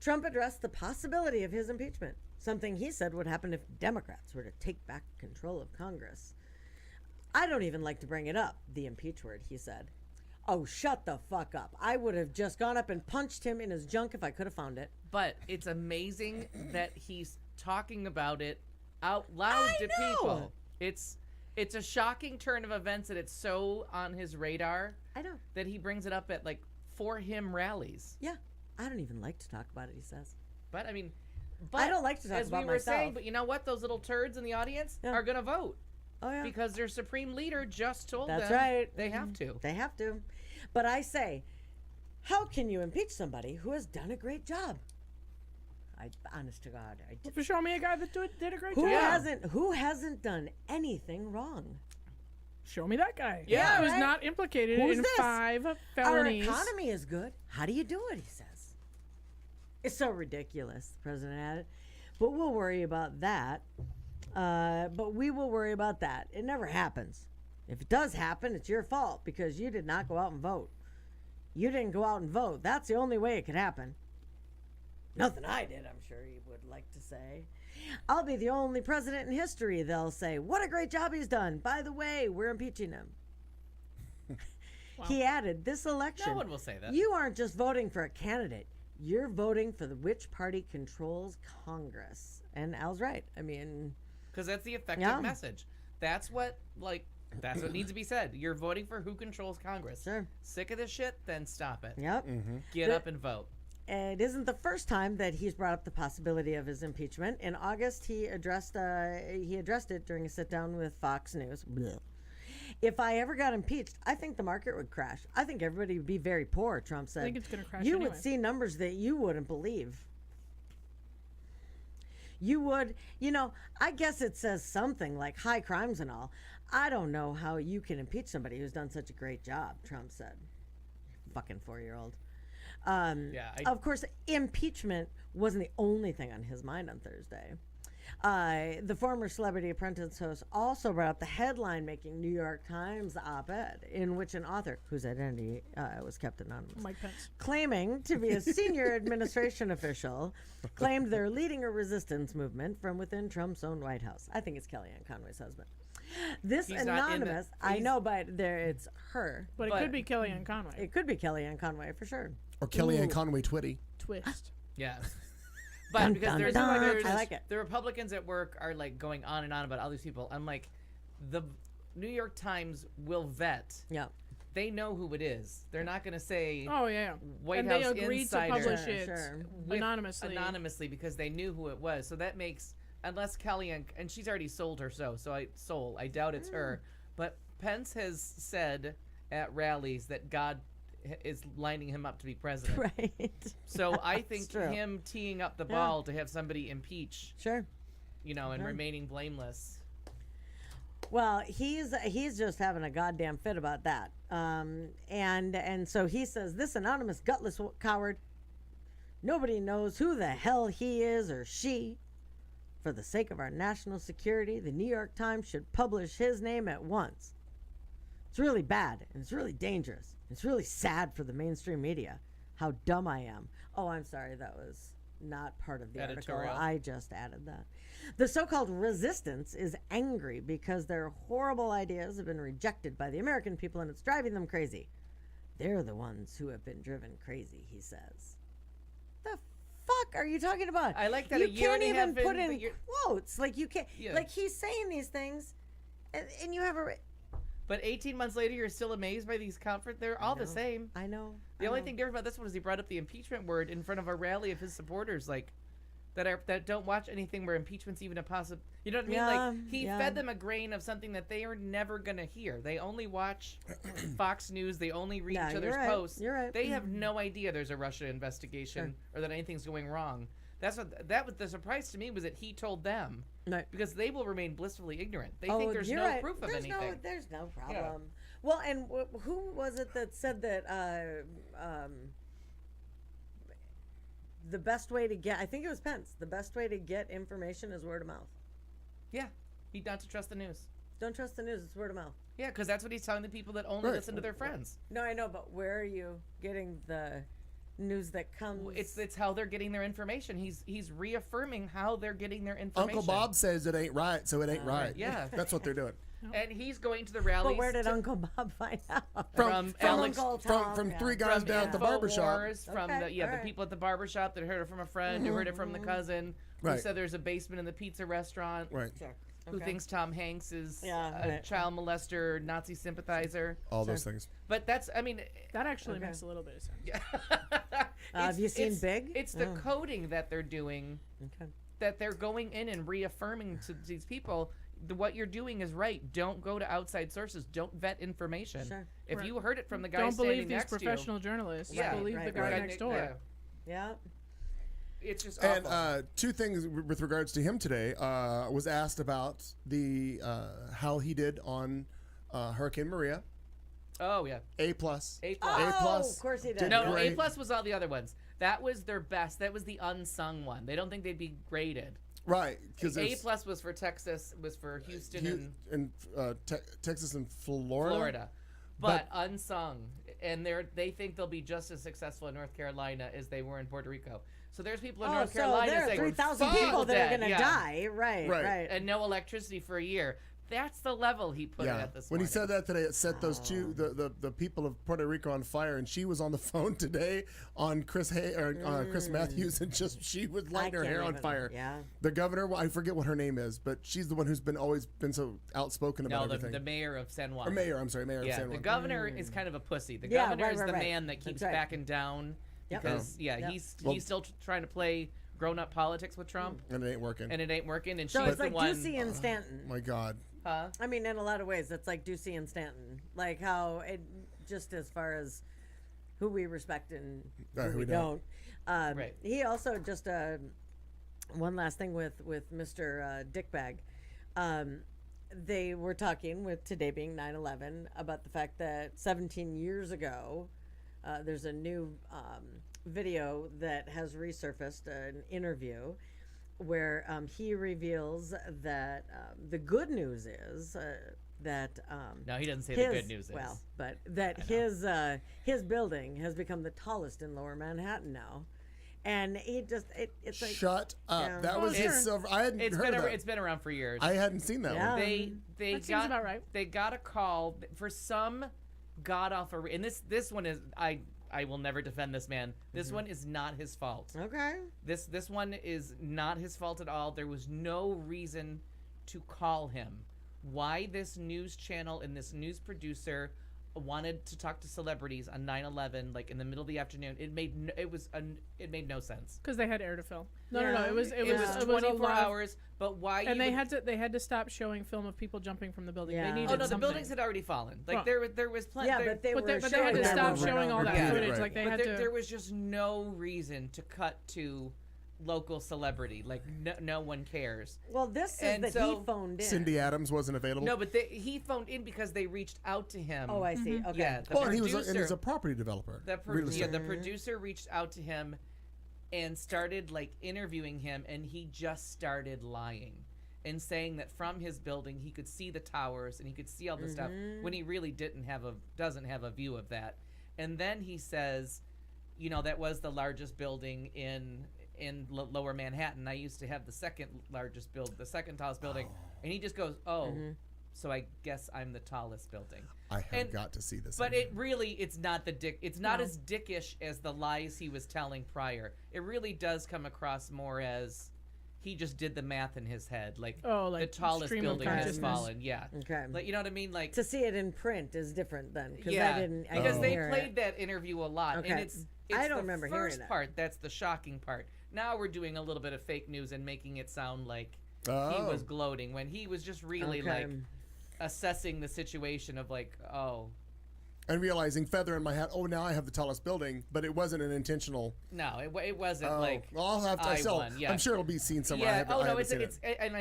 F: Trump addressed the possibility of his impeachment, something he said would happen if Democrats were to take back control of Congress. I don't even like to bring it up, the impeach word, he said. Oh, shut the fuck up. I would have just gone up and punched him in his junk if I could have found it.
E: But it's amazing that he's talking about it out loud to
F: know.
E: people. It's a shocking turn of events that it's so on his radar.
F: I know.
E: That he brings it up at like for him rallies.
F: Yeah. I don't even like to talk about it, he says.
E: But I mean,
F: I don't like to talk
E: as
F: about
E: we were
F: myself.
E: saying, but you know what? Those little turds in the audience are going to vote.
F: Oh, yeah.
E: Because their supreme leader just told
F: That's
E: them
F: right.
E: they have to.
F: They have to. But I say, how can you impeach somebody who has done a great job? Honest to God,
D: Show me a guy that did a great
F: who
D: job.
F: Who hasn't done anything wrong?
D: Show me that guy.
F: Yeah,
D: who's
F: right?
D: not implicated
F: Who's
D: in
F: this?
D: 5 felonies.
F: Our economy is good. How do you do it? He says. It's so ridiculous, the president added. But we'll worry about that. We will worry about that. It never happens. If it does happen, it's your fault because you did not go out and vote. You didn't go out and vote. That's the only way it could happen. Nothing I did, I'm sure he would like to say. I'll be the only president in history, they'll say. What a great job he's done. By the way, we're impeaching him. He added, this election,
E: No one will say that.
F: you aren't just voting for a candidate. You're voting for which party controls Congress. And Al's right. I mean...
E: Because that's the effective message. That's what needs to be said. You're voting for who controls Congress.
F: Sure.
E: Sick of this shit? Then stop it.
F: Yep.
E: Get up and vote.
F: It isn't the first time that he's brought up the possibility of his impeachment. In August, he addressed it during a sit-down with Fox News. Blech. If I ever got impeached, I think the market would crash. I think everybody would be very poor, Trump said.
D: I think it's going to crash
F: You
D: anyway.
F: would see numbers that you wouldn't believe. You would, I guess it says something like high crimes and all. I don't know how you can impeach somebody who's done such a great job, Trump said. Fucking 4-year-old. Of course, impeachment wasn't the only thing on his mind on Thursday. The former Celebrity Apprentice host also brought up the headline-making New York Times op-ed in which an author, whose identity was kept anonymous,
D: Mike Pence,
F: claiming to be a senior administration official, claimed they're leading a resistance movement from within Trump's own White House. I think it's Kellyanne Conway's husband. This
E: He's not in
F: anonymous, I know, but it's her.
D: But it could be Kellyanne Conway.
F: It could be Kellyanne Conway for sure.
A: Or Kellyanne Conway Twitty.
D: Twist.
E: Yeah. But
F: Dun,
E: because
F: dun,
E: there's
F: dun. I like it.
E: The Republicans at work are like going on and on about all these people. I'm like, the New York Times will vet.
F: Yeah.
E: They know who it is. They're not going to say
D: Oh yeah.
E: White
D: and
E: House
D: they agreed
E: insider
D: to publish
F: Sure,
D: it
F: sure.
E: with-
D: anonymously.
E: because they knew who it was. So that makes, unless Kellyanne, and she's already sold her soul. I doubt it's her. But Pence has said at rallies that God is lining him up to be president.
F: Right.
E: So I think
F: true.
E: him teeing up the ball to have somebody impeach,
F: Sure.
E: and remaining blameless.
F: Well, he's just having a goddamn fit about that. And so he says, this anonymous gutless coward, nobody knows who the hell he is or she. For the sake of our national security, the New York Times should publish his name at once. It's really bad, and it's really dangerous. It's really sad for the mainstream media. How dumb I am. Oh, I'm sorry, that was not part of the
E: Editorial.
F: article. I just added that. The so-called resistance is angry because their horrible ideas have been rejected by the American people, and it's driving them crazy. They're the ones who have been driven crazy, he says. The fuck are you talking about?
E: I like that
F: you
E: a year
F: can't
E: and a
F: even
E: half in,
F: put
E: but
F: in
E: you're-
F: quotes. Like you can't.
E: Yeah.
F: Like he's saying these things, and you have a.
E: But 18 months later, you're still amazed by these conference. They're all the same.
F: I know.
E: The only thing different about this one is he brought up the impeachment word in front of a rally of his supporters, like that don't watch anything where impeachment's even a possible. You know what I mean?
F: Yeah,
E: Like he
F: yeah.
E: fed them a grain of something that they are never gonna hear. They only watch Fox News. They only read
F: Yeah,
E: each
F: you're
E: other's
F: right.
E: posts.
F: You're right.
E: They have no idea there's a Russia investigation or that anything's going wrong. That was the surprise to me was that he told them.
F: No.
E: Because they will remain blissfully ignorant. They think there's
F: you're
E: no
F: right.
E: proof of
F: There's
E: anything.
F: There's no problem. Well, and who was it that said that the best way to get, I think it was Pence, the best way to get information is word of mouth.
E: Yeah, he not to trust the news.
F: Don't trust the news, it's word of mouth.
E: Yeah, because that's what he's telling the people that only
A: Right.
E: listen to their friends.
F: No, I know, but where are you getting the news that comes?
E: It's how they're getting their information. He's reaffirming how they're getting their information.
A: Uncle Bob says it ain't right, so it ain't right.
E: yeah.
A: That's what they're doing.
E: And he's going to the rallies.
F: But where did Uncle Bob find out?
E: From Alex,
F: Uncle Tom,
A: From
F: yeah.
A: three guys down at the barbershop.
E: Infowars, from
F: Okay,
E: the
F: all right.
E: people at the barbershop that heard it from a friend, who heard it from the cousin, who
A: Right.
E: said there's a basement in the pizza restaurant,
A: Right.
F: Sure.
E: who
F: Okay.
E: thinks Tom Hanks is
F: Yeah,
E: a
F: right.
E: child molester, Nazi sympathizer.
A: All those things.
E: But that's, I mean,
D: That actually
F: Okay.
D: makes a little bit of sense.
F: Have you seen Big?
E: It's the
F: Oh.
E: coding that they're doing,
F: Okay.
E: that they're going in and reaffirming to these people. What you're doing is right. Don't go to outside sources. Don't vet information.
F: Sure.
E: If
D: Right.
E: you heard it from the guy
D: Don't
E: standing
D: believe these
E: next to you,
D: professional journalists.
E: Yeah.
D: Believe
F: Right,
D: the guy
F: right.
D: next door.
E: Yeah.
F: Yeah.
E: It's just
A: And
E: awful.
A: two things with regards to him today. Was asked about the how he did on Hurricane Maria.
E: Oh yeah,
A: A plus.
E: A+.
A: A plus.
F: Oh, of course he did.
E: No, A
A: great.
E: plus was all the other ones. That was their best. That was the unsung one. They don't think they'd be graded.
A: Right, because
E: A plus was for Texas, was for Houston and
A: Texas and Florida.
E: Florida, but unsung, and they think they'll be just as successful in North Carolina as they were in Puerto Rico. So there's people in
F: Oh,
E: North
F: so
E: Carolina
F: there are
E: saying
F: 3,000
E: "Fuck
F: people that are
E: that,"
F: going to
E: yeah.
F: die. Right,
A: Right.
F: right.
E: and no electricity for a year. That's the level he put it
A: Yeah,
E: at this
A: when
E: morning.
A: he said that today, it set those two the people of Puerto Rico on fire, and she was on the phone today on Chris Matthews, and just she was lighting her
F: can't
A: hair on
F: even-
A: fire.
F: yeah.
A: The governor, well, I forget what her name is, but she's the one who's always been so outspoken
E: No,
A: about
E: the
A: everything.
E: mayor of San Juan.
A: Or mayor, I'm sorry, mayor of
E: Yeah,
A: San
E: the
A: Juan.
E: governor is kind of a pussy. The
F: Yeah,
E: governor
F: right,
E: is
F: right,
E: the
F: right.
E: man that
F: That's
E: keeps
F: right.
E: backing down
F: Yep.
E: because
F: Yep.
E: he's
A: Well-
E: still trying to play grown-up politics with Trump,
A: And it ain't working.
E: and it ain't working. And
F: So
E: she's
F: it's
E: the
F: like
E: one.
F: Ducey and Stanton.
A: My God.
E: Huh?
F: I mean, in a lot of ways, it's like Ducey and Stanton. Like how it, just as far as who we respect and who we don't.
E: Right.
F: He also just one last thing with Mr. Dickbag. They were talking with today being 9/11 about the fact that 17 years ago, there's a new video that has resurfaced, an interview where he reveals that the good news is that
E: No, he doesn't say the good news is.
F: well, but that his building has become the tallest in Lower Manhattan now, and he just it's like
A: Shut up.
F: Yeah.
A: That
F: Oh,
A: was
F: sure.
A: his silver. I hadn't
E: It's
A: heard
E: been
A: of that.
E: it's been around for years.
A: I hadn't seen that
F: Yeah.
A: one.
E: they
D: That seems
E: got
D: about right.
E: They got a call for some god awful. And this one is I will never defend this man. This one is not his fault.
F: okay.
E: This one is not his fault at all. There was no reason to call him. Why this news channel and this news producer wanted to talk to celebrities on 9/11, like in the middle of the afternoon, it made no sense.
D: Because they had air to fill. No,
F: Yeah.
D: it was
E: It was
D: a
E: 24
D: lot of-
E: hours, but why?
D: and
E: you
D: they
E: would-
D: had to stop showing film of people jumping from the building.
F: Yeah.
D: They needed
E: Oh no, the
D: something.
E: buildings had already fallen. Like
D: Well,
E: there was plenty.
F: Yeah, but they
D: But
F: were
D: they had to
F: showing
A: that
D: stop
A: over and
D: showing all
A: over
D: that
A: again.
D: footage.
A: Right.
D: Like they
E: but
D: had to.
E: there was just no reason to cut to local celebrity. Like no one cares.
F: Well, this is
E: And
F: that
E: so-
F: he phoned in.
A: Cindy Adams wasn't available.
E: No, but he phoned in because they reached out to him.
F: Oh, I see. Okay.
E: Yeah, the
A: Well, and
E: producer.
A: he was a property developer. Real estate.
E: The producer reached out to him and started like interviewing him, and he just started lying and saying that from his building he could see the towers and he could see all the stuff when he really doesn't have a view of that. And then he says, you know, that was the largest building in Lower Manhattan. I used to have the second tallest building, and he just goes, "Oh, so I guess I'm the tallest building."
A: I have
E: And-
A: got to see this.
E: But
A: interview.
E: it's not it's not as dickish as the lies he was telling prior. It really does come across more as he just did the math in his head, like,
D: like
E: the tallest
D: stream of
E: building has
D: consciousness.
E: fallen. Yeah,
F: Okay.
E: like you know what I mean, like
F: To see it in print is different then, because
E: yeah,
F: I
E: because
F: didn't
E: they
F: hear
E: played
F: it.
E: that interview a lot,
F: Okay.
E: and it's
F: I don't
E: the
F: remember hearing
E: first
F: that.
E: part that's the shocking part. Now we're doing a little bit of fake news and making it sound like he
A: Oh.
E: was gloating when he was just really
F: Okay.
E: like assessing the situation of like, oh.
A: And realizing feather in my hat. Oh, now I have the tallest building, but it wasn't an intentional.
E: No, it wasn't
A: Oh,
E: like
A: well, I'll have to.
E: I won, yeah.
A: I'm sure it'll be seen somewhere. I
E: Yeah.
A: haven't-
E: Oh
A: I
E: no,
A: haven't
E: it's
A: seen
E: it's
A: it.
E: and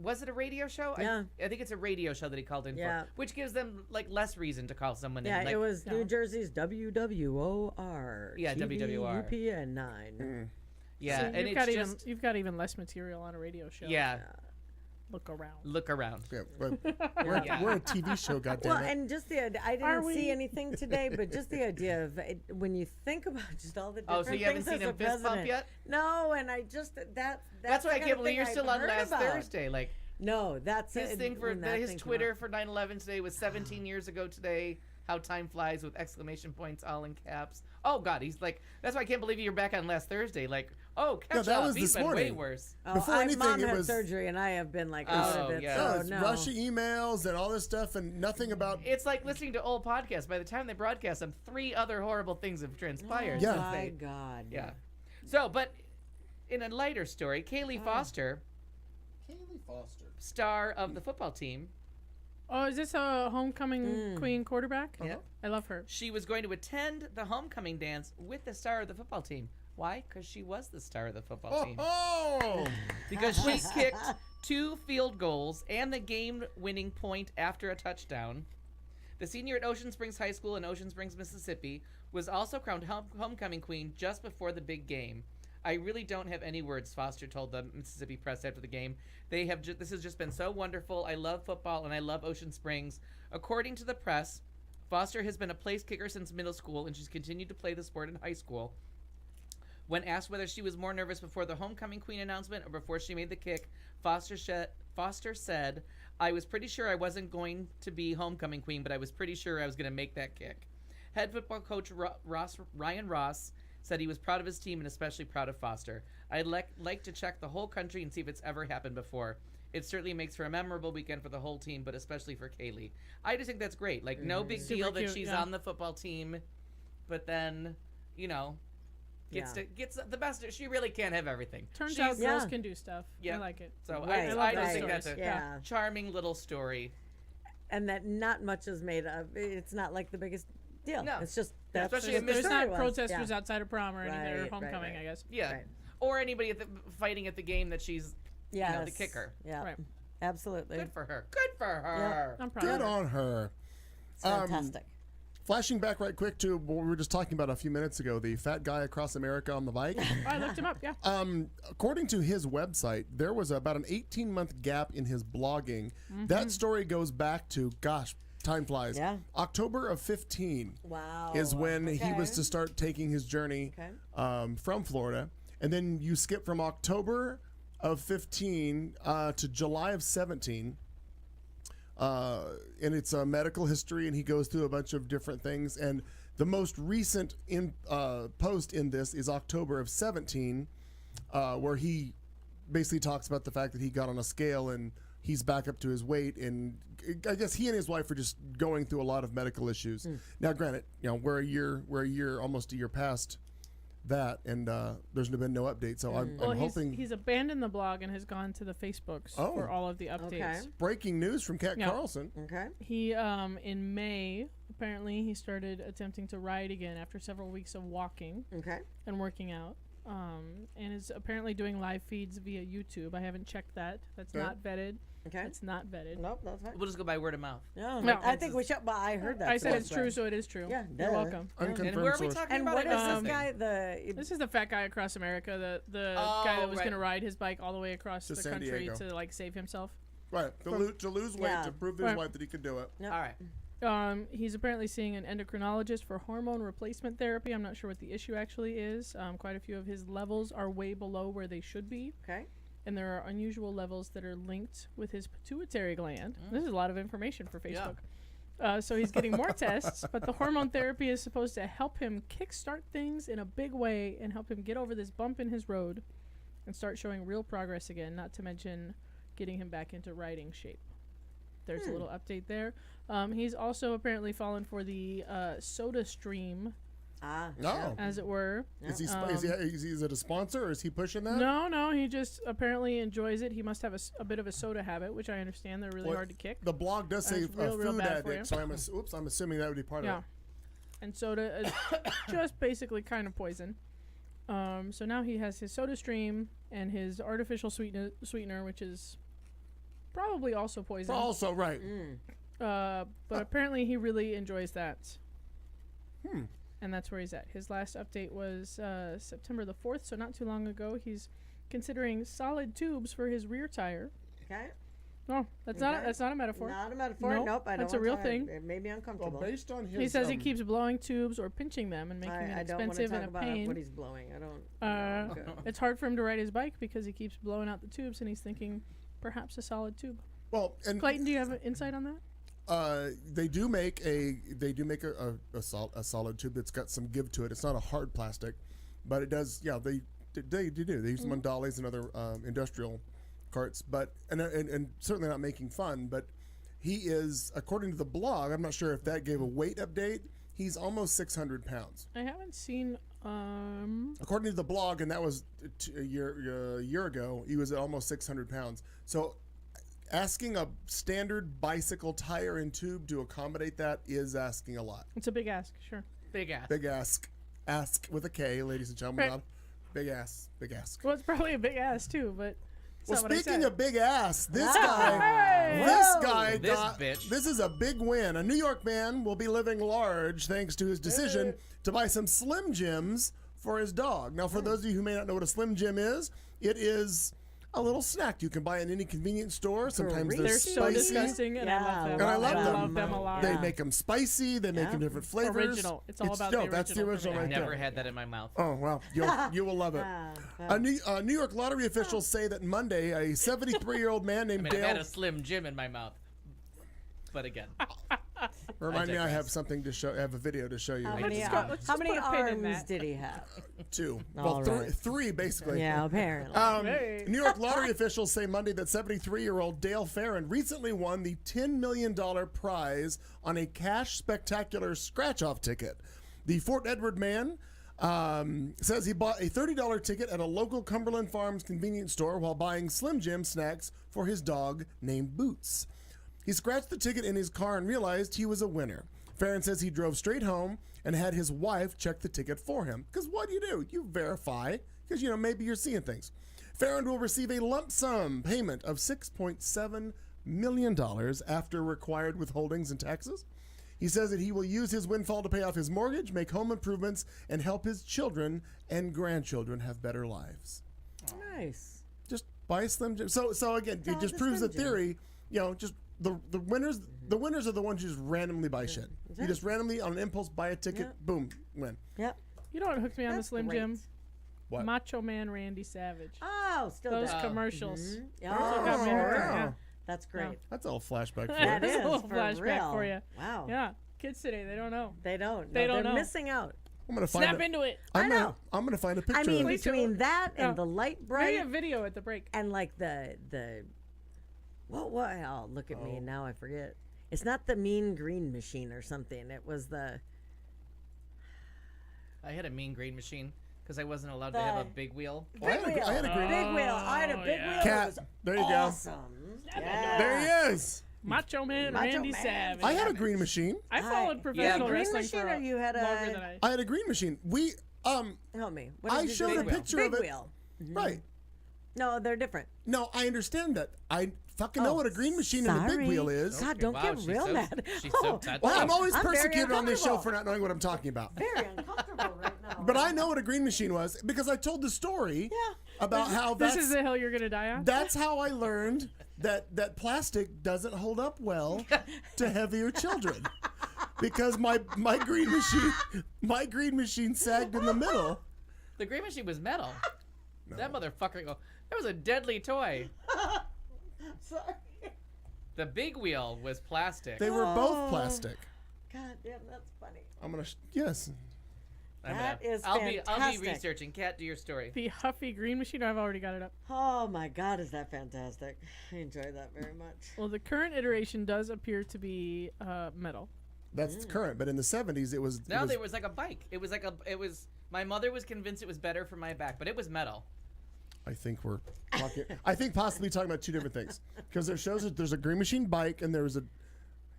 E: was it a radio show?
F: Yeah.
E: I think it's a radio show that he called in
F: Yeah.
E: for, which gives them like less reason to call someone
F: Yeah,
E: in. Like,
F: it was New Jersey's WWOR.
E: Yeah, WWOR.
F: UPN 9.
E: Yeah,
D: So
E: and
D: you've
E: it's
D: got
E: just
D: you've got even less material on a radio show.
E: yeah.
D: Look around.
E: Look around.
A: Yeah, we're a TV show,
F: Well,
A: goddammit.
F: and just the idea, I
D: Are
F: didn't see
D: we?
F: anything today, but just the idea of it, when you think about just all the
E: Oh,
F: different
E: so you haven't
F: things
E: seen
F: as
E: him
F: a
E: fist bump
F: president.
E: yet?
F: No, and I just
E: That's why I
F: the kind
E: can't
F: of
E: believe
F: thing
E: you're
F: I've
E: still on
F: heard
E: last
F: about.
E: Thursday. Like
F: No, that's
E: his
F: it,
E: thing for
F: when that
E: his
F: thing came
E: Twitter
F: up.
E: for 9/11 today was 17 years ago today. How time flies with exclamation points all in caps. Oh God, he's like that's why I can't believe you're back on last Thursday. Like catch
A: that
E: up.
A: was
E: He's
A: this
E: been way
A: morning.
E: worse.
F: Oh,
A: Before anything,
F: mom
A: it
F: had
A: was-
F: surgery, and I have been like
E: Oh,
F: out of it.
E: yeah.
F: So
A: it's
F: no.
A: rushing emails and all this stuff, and nothing about.
E: It's like listening to old podcasts. By the time they broadcast them, 3 other horrible things have transpired.
F: Oh
A: Yeah.
E: since
F: my
E: they-
F: God.
E: Yeah. So, but in a lighter story, Kaylee Foster,
A: Kaylee Foster.
E: star of the football team,
D: Oh, is this a homecoming queen quarterback?
E: Yeah.
D: I love her.
E: she was going to attend the homecoming dance with the star of the football team. Why? Because she was the star of the football team.
A: Oh,
E: Because she kicked 2 field goals and the game-winning point after a touchdown. The senior at Ocean Springs High School in Ocean Springs, Mississippi, was also crowned homecoming queen just before the big game. I really don't have any words, Foster told the Mississippi Press after the game. This has just been so wonderful. I love football and I love Ocean Springs. According to the press, Foster has been a place kicker since middle school and she's continued to play the sport in high school. When asked whether she was more nervous before the homecoming queen announcement or before she made the kick, Foster said, I was pretty sure I wasn't going to be homecoming queen, but I was pretty sure I was going to make that kick. Head football coach Ryan Ross said he was proud of his team and especially proud of Foster. I'd like to check the whole country and see if it's ever happened before. It certainly makes for a memorable weekend for the whole team, but especially for Kaylee. I just think that's great. Like, no big
D: Super
E: deal that
D: cute,
E: she's
D: yeah.
E: on the football team, but then, gets the best. She really can't have everything.
D: Turns out girls
F: Yeah.
D: can do stuff.
E: Yeah.
D: I like it.
E: So
F: Right.
E: I just
F: Right.
E: think that's a
F: Yeah.
E: charming little story.
F: And that not much is made of. It's not like the biggest deal.
E: No.
F: It's just
E: Yeah,
F: that's
E: especially
F: what
E: in
F: the
D: There's
F: story
D: not
F: was.
D: protesters
F: Yeah.
D: outside of prom or anything. Or
F: Right,
D: homecoming,
F: right.
D: I guess.
E: Yeah.
F: Right.
E: Or anybody fighting at the game that she's the
F: Yes.
E: kicker.
F: Yeah.
D: Right.
F: Absolutely.
E: Good for her. Good for her.
D: I'm proud
A: good
D: of her.
A: on her.
F: It's fantastic.
A: Flashing back right quick to what we were just talking about a few minutes ago, the fat guy across America on the bike.
D: I looked him up. Yeah.
A: According to his website, there was about an 18-month gap in his blogging. That story goes back to, gosh, time flies.
F: Yeah.
A: October of 15
F: Wow.
A: is when he was
F: Okay.
A: to start taking his journey
F: Okay.
A: from Florida. And then you skip from October of 15 to July of 17. And it's a medical history, and he goes through a bunch of different things. And the most recent post in this is October of 17, where he basically talks about the fact that he got on a scale and he's back up to his weight. And I guess he and his wife are just going through a lot of medical issues. Now, granted, we're almost a year past that, and there's been no update. So I'm hoping.
D: He's abandoned the blog and has gone to the Facebooks
A: Oh.
D: for all of the updates.
F: Okay.
A: Breaking news from Kat
D: Yeah.
A: Carlson.
F: Okay.
D: He in May apparently he started attempting to ride again after several weeks of walking
F: Okay.
D: and working out. And is apparently doing live feeds via YouTube. I haven't checked that. That's
A: Okay.
D: not vetted.
F: Okay.
D: That's not vetted.
F: Nope, that's fine.
E: We'll just go by word of mouth.
F: No,
D: No.
F: I think we should. But I heard that.
D: I
F: so
D: said
F: that's
D: it's true,
F: right.
D: so it is true.
F: Yeah,
D: You're
F: duh.
D: welcome.
A: Unconfirmed
E: And where are we
A: source.
E: talking
F: And
E: about
F: what
E: it?
F: is this guy?
D: This is the fat guy across America, the guy that was
E: right.
D: going to ride his bike all the way across
A: To
D: the
A: San
D: country
A: Diego.
D: to like save himself.
A: Right. To lose weight,
F: Yeah.
A: to prove to his
D: Right.
A: wife that he could do it.
F: Yep.
E: All right.
D: He's apparently seeing an endocrinologist for hormone replacement therapy. I'm not sure what the issue actually is. Quite a few of his levels are way below where they should be.
F: Okay.
D: And there are unusual levels that are linked with his pituitary gland. This is a lot of information for Facebook. So he's getting more tests, but the hormone therapy is supposed to help him kickstart things in a big way and help him get over this bump in his road and start showing real progress again, not to mention getting him back into riding shape. There's a little update there. He's also apparently fallen for the soda stream,
A: No.
D: as it were.
A: Is it a sponsor or is he pushing that?
D: No, he just apparently enjoys it. He must have a bit of a soda habit, which I understand. They're really
A: Well,
D: hard to kick.
A: The blog does say
D: That's real
A: food
D: bad for you.
A: addict, so I'm assuming that would be part
D: Yeah.
A: of it.
D: And soda is just basically kind of poison. So now he has his soda stream and his artificial sweetener, which is Probably also poison.
A: Also, right.
D: But apparently he really enjoys that. And that's where he's at. His last update was September the 4th, so not too long ago. He's considering solid tubes for his rear tire.
F: Okay.
D: No, that's not a metaphor.
F: Not a metaphor.
D: Nope,
F: Nope. I don't
D: that's a
F: want
D: real
F: to-
D: thing.
F: It made me uncomfortable.
A: Well, based on his,
D: He says he keeps blowing tubes or pinching them and making it
F: I don't want to
D: expensive
F: talk
D: and a
F: about
D: pain.
F: what he's blowing. I don't. Okay.
D: It's hard for him to ride his bike because he keeps blowing out the tubes, and he's thinking perhaps a solid tube.
A: well, and
D: Clayton, do you have an insight on that?
A: they do make a solid tube that's got some give to it. It's not a hard plastic, but it does. Yeah, they do. They use them on dollies and other industrial carts, but and certainly not making fun. But he is, according to the blog, I'm not sure if that gave a weight update. He's almost 600 pounds.
D: I haven't seen.
A: According to the blog, and that was a year ago, he was at almost 600 pounds. So asking a standard bicycle tire and tube to accommodate that is asking a lot.
D: It's a big ask, sure.
E: Big ass.
A: Big ask. Ask with a K, ladies and gentlemen.
D: Right.
A: Big ass. Big ask.
D: Well, it's probably a big ass too, but.
A: Well,
D: not what I
A: speaking
D: said.
A: of big ass, this
D: Hey!
A: guy
E: This
A: got,
E: bitch.
A: this is a big win. A New York man will be living large thanks to his decision to buy some Slim Jims for his dog. Now, for those of you who may not know what a Slim Jim is, it is a little snack you can buy in any convenience store. Sometimes they're
D: They're so
A: spicy.
D: disgusting, and I love them.
A: And I love them.
D: love them a lot.
A: They make them spicy. They make them different flavors.
D: Original. It's all about the
A: that's the
D: original for
A: original
D: me.
A: right
E: I've never
A: there.
E: had that in my mouth.
A: Oh, well, you will love it. New York lottery officials say that Monday, a 73-year-old man named
E: I mean, I've had
A: Dale...
E: a Slim Jim in my mouth. But again,
A: Remind me, I
E: digress.
A: have something to show. I have a video to show you.
F: How many,
D: just go- let's
F: how
D: just
F: many
D: put a pin in
F: arms
D: that.
F: did he have?
A: 2.
F: All
A: Well,
F: right.
A: three basically.
F: Yeah, apparently.
D: Hey.
A: New York lottery officials say Monday that 73-year-old Dale Farron recently won the $10 million prize on a cash spectacular scratch-off ticket. The Fort Edward man says he bought a $30 ticket at a local Cumberland Farms convenience store while buying Slim Jim snacks for his dog named Boots. He scratched the ticket in his car and realized he was a winner. Farron says he drove straight home and had his wife check the ticket for him. Because what do? You verify. Because, maybe you're seeing things. Farron will receive a lump sum payment of $6.7 million after required withholdings and taxes. He says that he will use his windfall to pay off his mortgage, make home improvements, and help his children and grandchildren have better lives.
F: Nice.
A: Just buy a Slim Jim. So again, it just
F: the
A: proves the
F: Slim Jim.
A: theory, just the winners are the ones who just randomly buy shit. You just randomly on an impulse buy a ticket, boom, win.
F: Yep.
D: You know what hooked me on the
F: That's
D: Slim
F: great.
D: Jim?
A: What?
D: Macho Man Randy Savage.
F: Oh, still
D: Those
F: does.
D: commercials.
F: Oh,
D: got me hooked, yeah.
F: That's great.
A: That's a little flashback for
F: That
A: you.
F: is
D: a little
F: for
D: flashback
F: real.
D: for you.
F: Wow.
D: Yeah, kids today, they don't know.
F: They don't.
D: They
F: No,
D: don't
F: they're
D: know.
F: missing out.
A: I'm gonna find
D: Snap
A: it.
D: into it.
A: I'm
F: I
A: gonna,
F: know.
A: I'm gonna find a picture
F: I mean,
A: of it.
F: between that and
D: Yeah.
F: the light
D: Maybe
F: bright
D: a video at the break.
F: and like the what? Oh, look at me now. I forget. It's not the Mean Green Machine or something. It was the.
E: I had a Mean Green Machine because I wasn't allowed to have a
F: The-
E: big wheel.
A: I had a green
F: Big wheel. I had a big
D: yeah.
F: wheel.
A: Cat.
F: It was
A: There you
F: awesome. Yeah.
A: go. There he is.
D: Macho Man
F: Macho
D: Randy
F: Man.
D: Savage.
A: I had a green machine.
D: I followed
F: Yeah,
D: professional
F: Green
D: wrestling
F: Machine,
D: for
F: or you had
D: longer
F: a-
D: than I.
A: I had a green machine.
F: Help me. What
A: I
F: is it?
A: showed
F: Big
A: a
F: wheel.
A: picture
F: Big
A: of it.
F: wheel.
A: Right.
F: No, they're different.
A: No, I understand that. I fucking know what a green machine and a big
F: Sorry.
A: wheel is.
F: God, don't
E: Wow,
F: get
E: she's
F: real
E: so-
F: mad.
E: she's so touchy.
A: Well, I'm always
F: I'm very
A: persecuted on this show
F: uncomfortable.
A: for not knowing what I'm talking about.
F: Very uncomfortable right now.
A: But I know what a green machine was because I told the story about how
D: This is the hill you're gonna die on.
A: that's how I learned that plastic doesn't hold up well to heavier children. Because my green machine sagged in the middle.
E: The Green Machine was metal. That motherfucker. That was a deadly toy.
F: Sorry.
E: The big wheel was plastic.
A: They were both plastic.
F: God damn, that's funny.
A: I'm gonna yes.
F: That is
E: I'll be
F: fantastic.
E: researching. Kat, do your story.
D: The Huffy Green Machine. I've already got it up.
F: Oh my God, is that fantastic? I enjoy that very much.
D: Well, the current iteration does appear to be metal.
A: That's current, but in the 70s it was.
E: No,
A: it was
E: there was like a bike. It was. My mother was convinced it was better for my back, but it was metal.
A: I think we're talking. I think possibly talking about two different things because there shows that there's a green machine bike and there's a.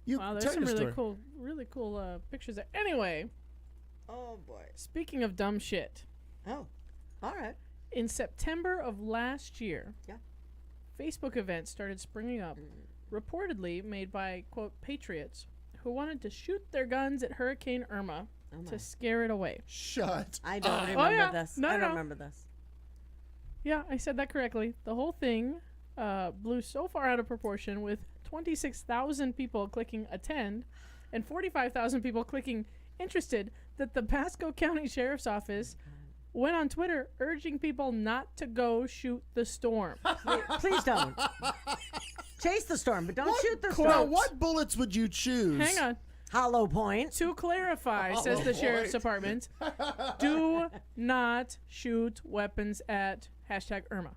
A: You
D: Wow, there's
A: tell
D: some
A: your story.
D: really cool pictures there. Anyway,
F: Oh boy.
D: speaking of dumb shit,
F: Oh, all right.
D: in September of last year,
F: Yeah.
D: Facebook events started springing up, reportedly made by, quote, patriots who wanted to shoot their guns at Hurricane Irma to scare it away.
A: Shut.
F: I don't
A: up.
F: remember
D: yeah.
F: this.
D: No,
F: I don't
D: no.
F: remember this.
D: Yeah, I said that correctly. The whole thing blew so far out of proportion, with 26,000 people clicking attend and 45,000 people clicking interested, that the Pasco County Sheriff's Office went on Twitter urging people not to go shoot the storm.
F: Please don't. Chase the storm, but don't shoot the
A: Now,
F: storm.
A: what bullets would you choose?
D: Hang on.
F: Hollow point.
D: To clarify, says the
A: Oh,
D: Sheriff's
A: boy.
D: Department, do not shoot weapons at #Irma.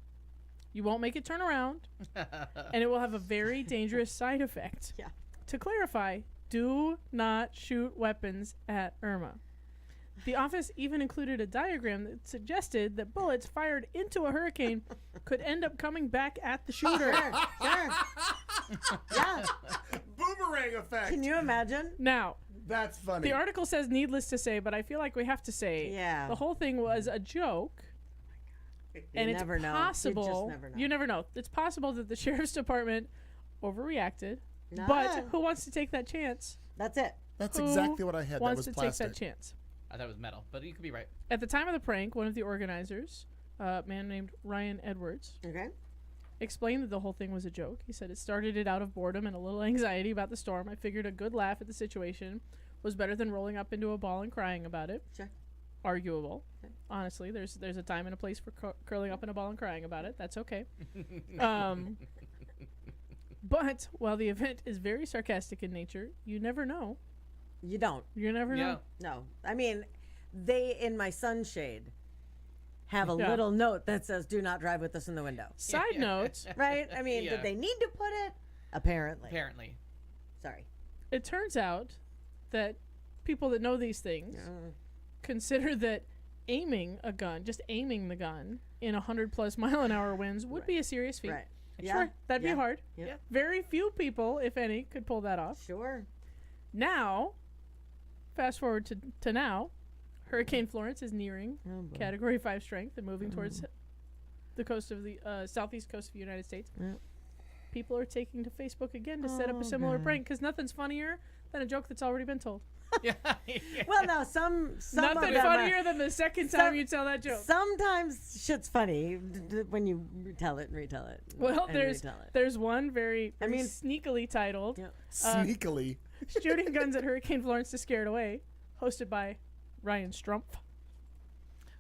D: You won't make it turn around, and it will have a very dangerous side effect.
F: Yeah.
D: To clarify, do not shoot weapons at Irma. The office even included a diagram that suggested that bullets fired into a hurricane could end up coming back at the shooter.
F: Sure. Yeah.
A: Boomerang effect.
F: Can you imagine?
D: Now,
A: That's funny.
D: the article says needless to say, but I feel like we have to say
F: Yeah.
D: the whole thing was a joke. And it's
F: never know. You
D: possible.
F: just never know.
D: You never know. It's possible that the Sheriff's Department overreacted.
F: Nah.
D: But who wants to take that chance?
F: That's it.
A: That's
D: Who
A: exactly what I had. That
D: wants
A: was
D: to
A: plastic.
D: take that chance?
E: I thought it was metal, but you could be right.
D: At the time of the prank, one of the organizers, a man named Ryan Edwards,
F: Okay.
D: explained that the whole thing was a joke. He said, it started it out of boredom and a little anxiety about the storm. I figured a good laugh at the situation was better than rolling up into a ball and crying about it.
F: Sure.
D: Arguable.
F: Okay.
D: Honestly, there's a time and a place for curling up in a ball and crying about it. That's okay. But while the event is very sarcastic in nature, you never know.
F: You don't.
D: You never know.
F: No. I mean, they in my sunshade have a
D: Yeah.
F: little note that says, "Do not drive with us in the window."
D: Side note,
F: Right? I mean,
E: Yeah.
F: did they need to put it? Apparently.
E: Apparently.
F: Sorry.
D: it turns out that people that know these things consider that aiming a gun, just aiming the gun in 100+ mile an hour winds would be a serious feat.
F: Right.
D: Sure, that'd
F: Yeah.
D: be hard.
F: Yeah.
D: Very few people, if any, could pull that off.
F: Sure.
D: Now, fast forward to now, Hurricane Florence is nearing
F: Oh, boy.
D: Category 5 strength and moving towards the coast of the southeast coast of the United States.
F: Yeah.
D: People are taking to Facebook again to set up a similar prank because nothing's funnier than a joke that's already been told.
E: Yeah.
F: Well, no, some
D: Nothing
F: of them
D: funnier than the second time
F: some-
D: you tell that joke.
F: Sometimes shit's funny when you retell it and retell it.
D: Well,
F: and
D: there's
F: retell it.
D: there's one very,
F: I mean-
D: sneakily titled
F: Yeah.
A: Sneakily.
D: "Shooting Guns at Hurricane Florence to Scare It Away," hosted by Ryan Strumpf.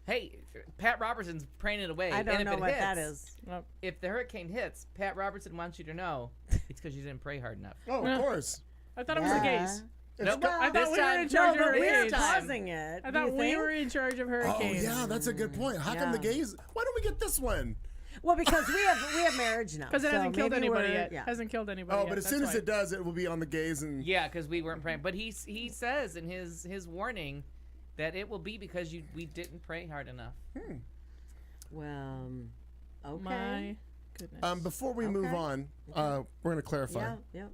E: Hey, Pat Robertson's praying it away.
F: I don't
E: and if
F: know
E: it
F: what
E: hits,
F: that is.
E: If the hurricane hits, Pat Robertson wants you to know it's because you didn't pray hard enough.
A: Oh, of course.
D: I thought it was the
F: Yeah.
D: gays.
E: Nope.
D: I thought
E: This
D: we were
E: time-
D: in charge
F: No,
D: of
F: but we're
D: hurricanes.
E: time.
F: causing it.
D: I
F: do you
D: thought we
F: think?
D: were in charge of
A: Oh,
D: hurricanes.
A: yeah, that's a good point. How come the
F: Yeah.
A: gays? Why don't we get this one?
F: Well, because we have marriage now.
D: Because it
F: so
D: hasn't killed
F: maybe
D: anybody
F: we're-
D: yet.
F: Yeah.
D: Hasn't killed anybody
A: Oh,
D: yet.
A: but as
D: That's
A: soon as
D: why.
A: it does, it will be on the gays and.
E: Yeah, because we weren't praying. But he says in his warning that it will be because we didn't pray hard enough.
F: Well, okay.
D: My goodness.
A: Before we move
F: Okay.
A: on, we're going to clarify.
F: Yeah, yeah.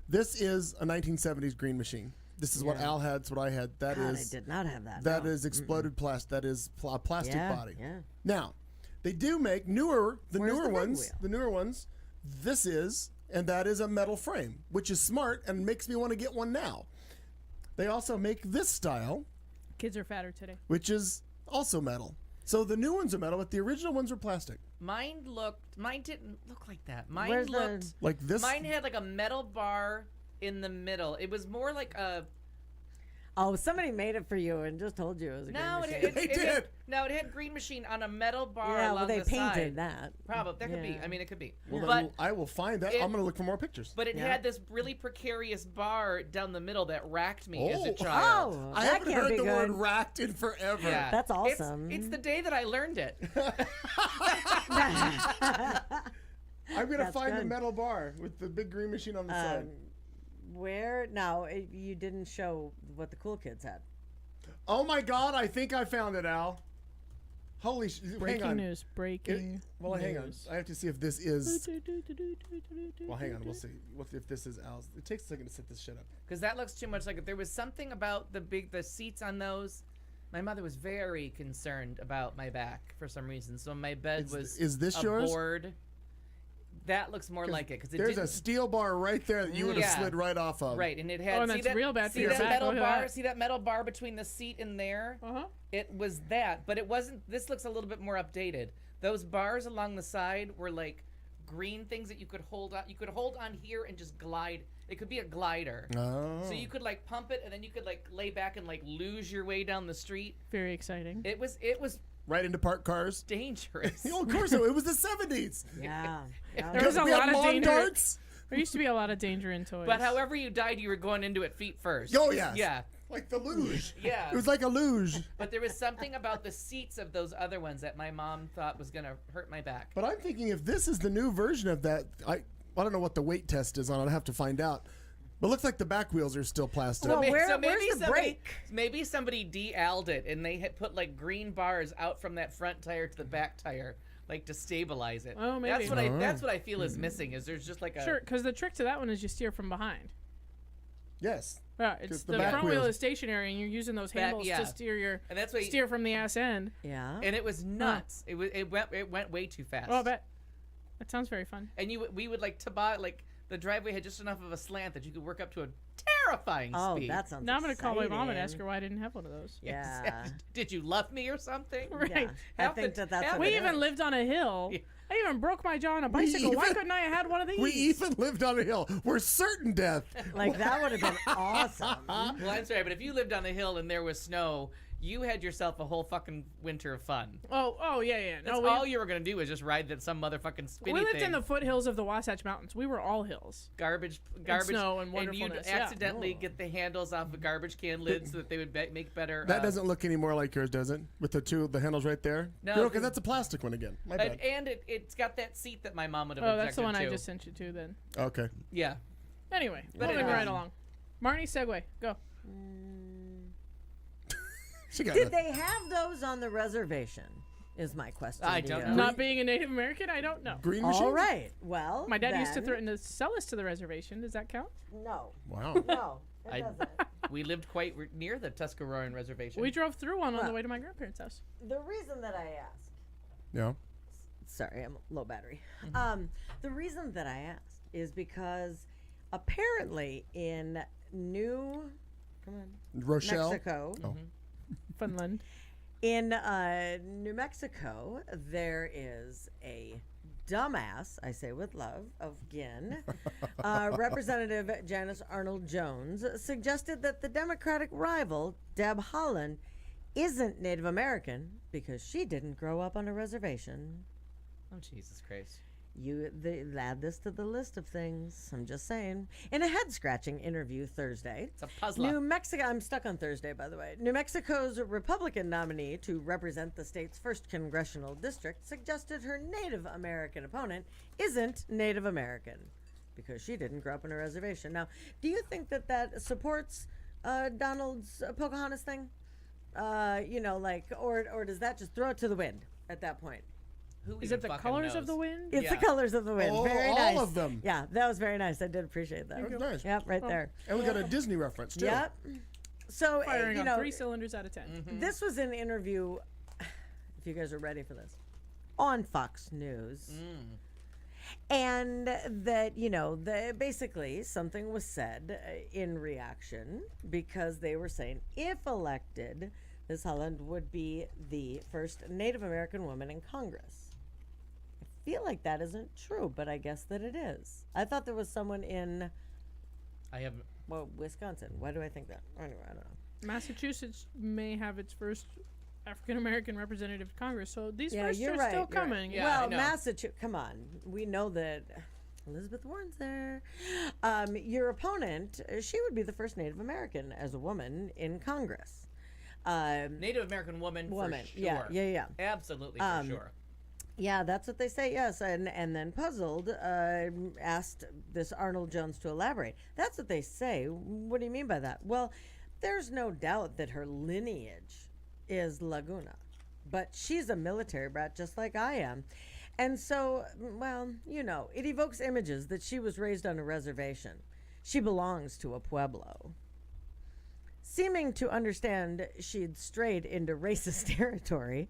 A: This is a 1970s green machine. This is what
F: Yeah.
A: Al had. It's what I had. That
F: God,
A: is
F: I did not have that.
A: that
F: no.
A: is exploded plastic. That is a plastic
F: Yeah,
A: body.
F: yeah.
A: Now, they do make the
F: Where's
A: newer
F: the big
A: ones.
F: wheel?
A: The newer ones. This is, and that is a metal frame, which is smart and makes me want to get one now. They also make this style,
D: Kids are fatter today.
A: which is also metal. So the new ones are metal, but the original ones are plastic.
E: Mine didn't look like that. Mine
F: Where's the-
E: looked
A: Like this.
E: mine had like a metal bar in the middle. It was more like a
F: Oh, somebody made it for you and just told you it was a
E: no.
F: green
E: It,
F: machine.
E: it,
A: They
E: it had,
A: did.
E: no, it had green machine on a metal bar
F: Yeah,
E: along
F: well, they
E: the
F: painted
E: side.
F: that.
E: Probably that could be.
F: Yeah.
E: I mean, it could be.
A: Well,
E: But
A: then I will find that.
E: it-
A: I'm going to look for more pictures.
E: but it
F: Yeah.
E: had this really precarious bar down the middle that racked me as a
A: Oh.
E: child.
F: Oh,
A: I
F: that
A: haven't
F: can't
A: heard
F: be
A: the
F: good.
A: word racked in forever.
E: Yeah.
F: That's
E: It's-
F: awesome.
E: It's the day that I learned it.
A: I'm going to
F: That's
A: find the
F: good.
A: metal bar with the big green machine on the side.
F: Where? No, you didn't show what the cool kids had.
A: Oh my God! I think I found it, Al. Holy sh! Hang
D: Breaking
A: on.
D: news. Breaking
A: Well, hang on.
D: news.
A: I have to see if this is.
D: Well,
A: Well, hang on. We'll see if this is Al's. It takes a second to set this shit up.
E: Because that looks too much like it. There was something about the seats on those. My mother was very concerned about my back for some reason. So my bed was
A: Is this
E: a
A: yours?
E: board. That looks more like it because
A: There's a steel bar right there that you would have
E: Yeah.
A: slid right off of.
E: Right, and it had.
D: Oh, and
E: see
D: that's
E: that,
D: real bad for
E: see
D: your
E: that
D: back.
E: metal
D: Look at
E: bar?
D: that.
E: See that metal bar between the seat and there?
D: Uh-huh.
E: It was that, but it wasn't. This looks a little bit more updated. Those bars along the side were like green things that you could hold on. You could hold on here and just glide. It could be a glider.
A: Oh.
E: So you could like pump it, and then you could like lay back and like lose your way down the street.
D: Very exciting.
E: It was
A: Right into parked cars.
E: dangerous.
A: Oh, of course, it was the 70s.
F: Yeah.
D: There was a
A: We had
D: lot of
A: lawn
D: danger.
A: darts.
D: There used to be a lot of danger in toys.
E: But however you died, you were going into it feet first.
A: Oh, yes.
E: Yeah.
A: Like the luge.
E: Yeah.
A: It was like a luge.
E: But there was something about the seats of those other ones that my mom thought was gonna hurt my back.
A: But I'm thinking if this is the new version of that, I don't know what the weight test is on it. I'll have to find out. But it looks like the back wheels are still plastic.
F: Well,
E: Maybe-
F: where's the
E: somebody,
F: brake?
E: Maybe somebody de-alled it and they had put like green bars out from that front tire to the back tire, like to stabilize it.
D: Oh, maybe.
E: That's what I feel is missing. Is there's just like a
D: Sure, because the trick to that one is you steer from behind.
A: Yes.
D: Yeah, it's
A: 'Cause the
D: the
A: back
D: front wheel
A: wheels-
D: is stationary, and you're using those
E: Back-
D: handles
E: yeah.
D: to steer your
E: and that's why
D: steer from the ass end.
F: Yeah.
E: and it was nuts. It went way too fast.
D: Oh, I bet. That sounds very fun.
E: And we would like to buy like the driveway had just enough of a slant that you could work up to a terrifying
F: Oh,
E: speed.
F: that sounds
D: Now I'm gonna call my mom and
F: exciting.
D: ask her why I didn't have one of those.
F: Yeah.
E: Did you love me or something?
D: Right.
F: Yeah. I
E: Half
F: think
E: the-
F: that's
E: half
F: what
D: We
F: it
D: even
F: is.
D: lived on a hill.
E: Yeah.
D: I even broke my jaw on a bicycle. Why
A: even-
D: couldn't I have had one of these?
A: We even lived on a hill. We're certain death.
F: Like that would have been awesome.
E: Well, I'm sorry, but if you lived on a hill and there was snow, you had yourself a whole fucking winter of fun.
D: Oh yeah.
E: That's
D: No,
E: all you were gonna do was just ride that some motherfucking spinny
D: we lived
E: thing.
D: in the foothills of the Wasatch Mountains. We were all hills.
E: garbage,
D: snow and
E: you'd
D: wonderfulness, yeah.
E: accidentally get the handles off of garbage can lids so that they would make better.
A: That doesn't look any more like yours, does it? With the handles right there?
E: No,
A: because
E: because-
A: that's a plastic one again. My bad.
E: And it's got that seat that my mom would have
D: Oh,
E: objected
D: that's the one
E: to.
D: I just sent you to then.
A: Okay.
E: Yeah.
D: Anyway,
E: But
D: moving
E: it-
D: right along. Marnie, segue. Go.
A: She got
F: Did
A: it.
F: they have those on the reservation? Is my question.
E: I
F: to
E: don't
F: you.
E: know.
D: Not being a Native American, I don't know.
A: Green machine?
F: All right. Well,
D: My dad used to
F: then-
D: threaten to sell us to the reservation. Does that count?
F: No,
A: Wow.
F: no, it
E: I-
F: doesn't.
E: We lived quite near the Tuscaroran Reservation.
D: We drove through one on the
F: Well-
D: way to my grandparents' house.
F: The reason that I asked,
A: Yeah.
F: sorry, I'm low battery. The reason that I asked is because apparently in
A: Rochelle.
F: Mexico,
A: Oh.
D: Funland.
F: in New Mexico, there is a dumbass, I say with love, of Ginn. Representative Janice Arnold Jones suggested that the Democratic rival, Deb Haaland, isn't Native American because she didn't grow up on a reservation.
E: Oh, Jesus Christ.
F: Add this to the list of things. I'm just saying. In a head-scratching interview Thursday,
E: It's a puzzler.
F: New Mexico. I'm stuck on Thursday, by the way. New Mexico's Republican nominee to represent the state's 1st congressional district suggested her Native American opponent isn't Native American because she didn't grow up on a reservation. Now, do you think that supports Donald's Pocahontas thing? Or does that just throw it to the wind at that point?
E: Who
D: Is
E: even
D: it the
E: fucking
D: colors of
E: knows?
D: the wind?
F: It's the
E: Yeah.
F: colors of the wind.
A: Oh,
F: Very
A: all
F: nice.
A: of them.
F: Yeah, that was very nice. I did appreciate that.
A: That was nice.
F: Yep, right there.
A: And we got a Disney reference, too.
F: Yep. So,
D: Firing
F: you
D: on
F: know,
D: 3 cylinders out of 10.
F: this was an interview, if you guys are ready for this, on Fox News. And that, basically something was said in reaction because they were saying if elected, Ms. Haaland would be the first Native American woman in Congress. I feel like that isn't true, but I guess that it is. I thought there was someone in,
E: I have.
F: Wisconsin. Why do I think that? Anyway, I don't know.
D: Massachusetts may have its first African American representative to Congress, so these
F: Yeah,
D: firsts
F: you're
D: are
F: right.
D: still
F: you're right.
D: coming.
E: Yeah, I
F: well,
E: know.
F: Massachusetts. Come on, we know that Elizabeth Warren's there. Your opponent, she would be the first Native American as a woman in Congress.
E: Native American woman, for sure.
F: Yeah.
E: Absolutely, for sure.
F: Yeah, that's what they say. Yes, and then puzzled, asked this Arnold Jones to elaborate. That's what they say. What do you mean by that? Well, there's no doubt that her lineage is Laguna, but she's a military brat just like I am. And so, well, it evokes images that she was raised on a reservation. She belongs to a pueblo. Seeming to understand she'd strayed into racist territory,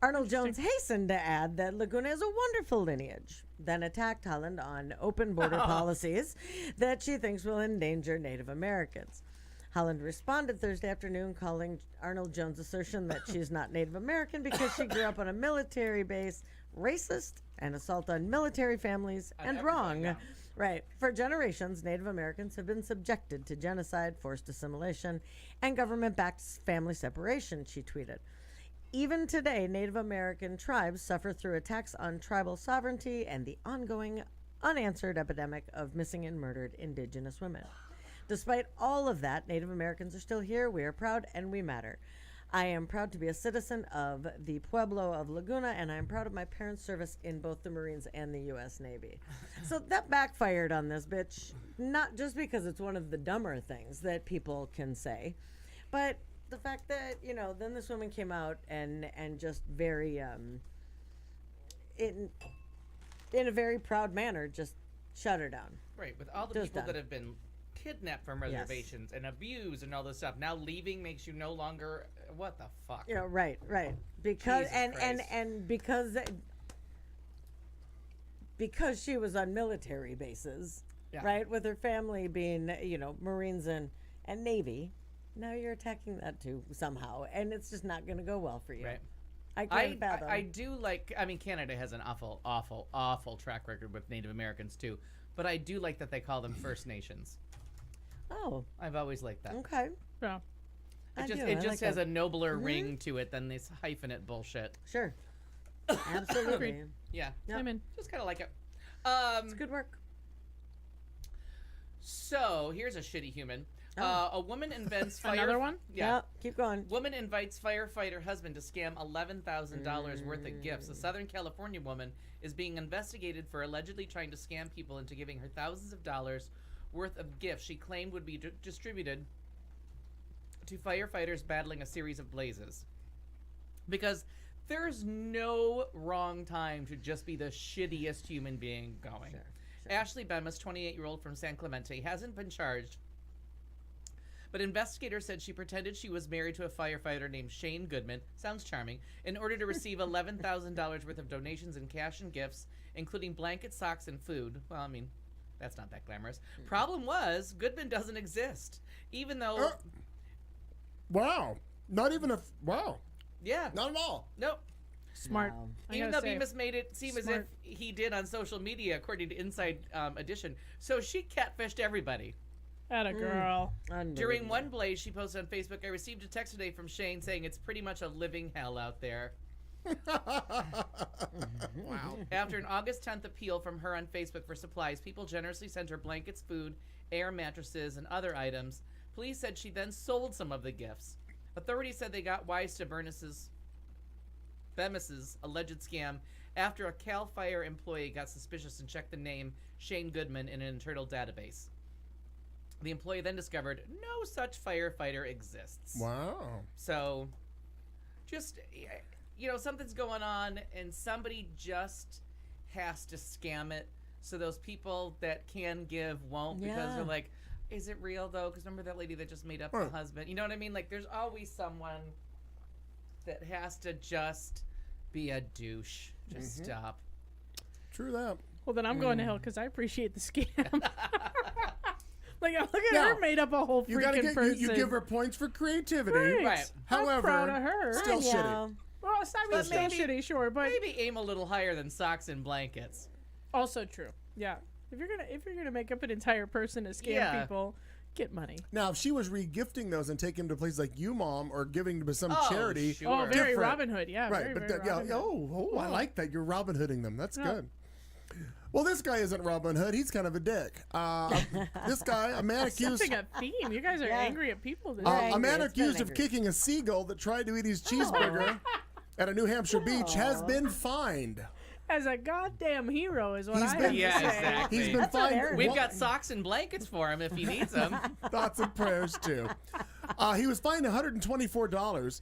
F: Arnold Jones hastened to add that Laguna is a wonderful lineage, then attacked Holland on open border policies that she thinks will endanger Native Americans. Holland responded Thursday afternoon, calling Arnold Jones' assertion that she's not Native American because she grew up on a military base racist and assault on military families and wrong.
E: yeah.
F: Right. For generations, Native Americans have been subjected to genocide, forced assimilation, and government-backed family separation, she tweeted. Even today, Native American tribes suffer through attacks on tribal sovereignty and the ongoing unanswered epidemic of missing and murdered indigenous women. Despite all of that, Native Americans are still here. We are proud and we matter. I am proud to be a citizen of the Pueblo of Laguna, and I am proud of my parents' service in both the Marines and the U.S. Navy. So that backfired on this bitch, not just because it's one of the dumber things that people can say, but the fact that, you know, then this woman came out and just very, in a very proud manner, just shut her down.
E: Right, with all the
F: Just
E: people
F: done.
E: that have been kidnapped from reservations and abused and all this stuff, now leaving makes you no longer, what the fuck?
F: Yeah, right. Because
E: Jesus Christ.
F: and because she was on military bases,
E: Yeah.
F: right, with her family being, you know, Marines and Navy. Now you're attacking that too somehow, and it's just not going to go well for you.
E: Right.
F: I can't fathom.
E: I do like, I mean, Canada has an awful, awful, awful track record with Native Americans too, but I do like that they call them First Nations.
F: Oh,
E: I've always liked that.
F: okay.
D: Yeah.
F: I
E: It
F: do.
E: just
F: I like
E: has
F: that.
E: a nobler ring to it than this hyphenate bullshit.
F: Sure. Absolutely.
E: Yeah,
F: Yep.
D: I'm in.
E: just kind of like it.
F: It's good work.
E: So here's a shitty human. A woman invents fire.
D: Another one?
E: Yeah.
F: Yep, keep going.
E: Woman invites firefighter husband to scam $11,000 worth of gifts. A Southern California woman is being investigated for allegedly trying to scam people into giving her thousands of dollars worth of gifts she claimed would be distributed to firefighters battling a series of blazes. Because there's no wrong time to just be the shittiest human being going.
F: Sure.
E: Ashley Bemis, 28-year-old from San Clemente, hasn't been charged, but investigators said she pretended she was married to a firefighter named Shane Goodman, sounds charming, in order to receive $11,000 worth of donations in cash and gifts, including blankets, socks, and food. Well, I mean, that's not that glamorous. Problem was, Goodman doesn't exist, even though...
A: Wow. Not even a. Wow.
E: yeah.
A: Not at all.
E: Nope.
D: Smart.
F: Wow.
D: I
E: Even
D: gotta
E: though
D: say,
E: Bemis made it seem as if
D: smart.
E: he did on social media, according to Inside Edition. So she catfished everybody.
D: Atta girl.
E: During
F: Unbelievable.
E: one blaze she posted on Facebook, I received a text today from Shane saying it's pretty much a living hell out there.
A: Wow.
E: After an August 10th appeal from her on Facebook for supplies, people generously sent her blankets, food, air mattresses, and other items. Police said she then sold some of the gifts. Authorities said they got wise to Bemis's alleged scam after a CAL FIRE employee got suspicious and checked the name Shane Goodman in an internal database. The employee then discovered no such firefighter exists.
A: Wow.
E: So, just, you know, something's going on and somebody just has to scam it. So those people that can give won't because
F: Yeah.
E: they're like, is it real though? Because remember that lady that just made up
A: Right.
E: the husband? You know what I mean? Like, there's always someone that has to just be a douche. Just stop.
A: True that.
D: Well, then I'm going to hell because I appreciate the scam. Like, look at
A: Yeah.
D: her made up a whole
A: You
D: freaking
A: gotta get.
D: person.
A: You give her points for creativity.
D: Right.
E: Right.
A: However,
D: I'm proud of her.
A: still shitty.
F: Yeah.
D: Well, it's not
E: But
D: still
E: maybe-
D: shitty, sure, but
E: Maybe aim a little higher than socks and blankets.
D: also true. Yeah. If you're gonna make up an entire person to scam
E: Yeah.
D: people, get money.
A: Now, if she was re-gifting those and taking them to places like UMOM or giving to some
E: Oh,
A: charity,
E: sure.
D: Oh, very
A: Different.
D: Robin Hood. Yeah.
A: right?
D: Very,
A: But
D: very
A: yeah,
D: Robin Hood.
A: I like that. You're Robin Hooding them. That's
D: Yeah.
A: good. Well, this guy isn't Robin Hood. He's kind of a dick. This guy, a man accused.
D: Something a theme. You guys are
F: Yeah.
D: angry at people today.
F: Right.
A: A
F: angry.
A: man
F: It's been
A: accused of
F: angry.
A: kicking a seagull that tried to eat his cheeseburger at a New Hampshire beach has been fined.
D: As a goddamn hero is what
A: He's
D: I
A: been-
D: have
E: Yeah,
D: to say.
E: exactly.
A: He's been
F: That's what
A: fined.
F: Aaron-
E: We've got socks and blankets for him if he needs them.
A: Thoughts and prayers too. He was fined $124.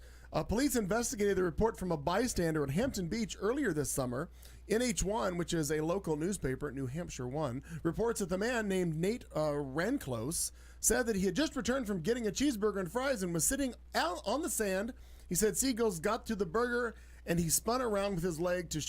A: Police investigated the report from a bystander at Hampton Beach earlier this summer. NH1, which is a local newspaper, New Hampshire One, reports that the man named Nate Renclose said that he had just returned from getting a cheeseburger and fries and was sitting out on the sand. He said seagulls got to the burger and he spun around with his leg to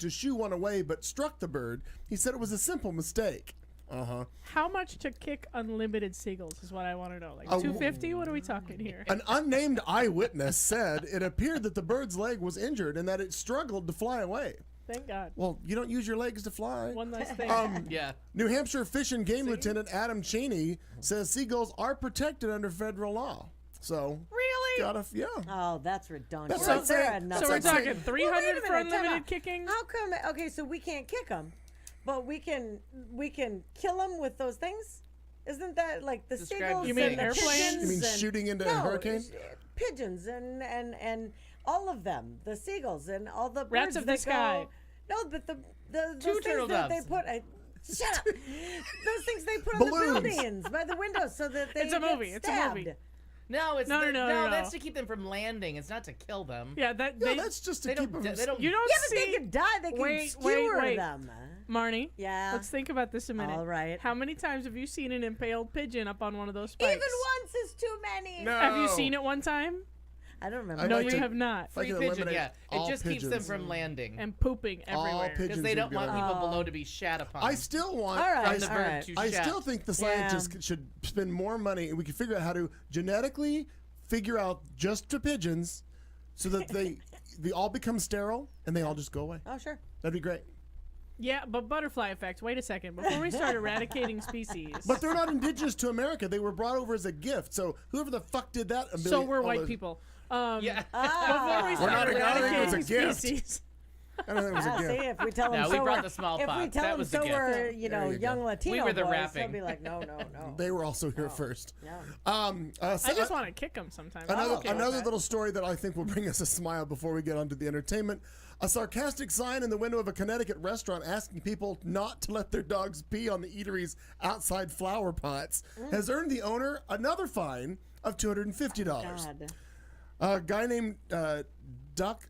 A: shoo one away, but struck the bird. He said it was a simple mistake.
D: How much to kick unlimited seagulls is what I want to know. Like $250? What are we talking here?
A: An unnamed eyewitness said it appeared that the bird's leg was injured and that it struggled to fly away.
D: Thank God.
A: Well, you don't use your legs to fly.
D: One less thing.
E: Yeah.
A: New Hampshire Fish and Game Lieutenant Adam Cheney says seagulls are protected under federal law. So
E: Really?
A: yeah.
F: Oh, that's redundant.
A: That's what I'm saying.
F: They're enough.
D: So we're
A: like saying-
D: talking
F: Well, wait a
D: 300 for
F: minute, time
D: unlimited
F: out.
D: kicking?
F: How come? Okay, so we can't kick them, but we can kill them with those things. Isn't that like the
E: Describe
F: seagulls
E: the
D: You mean
F: and the
D: airplanes?
F: pigeons
A: You mean
F: and-
A: shooting into a
F: no,
A: hurricane?
F: Pigeons and all of them, the seagulls and all the
D: Rats
F: birds
D: of
F: that
D: the sky.
F: Go, no, but the those
E: Two
F: things
E: turtle
F: that they
E: doves.
F: put. Shut up! Those things they put on
A: Balloons.
F: the buildings by the windows so that they
D: It's a
F: get
D: movie. It's a
F: stabbed.
D: movie.
E: No, it's
D: No,
E: that's
D: no.
E: to keep them from landing. It's not to kill them.
D: Yeah, that
A: Yeah,
D: they,
A: that's just to
E: They
A: keep
E: don't.
A: them.
E: They don't.
D: you don't
F: Yeah, but
D: see.
F: they could die. They could skewer
D: wait.
F: them.
D: Marnie.
F: Yeah.
D: Let's think about this a minute.
F: All right.
D: How many times have you seen an impaled pigeon up on one of those spikes?
F: Even once is too many.
A: No.
D: Have you seen it one time?
F: I don't remember.
A: I'd
D: No,
A: like
D: you
A: to-
D: have not.
A: if I
E: Free
A: could
E: pigeon.
A: eliminate
E: Yeah,
A: all
E: it just keeps them
A: pigeons.
E: from landing
D: And pooping
A: All
D: everywhere.
A: pigeons
E: because they
A: would
E: don't
A: be
E: want
A: allowed.
E: people below to be shat upon.
A: I still want.
F: All right,
E: from the
F: all
E: bird
F: right.
E: to
A: I
E: shat.
A: still think the
F: Yeah.
A: scientists should spend more money, and we can figure out how to genetically figure out just the pigeons, so that they all become sterile and they all just go away.
F: Oh, sure.
A: That'd be great.
D: Yeah, but butterfly effect. Wait a second. Before we start eradicating species.
A: But they're not indigenous to America. They were brought over as a gift. So whoever the fuck did that?
D: so we're
A: all
D: white
A: those-
D: people.
E: Yeah.
D: Before we
A: We're
D: start
A: not acknowledging it was a
D: eradicating
A: gift.
D: species.
A: I don't think it was a
F: Ah, see,
A: gift.
F: if we tell them
E: No,
F: so
E: we brought
F: we're-
E: the smallpox.
F: If we tell
E: That
F: them
E: was the
F: so
E: gift.
F: we're,
A: There you
F: young
A: go.
F: Latino
E: We were the
F: boys,
E: wrapping.
F: they'll be like, no, no, no.
A: They were also here first.
F: Yeah.
D: I just want to kick them sometimes. I'm
A: Another,
D: okay with
A: another
D: that.
A: little story that I think will bring us a smile before we get onto the entertainment. A sarcastic sign in the window of a Connecticut restaurant asking people not to let their dogs pee on the eatery's outside flower pots has earned the owner another fine of $250.
F: God.
A: A guy named Duck.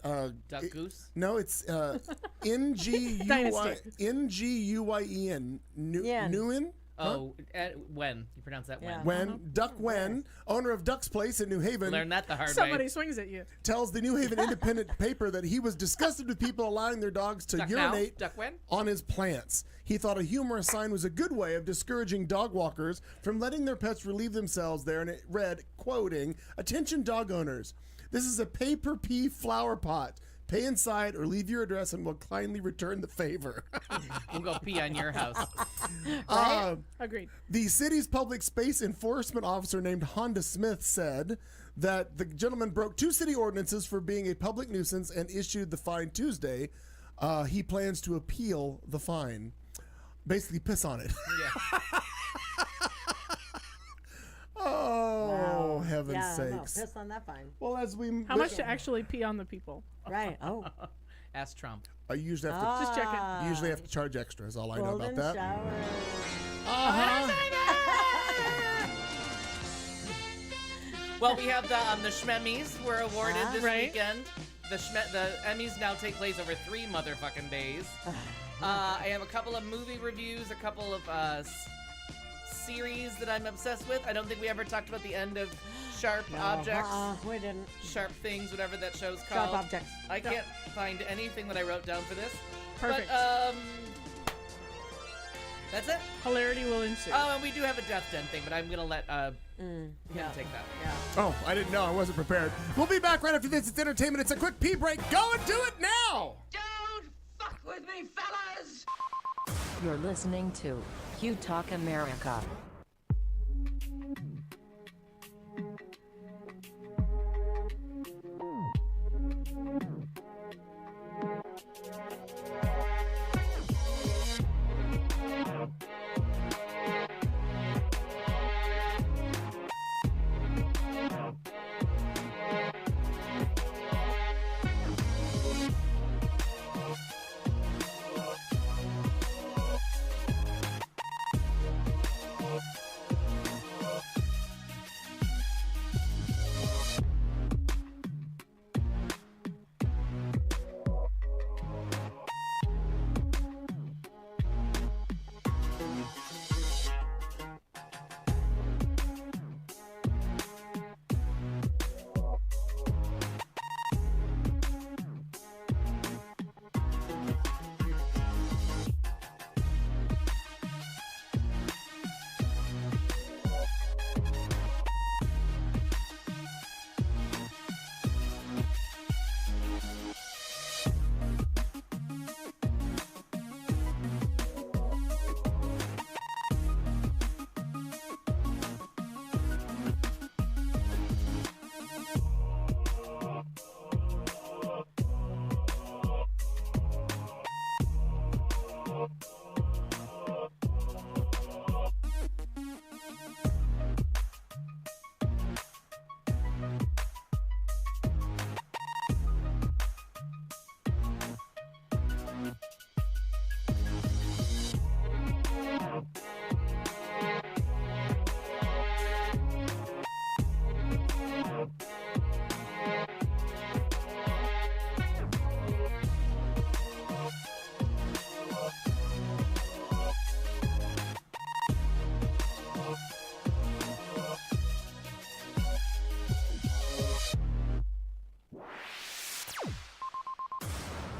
E: Duck goose.
A: No, it's
D: Dynasty.
A: Nguyen.
F: Yen.
A: Nguyen?
E: Oh, when you pronounce that
F: Yeah.
E: when?
A: When Duck Wen, owner of Duck's Place in New Haven,
E: Learn that the hard
D: Somebody
E: way.
D: swings at you.
A: tells the New Haven Independent paper that he was disgusted with people allowing their dogs to
E: Duck
A: urinate
E: now? Duck when?
A: on his plants. He thought a humorous sign was a good way of discouraging dog walkers from letting their pets relieve themselves there, and it read, quoting, "Attention dog owners, this is a pay-per-pee flower pot. Pay inside or leave your address and we'll kindly return the favor."
E: We'll go pee on your house.
D: Agreed.
A: The city's public space enforcement officer named Honda Smith said that the gentleman broke 2 city ordinances for being a public nuisance and issued the fine Tuesday. He plans to appeal the fine. Basically, piss on it.
E: Yeah.
A: Oh, heaven's
F: Yeah, no,
A: sakes.
F: piss on that fine.
A: Well, as we...
D: How much to actually pee on the people?
F: Right. Oh.
E: Ask Trump.
A: I usually have to...
D: Just check it.
A: Usually have to charge extra, is all I know
F: Golden
A: about that.
F: shower.
E: Well, we have the Schmemmys were awarded this
D: Right.
E: weekend. The Emmys now take place over 3 motherfucking days. I have a couple of movie reviews, a couple of series that I'm obsessed with. I don't think we ever talked about the end of Sharp Objects,
F: We didn't.
E: Sharp Things, whatever that show's
F: Sharp
E: called.
F: Objects.
E: I can't find anything that I wrote down for this.
D: Perfect.
E: But, that's it.
D: Hilarity will ensue.
E: Oh, and we do have a Death Den thing, but I'm gonna let him take that.
F: Yeah.
A: Oh, I didn't know. I wasn't prepared. We'll be back right after this. It's entertainment. It's a quick pee break. Go and do it now!
B: Don't fuck with me, fellas!
I: You're listening to Q Talk America.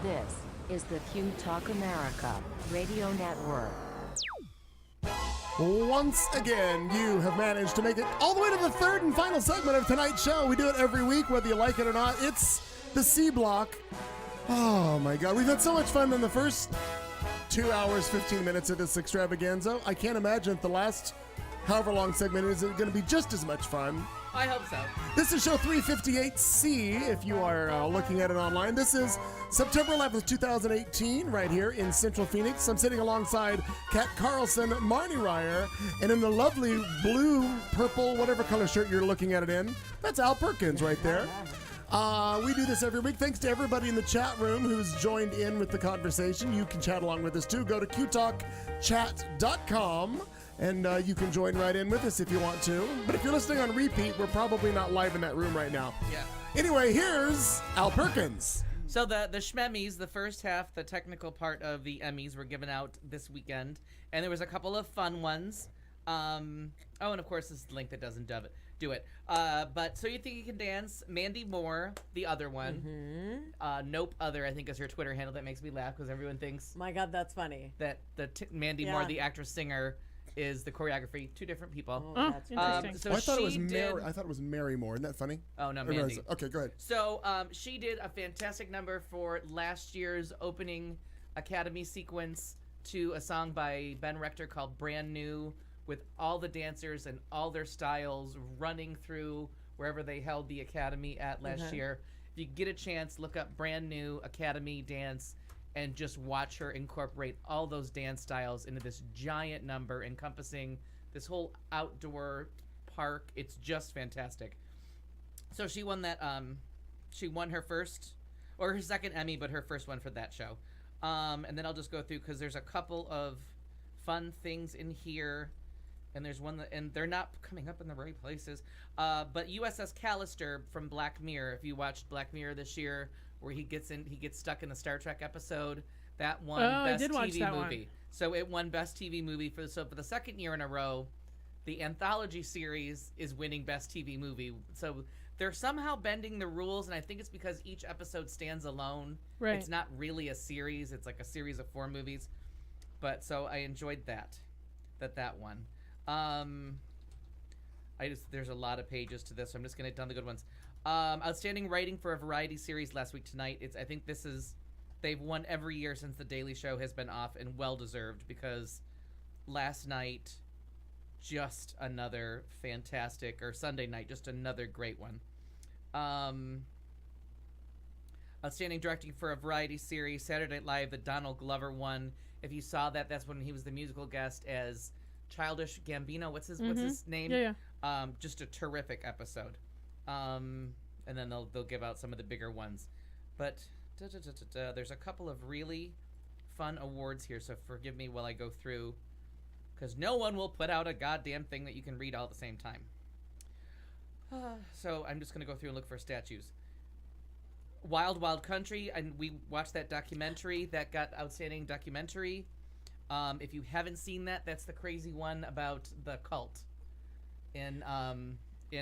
I: This is the Q Talk America Radio Network.
A: Once again, you have managed to make it all the way to the third and final segment of tonight's show. We do it every week, whether you like it or not. It's the C Block. Oh my God, we've had so much fun in the first 2 hours, 15 minutes of this extravaganza. I can't imagine the last however long segment is going to be just as much fun.
E: I hope so.
A: This is show 358C, if you are looking at it online. This is September 11th, 2018, right here in Central Phoenix. I'm sitting alongside Kat Carlson, Marnie Ryer, and in the lovely blue, purple, whatever color shirt you're looking at it in, that's Al Perkins right there. We do this every week. Thanks to everybody in the chat room who's joined in with the conversation. You can chat along with us too. Go to qtalkchat.com. And you can join right in with us if you want to. But if you're listening on repeat, we're probably not live in that room right now.
E: Yeah.
A: Anyway, here's Al Perkins.
E: So the Schmemmys, the first half, the technical part of the Emmys were given out this weekend. And there was a couple of fun ones. And of course, this is the link that doesn't do it. But So You Think You Can Dance, Mandy Moore, the other one. Nope Other, I think, is her Twitter handle. That makes me laugh because everyone thinks
F: My God, that's funny.
E: that Mandy Moore, the actress-singer, is the choreography. Two different people.
D: Oh, interesting.
E: So
A: I thought it was
E: she
A: Mary. I thought it was Mary Moore. Isn't that funny?
E: Oh no,
A: Or no,
E: Mandy.
A: is it- Okay, go ahead.
E: So she did a fantastic number for last year's opening Academy sequence to a song by Ben Rector called Brand New, with all the dancers and all their styles running through wherever they held the Academy at last year. If you get a chance, look up Brand New Academy Dance and just watch her incorporate all those dance styles into this giant number encompassing this whole outdoor park. It's just fantastic. So she won that, she won her second Emmy, but her first one for that show. And then I'll just go through because there's a couple of fun things in here. And there's one and they're not coming up in the right places. But USS Callister from Black Mirror, if you watched Black Mirror this year, where he gets stuck in the Star Trek episode, that won Best TV Movie. So it won Best TV Movie for the second year in a row. The anthology series is winning Best TV Movie. So they're somehow bending the rules, and I think it's because each episode stands alone.
D: Right.
E: It's not really a series. It's like a series of 4 movies. But so I enjoyed that won. There's a lot of pages to this, so I'm just gonna hit down the good ones. Outstanding writing for a variety series last week tonight. I think they've won every year since The Daily Show has been off, and well deserved, because last night, just another fantastic, or Sunday night, just another great one. Outstanding directing for a variety series, Saturday Night Live, the Donald Glover one. If you saw that, that's when he was the musical guest as Childish Gambino. What's his name?
D: Yeah.
E: Just a terrific episode. And then they'll give out some of the bigger ones. But there's a couple of really fun awards here, so forgive me while I go through, because no one will put out a goddamn thing that you can read all at the same time. So I'm just going to go through and look for statues. Wild Wild Country, and we watched that documentary that got outstanding documentary. If you haven't seen that, that's the crazy one about the cult in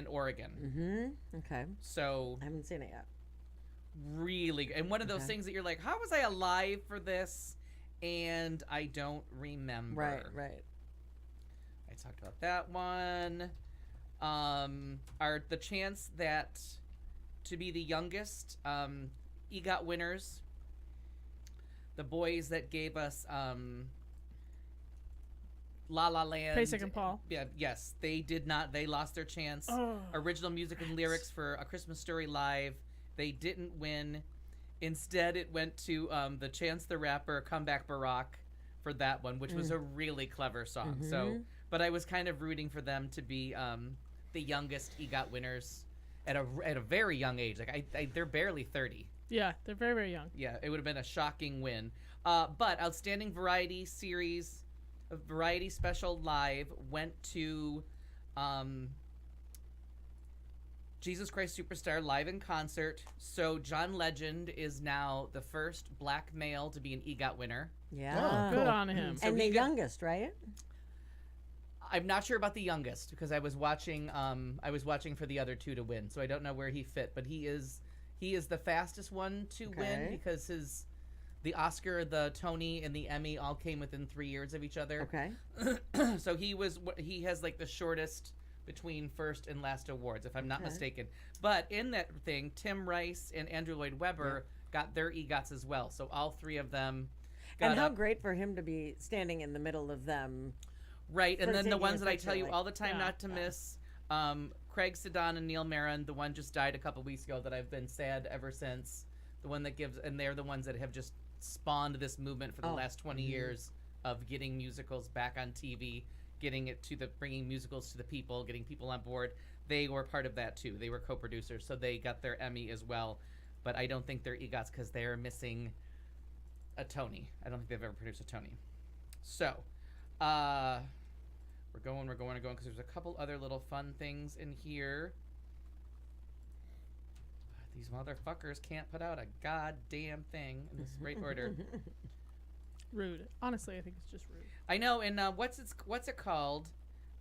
E: Oregon.
F: Okay.
E: So
F: I haven't seen it yet.
E: Really, and one of those things that you're like, how was I alive for this? And I don't remember.
F: Right.
E: I talked about that one. The chance that to be the youngest EGOT winners, the boys that gave us La La Land.
D: Pasek and Paul.
E: Yeah, yes, they did not. They lost their chance. Original music and lyrics for A Christmas Story Live. They didn't win. Instead, it went to the Chance the Rapper, Comeback Barack, for that one, which was a really clever song. So, but I was kind of rooting for them to be the youngest EGOT winners at a very young age. Like they're barely 30.
D: Yeah, they're very, very young.
E: Yeah, it would have been a shocking win. But Outstanding Variety Series, Variety Special Live went to Jesus Christ Superstar Live in Concert. So John Legend is now the first black male to be an EGOT winner.
F: Yeah.
D: Good on him.
E: So
F: And the youngest, right?
E: I'm not sure about the youngest because I was watching for the other two to win, so I don't know where he fit. But he is the fastest one to win because the Oscar, the Tony, and the Emmy all came within 3 years of each other.
F: Okay.
E: So he has like the shortest between first and last awards, if I'm not mistaken. But in that thing, Tim Rice and Andrew Lloyd Webber got their EGOTs as well. So all 3 of them got
F: And how
E: up.
F: great for him to be standing in the middle of them.
E: Right, and
F: for
E: then the
F: taking a
E: ones that I
F: picture,
E: tell you
F: like-
E: all the time
D: Yeah,
E: not to miss, Craig Sedan and Neil Maron, the one just died a couple weeks ago that I've been sad ever since. The one that gives, and they're the ones that have just spawned this movement for the last 20 years of getting musicals back on TV, getting it to bringing musicals to the people, getting people on board. They were part of that too. They were co-producers, so they got their Emmy as well. But I don't think they're EGOTs because they're missing a Tony. I don't think they've ever produced a Tony. So, we're going because there's a couple other little fun things in here. These motherfuckers can't put out a goddamn thing in this right order.
D: Rude. Honestly, I think it's just rude.
E: I know, and what's it called?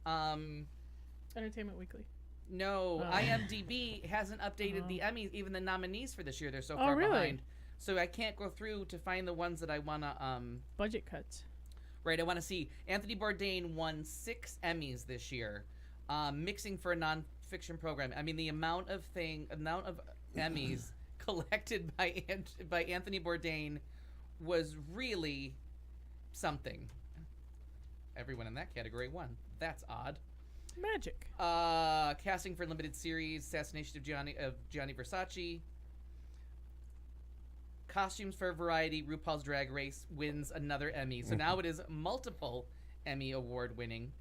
D: Entertainment Weekly.
E: No,
D: Oh.
E: IMDb hasn't updated the Emmys, even the nominees for this year. They're so
D: Oh,
E: far
D: really?
E: behind. So I can't go through to find the ones that I wanna
D: Budget cuts.
E: Right, I want to see. Anthony Bourdain won 6 Emmys this year, mixing for a non-fiction program. I mean, the amount of Emmys collected by Anthony Bourdain was really something. Everyone in that category won. That's odd.
D: Magic.
E: Casting for limited series, Assassination of Gianni Versace. Costumes for Variety, RuPaul's Drag Race wins another Emmy. So now it is multiple Emmy award winning.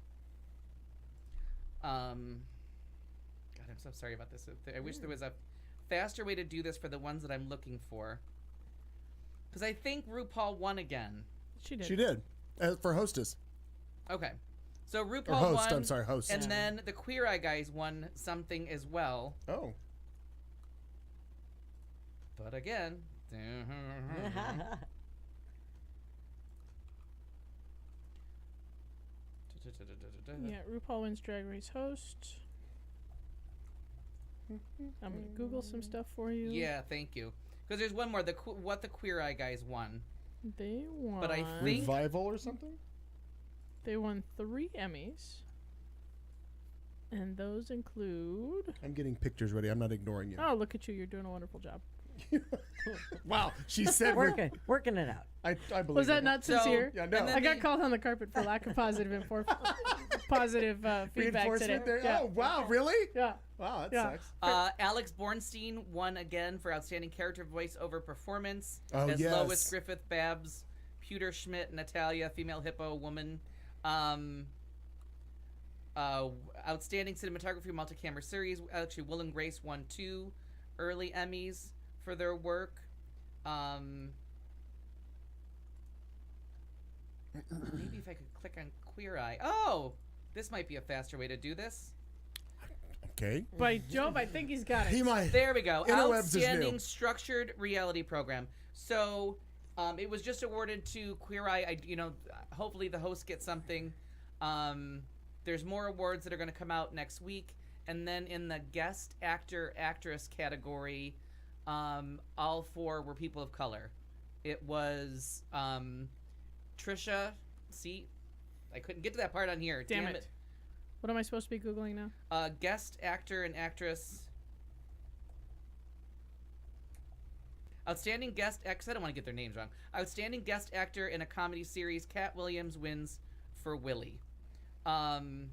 E: God, I'm so sorry about this. I wish there was a faster way to do this for the ones that I'm looking for. Because I think RuPaul won again.
D: She did.
A: She did. For hostess.
E: Okay. So RuPaul
A: Or host,
E: won.
A: I'm sorry, host.
E: And then the Queer Eye guys won something as well.
A: Oh.
E: But again...
D: Yeah, RuPaul wins Drag Race host. I'm gonna Google some stuff for you.
E: Yeah, thank you. Because there's one more. What the Queer Eye guys won.
D: They won.
E: But I think
A: Revival or something?
D: they won 3 Emmys. And those include...
A: I'm getting pictures ready. I'm not ignoring you.
D: Oh, look at you. You're doing a wonderful job.
A: Wow. She said
F: working it out.
A: I believe
D: Was that
A: it.
D: not sincere?
A: Yeah, no.
D: I got called on the carpet for lack of positive positive feedback today.
A: Reinforcement there?
D: Yeah.
A: Oh, wow. Really?
D: Yeah.
A: Wow, that
D: Yeah.
A: sucks.
E: Alex Bornstein won again for Outstanding Character Voice-Over Performance
A: Oh,
E: as
A: yes.
E: Lois Griffith Babs, Pewter Schmidt, Natalia, Female Hippo Woman. Outstanding Cinematography Multi-Camera Series. Actually, Will and Grace won 2 early Emmys for their work. Maybe if I could click on Queer Eye. Oh! This might be a faster way to do this.
A: Okay.
D: By Jove, I think he's got it.
A: He might.
E: There we go.
A: Interwebs is new.
E: Outstanding Structured Reality Program. So, it was just awarded to Queer Eye. Hopefully the host gets something. There's more awards that are going to come out next week. And then in the Guest Actor, Actress category, all 4 were people of color. It was Trisha. See? I couldn't get to that part on here.
D: Damn it. What am I supposed to be Googling now?
E: Guest Actor and Actress. Outstanding Guest Actor. I don't want to get their names wrong. Outstanding Guest Actor in a Comedy Series. Cat Williams wins for Willie. Hopefully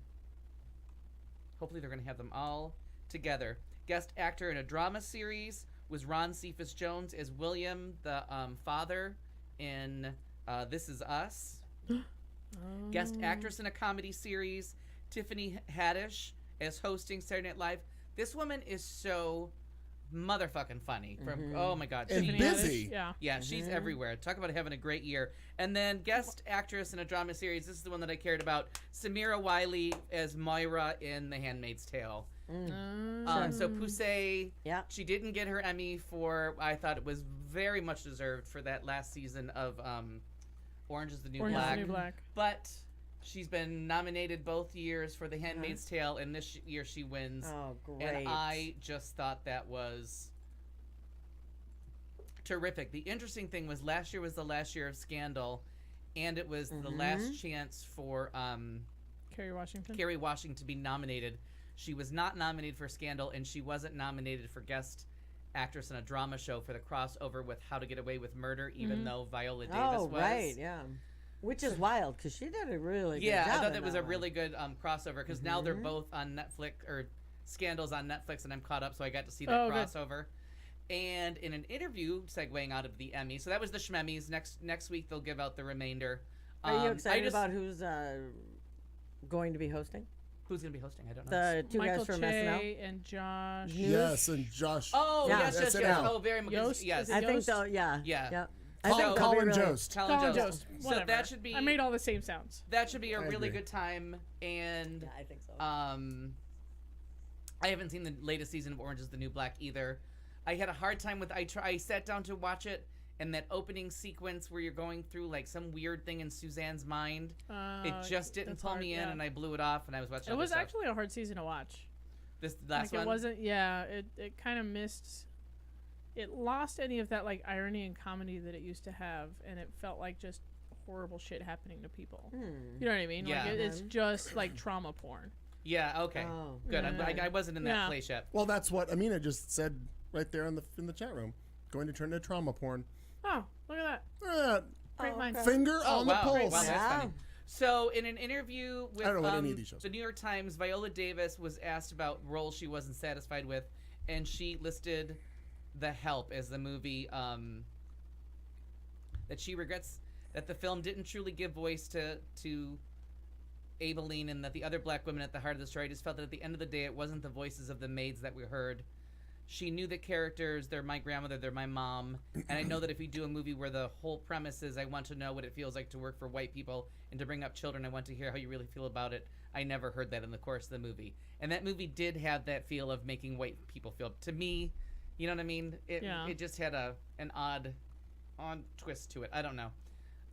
E: they're going to have them all together. Guest Actor in a Drama Series was Ron Cephas Jones as William, the father in This Is Us. Guest Actress in a Comedy Series, Tiffany Haddish as hosting Saturday Night Live. This woman is so motherfucking funny. Oh my god,
A: And
E: she-
A: busy.
D: Yeah.
E: she's everywhere. Talk about having a great year. And then Guest Actress in a Drama Series. This is the one that I cared about. Samira Wiley as Moira in The Handmaid's Tale. So Poussey, she didn't get her Emmy for, I thought it was very much deserved for that last season of Orange is the New
D: Orange is the
E: Black.
D: New Black.
E: But she's been nominated both years for The Handmaid's Tale, and this year she wins.
F: Oh, great.
E: And I just thought that was terrific. The interesting thing was last year was the last year of Scandal, and it was the last chance for
D: Kerry
E: Washington to be nominated. She was not nominated for Scandal, and she wasn't nominated for Guest Actress in a Drama Show for the crossover with How to Get Away with Murder, even though Viola Davis was.
F: Right, yeah. Which is wild, because she did a really good job.
E: Yeah, I thought
F: in
E: that was a
F: one.
E: really good crossover, because now they're both on Netflix, or Scandal's on Netflix, and I'm caught up, so I got to see that crossover. And in an interview, segueing out of the Emmy, so that was the Schmemmys. Next week, they'll give out the remainder.
F: Are you excited about who's going to be hosting?
E: Who's going to be hosting? I don't know.
F: The two
D: Michael
F: guys from
D: Che
F: SNL?
D: and Josh.
A: Yes, and Josh.
E: Oh,
F: Yeah.
E: yes.
A: SNL.
E: Oh, very much.
D: Yost?
E: Yes.
D: Is it
F: I think
D: Yost?
F: so, yeah.
E: Yeah.
F: Yep.
A: Colin Jost.
E: Colin
D: Jost.
E: So
D: Whatever.
E: that should be.
D: I made all the same sounds.
E: That should be a really
A: agree.
E: good time. And
F: Yeah, I think so.
E: I haven't seen the latest season of Orange Is the New Black either. I had a hard time with. I sat down to watch it, and that opening sequence where you're going through like some weird thing in Suzanne's mind, it just didn't
D: that's
E: pull
D: hard,
E: me in,
D: yeah.
E: and I blew it off, and I was watching.
D: It was
E: other stuff.
D: actually a hard season to watch.
E: This last
D: Like
E: one.
D: it wasn't. Yeah, it kind of missed. It lost any of that like irony and comedy that it used to have, and it felt like just horrible shit happening to people. You know what I mean?
E: Yeah.
D: Like it's just like trauma porn.
E: Yeah. Okay.
F: Oh.
E: Good.
D: Yeah.
E: I wasn't in that
D: Yeah.
E: place yet.
A: Well, that's what Amina just said right there in the chat room. Going to turn into trauma porn.
D: Oh, look at that!
A: Uh,
D: Great minds.
A: finger on the
E: wow.
A: pulse.
E: Wow, that's
F: Yeah.
E: funny. So, in an interview with
A: I don't know what any of these shows
E: the New York Times, Viola Davis was asked about roles she wasn't satisfied with, and she listed The Help as the movie that she regrets that the film didn't truly give voice to Aibileen, and that the other black women at the heart of the story just felt that at the end of the day, it wasn't the voices of the maids that we heard. She knew the characters, they're my grandmother, they're my mom, and I know that if we do a movie where the whole premise is I want to know what it feels like to work for white people and to bring up children, I want to hear how you really feel about it. I never heard that in the course of the movie. And that movie did have that feel of making white people feel. To me, you know what I mean? It just had an odd twist to it. I don't know.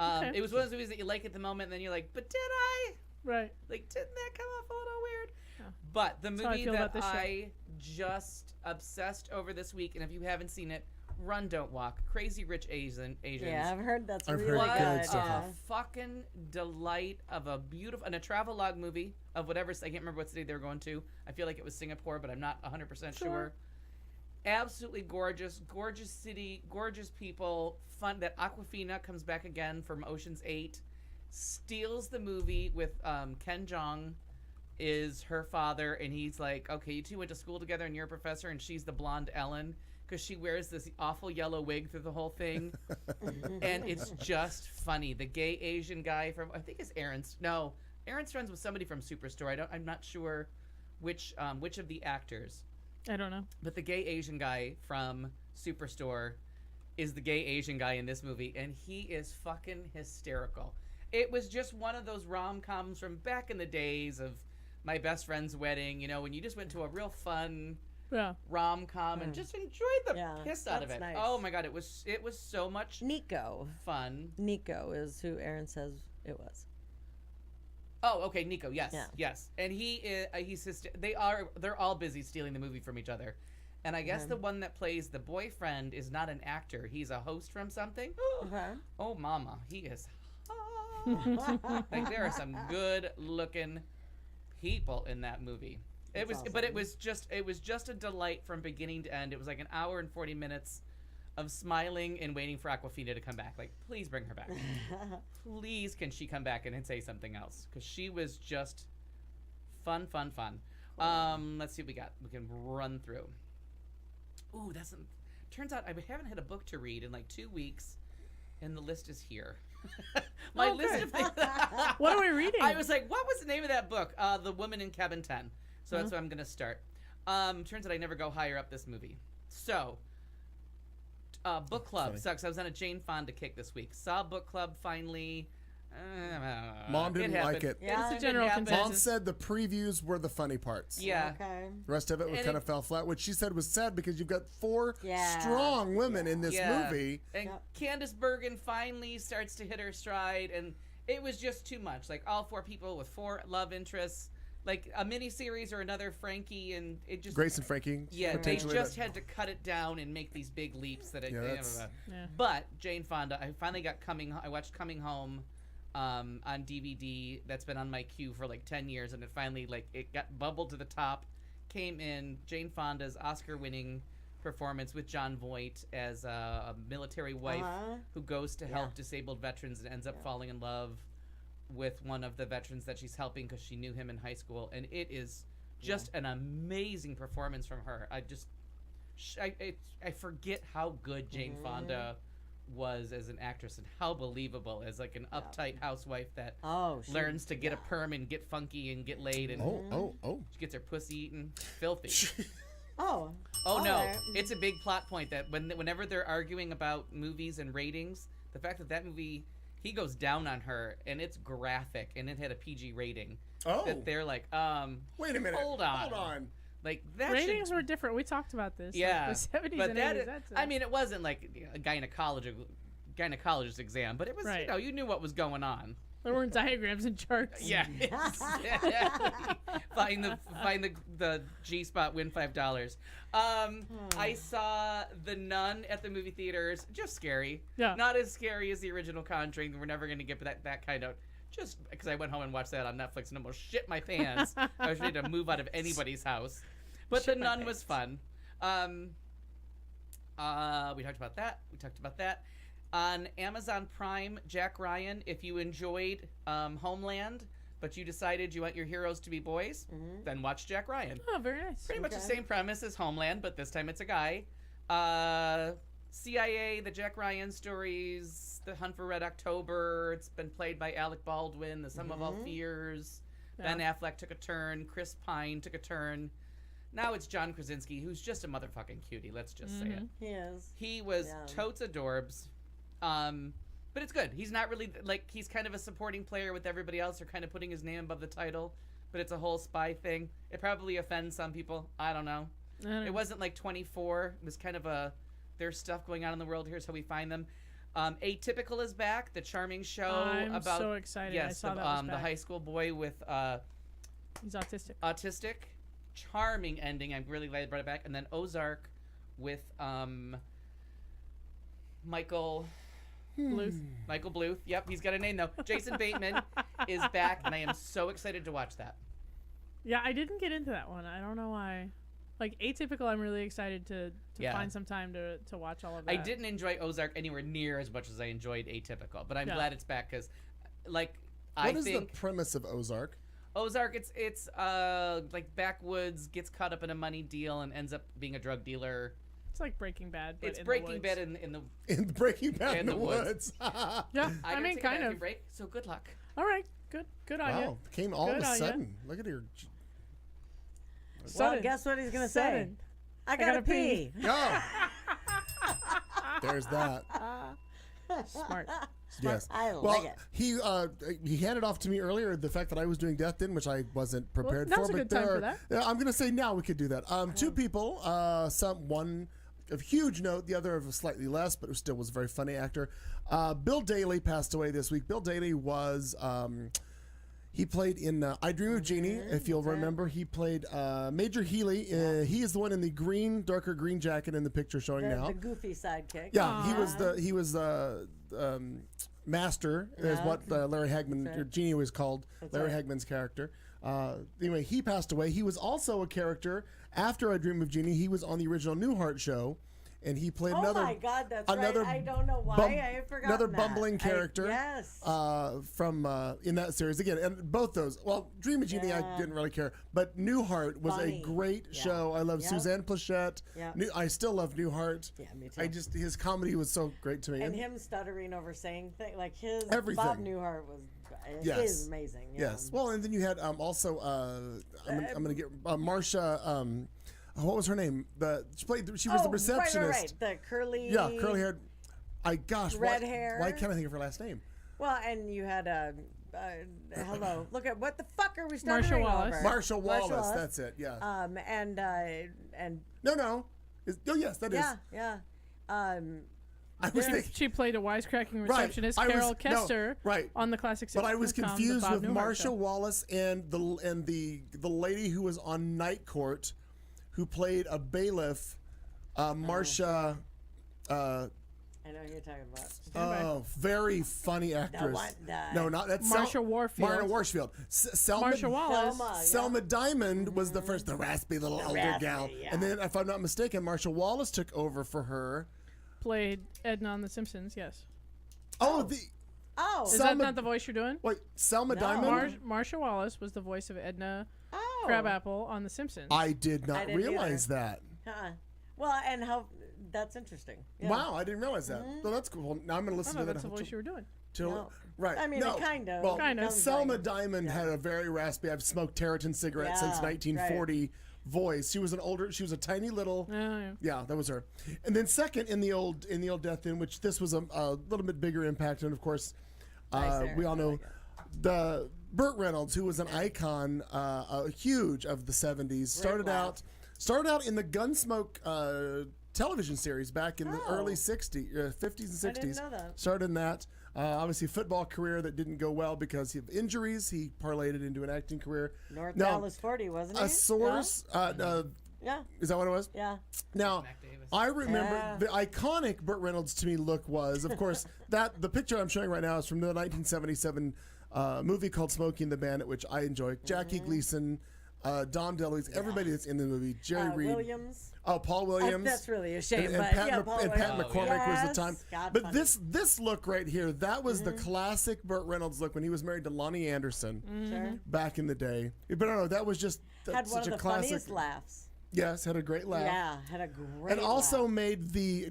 D: Okay.
E: It was one of those movies that you like at the moment, and then you're like, but did I?
D: Right.
E: Like, didn't that come off a little weird?
D: Yeah.
E: But the
D: That's how I
E: movie
D: feel
E: that
D: about this show.
E: I just obsessed over this week, and if you haven't seen it, Run, Don't Walk, Crazy Rich Asians.
F: Yeah, I've heard that's
A: I've
F: really
A: heard
F: good.
A: good stuff.
F: Yeah.
E: Fucking delight of a beautiful, and a travelogue movie of whatever, I can't remember what city they were going to. I feel like it was Singapore, but I'm not 100% sure. Absolutely gorgeous city, gorgeous people, fun. That Aquafina comes back again from Ocean's 8, steals the movie with Ken Jeong is her father, and he's like, okay, you two went to school together and you're a professor, and she's the blonde Ellen, because she wears this awful yellow wig through the whole thing. And it's just funny. The gay Asian guy from, I think it's Aaron's friends with somebody from Superstore. I'm not sure which of the actors.
D: I don't know.
E: But the gay Asian guy from Superstore is the gay Asian guy in this movie, and he is fucking hysterical. It was just one of those rom-coms from back in the days of My Best Friend's Wedding, you know, when you just went to a real fun rom-com and just enjoyed the piss out of
F: that's
E: it.
F: nice.
E: Oh my god, it was so much
F: Nico.
E: fun.
F: Nico is who Aaron says it was.
E: Oh, okay, Nico. Yes,
F: Yeah.
E: yes, and they're all busy stealing the movie from each other, and I guess the one that plays the boyfriend is not an actor; he's a host from something.
F: Okay.
E: Oh, mama, he is hot. Like there are some good-looking people in that movie. It was, but it was just a delight from beginning to end. It was like an hour and 40 minutes of smiling and waiting for Aquafina to come back. Like, please bring her back. Please, can she come back and say something else? Because she was just fun. Let's see what we got. We can run through. Ooh, turns out I haven't had a book to read in like 2 weeks, and the list is here. My list of things.
D: What are we reading?
E: I was like, what was the name of that book? The Woman in Cabin 10. So that's where I'm going to start. Turns out I never go higher up this movie. So, book club sucks. I was on a Jane Fonda kick this week. Saw book club finally.
A: Mom didn't like it.
F: Yeah.
D: It's a general
A: Mom
D: consensus.
A: said the previews were the funny parts.
E: Yeah.
F: Okay.
A: The rest of it
E: And
A: kind of fell flat, which she said was sad because you've got 4
F: Yeah.
A: strong women in this
E: Yeah.
A: movie.
E: And Candice Bergen finally starts to hit her stride, and it was just too much. Like all 4 people with 4 love interests, like a miniseries or another Frankie, and it just
A: Grace and Frankie.
E: yeah, they
A: potentially,
E: just
A: but-
E: had to cut it down and make these big leaps that it.
A: Yeah, that's-
D: Yeah.
E: But Jane Fonda, I finally got I watched Coming Home on DVD. That's been on my queue for like 10 years, and it finally it got bubbled to the top. Came in Jane Fonda's Oscar-winning performance with Jon Voight as a military wife who goes to help disabled veterans and ends up falling in love with one of the veterans that she's helping because she knew him in high school, and it is just an amazing performance from her. I forget how good Jane Fonda was as an actress and how believable as like an uptight housewife that learns to get a perm and get funky and get laid and she gets her pussy eaten, filthy.
F: Oh
E: no,
F: right.
E: it's a big plot point that whenever they're arguing about movies and ratings, the fact that movie, he goes down on her and it's graphic and it had a PG rating. That they're like,
A: wait a minute,
E: hold on. Like that
D: ratings were different. We talked about this.
E: Yeah,
D: like the 70s
E: but
D: and
E: that
D: 80s.
E: I mean, it wasn't like a gynecologist exam, but it was you knew what was going on.
D: There weren't diagrams and charts.
E: Yeah, find the G spot, win $5. I saw The Nun at the movie theaters. Just scary.
D: Yeah,
E: not as scary as the original Conjuring. We're never gonna get that kind of. Just because I went home and watched that on Netflix and almost shit my pants. I was ready to move out of anybody's house. But The Nun was fun. We talked about that. On Amazon Prime, Jack Ryan, if you enjoyed Homeland, but you decided you want your heroes to be boys, then watch Jack Ryan.
D: Oh, very nice.
E: Pretty much the same premise as Homeland, but this time it's a guy. CIA, the Jack Ryan stories, The Hunt for Red October. It's been played by Alec Baldwin, The Sum of All Fears. Ben Affleck took a turn. Chris Pine took a turn. Now it's John Krasinski, who's just a motherfucking cutie. Let's just say it.
F: He is.
E: He was totes adorbs. But it's good. He's not really, he's kind of a supporting player with everybody else. They're kind of putting his name above the title. But it's a whole spy thing. It probably offends some people. I don't know. It wasn't like 24. It was kind of there's stuff going on in the world. Here's how we find them. Atypical is back. The charming show
D: I'm
E: about
D: so excited.
E: Yes,
D: I saw that was
E: the
D: back.
E: high school boy with
D: he's autistic.
E: Charming ending. I'm really glad they brought it back. And then Ozark with Michael Bluth. Yep, he's got a name though. Jason Bateman is back, and I am so excited to watch that.
D: Yeah, I didn't get into that one. I don't know why. Like Atypical, I'm really excited to find some time to watch all of that.
E: I didn't enjoy Ozark anywhere near as much as I enjoyed Atypical, but I'm glad it's back because,
A: what is the premise of Ozark?
E: Ozark, it's like backwoods, gets caught up in a money deal and ends up being a drug dealer.
D: It's like Breaking Bad. But
E: It's
D: in
E: Breaking
D: the
E: Bad
D: woods.
E: in
A: Breaking Bad in the woods.
D: Yeah,
E: I
D: mean,
E: take
D: kind
E: a
D: of.
E: break. So good luck.
D: All right, good on you.
A: Wow, came all
D: Good
A: of a
D: on ya.
A: sudden. Look at your.
F: Well, guess what he's gonna say? I gotta pee.
A: Oh. There's that.
D: Smart.
A: Yes.
F: I like
A: well,
F: it.
A: he handed off to me earlier the fact that I was doing Death Den, which I wasn't prepared
D: now's
A: for.
D: a good time for that.
A: I'm going to say now we could do that. Two people, one of huge note, the other of slightly less, but who still was a very funny actor. Bill Daly passed away this week. Bill Daly was. He played in I Dream of Jeannie, if you'll remember. He played Major Healy. He is the one in the darker green jacket in the picture showing now.
F: The goofy sidekick.
A: Yeah, he was the master, is what Larry Hagman, Genie was called. Larry Hagman's character. Anyway, he passed away. He was also a character after I Dream of Jeannie. He was on the original Newhart show, and he played another.
F: Oh my God, that's
A: another
F: right. I don't know why I had forgotten
A: another
F: that.
A: bumbling character.
F: Yes.
A: From in that series again, and both those. Well, Dream of Jeannie, I didn't really care, but Newhart was a great show. I love Suzanne Plachette.
F: Yeah.
A: I still love Newhart.
F: Yeah, me too.
A: His comedy was so great to me.
F: And him stuttering over saying things like his
A: Everything.
F: Bob Newhart was is amazing. Yeah.
A: Yes. Well, and then you had also I'm gonna get Marsha. What was her name? She was the receptionist.
F: Right. The curly.
A: Yeah, curly haired.
F: Red hair.
A: Why can't I think of her last name?
F: Well, and you had hello. Look at what the fuck are we stuttering over?
A: Marsha Wallace. That's it. Yeah.
F: And
A: no. Yes, that is.
F: Yeah.
A: I was thinking,
D: She played a wisecracking
A: Right,
D: receptionist,
A: I was-
D: Carol
A: no,
D: Kester,
A: right.
D: on the classic.
A: but I was
D: sitcom, The
A: confused
D: Bob
A: with
D: Newhart
A: Marcia
D: Show.
A: Wallace and the lady who was on Night Court, who played a bailiff, Marcia.
F: I know who you're talking about.
A: Oh, very funny actress. No, not that's
D: Marsha Warfield.
A: Marsha Warfield. Selma,
D: Marsha Wallace.
A: Selma Diamond was the first, the raspy little older
F: raspy,
A: gal,
F: yeah.
A: and then, if I'm not mistaken, Marsha Wallace took over for her.
D: Played Edna on The Simpsons. Yes.
A: Oh, the
F: Oh.
D: Is
A: Selma-
D: that not the voice you're doing?
A: wait, Selma Diamond.
D: Marsha Wallace was the voice of Edna
F: Oh.
D: Crabapple on The Simpsons.
A: I did not
F: didn't
A: realize that.
F: Huh. Well, and how that's interesting. Yeah.
A: Wow, I didn't realize that. So that's cool. Well, now I'm going to
D: I
A: listen
D: know
A: to that.
D: that's the voice you were doing.
F: No.
A: Right.
F: I mean,
A: no.
F: it kind of.
A: Well,
D: Kind of.
A: Selma
F: Like-
A: Diamond had a very raspy. I've smoked Territon cigarettes since
F: Yeah,
A: 1940 voice. She was she was a tiny little.
D: Yeah.
A: Yeah, that was her. And then second in the old Death Inn, which this was a little bit bigger impact, and of course,
F: Nicer.
A: we all know the Burt Reynolds, who was an icon, huge of the 70s. Started out in the Gunsmoke television series back in the early 50s and 60s.
F: I didn't know that.
A: Started in that. Obviously, football career that didn't go well because of injuries. He parlayed it into an acting career.
F: North
A: No,
F: Dallas 40, wasn't he?
A: a source.
F: Yeah.
A: Is that what it was?
F: Yeah.
A: Now,
E: Mac Davis.
A: I remember
F: Yeah.
A: the iconic Burt Reynolds to me look was, of course, that the picture I'm showing right now is from the 1977 movie called Smokey and the Bandit, which I enjoy. Jackie Gleason, Dom DeLuise, everybody that's in the movie, Jerry Reed.
F: Williams.
A: Oh, Paul Williams.
F: That's really a shame,
A: And
F: but
A: Pat,
F: yeah,
A: Mc-
F: Paul
A: and Pat
F: Williams.
A: McCormick was the
F: Yes,
A: time.
F: God,
A: But
F: funny.
A: this look right here, that was the classic Burt Reynolds look when he was married to Lonnie Anderson
F: Sure.
A: back in the day. But no, that was just
F: Had
A: such
F: one of
A: a
F: the
A: classic.
F: funniest laughs.
A: Yes, had a great laugh.
F: Yeah, had a great
A: And also
F: laugh.
A: made the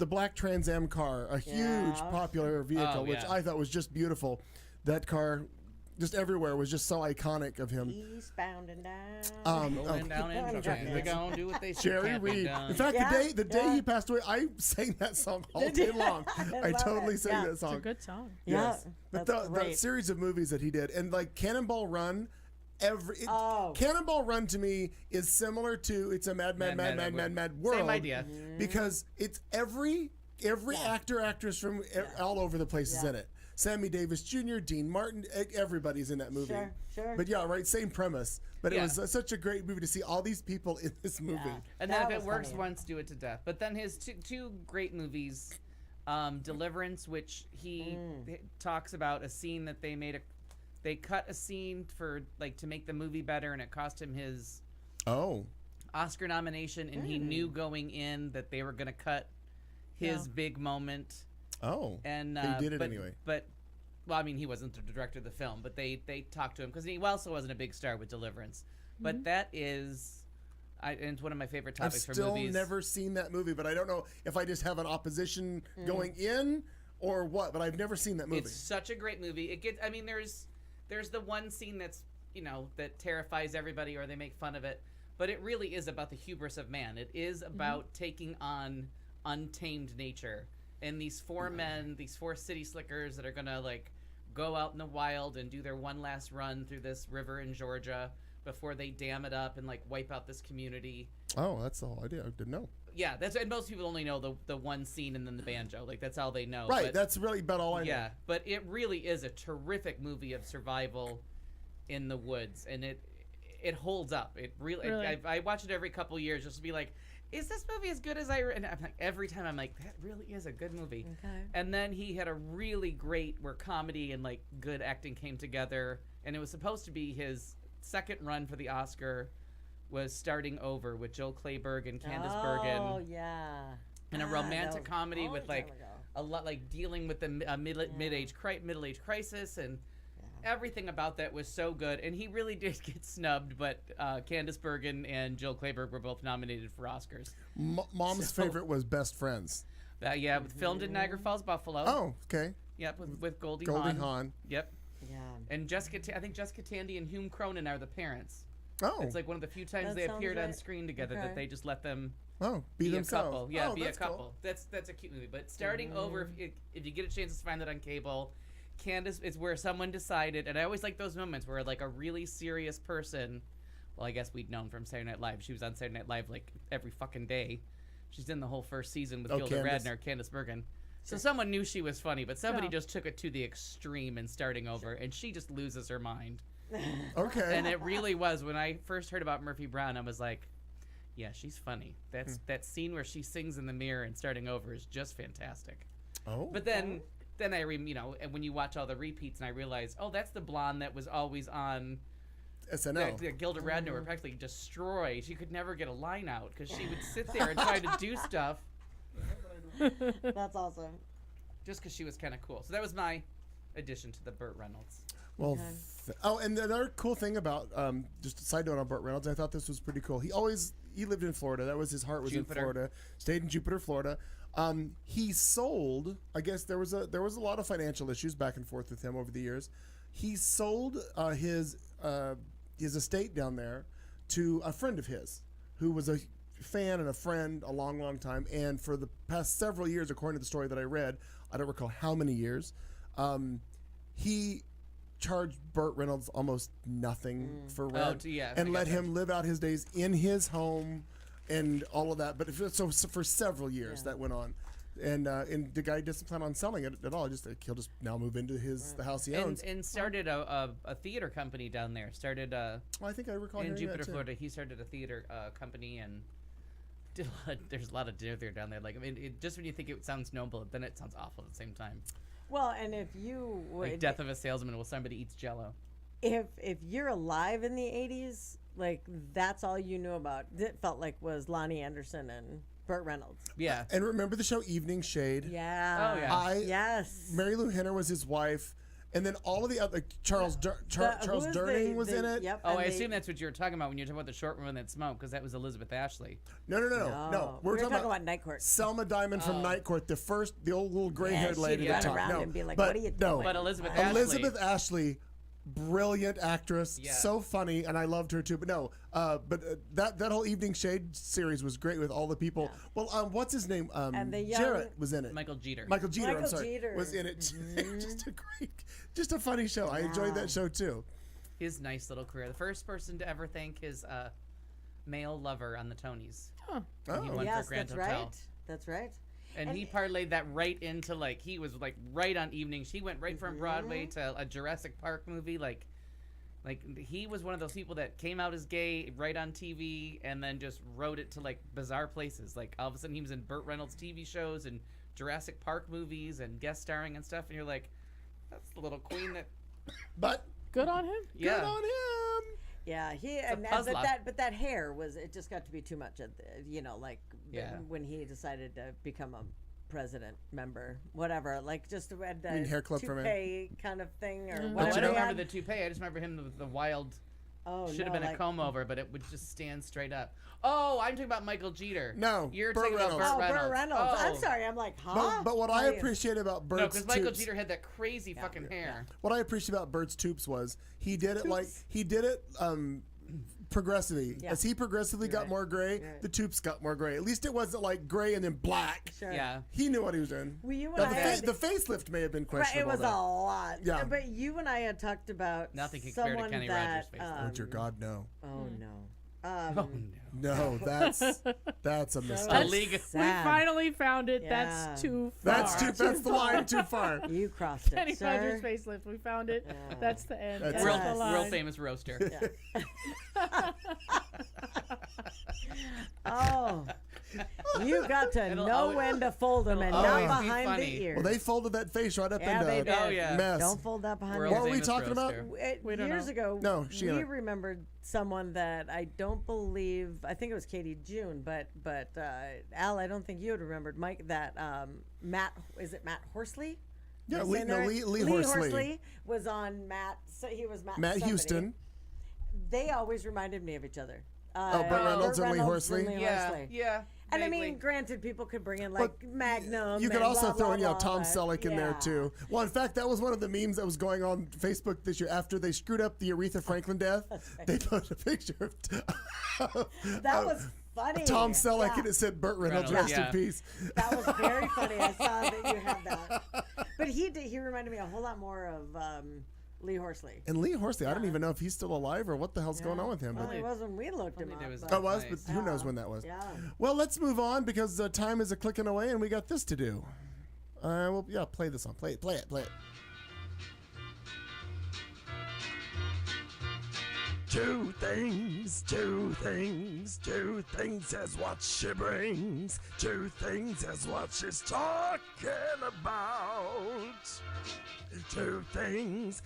A: black Trans Am car a huge
F: Yeah.
A: popular vehicle,
E: Oh,
A: which
E: yeah.
A: I thought was just beautiful. That car, just everywhere, was just so iconic of him.
F: Eastbound and down.
E: Rolling down in
F: Yeah.
E: Japan. They gonna do what they say
A: Jerry
E: can't be
A: Reed.
E: done.
A: In fact,
F: Yeah,
A: the day
F: yeah.
A: he passed away, I sang that song all
F: Did
A: day
F: you?
A: long.
F: I
A: I
F: love
A: totally
F: it.
A: sang
F: Yeah.
A: that
F: It's
A: song.
D: It's a good song.
F: Yeah,
A: Yes, but
F: that's
A: the
F: great.
A: series of movies that he did, and like Cannonball Run,
F: Oh.
A: Cannonball Run to me is similar to it's a mad
E: Mad
A: world.
E: Same idea.
A: Because it's every actress from all over the place is in it. Sammy Davis Jr., Dean Martin, everybody's in that movie.
F: Sure.
A: But yeah, right, same premise. But it
E: Yeah.
A: was such a great movie to see all these people in this movie.
F: Yeah.
E: And
F: That
E: then if
F: was
E: it works
F: funny.
E: once, do it to death. But then his two great movies, Deliverance, which he talks about a scene that they cut a scene for like to make the movie better, and it cost him his
A: Oh,
E: Oscar nomination, and he knew going in that they were going to cut his big moment.
A: oh,
E: And
A: he did it
E: but,
A: anyway.
E: But well, I mean, he wasn't the director of the film, but they talked to him because he also wasn't a big star with Deliverance. But that is, and it's one of my favorite
A: I've
E: topics for
A: still
E: movies.
A: never seen that movie, but I don't know if I just have an opposition going in or what. But I've never seen that movie.
E: It's such a great movie. It gets. I mean, there's the one scene that's that terrifies everybody or they make fun of it, but it really is about the hubris of man. It is about taking on untamed nature. And these four men, these four city slickers that are gonna like go out in the wild and do their one last run through this river in Georgia before they dam it up and like wipe out this community.
A: Oh, that's the whole idea. I didn't know.
E: Yeah, that's and most people only know the one scene and then the banjo. Like that's all they know.
A: Right,
E: But-
A: that's really about all I know.
E: yeah, but it really is a terrific movie of survival in the woods, and it holds up. It really.
D: Really?
E: I watch it every couple years just to be like, is this movie as good as I? And I'm like, every time I'm like, that really is a good movie.
F: Okay.
E: And then he had a really great where comedy and like good acting came together, and it was supposed to be his second run for the Oscar. Was Starting Over with Joel Clayburgh and Candice Bergen.
F: Oh yeah.
E: And a
F: Ah,
E: romantic
F: that was
E: comedy
F: a
E: with
F: long
E: like
F: time ago.
E: a lot like dealing with the middle-age crisis and everything about that was so good. And he really did get snubbed, but Candice Bergen and Jill Clayburgh were both nominated for Oscars.
A: Mom's favorite was Best Friends.
E: Yeah, filmed in Niagara Falls, Buffalo.
A: Oh, okay.
E: Yep, with Goldie
A: Goldie
E: Hawn.
A: Hawn.
E: Yep.
F: Yeah.
E: And I think Jessica Tandy and Hume Cronin are the parents.
A: Oh,
E: It's like one of the few times
F: That
E: they
F: sounds
E: appeared on
F: right.
E: screen together
F: Okay.
E: that they just let them
A: be
E: be a
A: themselves.
E: couple. Yeah,
A: Oh,
E: be a
A: that's cool.
E: couple. That's a cute movie. But Starting Over, if you get a chance to find that on cable, Candace, it's where someone decided, and I always like those moments where like a really serious person, well, I guess we'd known from Saturday Night Live. She was on Saturday Night Live like every fucking day. She's in the whole first season with
A: Oh,
E: Gilda
A: Candace.
E: Radner, Candice Bergen. So someone knew she was funny, but somebody
D: No.
E: just took it to the extreme and starting over, and she just loses her mind.
A: Okay.
E: And it really was. When I first heard about Murphy Brown, I was like, yeah, she's funny. That scene where she sings in the mirror and starting over is just fantastic.
A: Oh.
E: But then and when you watch all the repeats, and I realize, oh, that's the blonde that was always on
A: SNL.
E: that Gilda Radner would practically destroy. She could never get a line out because she would sit there and try to do stuff
F: That's awesome.
E: just because she was kind of cool. So that was my addition to the Burt Reynolds.
A: Well, and another cool thing about just a side note on Burt Reynolds, I thought this was pretty cool. He lived in Florida. That was his heart was
E: Jupiter.
A: in Florida. Stayed in Jupiter, Florida. He sold. I guess there was a lot of financial issues back and forth with him over the years. He sold his estate down there to a friend of his who was a fan and a friend a long, long time. And for the past several years, according to the story that I read, I don't recall how many years, he charged Burt Reynolds almost nothing for rent
E: yeah,
A: and
E: I
A: let
E: got
A: him live out his days in his home and all of that. But so for several years that went on. And the guy doesn't plan on selling it at all. Just he'll just now move into the house he owns.
E: And started a theater company down there. Started
A: Well, I think I recall
E: in
A: hearing
E: Jupiter,
A: that too.
E: Florida. He started a theater company and did there's a lot of theater down there. Like, I mean, just when you think it sounds noble, then it sounds awful at the same time.
F: Well, and if you would,
E: Like Death of a Salesman, while somebody eats Jello.
F: if you're alive in the 80s, like that's all you knew about. It felt like was Lonnie Anderson and Burt Reynolds.
E: Yeah.
A: And remember the show Evening Shade?
F: Yeah.
E: Oh, yeah.
F: Yes.
A: Mary Lou Henner was his wife. And then all of the other, Charles Charles Durning was in it.
F: Yep.
E: Oh,
F: and
E: I
F: they-
E: assume that's what you were talking about when you were talking about the short woman that smoked, because that was Elizabeth Ashley.
A: No.
F: No,
A: We're
F: we were talking about
A: about
F: Night Court.
A: Selma Diamond from Night Court, the old little gray-haired
F: she'd
A: lady
F: run
A: that talked.
F: around
A: No,
F: and be like,
A: but
F: "What are you
A: no,
F: doing?"
E: But Elizabeth
A: Elizabeth Ashley, brilliant actress,
E: Yeah.
A: so funny, and I loved her too. But no, that whole Evening Shade series was great with all the people. Well, what's his name?
F: And the young-
A: Jarrett was in it.
E: Michael Jeter.
A: Michael Jeter,
F: Michael
A: I'm sorry,
F: Jeter.
A: was in it. Just a funny show. I enjoyed that show too.
E: His nice little career. The first person to ever thank his male lover on the Tonys.
A: Oh,
E: He won
F: Yes,
E: for Grand
F: that's
E: Hotel.
F: right. That's right.
E: And he parlayed that right into, like, he was, like, right on evenings. He went right from Broadway to a Jurassic Park movie. Like, he was one of those people that came out as gay right on TV and then just wrote it to, like, bizarre places. Like, all of a sudden he was in Burt Reynolds TV shows and Jurassic Park movies and guest starring and stuff. And you're like, that's the little queen that...
A: But
D: Good on him.
E: Yeah.
A: good on him.
F: Yeah,
E: puzzler.
F: but that hair it just got to be too much at the,
E: Yeah.
F: when he decided to become a president member, whatever, like just had the
A: mean hair clip from him?
F: toupee kind of thing or
E: Oh,
F: whatever.
E: I
F: he
E: don't remember
F: had.
E: the toupee. I just remember him with the wild...
F: Oh,
E: Should have
F: no,
E: been a
F: like-
E: comb over, but it would just stand straight up. Oh, I'm talking about Michael Jeter.
A: No,
E: You're
A: Burt
E: talking about
A: Reynolds.
E: Burt Reynolds.
F: Burt Reynolds. I'm
E: Oh.
F: sorry. I'm like, huh?
A: But what I
F: Oh, yeah.
A: appreciate about
E: No,
A: Bert's
E: because Michael
A: tubes,
E: Jeter had that crazy fucking hair.
A: what I appreciate about Bert's tubes was he did it progressively.
F: Yeah.
A: As he progressively got more gray, the tubes got more gray. At least it wasn't like gray and then black.
F: Sure.
E: Yeah.
A: He knew what he was doing.
F: Well, you and
A: Now,
F: I had-
A: the facelift may have been
F: Right,
A: questionable.
F: it was
A: though.
F: a lot.
A: Yeah.
F: But you and I had talked about
E: Nothing can compare to
F: someone
E: Kenny
F: that,
E: Rogers' face, though.
A: Oh dear God, no.
F: Oh no.
E: Oh,
A: No, that's a mistake.
E: A league.
D: We
F: Sad.
D: finally found it.
F: Yeah.
D: That's too far.
A: That's the line too far.
F: You crossed it,
D: Kenny
F: sir.
D: Rogers facelift. We found it. That's the end.
A: That's
D: That's,
A: it.
D: the
E: World,
D: line.
E: world famous roaster.
F: Oh, you got to
E: It'll
F: know
E: always-
F: when to fold them and
E: it'll
F: not
E: always be
F: behind
E: funny.
F: the ears.
A: Well, they folded that face right up
F: Yeah, they
A: into
F: did.
E: Oh, yeah.
A: mess.
F: Don't fold that behind
E: World
A: What were we
E: famous
A: talking about?
E: roaster.
D: We don't
F: Years
D: know.
F: ago,
A: No, she and
F: we
A: I-
F: remembered someone that I don't believe. I think it was Katie June, but Al, I don't think you had remembered Mike. That Matt, is it Matt Horsley?
A: Yeah,
F: Am I
A: Lee,
F: saying
A: no,
F: that right?
A: Lee Horsley.
F: was on Matt. So he was Matt.
A: Matt
F: somebody.
A: Houston.
F: They always reminded me of each other.
A: Burt Reynolds and Lee Horsley?
E: Yeah,
F: Horsley.
E: yeah.
F: And I
E: vaguely.
F: mean, granted, people could bring in like Magnum.
A: You could
F: and
A: also
F: blah,
A: throw in
F: blah,
A: Tom
F: blah,
A: Selleck in there
F: yeah.
A: too. Well, in fact, that was one of the memes that was going on Facebook this year after they screwed up the Aretha Franklin death. They put a picture of
F: That was funny.
A: Tom Selleck
F: Yeah.
A: and it said Burt Reynolds,
E: Reynolds,
A: rest
E: yeah.
A: in peace.
F: That was very funny. I saw that you had that. But he reminded me a whole lot more of Lee Horsley.
A: And Lee Horsley, I don't even know if he's still alive or what the hell's going on with him.
F: Well,
A: But
F: he was when we looked him
E: Only
F: up.
E: there was
F: but-
A: that was,
E: Nice.
A: but who knows when that was.
F: Yeah.
A: Well, let's move on because time is a clicking away and we got this to do. Well, yeah, play the song. Play it. Two things is what she brings. Two things is what she's talking about. Two things,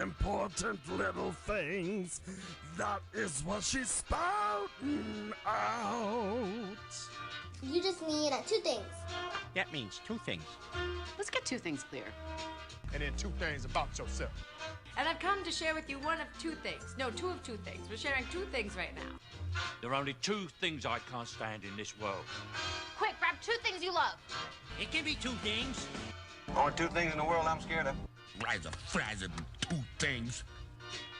A: important little things. That is what she's spouting out.
J: You just need 2 things.
K: That means 2 things.
B: Let's get 2 things clear.
A: And then 2 things about yourself.
B: And I've come to share with you one of 2 things. No, 2 of 2 things. We're sharing 2 things right now.
K: There are only 2 things I can't stand in this world.
J: Quick, grab 2 things you love.
K: It can be 2 things.
L: Only 2 things in the world I'm scared of.
K: Rise of frazzled 2 things.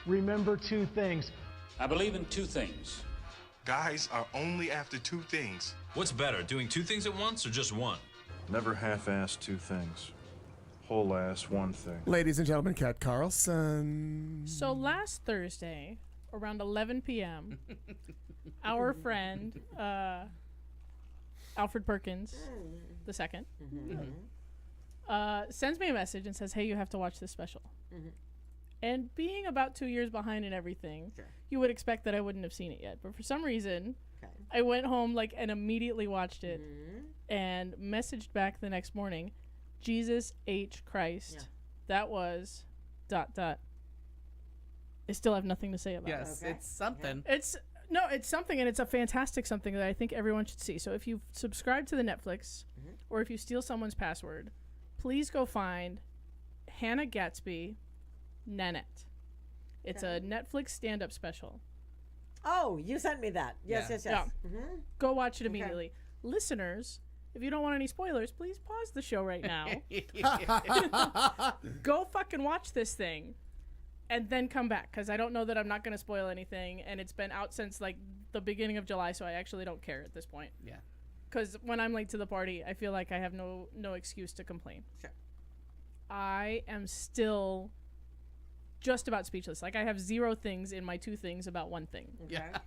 M: Remember 2 things.
K: I believe in 2 things.
L: Guys are only after 2 things.
C: What's better, doing 2 things at once or just one?
L: Never half-ass 2 things. Whole ass 1 thing.
A: Ladies and gentlemen, Kat Carlson.
D: So last Thursday, around 11 p.m., our friend Alfred Perkins II sends me a message and says, "Hey, you have to watch this special." And being about 2 years behind and everything, you would expect that I wouldn't have seen it yet. But for some reason, I went home and immediately watched it and messaged back the next morning, Jesus H. Christ.
F: Yeah.
D: That was ... I still have nothing to say about it.
E: Yes, it's something.
D: It's something, and it's a fantastic something that I think everyone should see. So if you subscribe to the Netflix, or if you steal someone's password, please go find Hannah Gatsby, Nanette. It's a Netflix stand-up special.
F: Oh, you sent me that. Yes.
D: Yeah. Go watch it immediately. Listeners, if you don't want any spoilers, please pause the show right now. Go fucking watch this thing. And then come back, because I don't know that I'm not going to spoil anything, and it's been out since the beginning of July, so I actually don't care at this point.
E: Yeah.
D: Because when I'm late to the party, I feel like I have no excuse to complain.
F: Sure.
D: I am still just about speechless. I have 0 things in my 2 things about 1 thing.
F: Okay.
E: Yeah.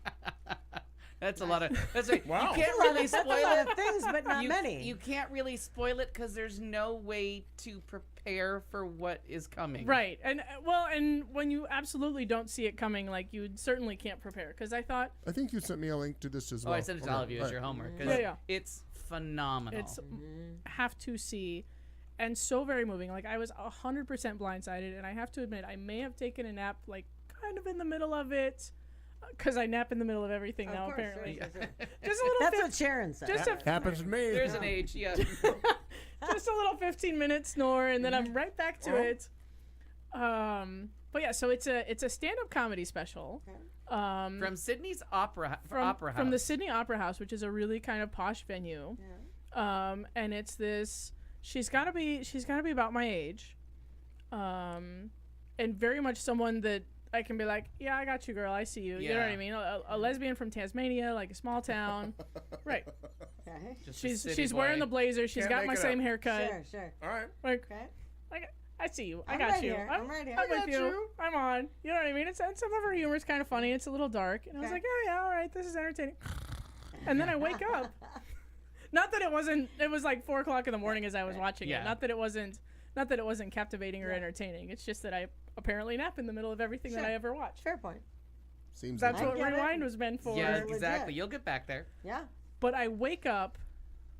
E: That's a lot of. That's right.
A: Wow.
E: You can't really spoil
F: That's a lot
E: it.
F: of things, but not many.
E: You can't really spoil it because there's no way to prepare for what is coming.
D: Right. And when you absolutely don't see it coming, you certainly can't prepare. Because I thought,
A: I think you sent me a link to this as
E: Oh,
A: well.
E: I sent it to all of you as your homework. 'Cause
D: Yeah.
E: It's phenomenal.
D: it's have to see, and so very moving. I was 100% blindsided, and I have to admit, I may have taken a nap, kind of in the middle of it. Because I nap in the middle of everything now, apparently.
F: Sure.
D: Just a little
F: That's what Sharon said.
A: Happens to me.
E: There's an age, yeah.
D: just a little 15-minute snore, and then I'm right back to it. But yeah, so it's a stand-up comedy special.
E: From Sydney's Opera House.
D: From the Sydney Opera House, which is a really kind of posh venue. And it's this. She's gotta be about my age, and very much someone that I can be like, yeah, I got you, girl. I see you. You know what I mean? A lesbian from Tasmania, a small town, right?
F: Okay.
D: She's wearing the blazer. She's
A: Can't
D: got
A: make
D: my
A: it
D: same
A: up.
D: haircut.
F: Sure.
A: All right.
F: Okay.
D: I see you. I
F: I'm
D: got
F: right
D: you.
F: here. I'm right here.
D: I'm
F: I
D: with
F: got
D: you.
F: you.
D: I'm on. You know what I mean? And some of her humor is kind of funny. It's a little dark, and I was
F: Okay.
D: like, yeah, all right, this is entertaining. And then I wake up. Not that it wasn't. It was 4 o'clock in the morning as I was watching it. Not that it wasn't captivating or entertaining. It's just that I apparently nap in the middle of everything that I ever watch.
F: Fair point.
A: Seems
D: That's
A: legit.
D: what Rewind was meant for.
E: Yeah,
F: Legit.
E: exactly. You'll get back there.
F: Yeah.
D: But I wake up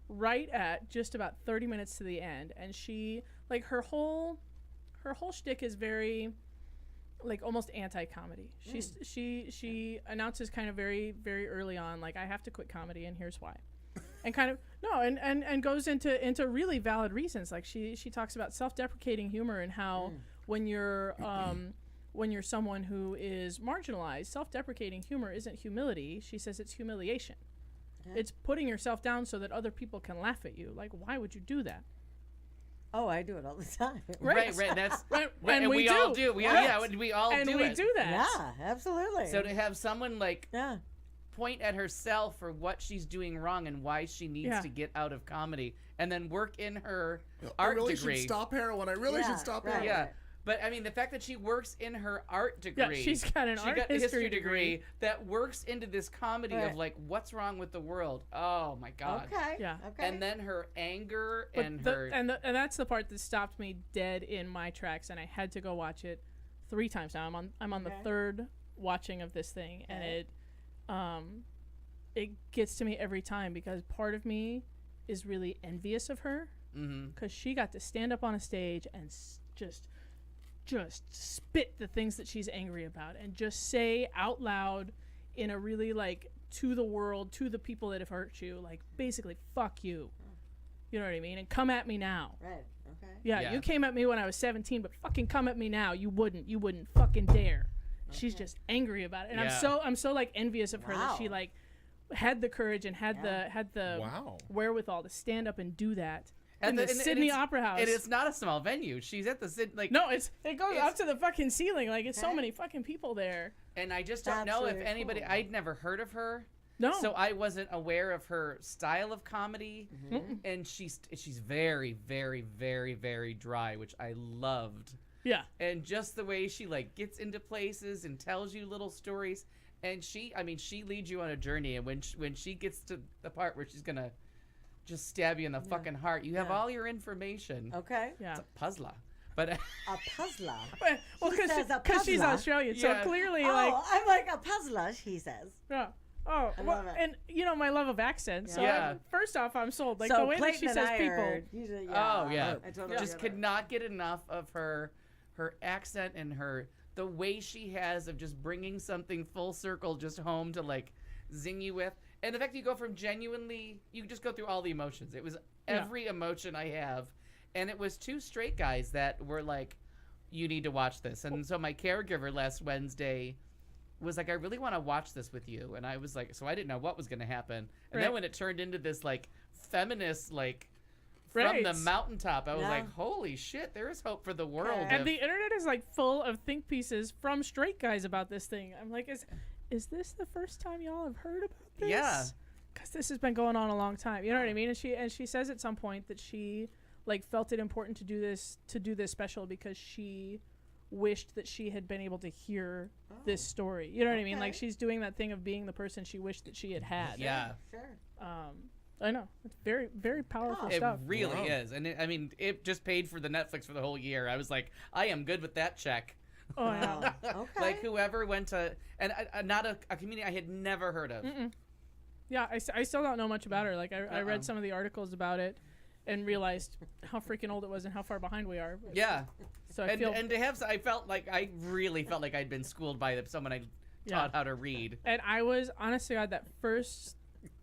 D: right at just about 30 minutes to the end, and she her whole shtick is very almost anti-comedy. She announces kind of very, very early on, I have to quit comedy, and here's why. And kind of and goes into really valid reasons. She talks about self-deprecating humor and how when you're someone who is marginalized, self-deprecating humor isn't humility. She says it's humiliation. It's putting yourself down so that other people can laugh at you. Why would you do that?
F: Oh, I do it all the time.
E: Right. That's
D: Right.
E: And we all do. We all
D: and
E: do
D: we
E: it.
D: do that.
F: Yeah, absolutely.
E: So to have someone
F: yeah.
E: point at herself for what she's doing wrong and why she needs to get out of comedy, and then work in her
A: I
E: art
A: really
E: degree.
A: should stop heroin. I really should stop heroin.
E: Yeah. But I mean, the fact that she works in her art degree.
D: she's got an art history
E: degree that works into this comedy
F: Right.
E: of like, what's wrong with the world? Oh my God.
F: Okay.
D: Yeah.
F: Okay.
E: And then her anger
D: But
E: and
D: the-
E: her.
D: and that's the part that stopped me dead in my tracks, and I had to go watch it 3 times now. I'm on the
F: Okay.
D: 3rd watching of this thing, and it gets to me every time because part of me is really envious of her because she got to stand up on a stage and just spit the things that she's angry about and just say out loud in a really like to the world, to the people that have hurt you, like basically fuck you. You know what I mean? And come at me now.
F: Right. Okay.
D: Yeah, you came at me when I was 17, but fucking come at me now. You wouldn't fucking dare. She's just angry about it. And I'm so like envious of her that she like had the courage and had the wherewithal to stand up and do that. In the Sydney Opera House.
E: And it's not a small venue. She's at the Sydney.
D: No, it goes up to the fucking ceiling. Like it's so many fucking people there.
E: And I just don't know if anybody.
F: cool.
E: I'd never heard of her.
D: No.
E: So I wasn't aware of her style of comedy. And she's very, very, very, very dry, which I loved.
D: Yeah.
E: And just the way she like gets into places and tells you little stories. And she leads you on a journey. And when she gets to the part where she's gonna just stab you in the fucking heart, you have all your information.
F: Okay.
D: Yeah.
E: It's a puzzler. But
F: A puzzler.
D: Well,
F: She says a
D: because she's
F: puzzler.
D: Australian, so
E: Yeah.
D: clearly
F: Oh,
D: like
F: I'm like a puzzler, he says.
D: yeah. Oh,
F: I
D: well,
F: love it.
D: and you know my love of accents. So
E: Yeah.
D: first off, I'm sold. Like
F: so
D: the way that
F: Clayton
D: she
F: and
D: says
F: I
D: people.
F: are usually, yeah,
E: Oh yeah,
F: I totally
E: just
F: get
E: could
F: it.
E: not get enough of her accent and the way she has of just bringing something full circle just home to like zing you with, and the fact that you go from genuinely, you just go through all the emotions. It was every emotion I have, and it was 2 straight guys that were like, you need to watch this. And so my caregiver last Wednesday was like, I really want to watch this with you, and I was like, so I didn't know what was going to happen, and then when it turned into this like feminist like from the mountaintop, I was like, holy shit, there is hope for the world.
D: And the internet is like full of think pieces from straight guys about this thing. I'm like, is this the first time y'all have heard about this?
E: Yeah.
D: Because this has been going on a long time. You know what I mean? And she says at some point that she like felt it important to do this special because she wished that she had been able to hear this story. You know what I mean? Like she's doing that thing of being the person she wished that she had had.
E: Yeah.
F: Sure.
D: I know. It's very, very powerful
E: It
D: stuff.
E: really is. And it just paid for the Netflix for the whole year. I was like, I am good with that check.
D: Oh, yeah.
F: Okay.
E: Like whoever went to, and not a community I had never heard of.
D: Yeah, I still don't know much about her. Like I read some of the articles about it and realized how freaking old it was and how far behind we are.
E: Yeah.
D: So I
E: really felt like I'd been schooled by someone I taught how to read.
D: And I was, honest to God,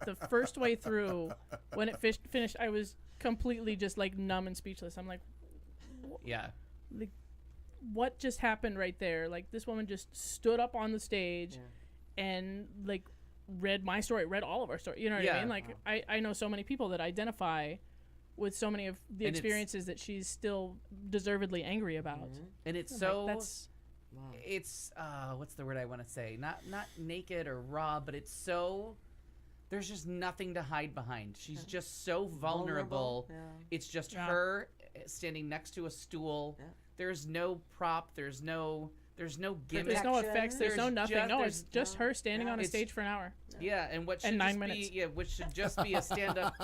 D: the first way through, when it finished, I was completely just like numb and speechless. I'm like,
E: yeah,
D: like, what just happened right there? Like this woman just stood up on the stage and like read my story, read all of our story. You know what I mean? Like I know so many people that identify with so many of the experiences that she's still deservedly angry about.
E: And it's what's the word I want to say? Not naked or raw, but it's so, there's just nothing to hide behind. She's just so vulnerable.
F: Yeah.
E: It's just her standing next to a stool.
F: Yeah.
E: There's no prop. There's no gimmick.
D: There's no effects. There's no nothing.
E: There's
D: It's just her standing on a stage for an hour.
E: Yeah, and what should
D: And 9
E: just
D: minutes.
E: be which should just be a stand-up.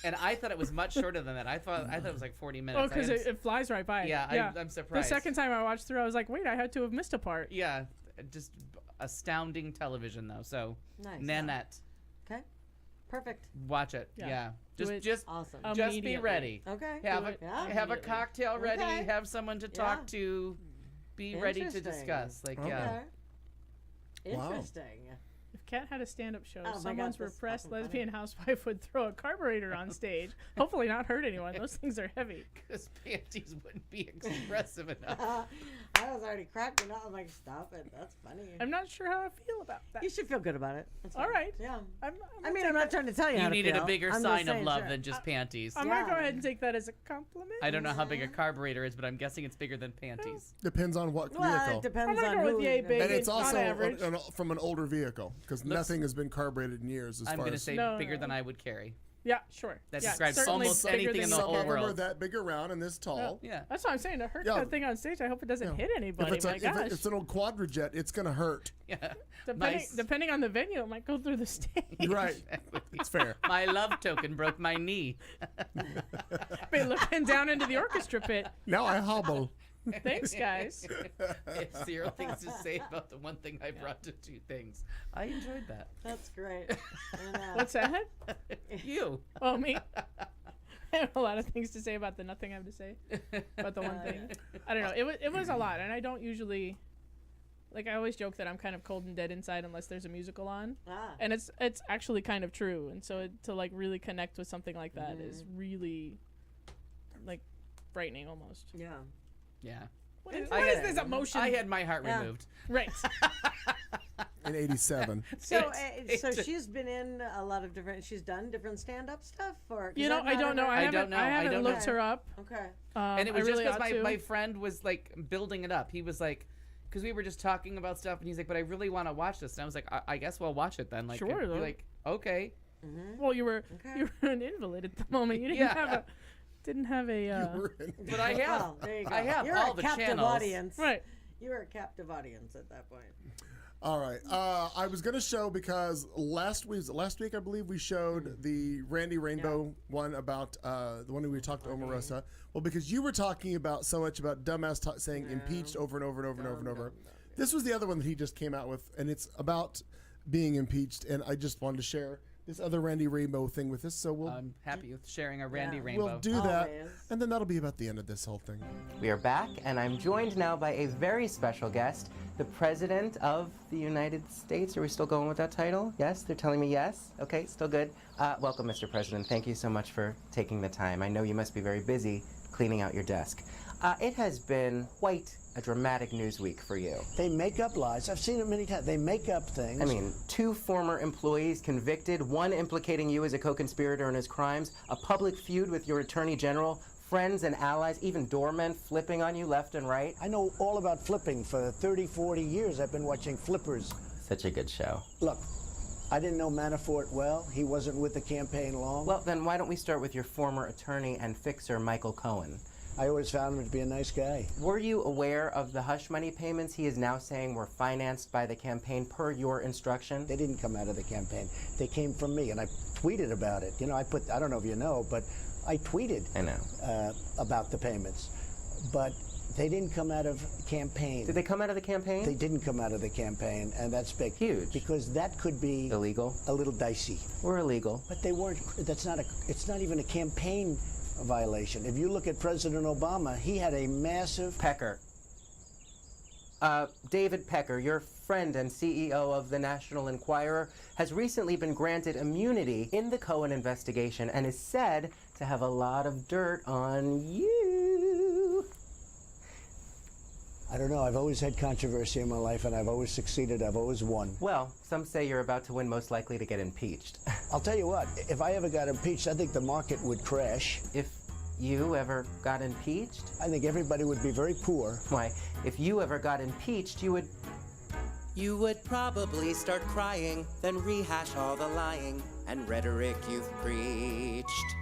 E: And I thought it was much shorter than that. I thought it was like 40 minutes.
D: Oh, because it flies right by.
E: Yeah, I'm surprised.
D: The second time I watched through, I was like, wait, I had to have missed a part.
E: Yeah, just astounding television though. So
F: Nice.
E: Nanette,
F: Okay. Perfect.
E: watch it. Yeah, just
F: Awesome.
E: just be
D: Immediately.
E: ready.
F: Okay.
E: Have a
F: Yeah.
E: have a cocktail ready.
F: Okay.
E: Have someone to talk to. Be ready to
F: Interesting.
E: discuss. Like
F: Okay.
A: Wow.
F: Interesting.
D: If Kat had a stand-up show,
F: Oh my God,
D: someone's
F: that's
D: repressed
F: fucking
D: lesbian housewife would throw a carburetor on stage. Hopefully not hurt anyone. Those things are heavy.
E: because panties wouldn't be expressive enough.
F: I was already cracking up. I'm like, stop it. That's funny.
D: I'm not sure how I feel about that.
F: You should feel good about it. That's
D: All
F: fine.
D: right.
F: Yeah.
D: I'm
F: I'm not trying to tell you how
E: You
F: to
E: needed
F: feel.
E: a bigger
F: I'm just
E: sign of
F: saying,
E: love
F: sure.
E: than just panties.
D: I'm gonna go ahead and take that as a compliment.
E: I don't know how big a carburetor is, but I'm guessing it's bigger than panties.
A: Depends on what
F: Well,
A: vehicle.
F: it depends
D: I'm gonna
F: on
D: go
F: who.
D: with yay big.
A: And it's
D: on
A: also
D: average.
A: from an older vehicle because nothing has been carbureted in years. As
E: I'm
A: far
E: going to
A: as
E: say
D: No,
E: bigger
D: no.
E: than I would carry.
D: Yeah, sure.
E: That
D: yeah,
E: describes
D: certainly
E: almost
D: bigger
E: anything
D: than
E: in the
D: you
E: whole
D: think.
A: Some of them are
E: world.
A: that big around and this tall.
E: Yeah.
D: That's what I'm saying. To hurt
A: Yeah.
D: that thing on stage, I hope it doesn't hit anybody.
A: If it's,
D: My gosh.
A: if it's an old quadrijet, it's gonna hurt.
E: Yeah.
D: Depending on the venue, it might go through the stage.
A: Right. It's fair.
E: My love token broke my knee.
D: Been looking down into the orchestra pit.
A: Now I hobble.
D: Thanks, guys.
E: It's 0 things to say about the one thing I brought to 2 things. I enjoyed that.
F: That's great. I know.
D: What's that?
E: You.
D: Oh, me? I have a lot of things to say about the nothing I have to say. But the one thing. I don't know. It was a lot, and I don't usually... Like, I always joke that I'm kind of cold and dead inside unless there's a musical on. And it's actually kind of true. And so to, like, really connect with something like that is really, like, frightening almost.
F: Yeah.
E: Yeah.
D: What is this emotion?
E: I had my heart removed.
D: Right.
A: In 87.
F: So she's been in a lot of different. She's done different stand-up stuff, or
D: You know, I don't know. I haven't looked her up.
F: Okay.
E: And it was
D: I
E: just
D: really
E: because
D: ought to.
E: my friend was like building it up. He was like, because we were just talking about stuff, and he's like, but I really want to watch this. And I was like, I guess we'll watch it then. Like,
D: Sure,
E: you're
D: though.
E: like, okay.
D: Well, you were an invalid at the moment. You didn't have a.
E: But I have.
F: Well, there you go.
E: I have
F: You're
E: all
F: a
E: the
F: captive
E: channels.
F: audience.
D: Right.
F: You were a captive audience at that point.
A: All right. I was going to show because last week I believe we showed the Randy Rainbow one about the one we talked to Omarosa. Well, because you were talking about so much about dumbass saying impeached over and over and over and over and over. This was the other one that he just came out with, and it's about being impeached. And I just wanted to share this other Randy Rainbow thing with us. So
E: I'm happy with sharing a Randy Rainbow.
A: We'll do that, and then that'll be about the end of this whole thing.
N: We are back, and I'm joined now by a very special guest, the President of the United States. Are we still going with that title? Yes? They're telling me yes? Okay, still good. Welcome, Mr. President. Thank you so much for taking the time. I know you must be very busy cleaning out your desk. It has been quite a dramatic news week for you.
O: They make up lies. I've seen it many times. They make up things.
N: I mean, 2 former employees convicted, one implicating you as a co-conspirator in his crimes, a public feud with your attorney general, friends and allies, even doormen flipping on you left and right.
O: I know all about flipping. For 30, 40 years, I've been watching Flippers.
N: Such a good show.
O: Look, I didn't know Manafort well. He wasn't with the campaign long.
N: Well, then why don't we start with your former attorney and fixer, Michael Cohen.
O: I always found him to be a nice guy.
N: Were you aware of the hush money payments he is now saying were financed by the campaign per your instruction?
O: They didn't come out of the campaign. They came from me, and I tweeted about it. You know, I don't know if you know, but I tweeted about the payments. But they didn't come out of campaign.
N: Did they come out of the campaign?
O: They didn't come out of the campaign, and that's big.
N: Huge.
O: Because that could be
N: illegal.
O: A little dicey.
N: Or illegal.
O: But they weren't. It's not even a campaign violation. If you look at President Obama, he had a massive...
N: Pecker. David Pecker, your friend and CEO of the National Enquirer, has recently been granted immunity in the Cohen investigation and is said to have a lot of dirt on you.
O: I don't know. I've always had controversy in my life, and I've always succeeded. I've always won.
N: Well, some say you're about to win, most likely to get impeached.
O: I'll tell you what. If I ever got impeached, I think the market would crash.
N: If you ever got impeached?
O: I think everybody would be very poor.
N: Why, if you ever got impeached, you would probably start crying, then rehash all the lying and rhetoric you've preached.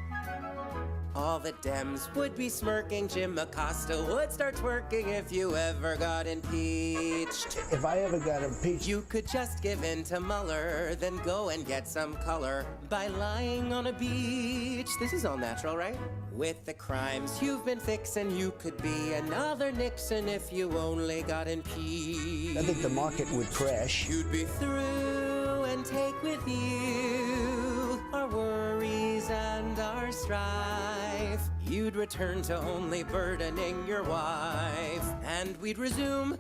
N: All the Dems would be smirking, Jim Acosta would start twerking if you ever got impeached.
O: If I ever got impeached...
N: You could just give in to Mueller, then go and get some color by lying on a beach. This is all natural, right? With the crimes you've been fixing, you could be another Nixon if you only got impeached.
O: I think the market would crash.
N: You'd be through and take with you our worries and our strife. You'd return to only burdening your wife, and we'd resume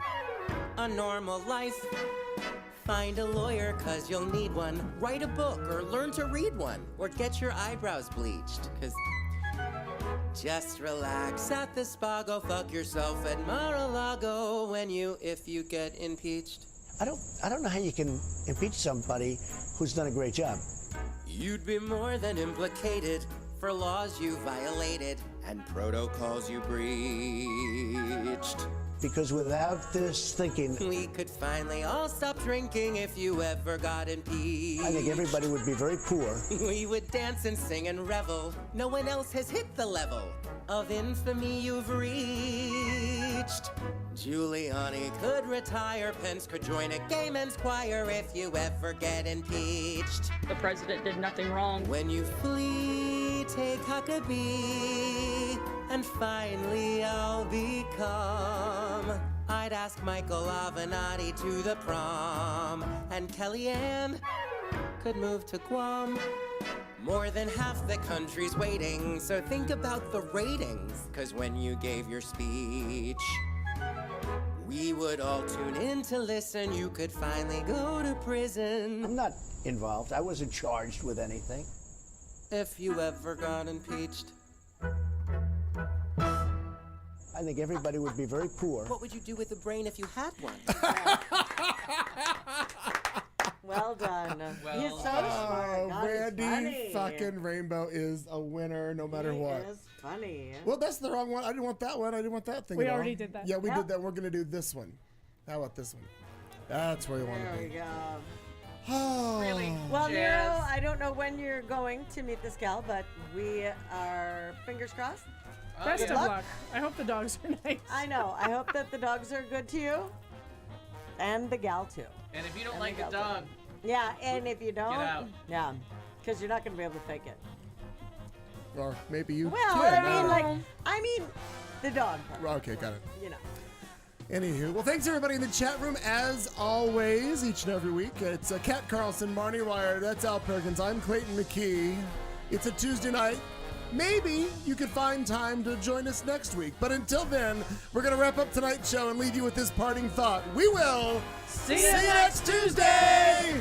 N: a normal life. Find a lawyer, 'cause you'll need one. Write a book or learn to read one, or get your eyebrows bleached, 'cause just relax at the spa, go fuck yourself at Mar-a-Lago if you get impeached.
O: I don't know how you can impeach somebody who's done a great job.
N: You'd be more than implicated for laws you violated and protocols you breached.
O: because without this thinking,
N: We could finally all stop drinking if you ever got impeached.
O: I think everybody would be very poor.
N: We would dance and sing and revel. No one else has hit the level of infamy you've reached. Giuliani could retire, Pence could join a gay men's choir if you ever get impeached.
P: The president did nothing wrong.
N: When you flee, take Huckabee, and finally I'll be calm. I'd ask Michael Avenatti to the prom, and Kellyanne could move to Guam. More than half the country's waiting, so think about the ratings. 'Cause when you gave your speech, we would all tune in to listen. You could finally go to prison.
O: I'm not involved. I wasn't charged with anything.
N: If you ever got impeached.
O: I think everybody would be very poor.
N: What would you do with a brain if you had one?
F: Well done.
E: Well
F: He's so
E: done.
F: smart. God, he's
A: Randy
F: funny.
A: fucking Rainbow is a winner no matter
F: He
A: what.
F: is funny.
A: Well, that's the wrong one. I didn't want that one. I didn't want that thing.
D: We
A: at all.
D: already did that.
A: Yeah, we
F: Yep.
A: did that. We're gonna do this one. How about this one? That's where you want
F: There
A: to
F: we
A: be.
F: go.
A: Oh.
E: Really?
F: Well,
E: Jazz.
F: Nero, I don't know when you're going to meet this gal, but we are fingers crossed.
D: Best
F: Good
D: of
F: luck.
D: luck. I hope the dogs are nice.
F: I know. I hope that the dogs are good to you, and the gal too.
E: And if you don't
F: And
E: like
F: the
E: the
F: gal
E: dog,
F: too. Yeah, and if you don't,
E: out.
F: yeah, because you're not going to be able to fake it.
A: Or maybe you
F: Well,
A: can.
F: I mean, the dog part.
A: Okay, got it.
F: You know.
A: Anywho, well, thanks everybody in the chat room as always, each and every week. It's Kat Carlson, Marnie Ryer, that's Al Perkins, I'm Clayton McKee. It's a Tuesday night. Maybe you could find time to join us next week. But until then, we're going to wrap up tonight's show and leave you with this parting thought. We will
D: See
A: you
D: you
A: next Tuesday!